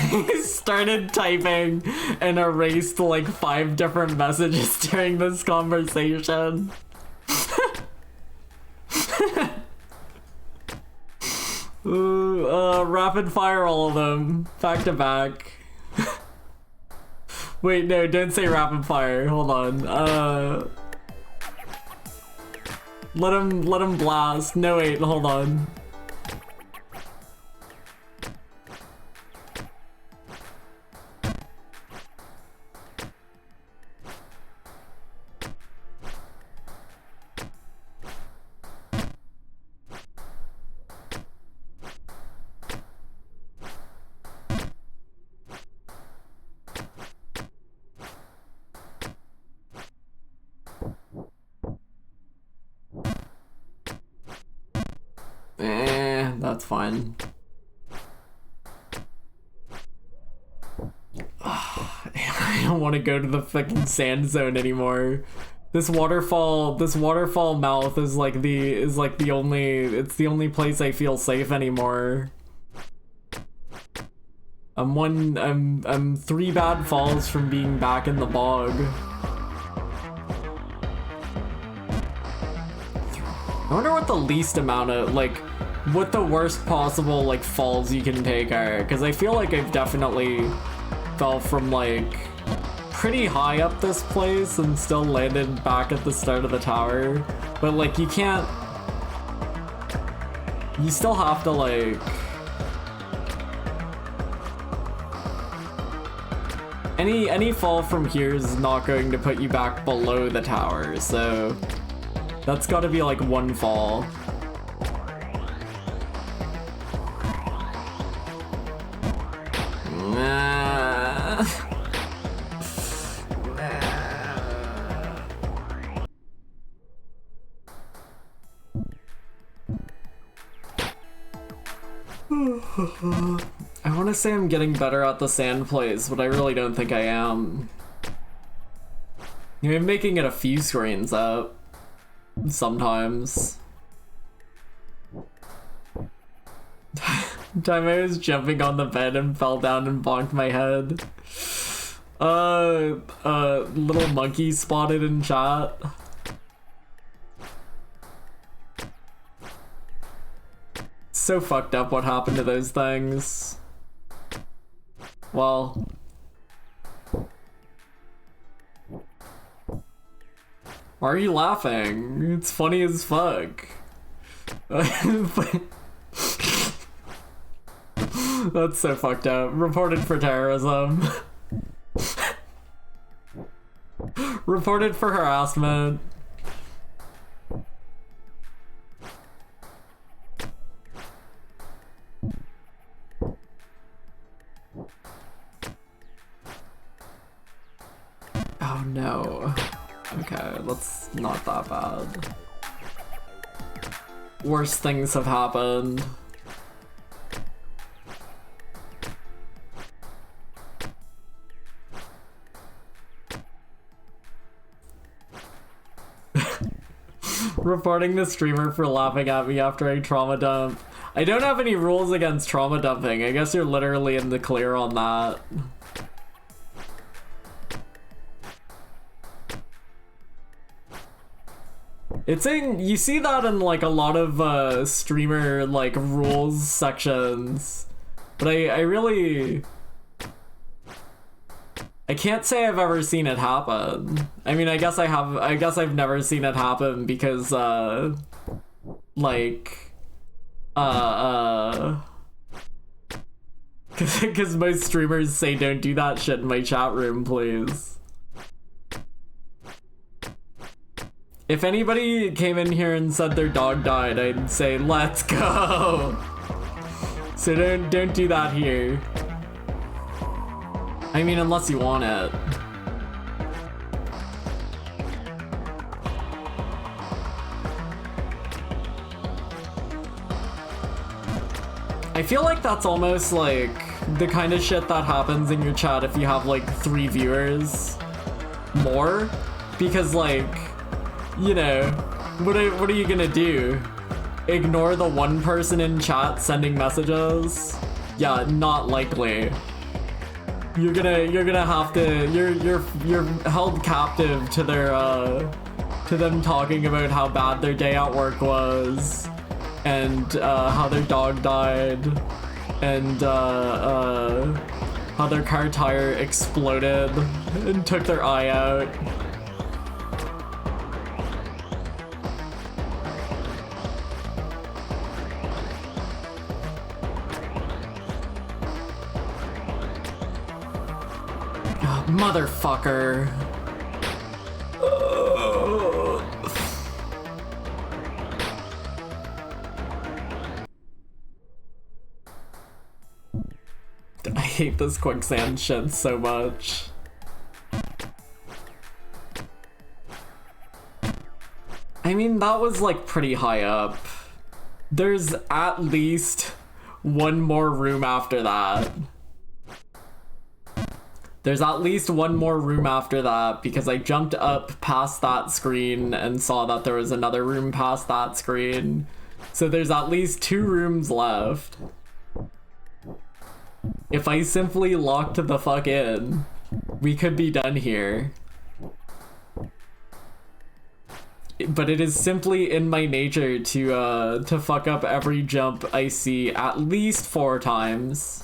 He started typing and erased like 5 different messages during this conversation. Ooh, rapid fire all of them, back to back. Wait, no, don't say rapid fire. Hold on. Let him blast. No, wait, hold on. That's fine. I don't want to go to the fucking sand zone anymore. This waterfall mouth is like the only place I feel safe anymore. I'm 3 bad falls from being back in the bog. I wonder what the least amount of, like, what the worst possible, like, falls you can take are, because I feel like I've definitely fell from, like, pretty high up this place and still landed back at the start of the tower. But, like, you can't... You still have to, like... Any fall from here is not going to put you back below the tower, so... That's gotta be, like, 1 fall. I want to say I'm getting better at the sand plays, but I really don't think I am. I'm making it a few screens up sometimes. Time I was jumping on the bed and fell down and bonked my head. Little monkey spotted in chat. So fucked up what happened to those things. Well, why are you laughing? It's funny as fuck. That's so fucked up. Reported for terrorism. Reported for harassment. Oh no. Okay, that's not that bad. Worse things have happened. Reporting the streamer for laughing at me after I trauma dump. I don't have any rules against trauma dumping. I guess you're literally in the clear on that. It's in, you see that in like a lot of streamer like rules sections, but I really, I can't say I've ever seen it happen. I mean, I guess I've never seen it happen because because most streamers say don't do that shit in my chat room, please. If anybody came in here and said their dog died, I'd say, let's go! So don't do that here. I mean, unless you want it. I feel like that's almost like the kind of shit that happens in your chat if you have like 3 viewers more, because like, you know, what are you gonna do? Ignore the one person in chat sending messages? Yeah, not likely. You're gonna have to, you're held captive to their to them talking about how bad their day at work was, and how their dog died, and how their car tire exploded and took their eye out. Motherfucker. I hate this quicksand shit so much. I mean, that was like pretty high up. There's at least one more room after that. There's at least one more room after that, because I jumped up past that screen and saw that there was another room past that screen. So there's at least 2 rooms left. If I simply locked the fuck in, we could be done here. But it is simply in my nature to fuck up every jump I see at least 4 times.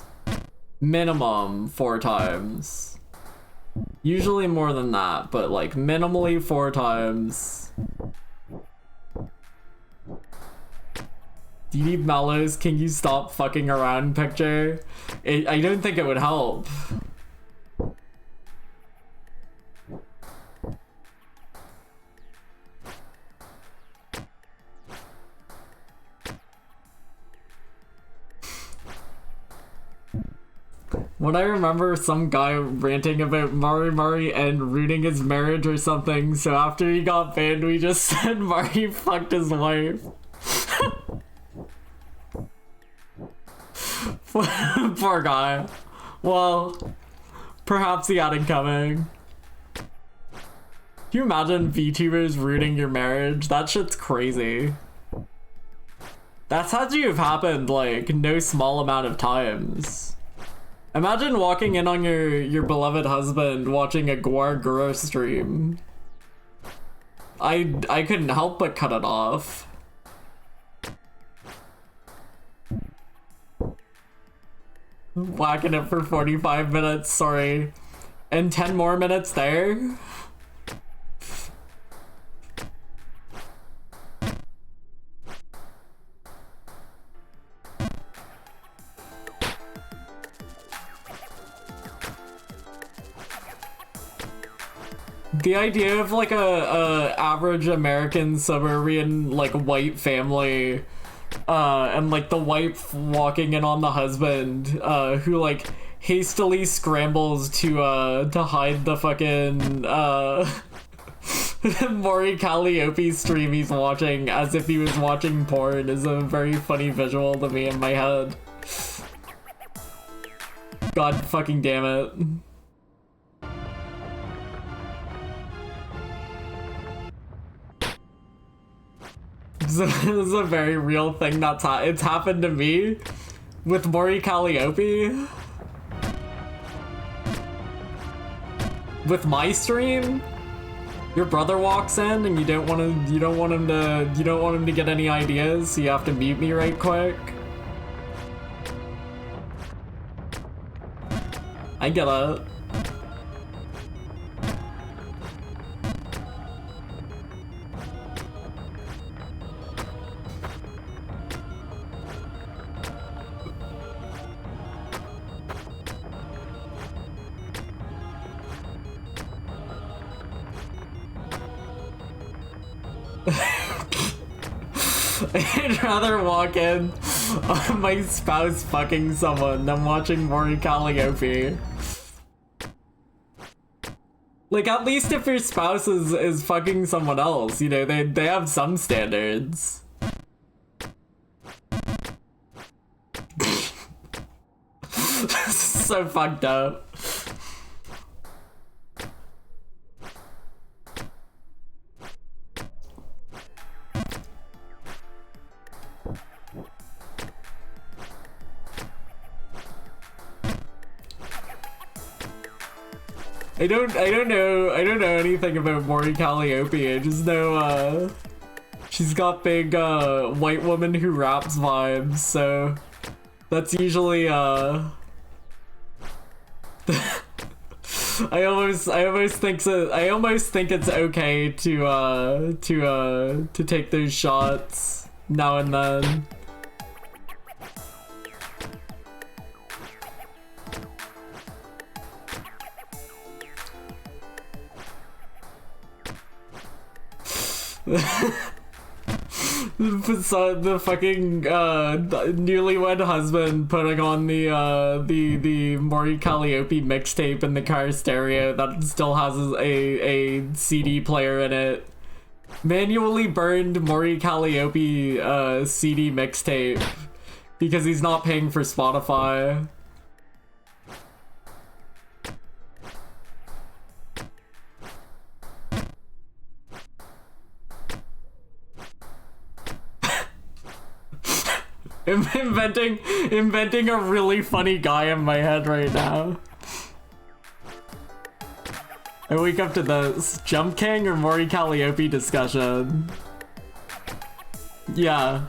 Minimum 4 times. Usually more than that, but like minimally 4 times. Do you need mellows? Can you stop fucking around picture? I don't think it would help. When I remember some guy ranting about Mari and ruining his marriage or something, so after he got banned, we just said Mari fucked his wife. Poor guy. Well, perhaps he had it coming. Can you imagine VTubers ruining your marriage? That shit's crazy. That's had to have happened like no small amount of times. Imagine walking in on your beloved husband watching a Gwar Guru stream. I couldn't help but cut it off. Whacking it for 45 minutes, sorry. And 10 more minutes there? The idea of like a average American suburban like white family and like the wife walking in on the husband who like hastily scrambles to hide the fucking Maury Calliope stream he's watching as if he was watching porn is a very funny visual to me in my head. God fucking damn it. This is a very real thing that's it's happened to me with Maury Calliope. With my stream, your brother walks in and you don't want him to get any ideas, so you have to mute me right quick. I get it. I'd rather walk in on my spouse fucking someone than watching Maury Calliope. Like, at least if your spouse is fucking someone else, you know, they have some standards. So fucked up. I don't know anything about Maury Calliope. I just know she's got big white woman who raps vibes, so that's usually I almost think it's okay to take those shots now and then. So the fucking newlywed husband putting on the Maury Calliope mixtape in the car stereo that still has a CD player in it. Manually burned Maury Calliope CD mixtape because he's not paying for Spotify. Inventing a really funny guy in my head right now. I wake up to the Jump King or Maury Calliope discussion. Yeah.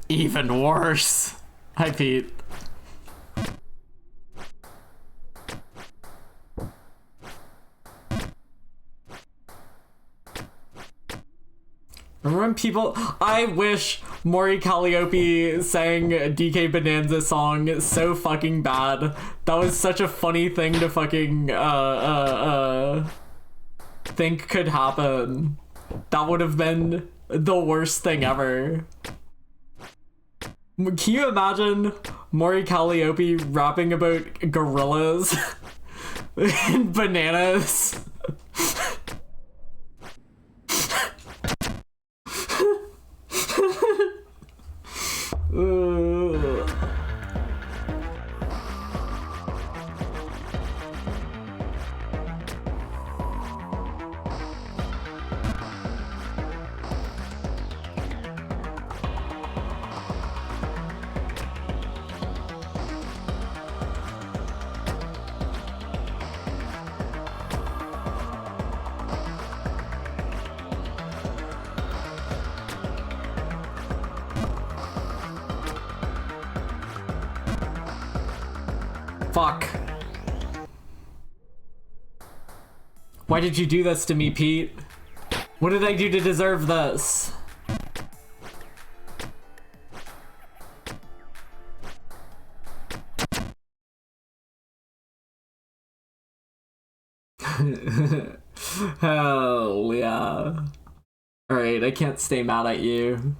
Even worse. Hi, Pete. Remember when people... I wish Maury Calliope sang a DK Bonanza song so fucking bad. That was such a funny thing to fucking think could happen. That would have been the worst thing ever. Can you imagine Maury Calliope rapping about gorillas and bananas? Fuck. Why did you do this to me, Pete? What did I do to deserve this? Hell yeah. Alright, I can't stay mad at you.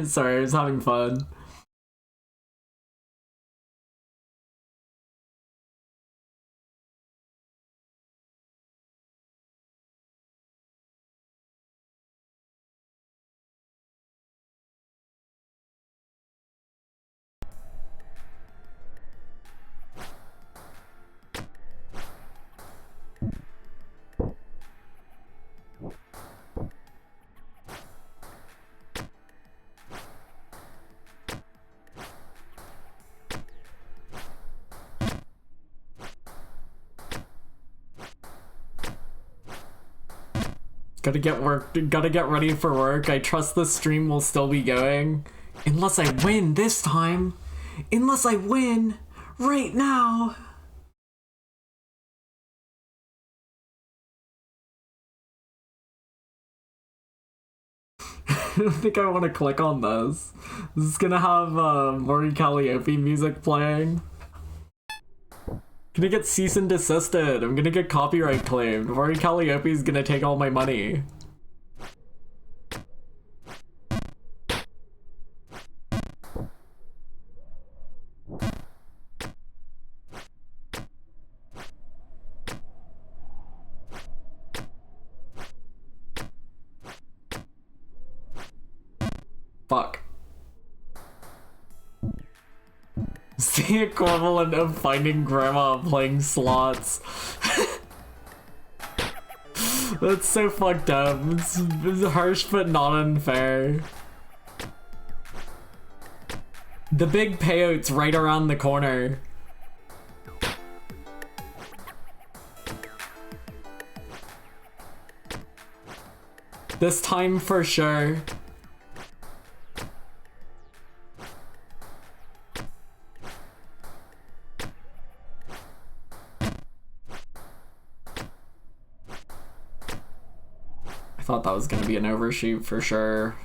Sorry, I was having fun. Gotta get ready for work. I trust the stream will still be going. Unless I win this time. Unless I win right now. I don't think I want to click on this. This is gonna have Mori Calliope music playing. Gonna get cease and desisted. I'm gonna get copyright claimed. Mori Calliope's gonna take all my money. Fuck. It's the equivalent of finding grandma playing slots. That's so fucked up. It's harsh but not unfair. The big payout's right around the corner. This time for sure. I thought that was gonna be an overshoot for sure.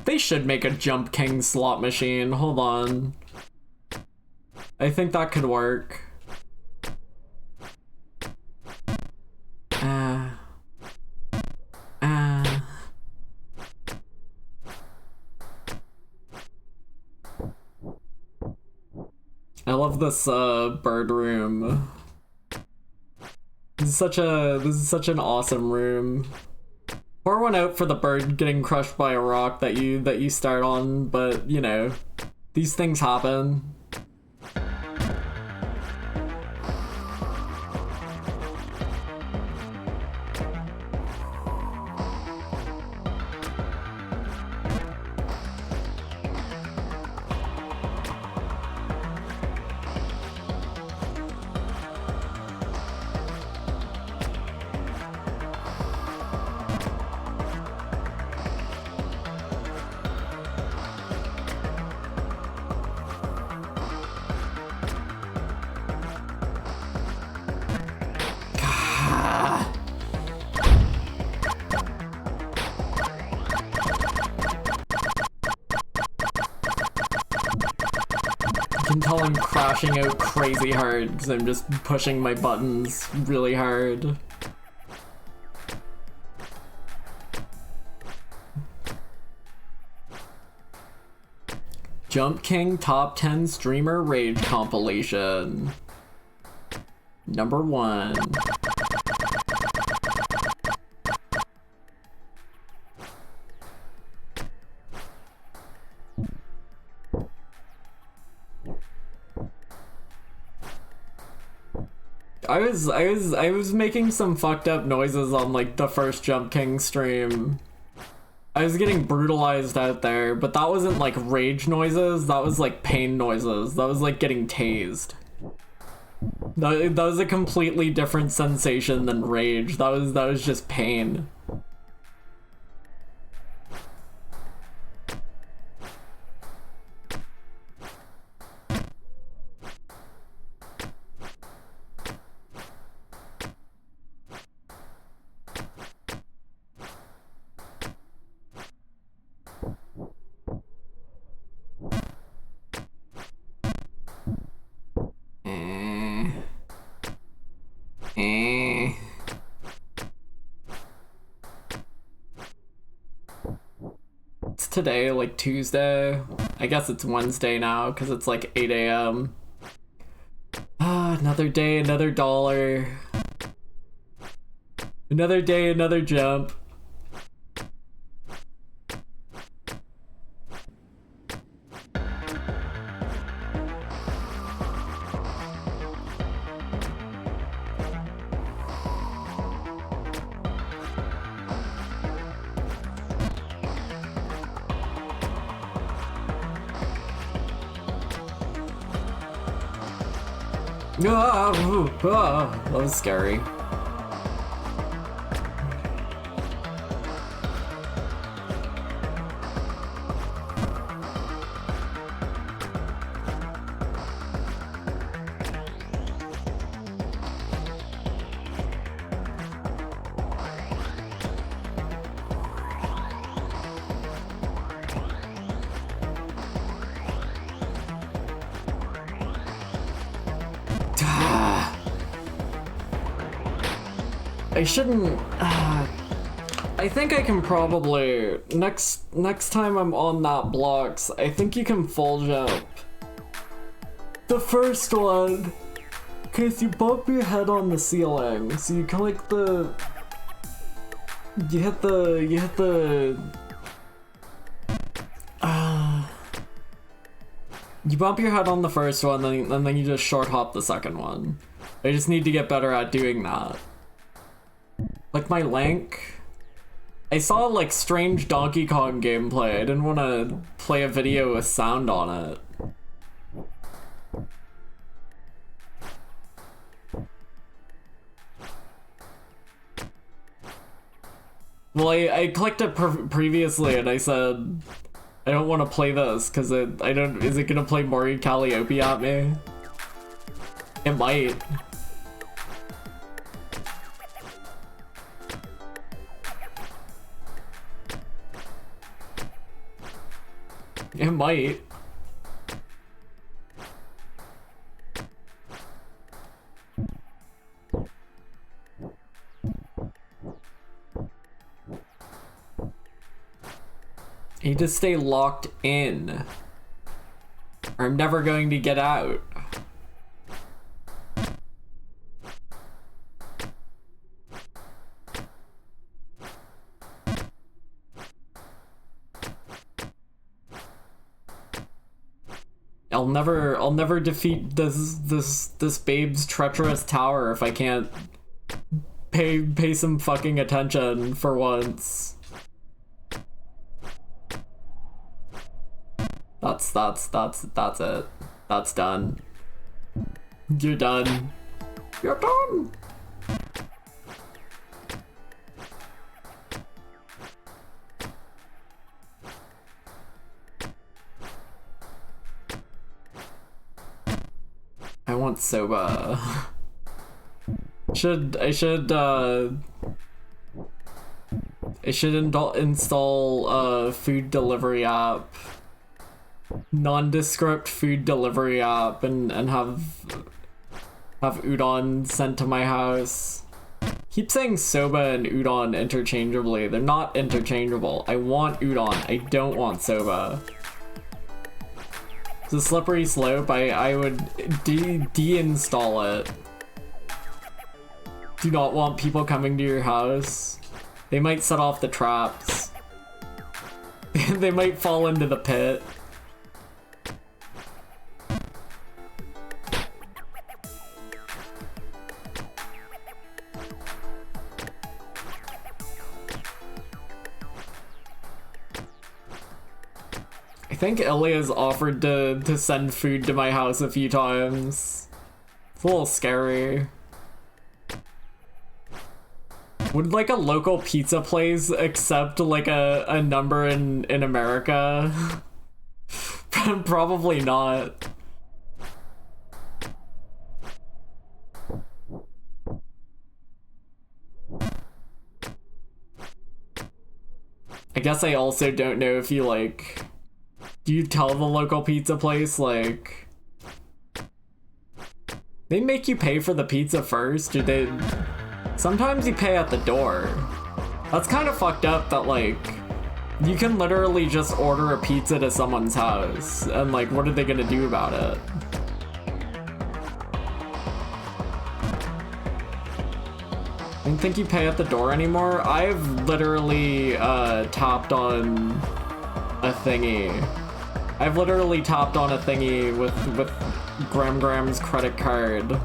They should make a Jump King slot machine. Hold on. I think that could work. I love this bird room. This is such an awesome room. Pour one out for the bird getting crushed by a rock that you start on, but you know, these things happen. I can tell I'm crashing out crazy hard because I'm just pushing my buttons really hard. Jump King Top 10 Streamer Rage Compilation. Number 1. I was making some fucked up noises on like the first Jump King stream. I was getting brutalized out there, but that wasn't like rage noises, that was like pain noises. That was like getting tased. That was a completely different sensation than rage. That was just pain. It's today, like Tuesday. I guess it's Wednesday now because it's like 8 a.m. Ah, another day, another dollar. Another day, another jump. That was scary. I shouldn't. I think I can probably next time I'm on that blocks. I think you can full jump the first one, cause you bump your head on the ceiling. So you click the. You hit the. You bump your head on the first one, and then you just short hop the second one. I just need to get better at doing that. Like my Link, I saw like strange Donkey Kong gameplay. I didn't want to play a video with sound on it. Well, I clicked it previously and I said, I don't want to play this because is it gonna play Mario Calliope at me? It might. It might. You need to stay locked in, or I'm never going to get out. I'll never defeat this babe's treacherous tower if I can't pay some fucking attention for once. That's it. That's done. You're done. You're done. I want soba. I should install a food delivery app, nondescript food delivery app, and have udon sent to my house. Keep saying soba and udon interchangeably. They're not interchangeable. I want udon. I don't want soba. The slippery slope, I would deinstall it. Do not want people coming to your house. They might set off the traps. They might fall into the pit. I think Ilya's offered to send food to my house a few times. It's a little scary. Would like a local pizza place accept like a number in America? Probably not. I guess I also don't know if you like... Do you tell the local pizza place, like... They make you pay for the pizza first, or they... Sometimes you pay at the door. That's kind of fucked up that, like... You can literally just order a pizza to someone's house, and, like, what are they gonna do about it? I don't think you pay at the door anymore. I've literally, tapped on a thingy. I've literally tapped on a thingy with Gram's credit card.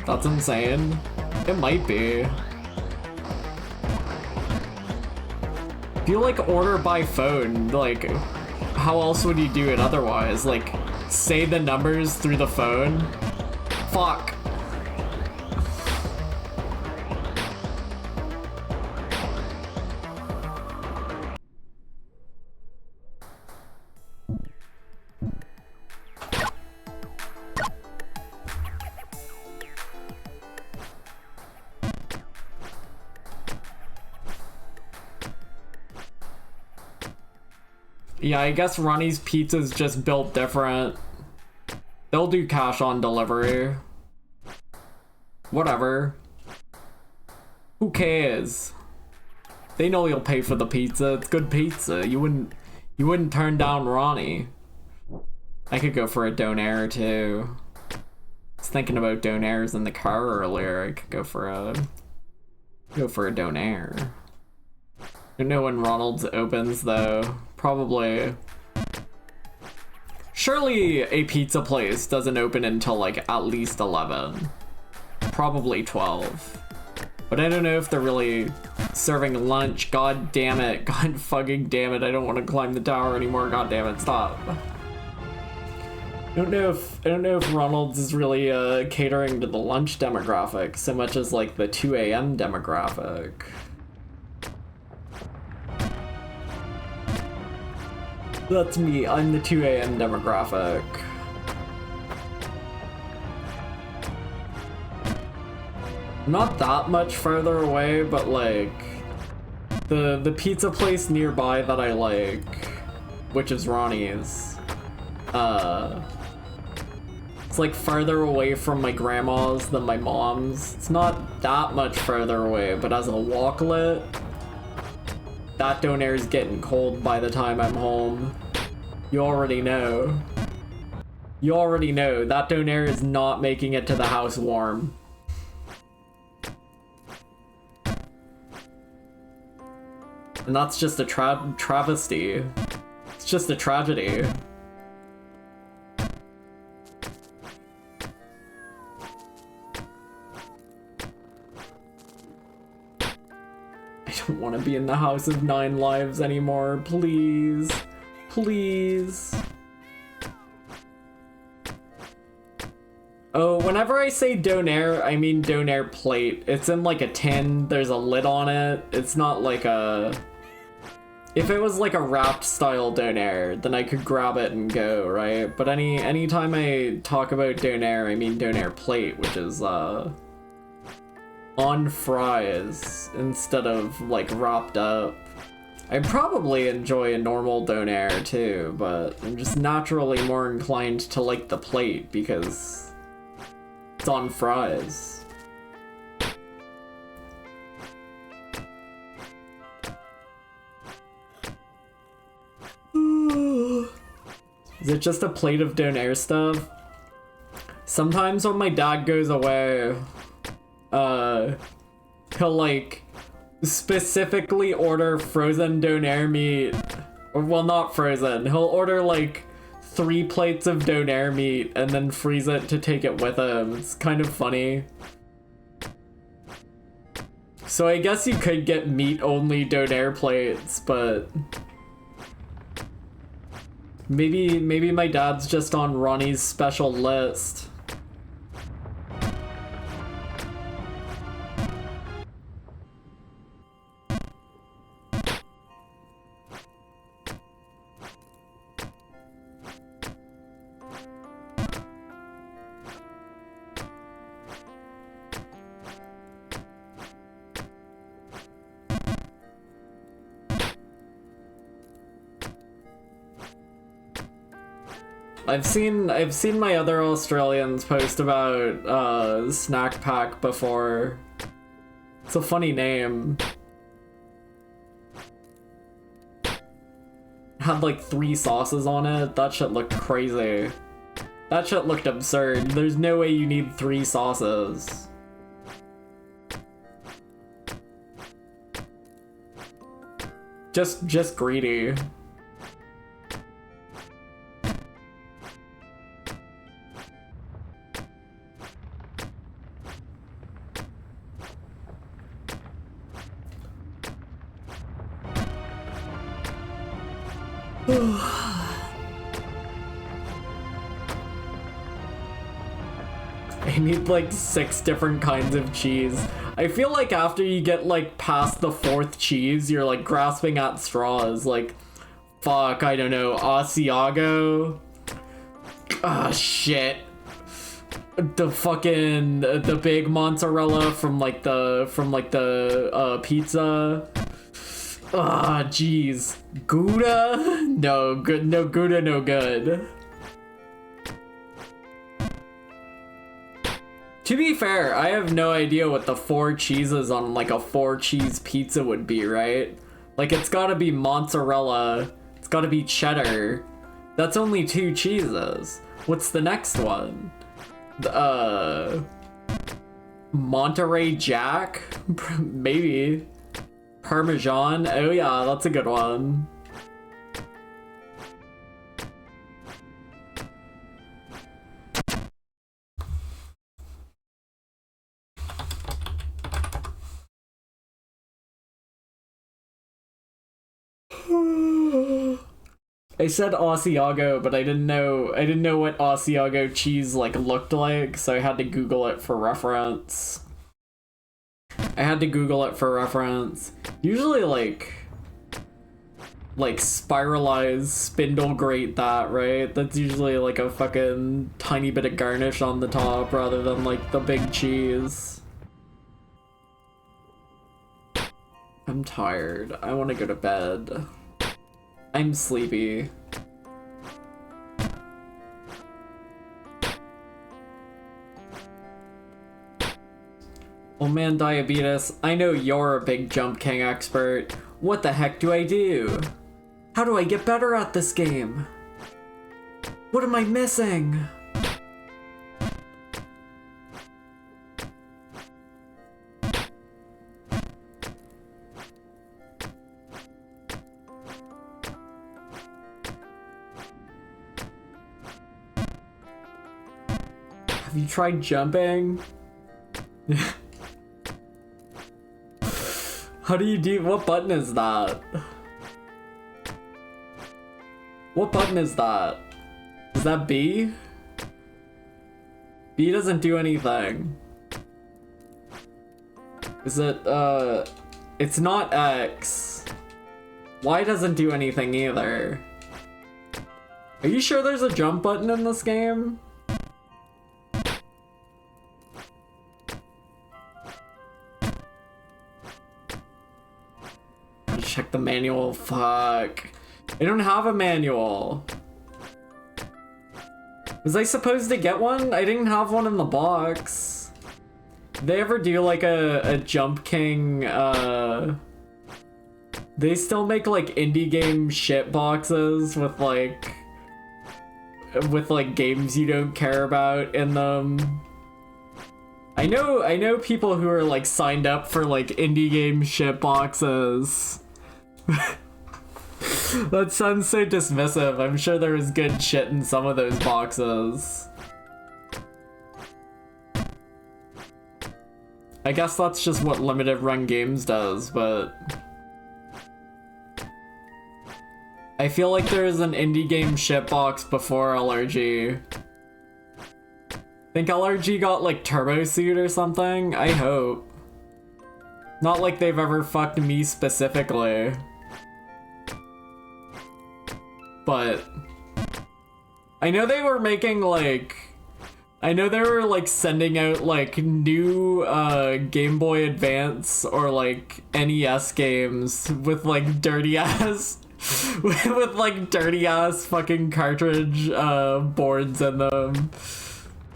That's insane. It might be. If you like order by phone, like, how else would you do it otherwise? Like, say the numbers through the phone? Fuck. Yeah, I guess Ronnie's Pizza's just built different. They'll do cash on delivery. Whatever. Who cares? They know you'll pay for the pizza. It's good pizza. You wouldn't turn down Ronnie. I could go for a donair too. I was thinking about donairs in the car earlier. I could go for a donair. I don't know when Ronald's opens though. Probably. Surely a pizza place doesn't open until like at least 11. Probably 12. But I don't know if they're really serving lunch. God damn it. God fucking damn it. I don't want to climb the tower anymore. God damn it. Stop. I don't know if Ronald's is really catering to the lunch demographic so much as like the 2 a.m. demographic. That's me, I'm the 2 a.m. demographic. Not that much further away, but like the pizza place nearby that I like, which is Ronnie's, it's like further away from my grandma's than my mom's. It's not that much further away, but as a walklet, that donair's getting cold by the time I'm home. You already know. You already know. That donair is not making it to the house warm. And that's just a travesty. It's just a tragedy. I don't want to be in the House of 9 Lives anymore, please. Please. Oh, whenever I say donair, I mean donair plate. It's in like a tin, there's a lid on it. It's not like a... If it was like a wrapped style donair, then I could grab it and go, right? But anytime I talk about donair, I mean donair plate, which is on fries instead of like wrapped up. I probably enjoy a normal donair too, but I'm just naturally more inclined to like the plate because it's on fries. Is it just a plate of donair stuff? Sometimes when my dad goes away, he'll like specifically order frozen donair meat. Or, well, not frozen. He'll order like 3 plates of donair meat and then freeze it to take it with him. It's kind of funny. So I guess you could get meat-only donair plates, but maybe my dad's just on Ronnie's special list. I've seen my other Australians post about Snack Pack before. It's a funny name. Had like 3 sauces on it. That shit looked crazy. That shit looked absurd. There's no way you need 3 sauces. Just greedy. I need like 6 different kinds of cheese. I feel like after you get like past the 4th cheese, you're like grasping at straws. Like, fuck, I don't know, Asiago? Ah, shit. The big mozzarella from the pizza. Ah, jeez. Gouda? No, good. No Gouda, no good. To be fair, I have no idea what the 4 cheeses on like a 4 cheese pizza would be, right? Like it's gotta be mozzarella, it's gotta be cheddar. That's only 2 cheeses. What's the next one? Monterey Jack? Maybe. Parmesan? Oh yeah, that's a good one. I said Asiago, but I didn't know what Asiago cheese like looked like, so I had to Google it for reference. Usually like spiralized spindle grate that, right? That's usually like a fucking tiny bit of garnish on the top rather than like the big cheese. I'm tired. I want to go to bed. I'm sleepy. Oh man, Diabetes, I know you're a big Jump King expert. What the heck do I do? How do I get better at this game? What am I missing? Have you tried jumping? How do you do? What button is that? What button is that? Is that B? B doesn't do anything. Is it, it's not X. Y doesn't do anything either. Are you sure there's a jump button in this game? Check check the manual. Fuck. I don't have a manual. Was I supposed to get one? I didn't have one in the box. Did they ever do like a Jump King, they still make like indie game shit boxes with like games you don't care about in them. I know people who are like signed up for like indie game shit boxes. That sounds so dismissive. I'm sure there is good shit in some of those boxes. I guess that's just what Limited Run Games does, but I feel like there is an indie game shitbox before LRG. Think LRG got like Turbo Suit or something? I hope. Not like they've ever fucked me specifically. But I know they were making like, I know they were like sending out like new Game Boy Advance or like NES games with like dirty ass with like dirty ass fucking cartridge boards in them.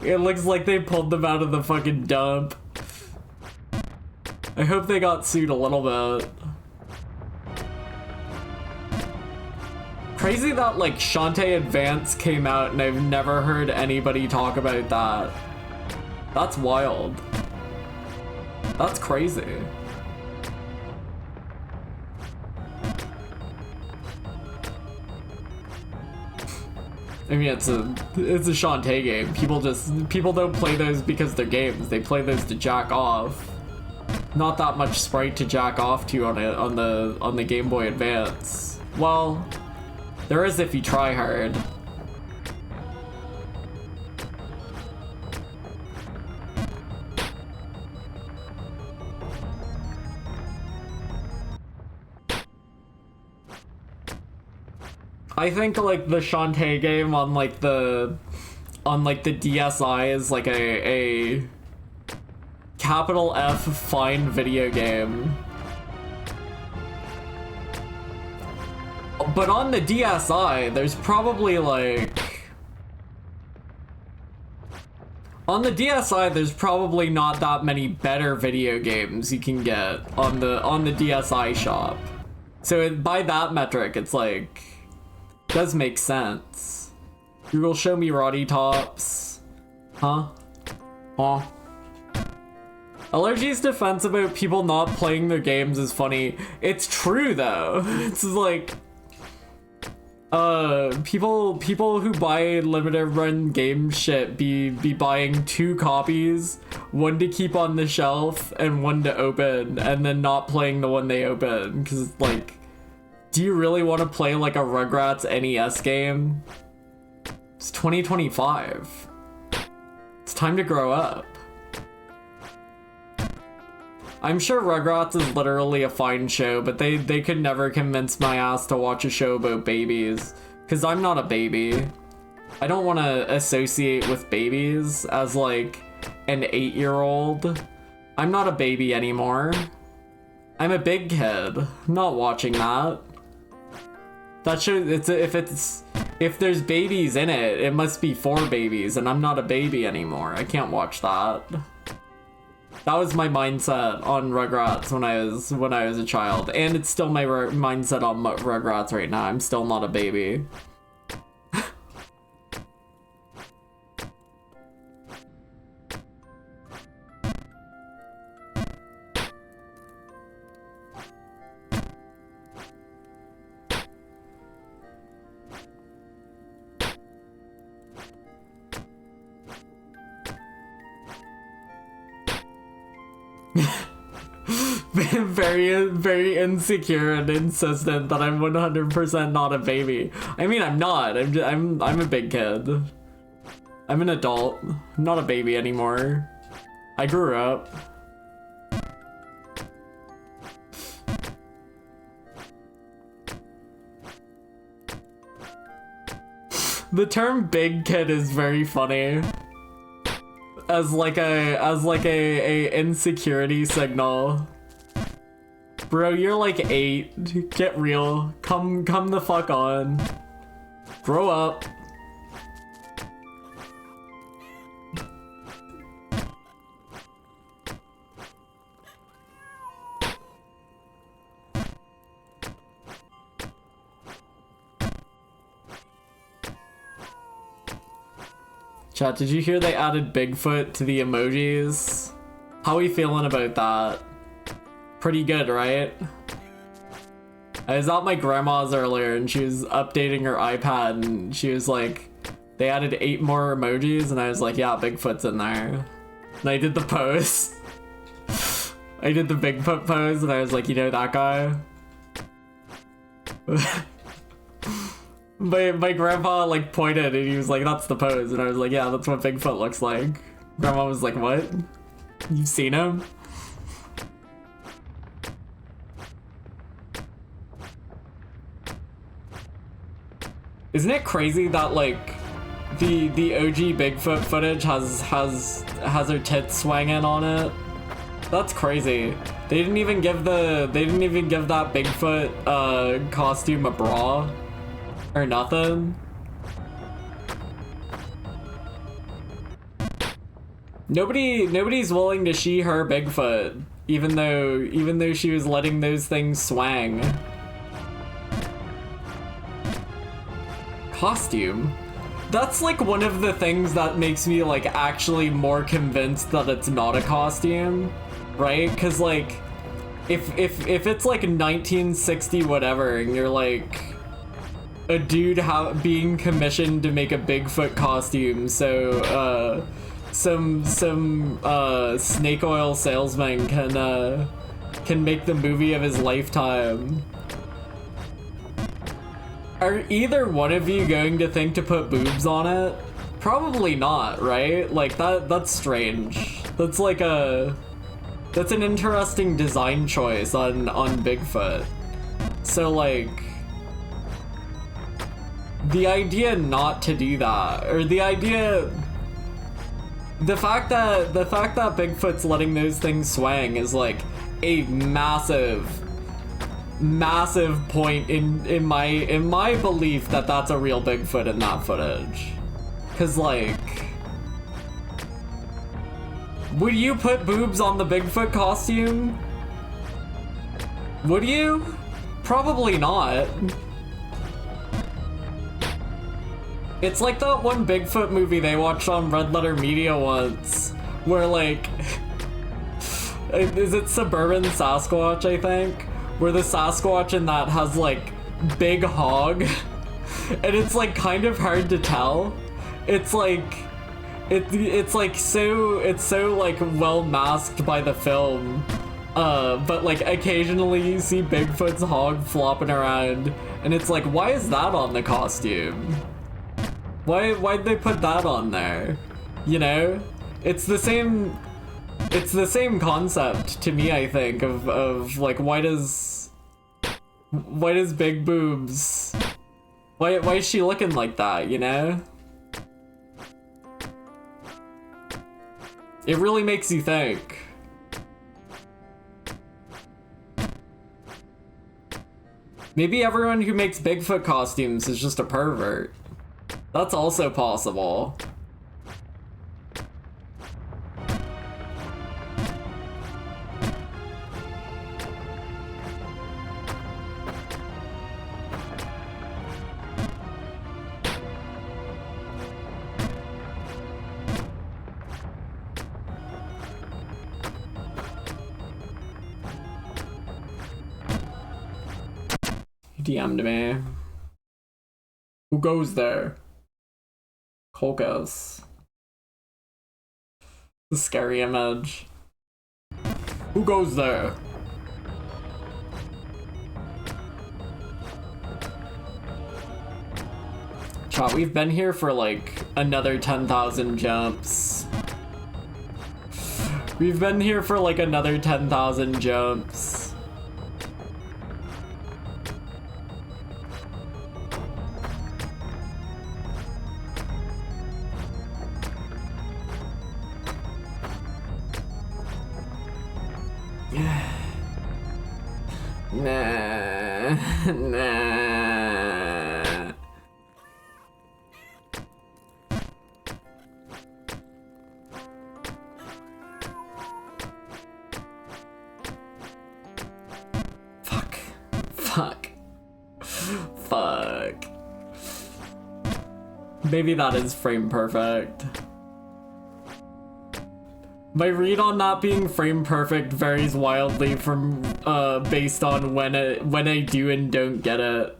It looks like they pulled them out of the fucking dump. I hope they got sued a little bit. Crazy that like Shantae Advance came out and I've never heard anybody talk about that. That's wild. That's crazy. I mean, it's a Shantae game. People don't play those because they're games. They play those to jack off. Not that much Sprite to jack off to on the Game Boy Advance. Well, there is if you try hard. I think like the Shantae game on like the DSi is like a capital F fine video game. But on the DSi, there's probably like... On the DSi, there's probably not that many better video games you can get on the DSi shop. So by that metric, it's like... does make sense. Google show me Roddy Tops. Huh? Huh? LRG's defense about people not playing their games is funny. It's true though. It's like... people who buy limited run game shit be buying 2 copies, one to keep on the shelf and one to open, and then not playing the one they open, because it's like, do you really want to play like a Rugrats NES game? It's 2025. It's time to grow up. I'm sure Rugrats is literally a fine show, but they could never convince my ass to watch a show about babies. Because I'm not a baby. I don't want to associate with babies as like an 8-year-old. I'm not a baby anymore. I'm a big kid. I'm not watching that. That show, if there's babies in it, it must be for babies, and I'm not a baby anymore. I can't watch that. That was my mindset on Rugrats when I was a child, and it's still my mindset on Rugrats right now. I'm still not a baby. very insecure and insistent that I'm 100% not a baby. I mean, I'm not. I'm a big kid. I'm an adult. I'm not a baby anymore. I grew up. The term big kid is very funny. As like a insecurity signal. Bro, you're like 8. Get real. Come the fuck on. Grow up. Chat, did you hear they added Bigfoot to the emojis? How are we feeling about that? Pretty good, right? I was at my grandma's earlier and she was updating her iPad and she was like, they added 8 more emojis and I was like, yeah, Bigfoot's in there. And I did the pose. I did the Bigfoot pose and I was like, you know that guy? My grandpa like pointed and he was like, that's the pose, and I was like, yeah, that's what Bigfoot looks like. Grandma was like, what? You've seen him? Isn't it crazy that like the OG Bigfoot footage has her tits swinging on it? That's crazy. They didn't even give that Bigfoot costume a bra. Or nothing. Nobody's willing to she her Bigfoot, even though she was letting those things swang. Costume. That's like one of the things that makes me like actually more convinced that it's not a costume, right? Cause like if it's like 1960 whatever and you're like a dude being commissioned to make a Bigfoot costume, so some snake oil salesman can make the movie of his lifetime. Are either one of you going to think to put boobs on it? Probably not, right? Like that's strange. That's an interesting design choice on Bigfoot. So like the idea not to do that, or the fact that Bigfoot's letting those things swang is like a massive point in my belief that that's a real Bigfoot in that footage. Cause like, would you put boobs on the Bigfoot costume? Would you? Probably not. It's like that one Bigfoot movie they watched on Red Letter Media once, where like, is it Suburban Sasquatch, I think? Where the Sasquatch in that has like big hog, and it's like kind of hard to tell. It's like, it's so like well masked by the film, but like occasionally you see Bigfoot's hog flopping around, and it's like, why is that on the costume? Why'd they put that on there? You know? It's the same concept to me, I think, of like, why does Big Boobs, why is she looking like that, you know? It really makes you think. Maybe everyone who makes Bigfoot costumes is just a pervert. That's also possible. You DM'd me. Who goes there? Kolkas. The scary image. Who goes there? Chat, we've been here for like another 10,000 jumps. We've been here for like another 10,000 jumps. Nah. Nah. Fuck. Fuck. Fuck. Maybe that is frame perfect. My read on not being frame perfect varies wildly from based on when I do and don't get it.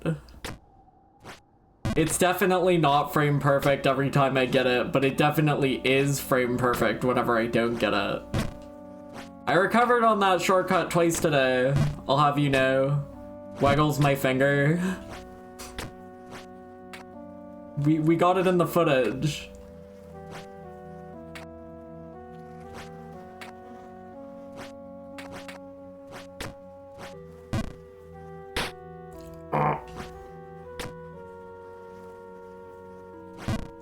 It's definitely not frame perfect every time I get it, but it definitely is frame perfect whenever I don't get it. I recovered on that shortcut twice today, I'll have you know. Waggles my finger. We got it in the footage.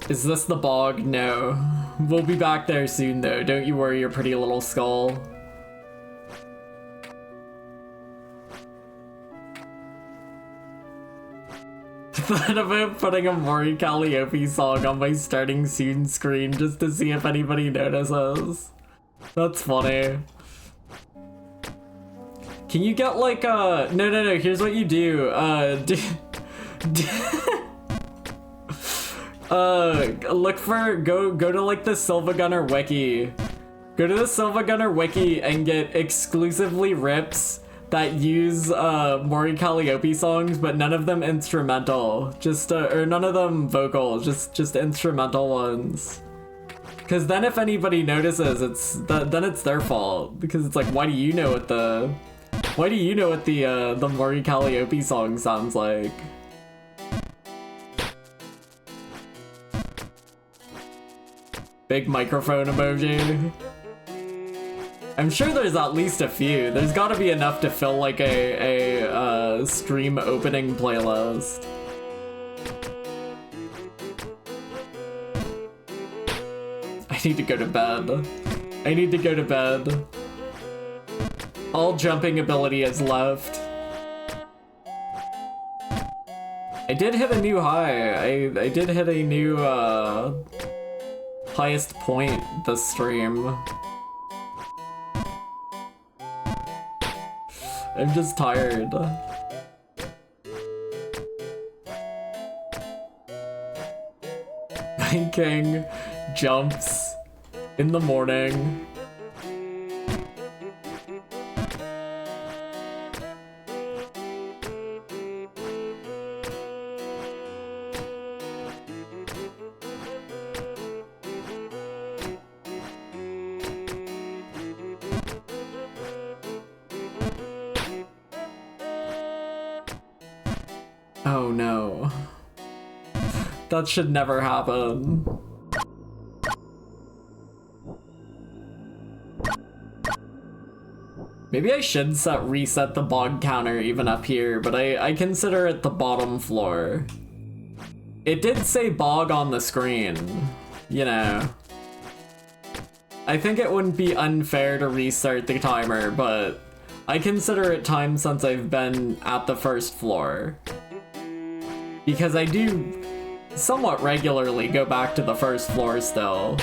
Is this the bog? No. We'll be back there soon though, don't you worry your pretty little skull. Thought about putting a Mori Calliope song on my starting soon screen just to see if anybody notices. That's funny. Can you get like no, here's what you do. Look for, go to like the Silva Gunner wiki. Go to the Silva Gunner wiki and get exclusively rips that use Mori Calliope songs, but none of them instrumental. Just or none of them vocal, just instrumental ones. Cause then if anybody notices, then it's their fault. Because it's like, why do you know what the Mori Calliope song sounds like? Big microphone emoji. I'm sure there's at least a few. There's gotta be enough to fill like a stream opening playlist. I need to go to bed. I need to go to bed. All jumping ability is left. I did hit a new high. I did hit a new highest point this stream. I'm just tired. My king jumps in the morning. Oh no. That should never happen. Maybe I should reset the bog counter even up here, but I consider it the bottom floor. It did say bog on the screen, you know. I think it wouldn't be unfair to restart the timer, but I consider it time since I've been at the first floor. Because I do somewhat regularly go back to the first floor still.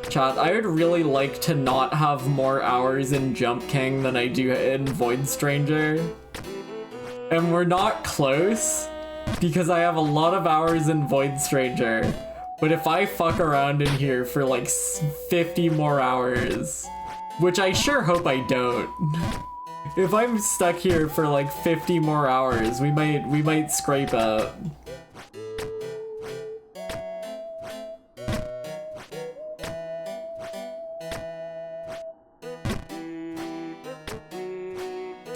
Chat, I would really like to not have more hours in Jump King than I do in Void Stranger. And we're not close, because I have a lot of hours in Void Stranger. But if I fuck around in here for like 50 more hours, which I sure hope I don't. If I'm stuck here for like 50 more hours, we might scrape it.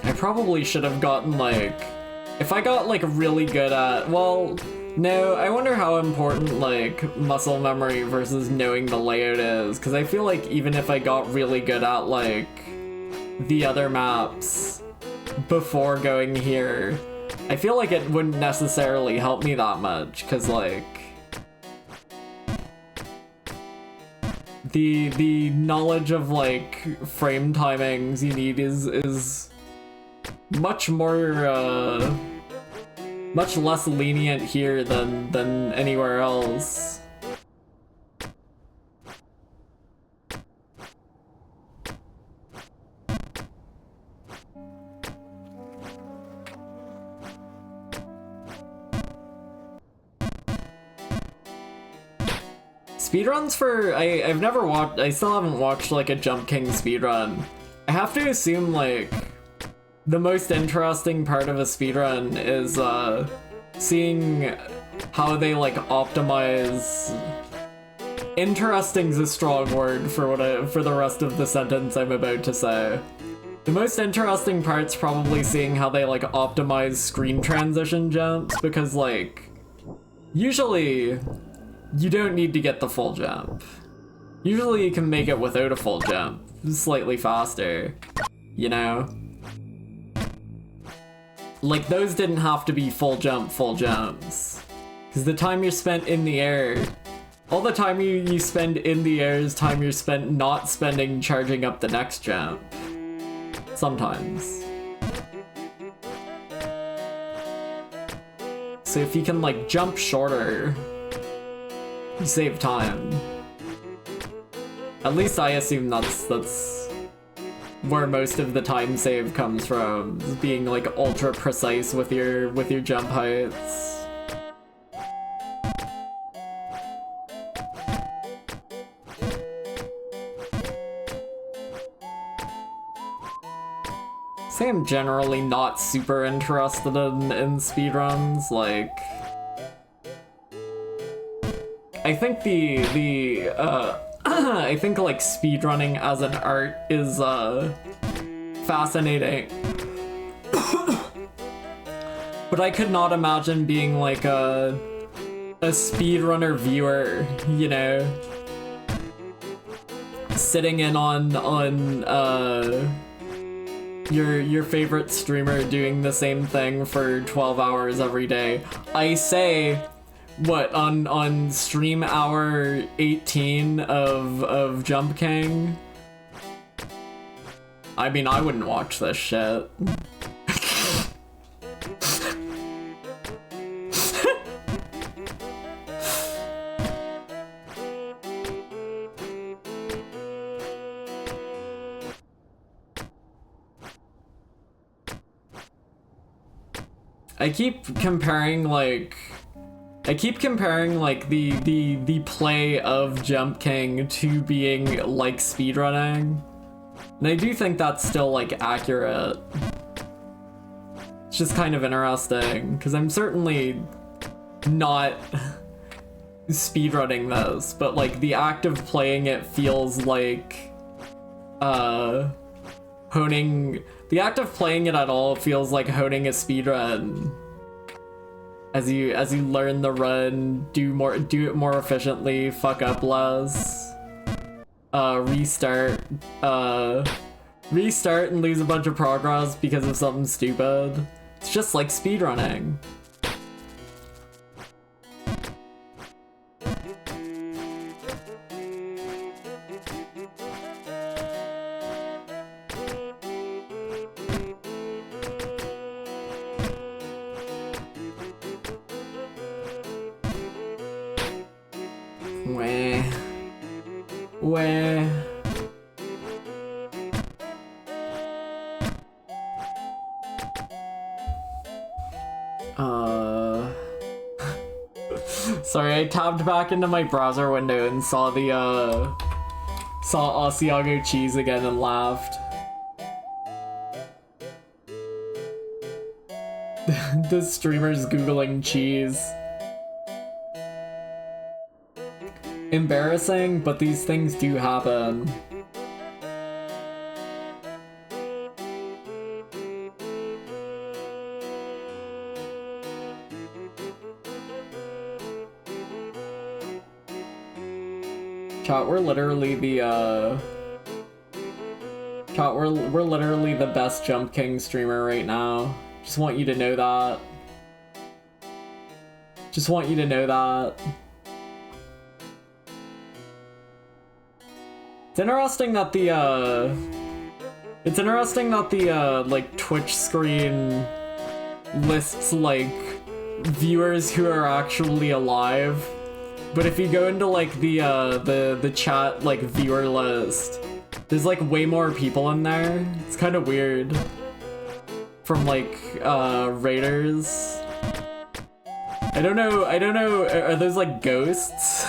I probably should have gotten like, if I got like really good at, well, no, I wonder how important like muscle memory versus knowing the layout is, because I feel like even if I got really good at like the other maps before going here, I feel like it wouldn't necessarily help me that much, because like the knowledge of like frame timings you need is much more much less lenient here than anywhere else. Speedruns for I've never watched. I still haven't watched like a Jump King speedrun. I have to assume like the most interesting part of a speedrun is seeing how they like optimize. Interesting's a strong word for for the rest of the sentence I'm about to say. The most interesting part's probably seeing how they like optimize screen transition jumps, because like usually you don't need to get the full jump. Usually you can make it without a full jump, slightly faster, you know? Like those didn't have to be full jumps. Because the time you're spent in the air, all the time you spend in the air is time you're spent not spending charging up the next jump. Sometimes. So if you can like jump shorter, you save time. At least I assume that's where most of the time save comes from, is being like ultra precise with your jump heights. Say I'm generally not super interested in speedruns, like I think I think like speedrunning as an art is fascinating. But I could not imagine being like a speedrunner viewer, you know? Sitting in on your favorite streamer doing the same thing for 12 hours every day. I say, what, on stream hour 18 of Jump King? I mean, I wouldn't watch this shit. I keep comparing like the play of Jump King to being like speedrunning. And I do think that's still like accurate. It's just kind of interesting, because I'm certainly not speedrunning this, but like the act of playing it feels like the act of playing it at all feels like honing a speedrun. As you learn the run, do it more efficiently, fuck up less, restart and lose a bunch of progress because of something stupid. It's just like speedrunning. Sorry, I tabbed back into my browser window and saw Asiago cheese again and laughed. The streamer's googling cheese. Embarrassing, but these things do happen. Chat, we're literally the Chat, we're literally the best Jump King streamer right now. Just want you to know that. Just want you to know that. It's interesting that like Twitch screen lists like viewers who are actually alive, but if you go into like the chat like viewer list, there's like way more people in there. It's kind of weird. From like raiders. I don't know, are those like ghosts?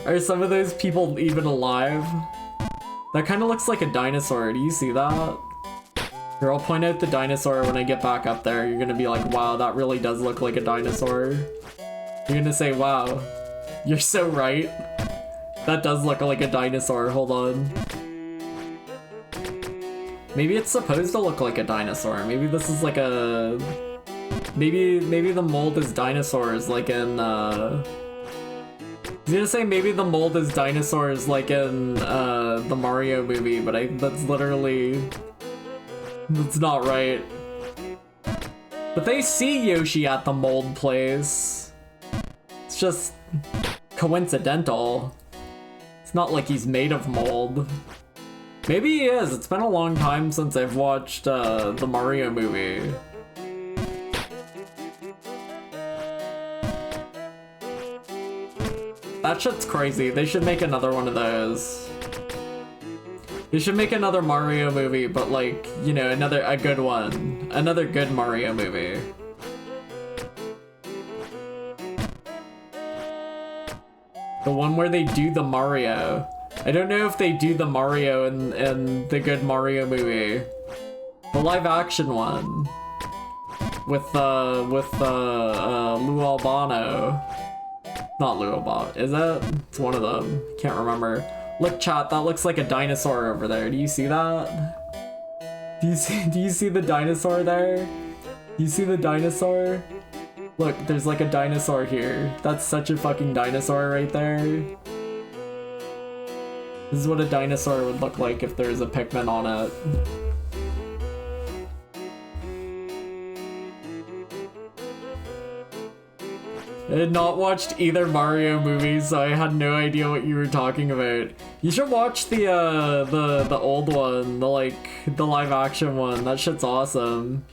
Are some of those people even alive? That kind of looks like a dinosaur. Do you see that? Here, I'll point out the dinosaur when I get back up there. You're gonna be like, wow, that really does look like a dinosaur. You're gonna say, wow, you're so right. That does look like a dinosaur. Hold on. Maybe it's supposed to look like a dinosaur. Maybe this is like a... Maybe the mold is dinosaurs like in, I was gonna say maybe the mold is dinosaurs like in, the Mario movie, but that's literally... That's not right. But they see Yoshi at the mold place. It's just coincidental. It's not like he's made of mold. Maybe he is. It's been a long time since I've watched the Mario movie. That shit's crazy. They should make another one of those. They should make another Mario movie, but like, you know, a good one. Another good Mario movie. The one where they do the Mario. I don't know if they do the Mario in the good Mario movie. The live action one. With Lou Albano. Not Lou Albano, is it? It's one of them. Can't remember. Look, chat, that looks like a dinosaur over there. Do you see that? Do you see the dinosaur there? Do you see the dinosaur? Look, there's like a dinosaur here. That's such a fucking dinosaur right there. This is what a dinosaur would look like if there was a Pikmin on it. I had not watched either Mario movie, so I had no idea what you were talking about. You should watch the old one, the live action one. That shit's awesome.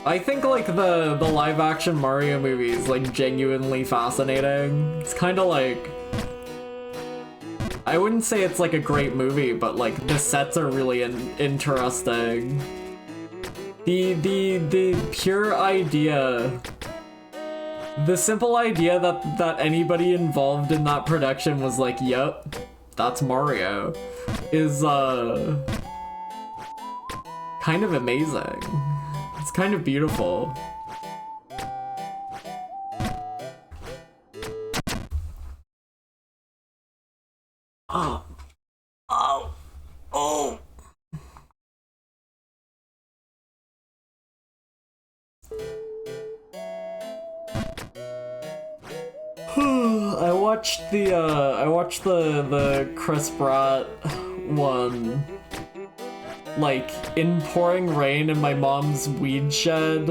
I think like the live action Mario movie is like genuinely fascinating. It's kind of like, I wouldn't say it's like a great movie, but like the sets are really interesting. The pure idea, the simple idea that anybody involved in that production was like, yep, that's Mario, is kind of amazing. It's kind of beautiful. Oh. Oh. Oh. I watched the Chris Pratt one, like in pouring rain in my mom's weed shed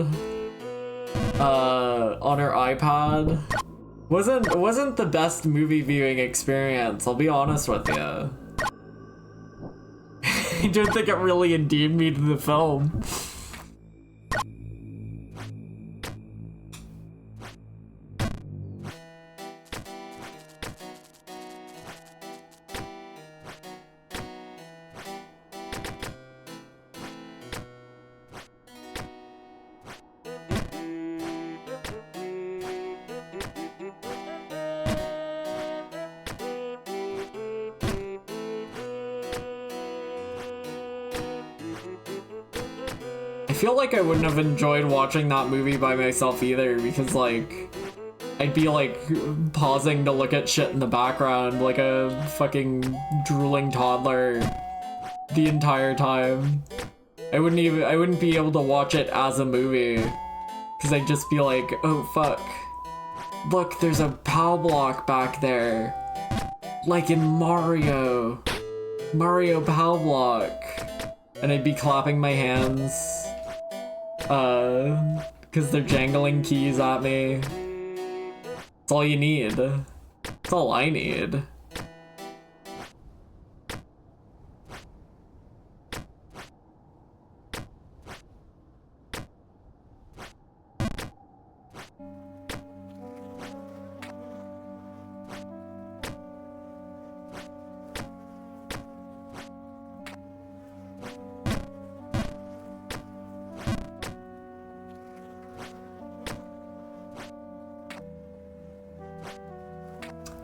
on her iPad. Wasn't the best movie viewing experience, I'll be honest with you. I don't think it really endeared me to the film. I feel like I wouldn't have enjoyed watching that movie by myself either, because like I'd be like pausing to look at shit in the background like a fucking drooling toddler the entire time. I wouldn't be able to watch it as a movie, because I'd just be like, oh fuck, look, there's a POW block back there, like in Mario POW block, and I'd be clapping my hands because because they're jangling keys at me. That's all you need. That's all I need.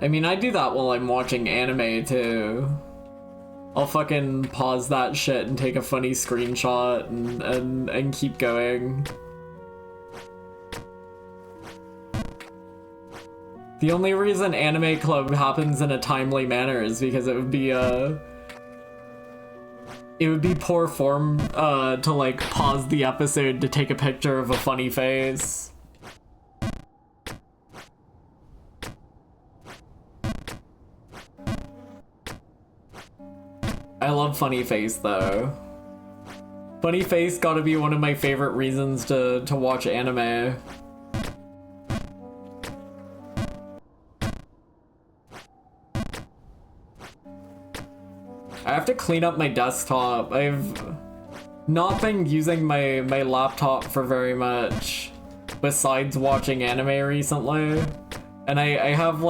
I mean, I do that while I'm watching anime too. I'll fucking pause that shit and take a funny screenshot and keep going. The only reason Anime Club happens in a timely manner is because it would be poor form to like pause the episode to take a picture of a funny face. I love Funny Face though. Funny Face gotta be one of my favorite reasons to watch anime. I have to clean up my desktop. I've not been using my laptop for very much besides watching anime recently. And I have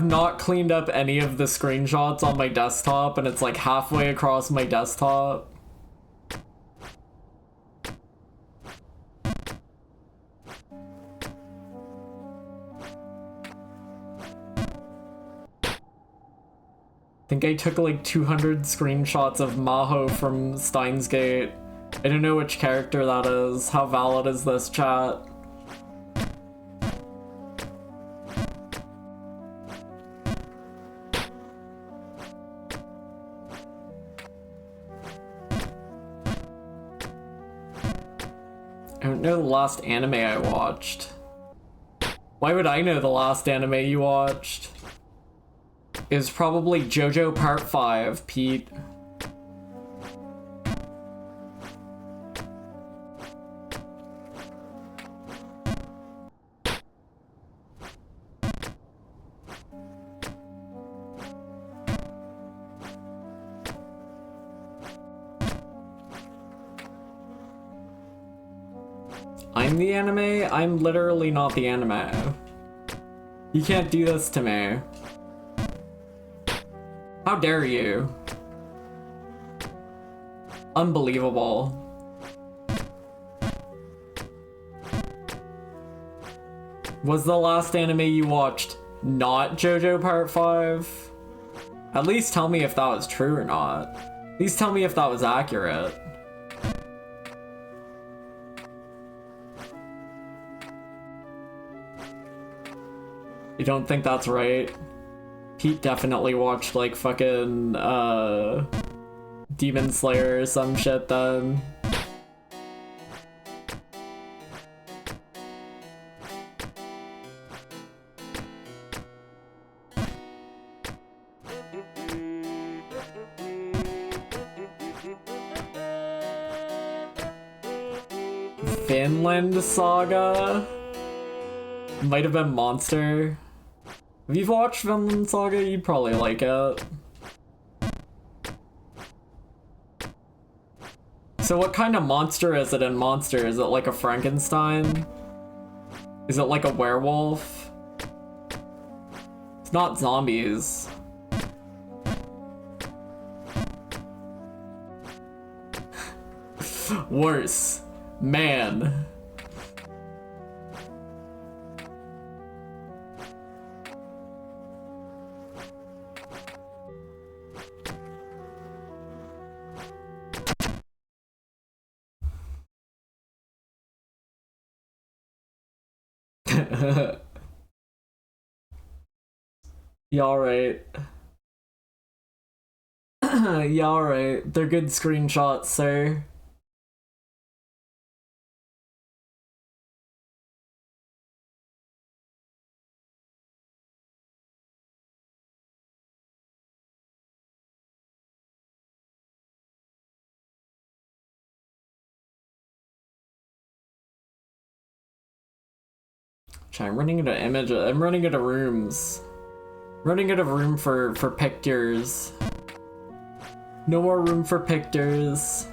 not cleaned up any of the screenshots on my desktop, and it's like halfway across my desktop. I think I took like 200 screenshots of Maho from Steins Gate. I don't know which character that is. How valid is this, chat? I don't know the last anime I watched. Why would I know the last anime you watched? It was probably JoJo Part 5, Pete. I'm the anime? I'm literally not the anime. You can't do this to me. How dare you? Unbelievable. Was the last anime you watched not JoJo Part 5? At least tell me if that was true or not. At least tell me if that was accurate. You don't think that's right? Pete definitely watched like fucking Demon Slayer or some shit then. Vinland Saga? Might have been Monster. If you've watched Vinland Saga, you'd probably like it. So what kind of monster is it in Monster? Is it like a Frankenstein? Is it like a werewolf? It's not zombies. Worse. Man. Yeah, alright. Yeah, alright. They're good screenshots, sir. I'm running out of images. I'm running out of rooms. Running out of room for pictures. No more room for pictures.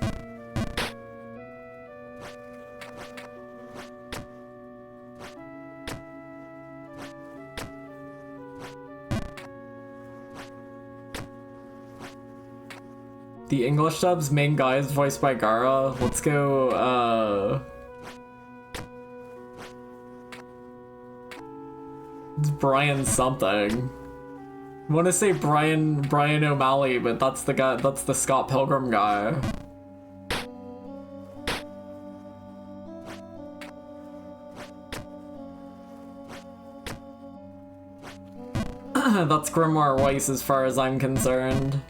The English dub's main guy is voiced by Gara. Let's go, it's Brian something. I want to say Brian O'Malley, but that's the guy, that's the Scott Pilgrim guy. That's Grimoire Weiss as far as I'm concerned.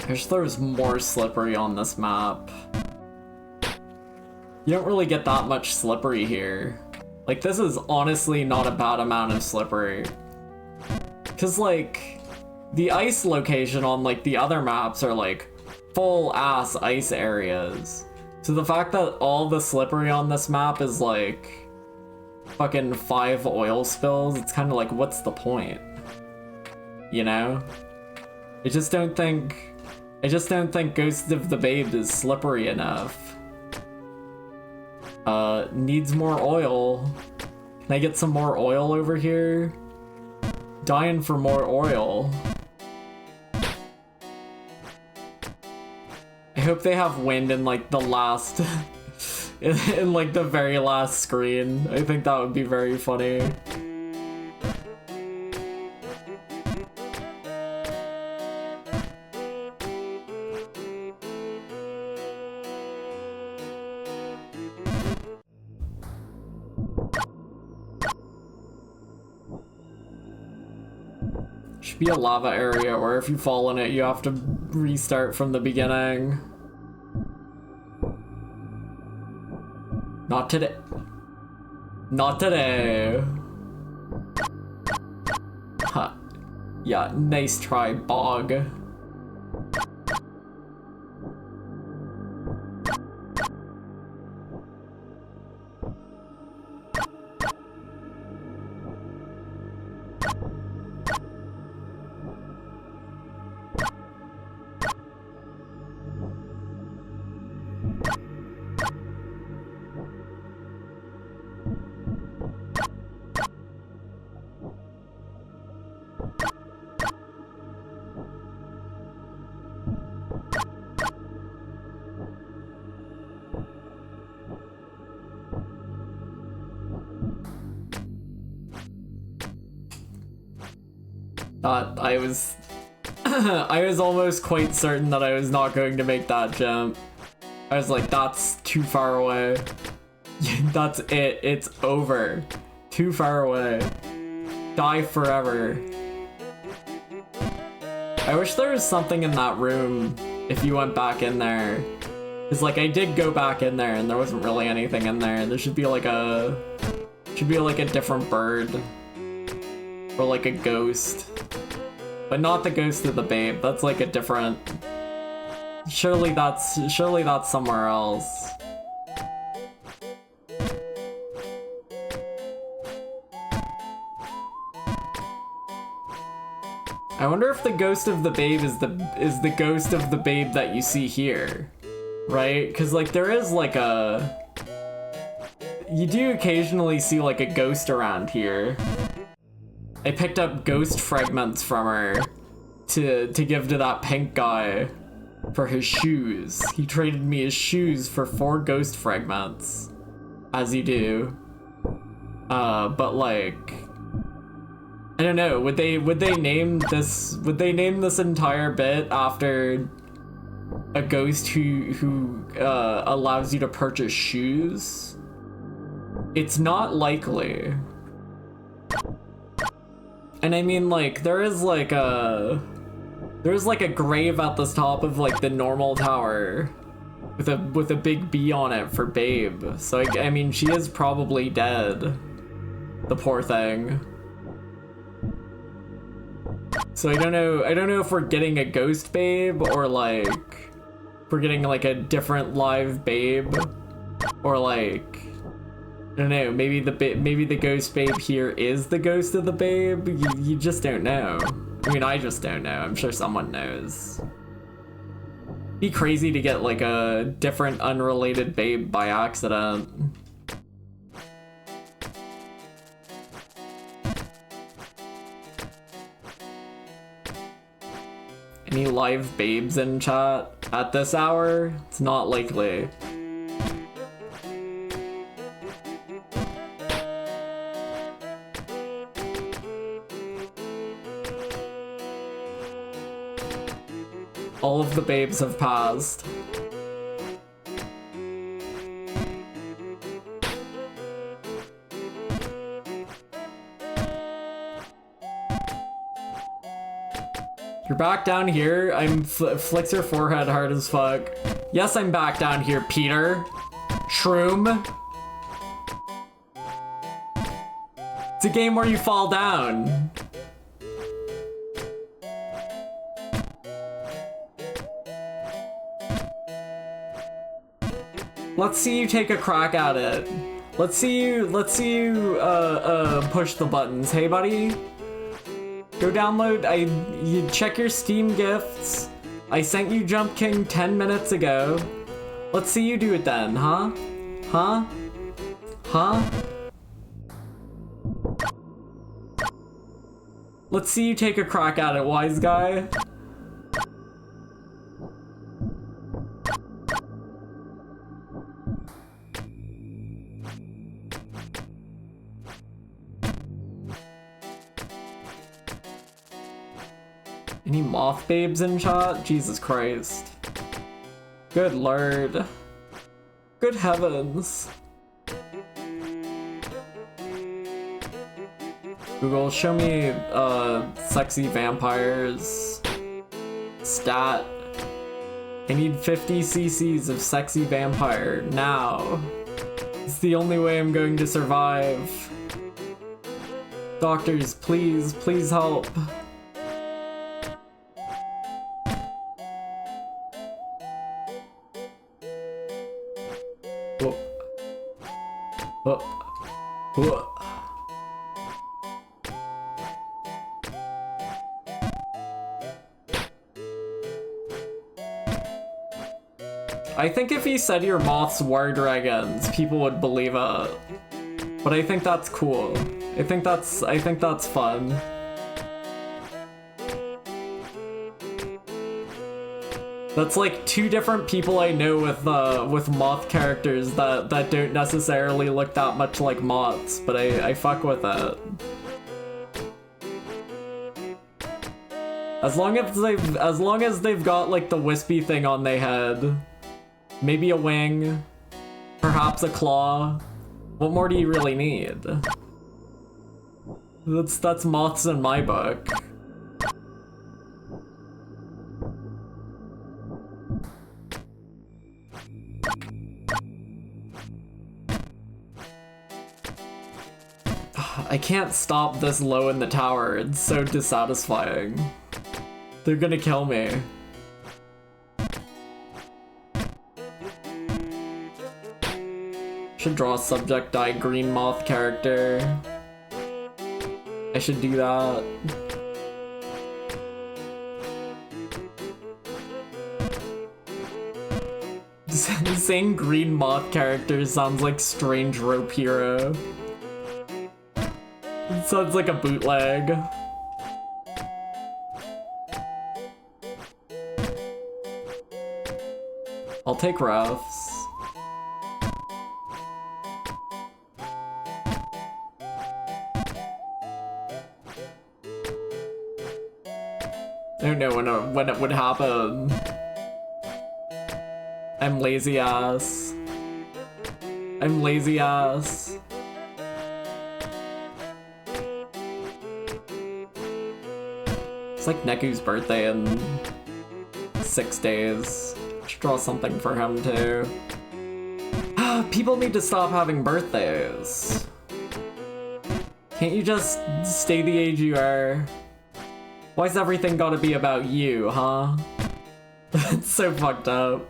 I wish there was more slippery on this map. You don't really get that much slippery here. Like, this is honestly not a bad amount of slippery. Cause like, the ice location on like the other maps are like full ass ice areas. So the fact that all the slippery on this map is like fucking 5 oil spills, it's kind of like, what's the point? You know? I just don't think Ghost of the Babe is slippery enough. Needs more oil. Can I get some more oil over here? Dying for more oil. I hope they have wind in like the last in like the very last screen. I think that would be very funny. Should be a lava area, or if you fall in it, you have to restart from the beginning. Not today. Not today. Huh. Yeah, nice try, Bog. I was I was almost quite certain that I was not going to make that jump. I was like, that's too far away. That's it. It's over. Too far away. Die forever. I wish there was something in that room if you went back in there. Cause like I did go back in there and there wasn't really anything in there. There should be like a different bird. Or like a ghost. But not the Ghost of the Babe. That's like a different. Surely that's somewhere else. I wonder if the Ghost of the Babe is the Ghost of the Babe that you see here. Right? Cause like there is like a, you do occasionally see like a ghost around here. I picked up ghost fragments from her to give to that pink guy for his shoes. He traded me his shoes for 4 ghost fragments, as you do. But like, I don't know. Would they name this entire bit after a ghost who allows you to purchase shoes? It's not likely. And I mean, like, there's like a grave at the top of like the normal tower with a big B on it for Babe. So I mean, she is probably dead. The poor thing. So I don't know if we're getting a ghost Babe or like we're getting like a different live Babe, or like I don't know, maybe the ghost Babe here is the ghost of the Babe. You just don't know. I mean, I just don't know. I'm sure someone knows. Be crazy to get like a different unrelated Babe by accident. Any live babes in chat at this hour? It's not likely. All of the babes have passed. You're back down here? I'm flicks her forehead hard as fuck. Yes, I'm back down here, Peter. Shroom. It's a game where you fall down. Let's see you take a crack at it. Let's see you push the buttons. Hey, buddy. Go download, you check your Steam gifts. I sent you Jump King 10 minutes ago. Let's see you do it then, huh? Huh? Huh? Let's see you take a crack at it, wise guy. Any moth babes in chat? Jesus Christ. Good lord. Good heavens. Google, show me sexy vampires. Stat. I need 50 cc's of sexy vampire now. It's the only way I'm going to survive. Doctors, please, please help. I think if he said your moths were dragons, people would believe it. But I think that's cool. I think that's fun. That's like two different people I know with moth characters that don't necessarily look that much like moths, but I fuck with it. As long as they've got like the wispy thing on their head, maybe a wing, perhaps a claw. What more do you really need? That's moths in my book. I can't stop this low in the tower. It's so dissatisfying. They're gonna kill me. Should draw a subject dye green moth character. I should do that. Saying green moth character sounds like Strange Rope Hero. It sounds like a bootleg. I'll take refs. I don't know when it would happen. I'm lazy ass. I'm lazy ass. It's like Neku's birthday in 6 days. Should draw something for him too. People need to stop having birthdays. Can't you just stay the age you are? Why's everything gotta be about you, huh? It's so fucked up.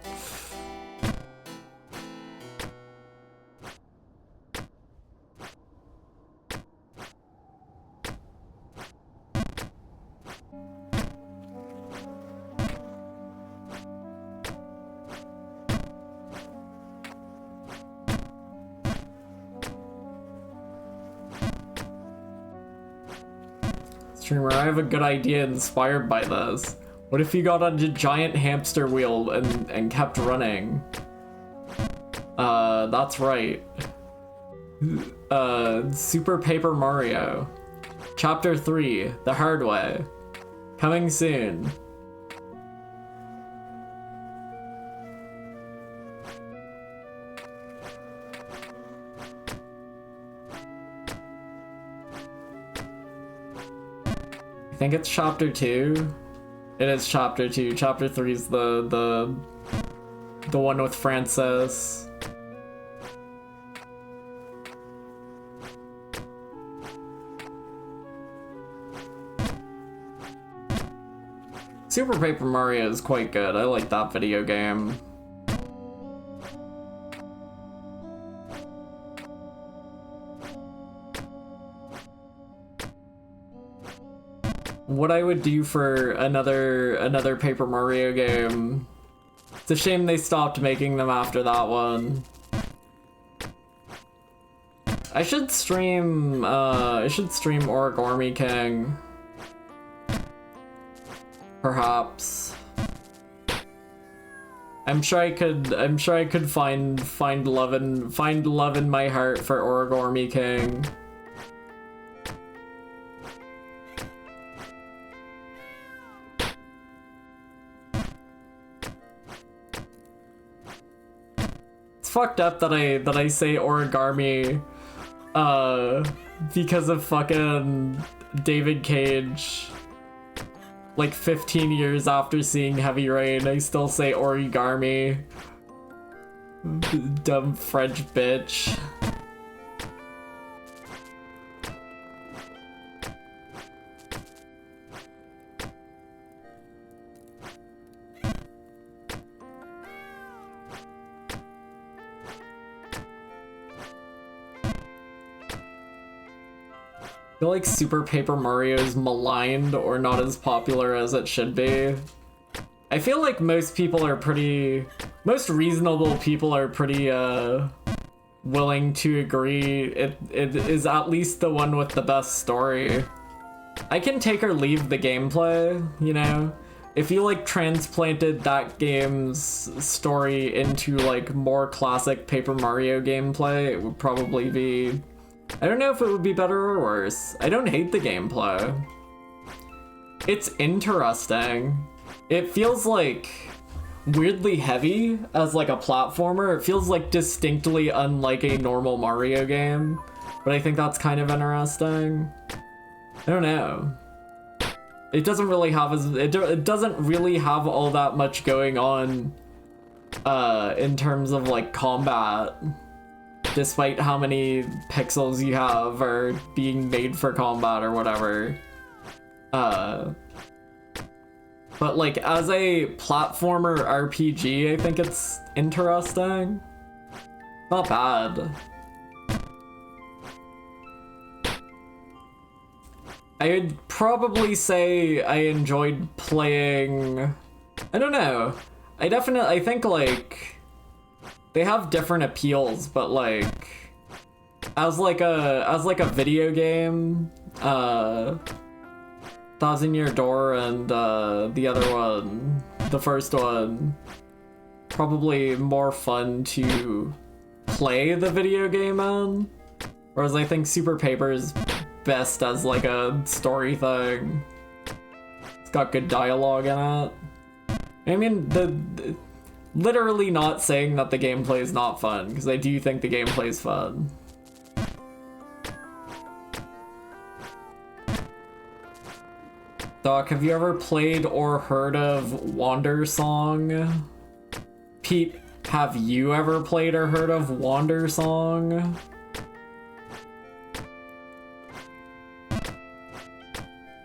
Streamer, I have a good idea inspired by this. What if you got on a giant hamster wheel and kept running? That's right. Super Paper Mario. Chapter 3, The Hard Way. Coming soon. I think it's chapter 2. It is chapter 2. Chapter 3 is the one with Francis. Super Paper Mario is quite good. I like that video game. What I would do for another Paper Mario game. It's a shame they stopped making them after that one. I should stream Origami King. Perhaps. I'm sure I could find love in my heart for Origami King. It's fucked up that I say origami because of fucking David Cage. Like 15 years after seeing Heavy Rain, I still say origami. Dumb French bitch. I feel like Super Paper Mario is maligned or not as popular as it should be. I feel like most reasonable people are pretty willing to agree it is at least the one with the best story. I can take or leave the gameplay, you know? If you like transplanted that game's story into like more classic Paper Mario gameplay, it would probably be... I don't know if it would be better or worse. I don't hate the gameplay. It's interesting. It feels like weirdly heavy as like a platformer. It feels like distinctly unlike a normal Mario game, but I think that's kind of interesting. I don't know. It doesn't really have it doesn't really have all that much going on in terms of like combat. Despite how many pixels you have are being made for combat or whatever. But like as a platformer RPG, I think it's interesting. Not bad. I would probably say I enjoyed playing... I don't know. I think like... They have different appeals, but like as like a video game, Thousand Year Door and the other one, the first one, probably more fun to play the video game in. Whereas I think Super Paper is best as like a story thing. It's got good dialogue in it. I mean literally not saying that the gameplay is not fun, because I do think the gameplay is fun. Doc, have you ever played or heard of Wandersong? Pete, have you ever played or heard of Wandersong?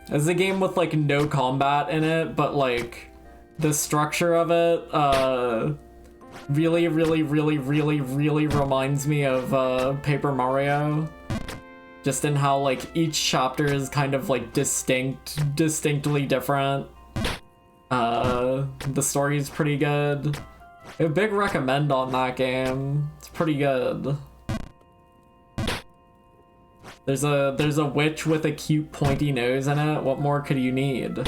It's a game with, like, no combat in it, but, like, the structure of it, really reminds me of, Paper Mario. Just in how, like, each chapter is kind of, like, distinctly different. The story is pretty good. A big recommend on that game. It's pretty good. There's a witch with a cute pointy nose in it. What more could you need?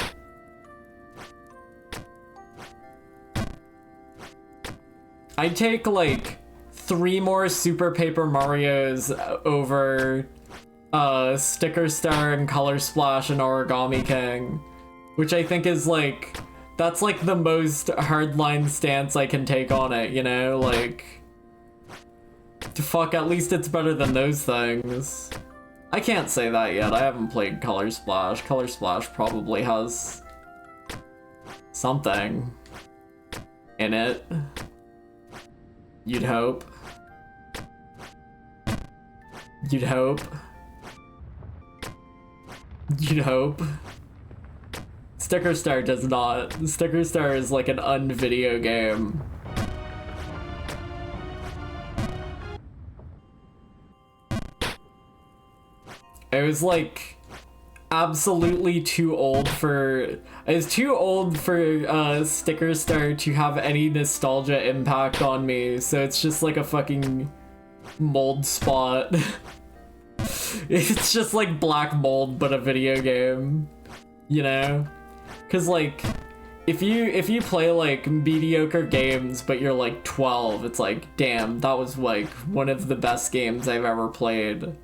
I'd take like 3 more Super Paper Marios over Sticker Star and Color Splash and Origami King, which I think is like, that's like the most hardline stance I can take on it, you know? Like, fuck, at least it's better than those things. I can't say that yet. I haven't played Color Splash. Color Splash probably has something in it. You'd hope. You'd hope. You'd hope. Sticker Star does not. Sticker Star is like an un-video game. I was like absolutely too old for. I was too old for Sticker Star to have any nostalgia impact on me, so it's just like a fucking mold spot. It's just like black mold, but a video game, you know? Cause like, if you play like mediocre games, but you're like 12, it's like, damn, that was like one of the best games I've ever played.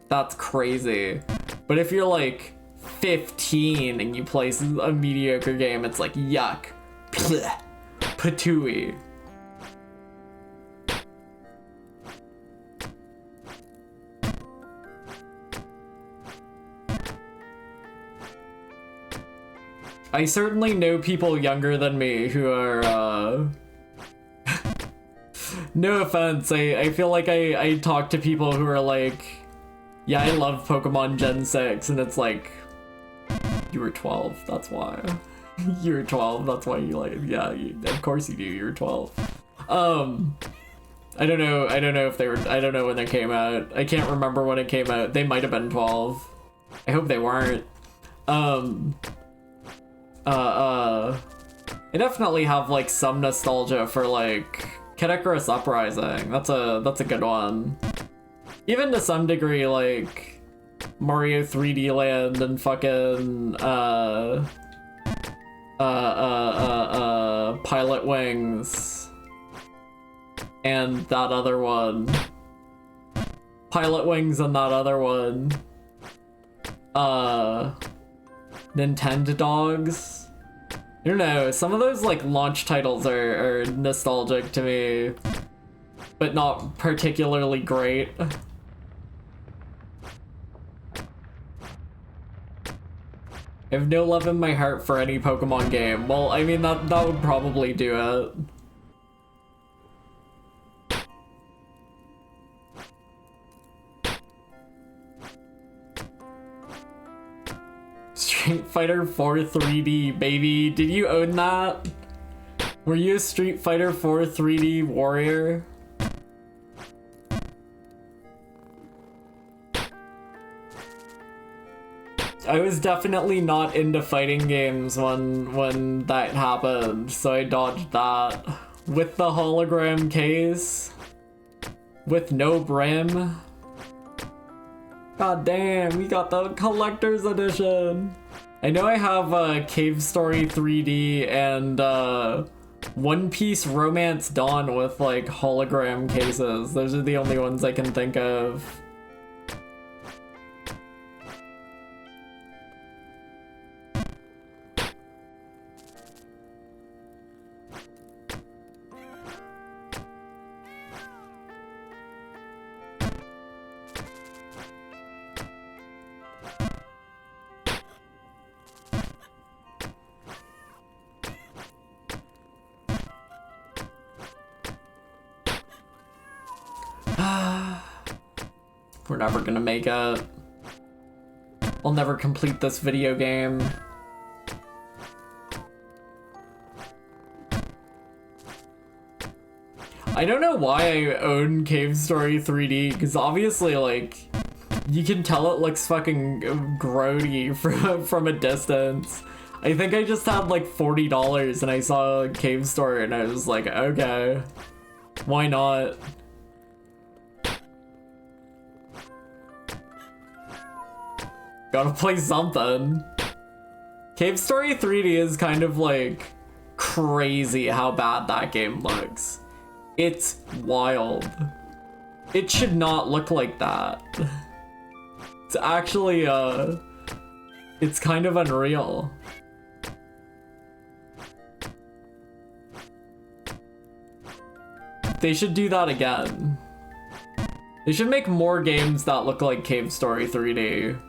That's crazy. But if you're like 15 and you play a mediocre game, it's like, yuck. Blech. Patooey. I certainly know people younger than me who are, no offense, I feel like I talk to people who are like, yeah, I love Pokemon Gen 6, and it's like, you were 12, that's why. You were 12, that's why you like, yeah, of course you do, you were 12. I don't know if they were, I don't know when they came out. I can't remember when it came out. They might have been 12. I hope they weren't. I definitely have like some nostalgia for like Kid Icarus Uprising. That's a good one. Even to some degree, like Mario 3D Land and fucking Pilot Wings and that other one. Pilot Wings and that other one. Nintendo Dogs. I don't know, some of those like launch titles are nostalgic to me, but not particularly great. I have no love in my heart for any Pokemon game. Well, I mean, that would probably do it. Street Fighter 4 3D, baby. Did you own that? Were you a Street Fighter 4 3D warrior? I was definitely not into fighting games when that happened, so I dodged that. With the hologram case? With no brim? God damn, we got the collector's edition! I know I have Cave Story 3D and One Piece Romance Dawn with like hologram cases. Those are the only ones I can think of. We're never gonna make it. I'll never complete this video game. I don't know why I own Cave Story 3D, because obviously, like, you can tell it looks fucking grody from a distance. I think I just had like $40 and I saw Cave Story and I was like, okay, why not? Gotta play something. Cave Story 3D is kind of like crazy how bad that game looks. It's wild. It should not look like that. It's actually, it's kind of unreal. They should do that again. They should make more games that look like Cave Story 3D.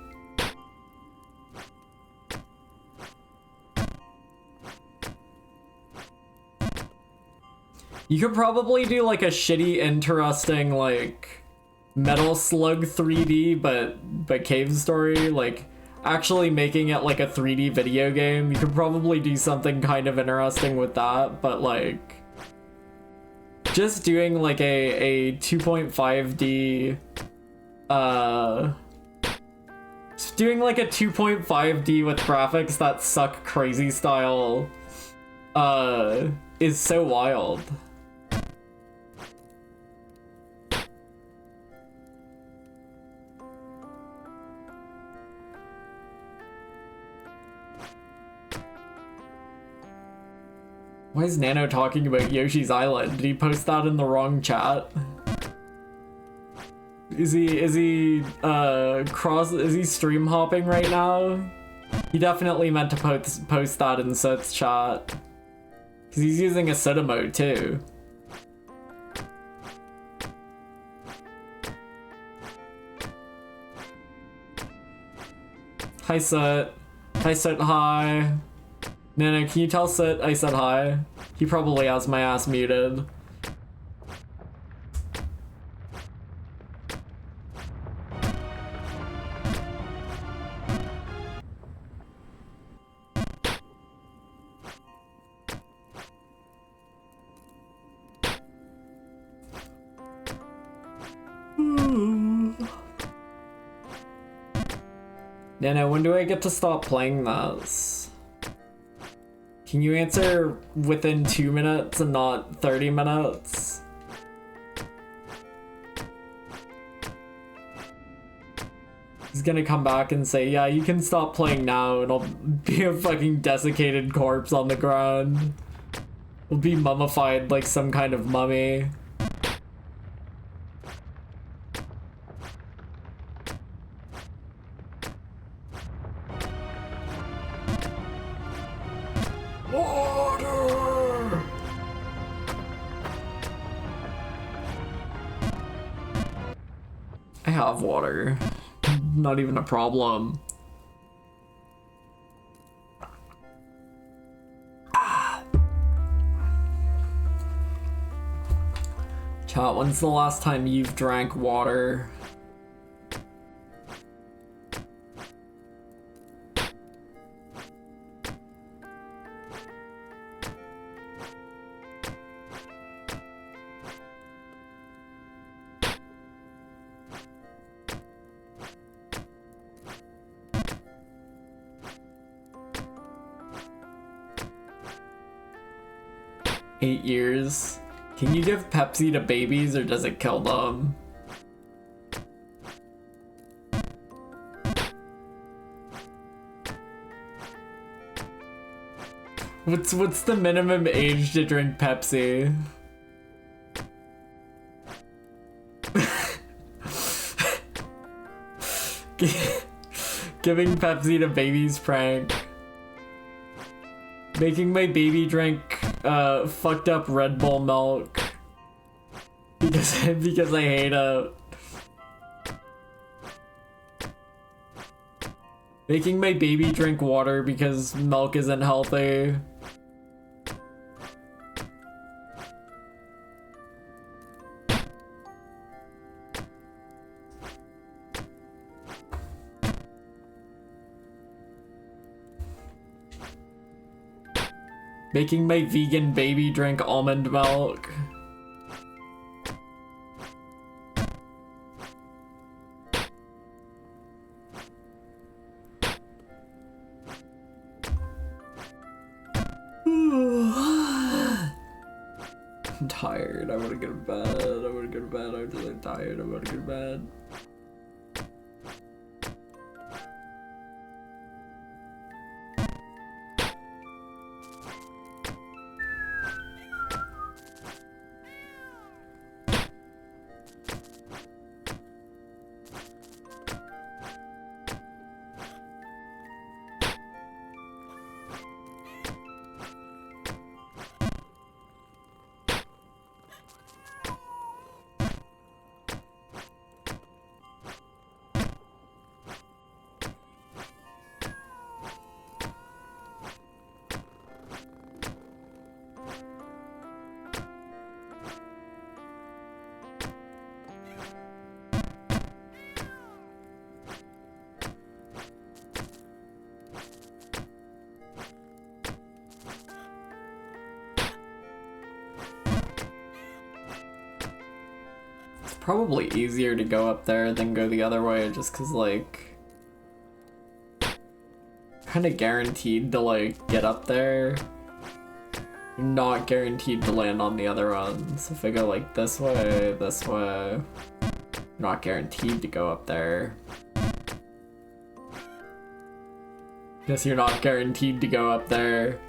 You could probably do like a shitty, interesting, like, Metal Slug 3D, but Cave Story, like, actually making it like a 3D video game. You could probably do something kind of interesting with that, but like, just doing like a 2.5D, just doing like a 2.5D with graphics that suck crazy style, is so wild. Why is Nano talking about Yoshi's Island? Did he post that in the wrong chat? Is he stream hopping right now? He definitely meant to post that in Soot's chat. Cause he's using a Soot emote too. Hi Soot. Hi Soot, hi. Nano, can you tell Soot I said hi? He probably has my ass muted. Nano, when do I get to stop playing this? Can you answer within 2 minutes and not 30 minutes? He's gonna come back and say, yeah, you can stop playing now, and I'll be a fucking desiccated corpse on the ground. I'll be mummified like some kind of mummy. Water! I have water. Not even a problem. Chat, when's the last time you've drank water? $8 years. Can you give Pepsi to babies or does it kill them? What's the minimum age to drink Pepsi? Giving Pepsi to babies prank. Making my baby drink fucked up Red Bull milk because I hate it. Making my baby drink water because milk isn't healthy. Making my vegan baby drink almond milk. I'm tired. I want to go to bed. I want to go to bed. I'm really tired. I want to go to bed. Probably easier to go up there than go the other way, just cause like kind of guaranteed to like get up there. You're not guaranteed to land on the other one. So if I go like this way, not guaranteed to go up there. Guess you're not guaranteed to go up there.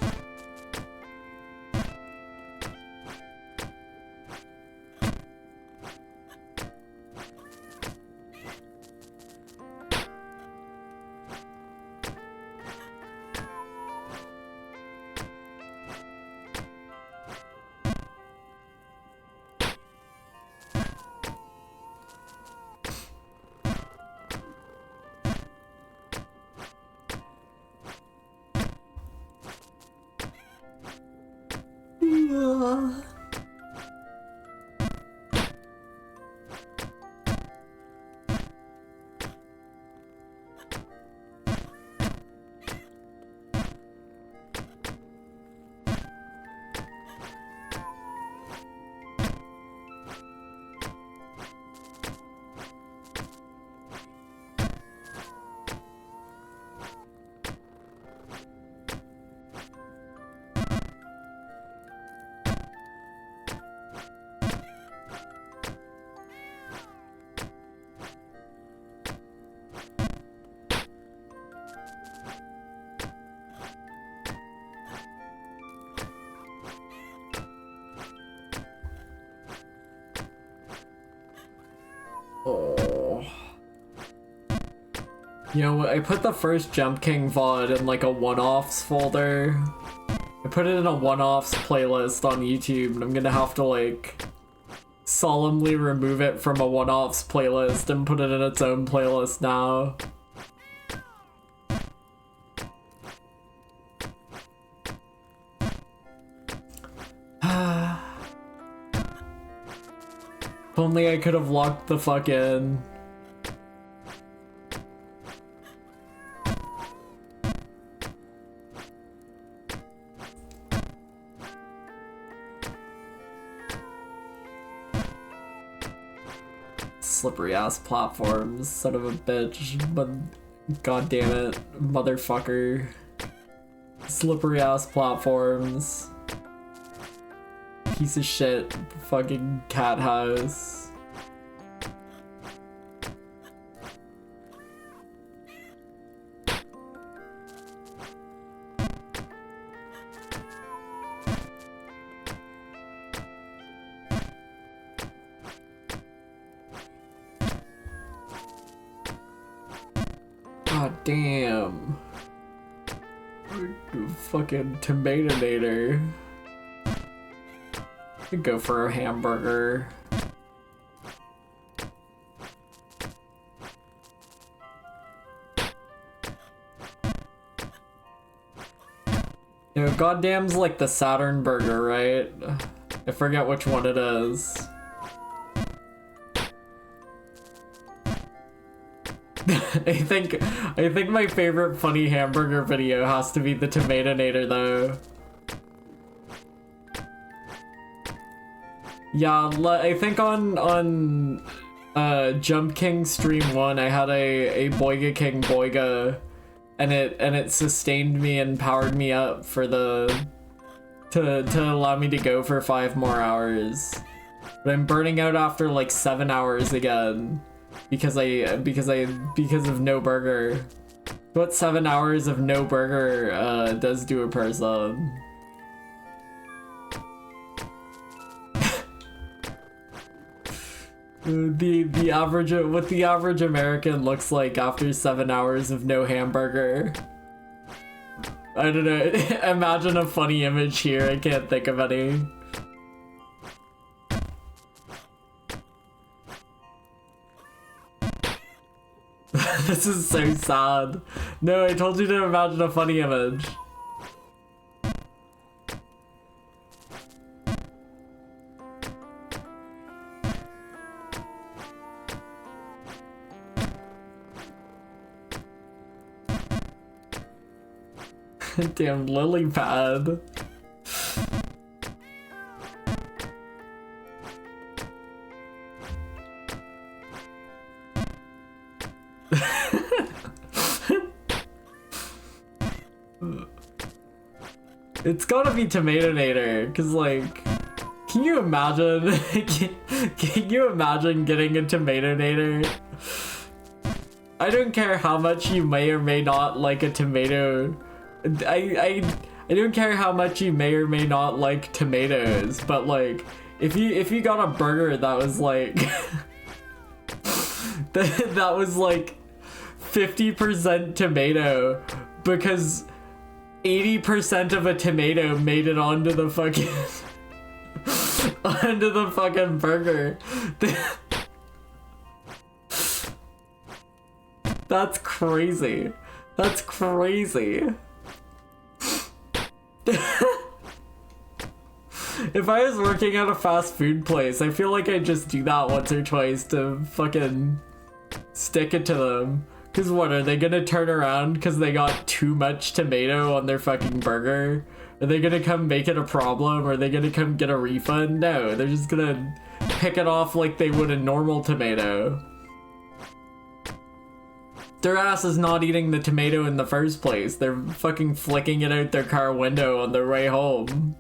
Oh. You know, I put the first Jump King VOD in like a one-offs folder. I put it in a one-offs playlist on YouTube, and I'm gonna have to like solemnly remove it from a one-offs playlist and put it in its own playlist now. If only I could have locked the fuck in. Slippery ass platforms, son of a bitch, but god damn it, motherfucker. Slippery ass platforms. Piece of shit, fucking cat house. God damn. Fucking Tomatonator. Could go for a hamburger. You know, goddamn's like the Saturn burger, right? I forget which one it is. I think my favorite funny hamburger video has to be the Tomatonator though. Yeah, I think on Jump King stream 1 I had a Boiga King Boiga, and it sustained me and powered me up for the to allow me to go for 5 more hours. But I'm burning out after like 7 hours again because of no burger. What 7 hours of no burger does to a person. The average, what the average American looks like after 7 hours of no hamburger. I don't know. Imagine a funny image here. I can't think of any. This is so sad. No, I told you to imagine a funny image. Damn lily pad. It's gotta be Tomatonator, cause like, can you imagine? Can you imagine getting a Tomatonator? I don't care how much you may or may not like a tomato. I don't care how much you may or may not like tomatoes, but like, if you got a burger that was like that was like 50% tomato because 80% of a tomato made it onto the fucking onto the fucking burger. That's crazy. That's crazy. If I was working at a fast food place, I feel like I'd just do that once or twice to fucking stick it to them. Cause what, are they gonna turn around cause they got too much tomato on their fucking burger? Are they gonna come make it a problem? Are they gonna come get a refund? No, they're just gonna pick it off like they would a normal tomato. Their ass is not eating the tomato in the first place. They're fucking flicking it out their car window on their way home.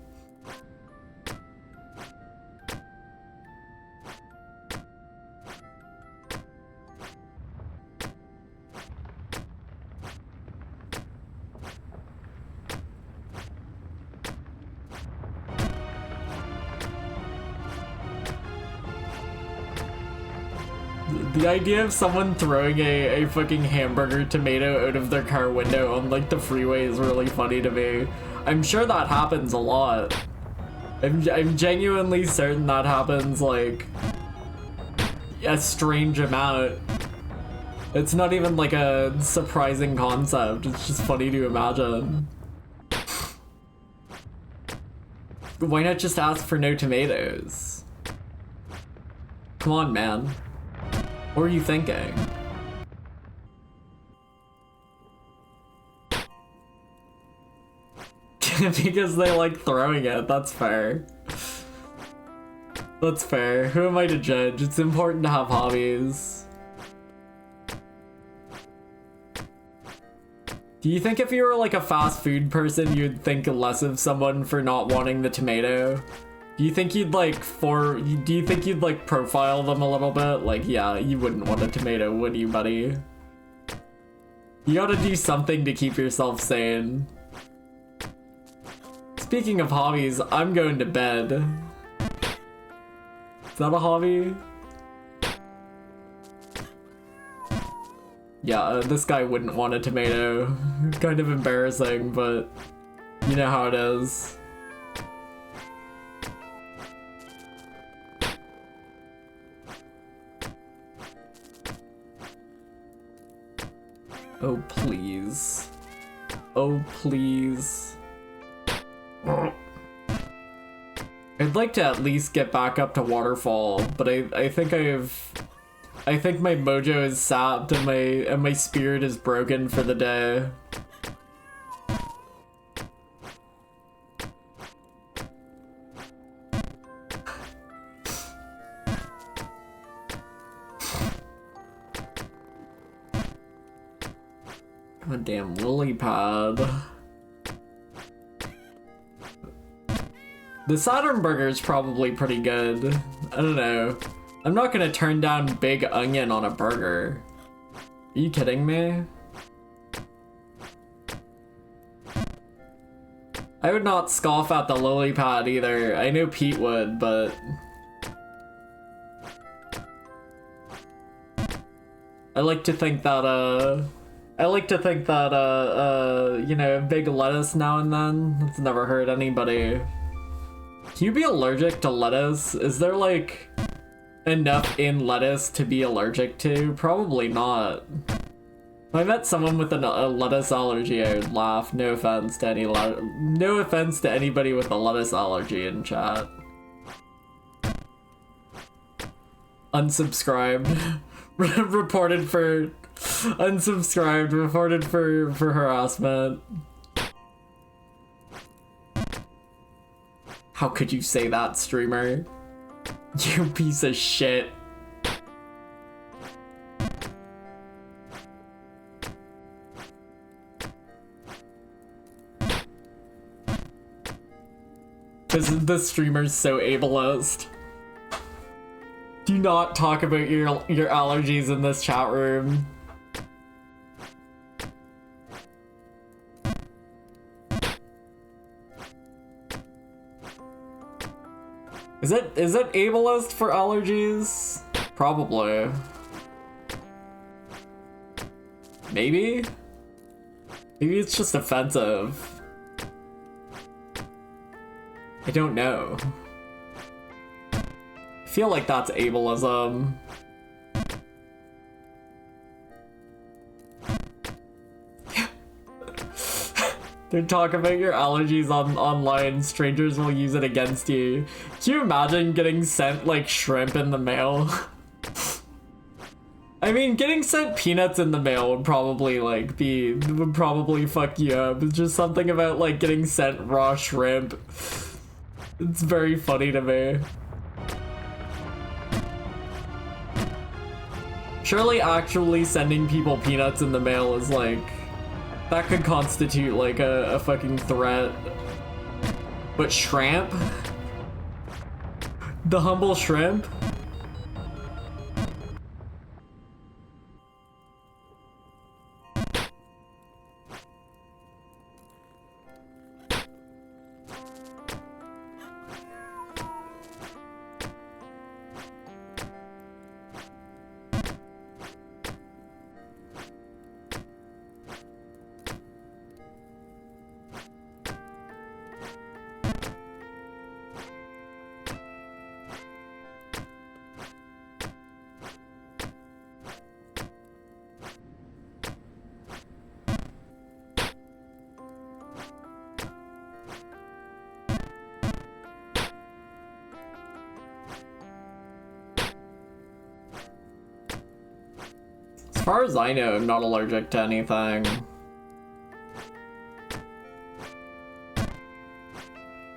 The idea of someone throwing a fucking hamburger tomato out of their car window on like the freeway is really funny to me. I'm sure that happens a lot. I'm genuinely certain that happens like a strange amount. It's not even like a surprising concept, it's just funny to imagine. Why not just ask for no tomatoes? Come on, man. What were you thinking? Because they like throwing it, that's fair. That's fair. Who am I to judge? It's important to have hobbies. Do you think if you were like a fast food person, you'd think less of someone for not wanting the tomato? Do you think you'd like profile them a little bit? Like, yeah, you wouldn't want a tomato, would you, buddy? You gotta do something to keep yourself sane. Speaking of hobbies, I'm going to bed. Is that a hobby? Yeah, this guy wouldn't want a tomato. Kind of embarrassing, but you know how it is. Oh, please. Oh, please. I'd like to at least get back up to Waterfall, but I think my mojo is sapped and my spirit is broken for the day. A damn lily pad. The Saturn burger is probably pretty good. I don't know. I'm not gonna turn down big onion on a burger. Are you kidding me? I would not scoff at the lily pad either. I know Pete would, but... I like to think that, you know, big lettuce now and then. That's never hurt anybody. Can you be allergic to lettuce? Is there, like, enough in lettuce to be allergic to? Probably not. If I met someone with a lettuce allergy, I would laugh. No offense to anybody with a lettuce allergy in chat. Unsubscribed. Reported for harassment. How could you say that, streamer? You piece of shit. This streamer's so ableist. Do not talk about your allergies in this chat room. Is it ableist for allergies? Probably. Maybe? Maybe it's just offensive. I don't know. I feel like that's ableism. Don't talk about your allergies online. Strangers will use it against you. Can you imagine getting sent, like, shrimp in the mail? I mean, getting sent peanuts in the mail would probably, like, would probably fuck you up. It's just something about, like, getting sent raw shrimp. It's very funny to me. Surely actually sending people peanuts in the mail is, like... that could constitute, like, a fucking threat. But shrimp? The humble shrimp? As far as I know, I'm not allergic to anything.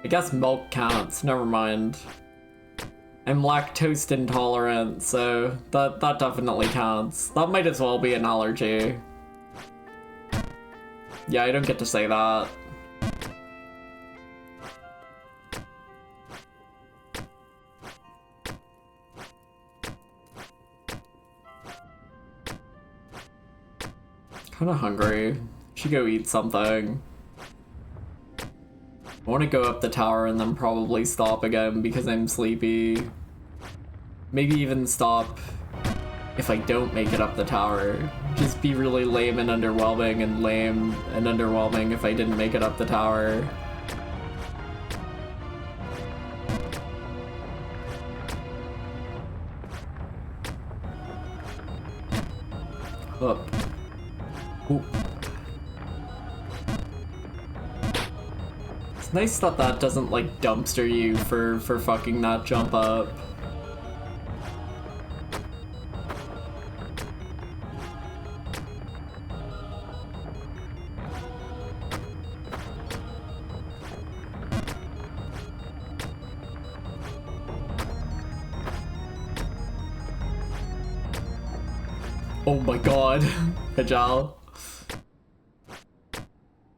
I guess milk counts, never mind. I'm lactose intolerant, so that definitely counts. That might as well be an allergy. Yeah, I don't get to say that. Kinda hungry. Should go eat something. I want to go up the tower and then probably stop again because I'm sleepy. Maybe even stop if I don't make it up the tower. Just be really lame and underwhelming if I didn't make it up the tower. Up. Ooh. It's nice that that doesn't, like, dumpster you for fucking that jump up. Oh my god. Hajal.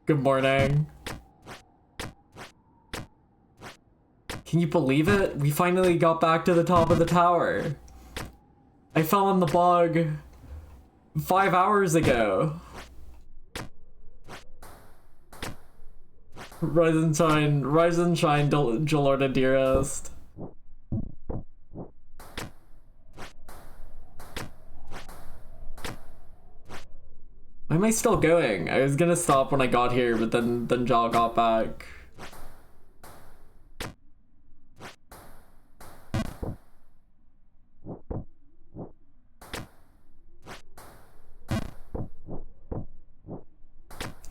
Good morning. Can you believe it? We finally got back to the top of the tower. I fell in the bog 5 hours ago. Rise and shine, Jalorda dearest. Why am I still going? I was gonna stop when I got here, but then Jal got back.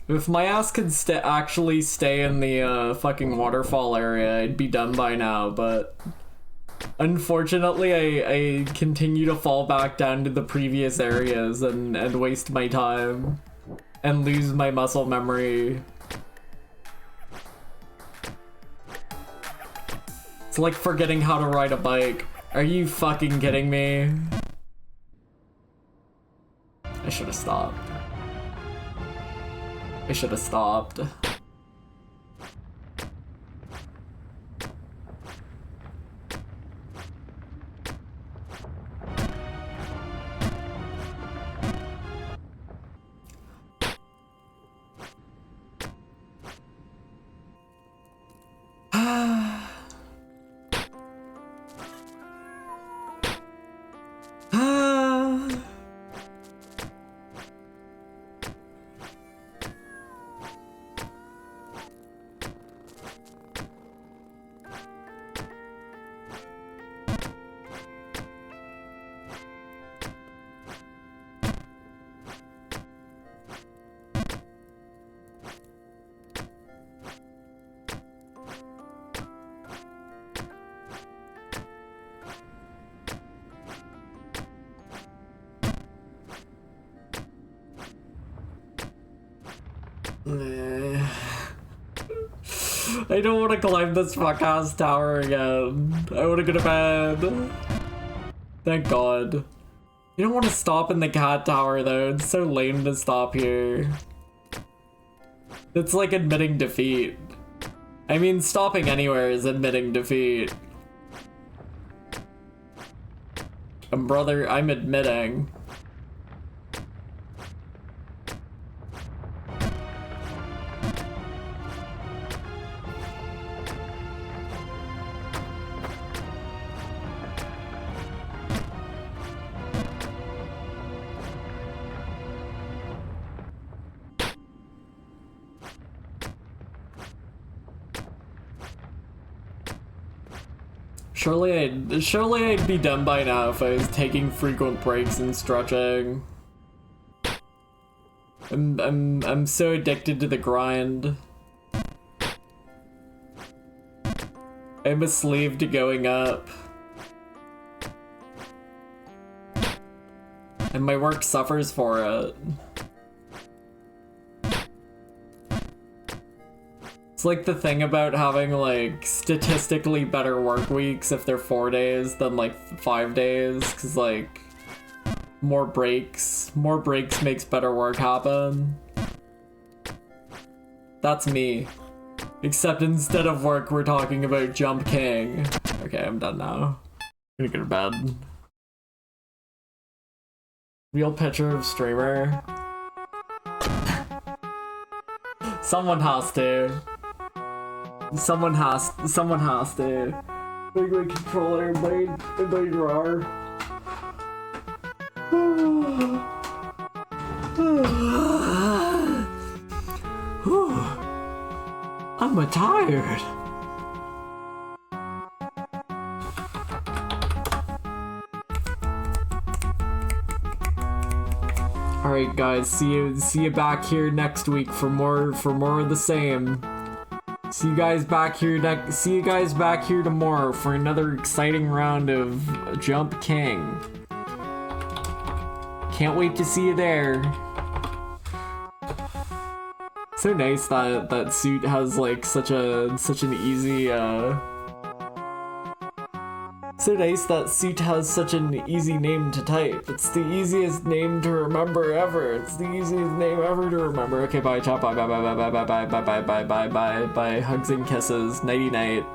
If my ass could actually stay in the fucking waterfall area, I'd be done by now, but unfortunately I continue to fall back down to the previous areas and waste my time and lose my muscle memory. It's like forgetting how to ride a bike. Are you fucking kidding me? I should have stopped. I should have stopped. I don't want to climb this fuck-ass tower again. I want to go to bed. Thank God. You don't want to stop in the cat tower though. It's so lame to stop here. It's like admitting defeat. I mean, stopping anywhere is admitting defeat. And brother, I'm admitting. Surely I'd be done by now if I was taking frequent breaks and stretching. I'm so addicted to the grind. I'm a slave to going up. And my work suffers for it. It's like the thing about having like statistically better work weeks if they're 4 days than like 5 days, because like more breaks makes better work happen. That's me. Except instead of work, we're talking about Jump King. Okay, I'm done now. I'm gonna go to bed. Real picture of streamer. Someone has to. Someone has to. Big rig controller in my drawer. I'm tired. Alright guys, see you back here next week for more of the same. See you guys back here tomorrow for another exciting round of Jump King. Can't wait to see you there. So nice that suit has like such an easy So nice that Suit has such an easy name to type. It's the easiest name to remember ever. It's the easiest name ever to remember. Okay, bye, chat. Bye, bye, bye, bye, bye, bye, bye, bye, bye, bye, bye, bye, bye. Hugs and kisses. Nighty night.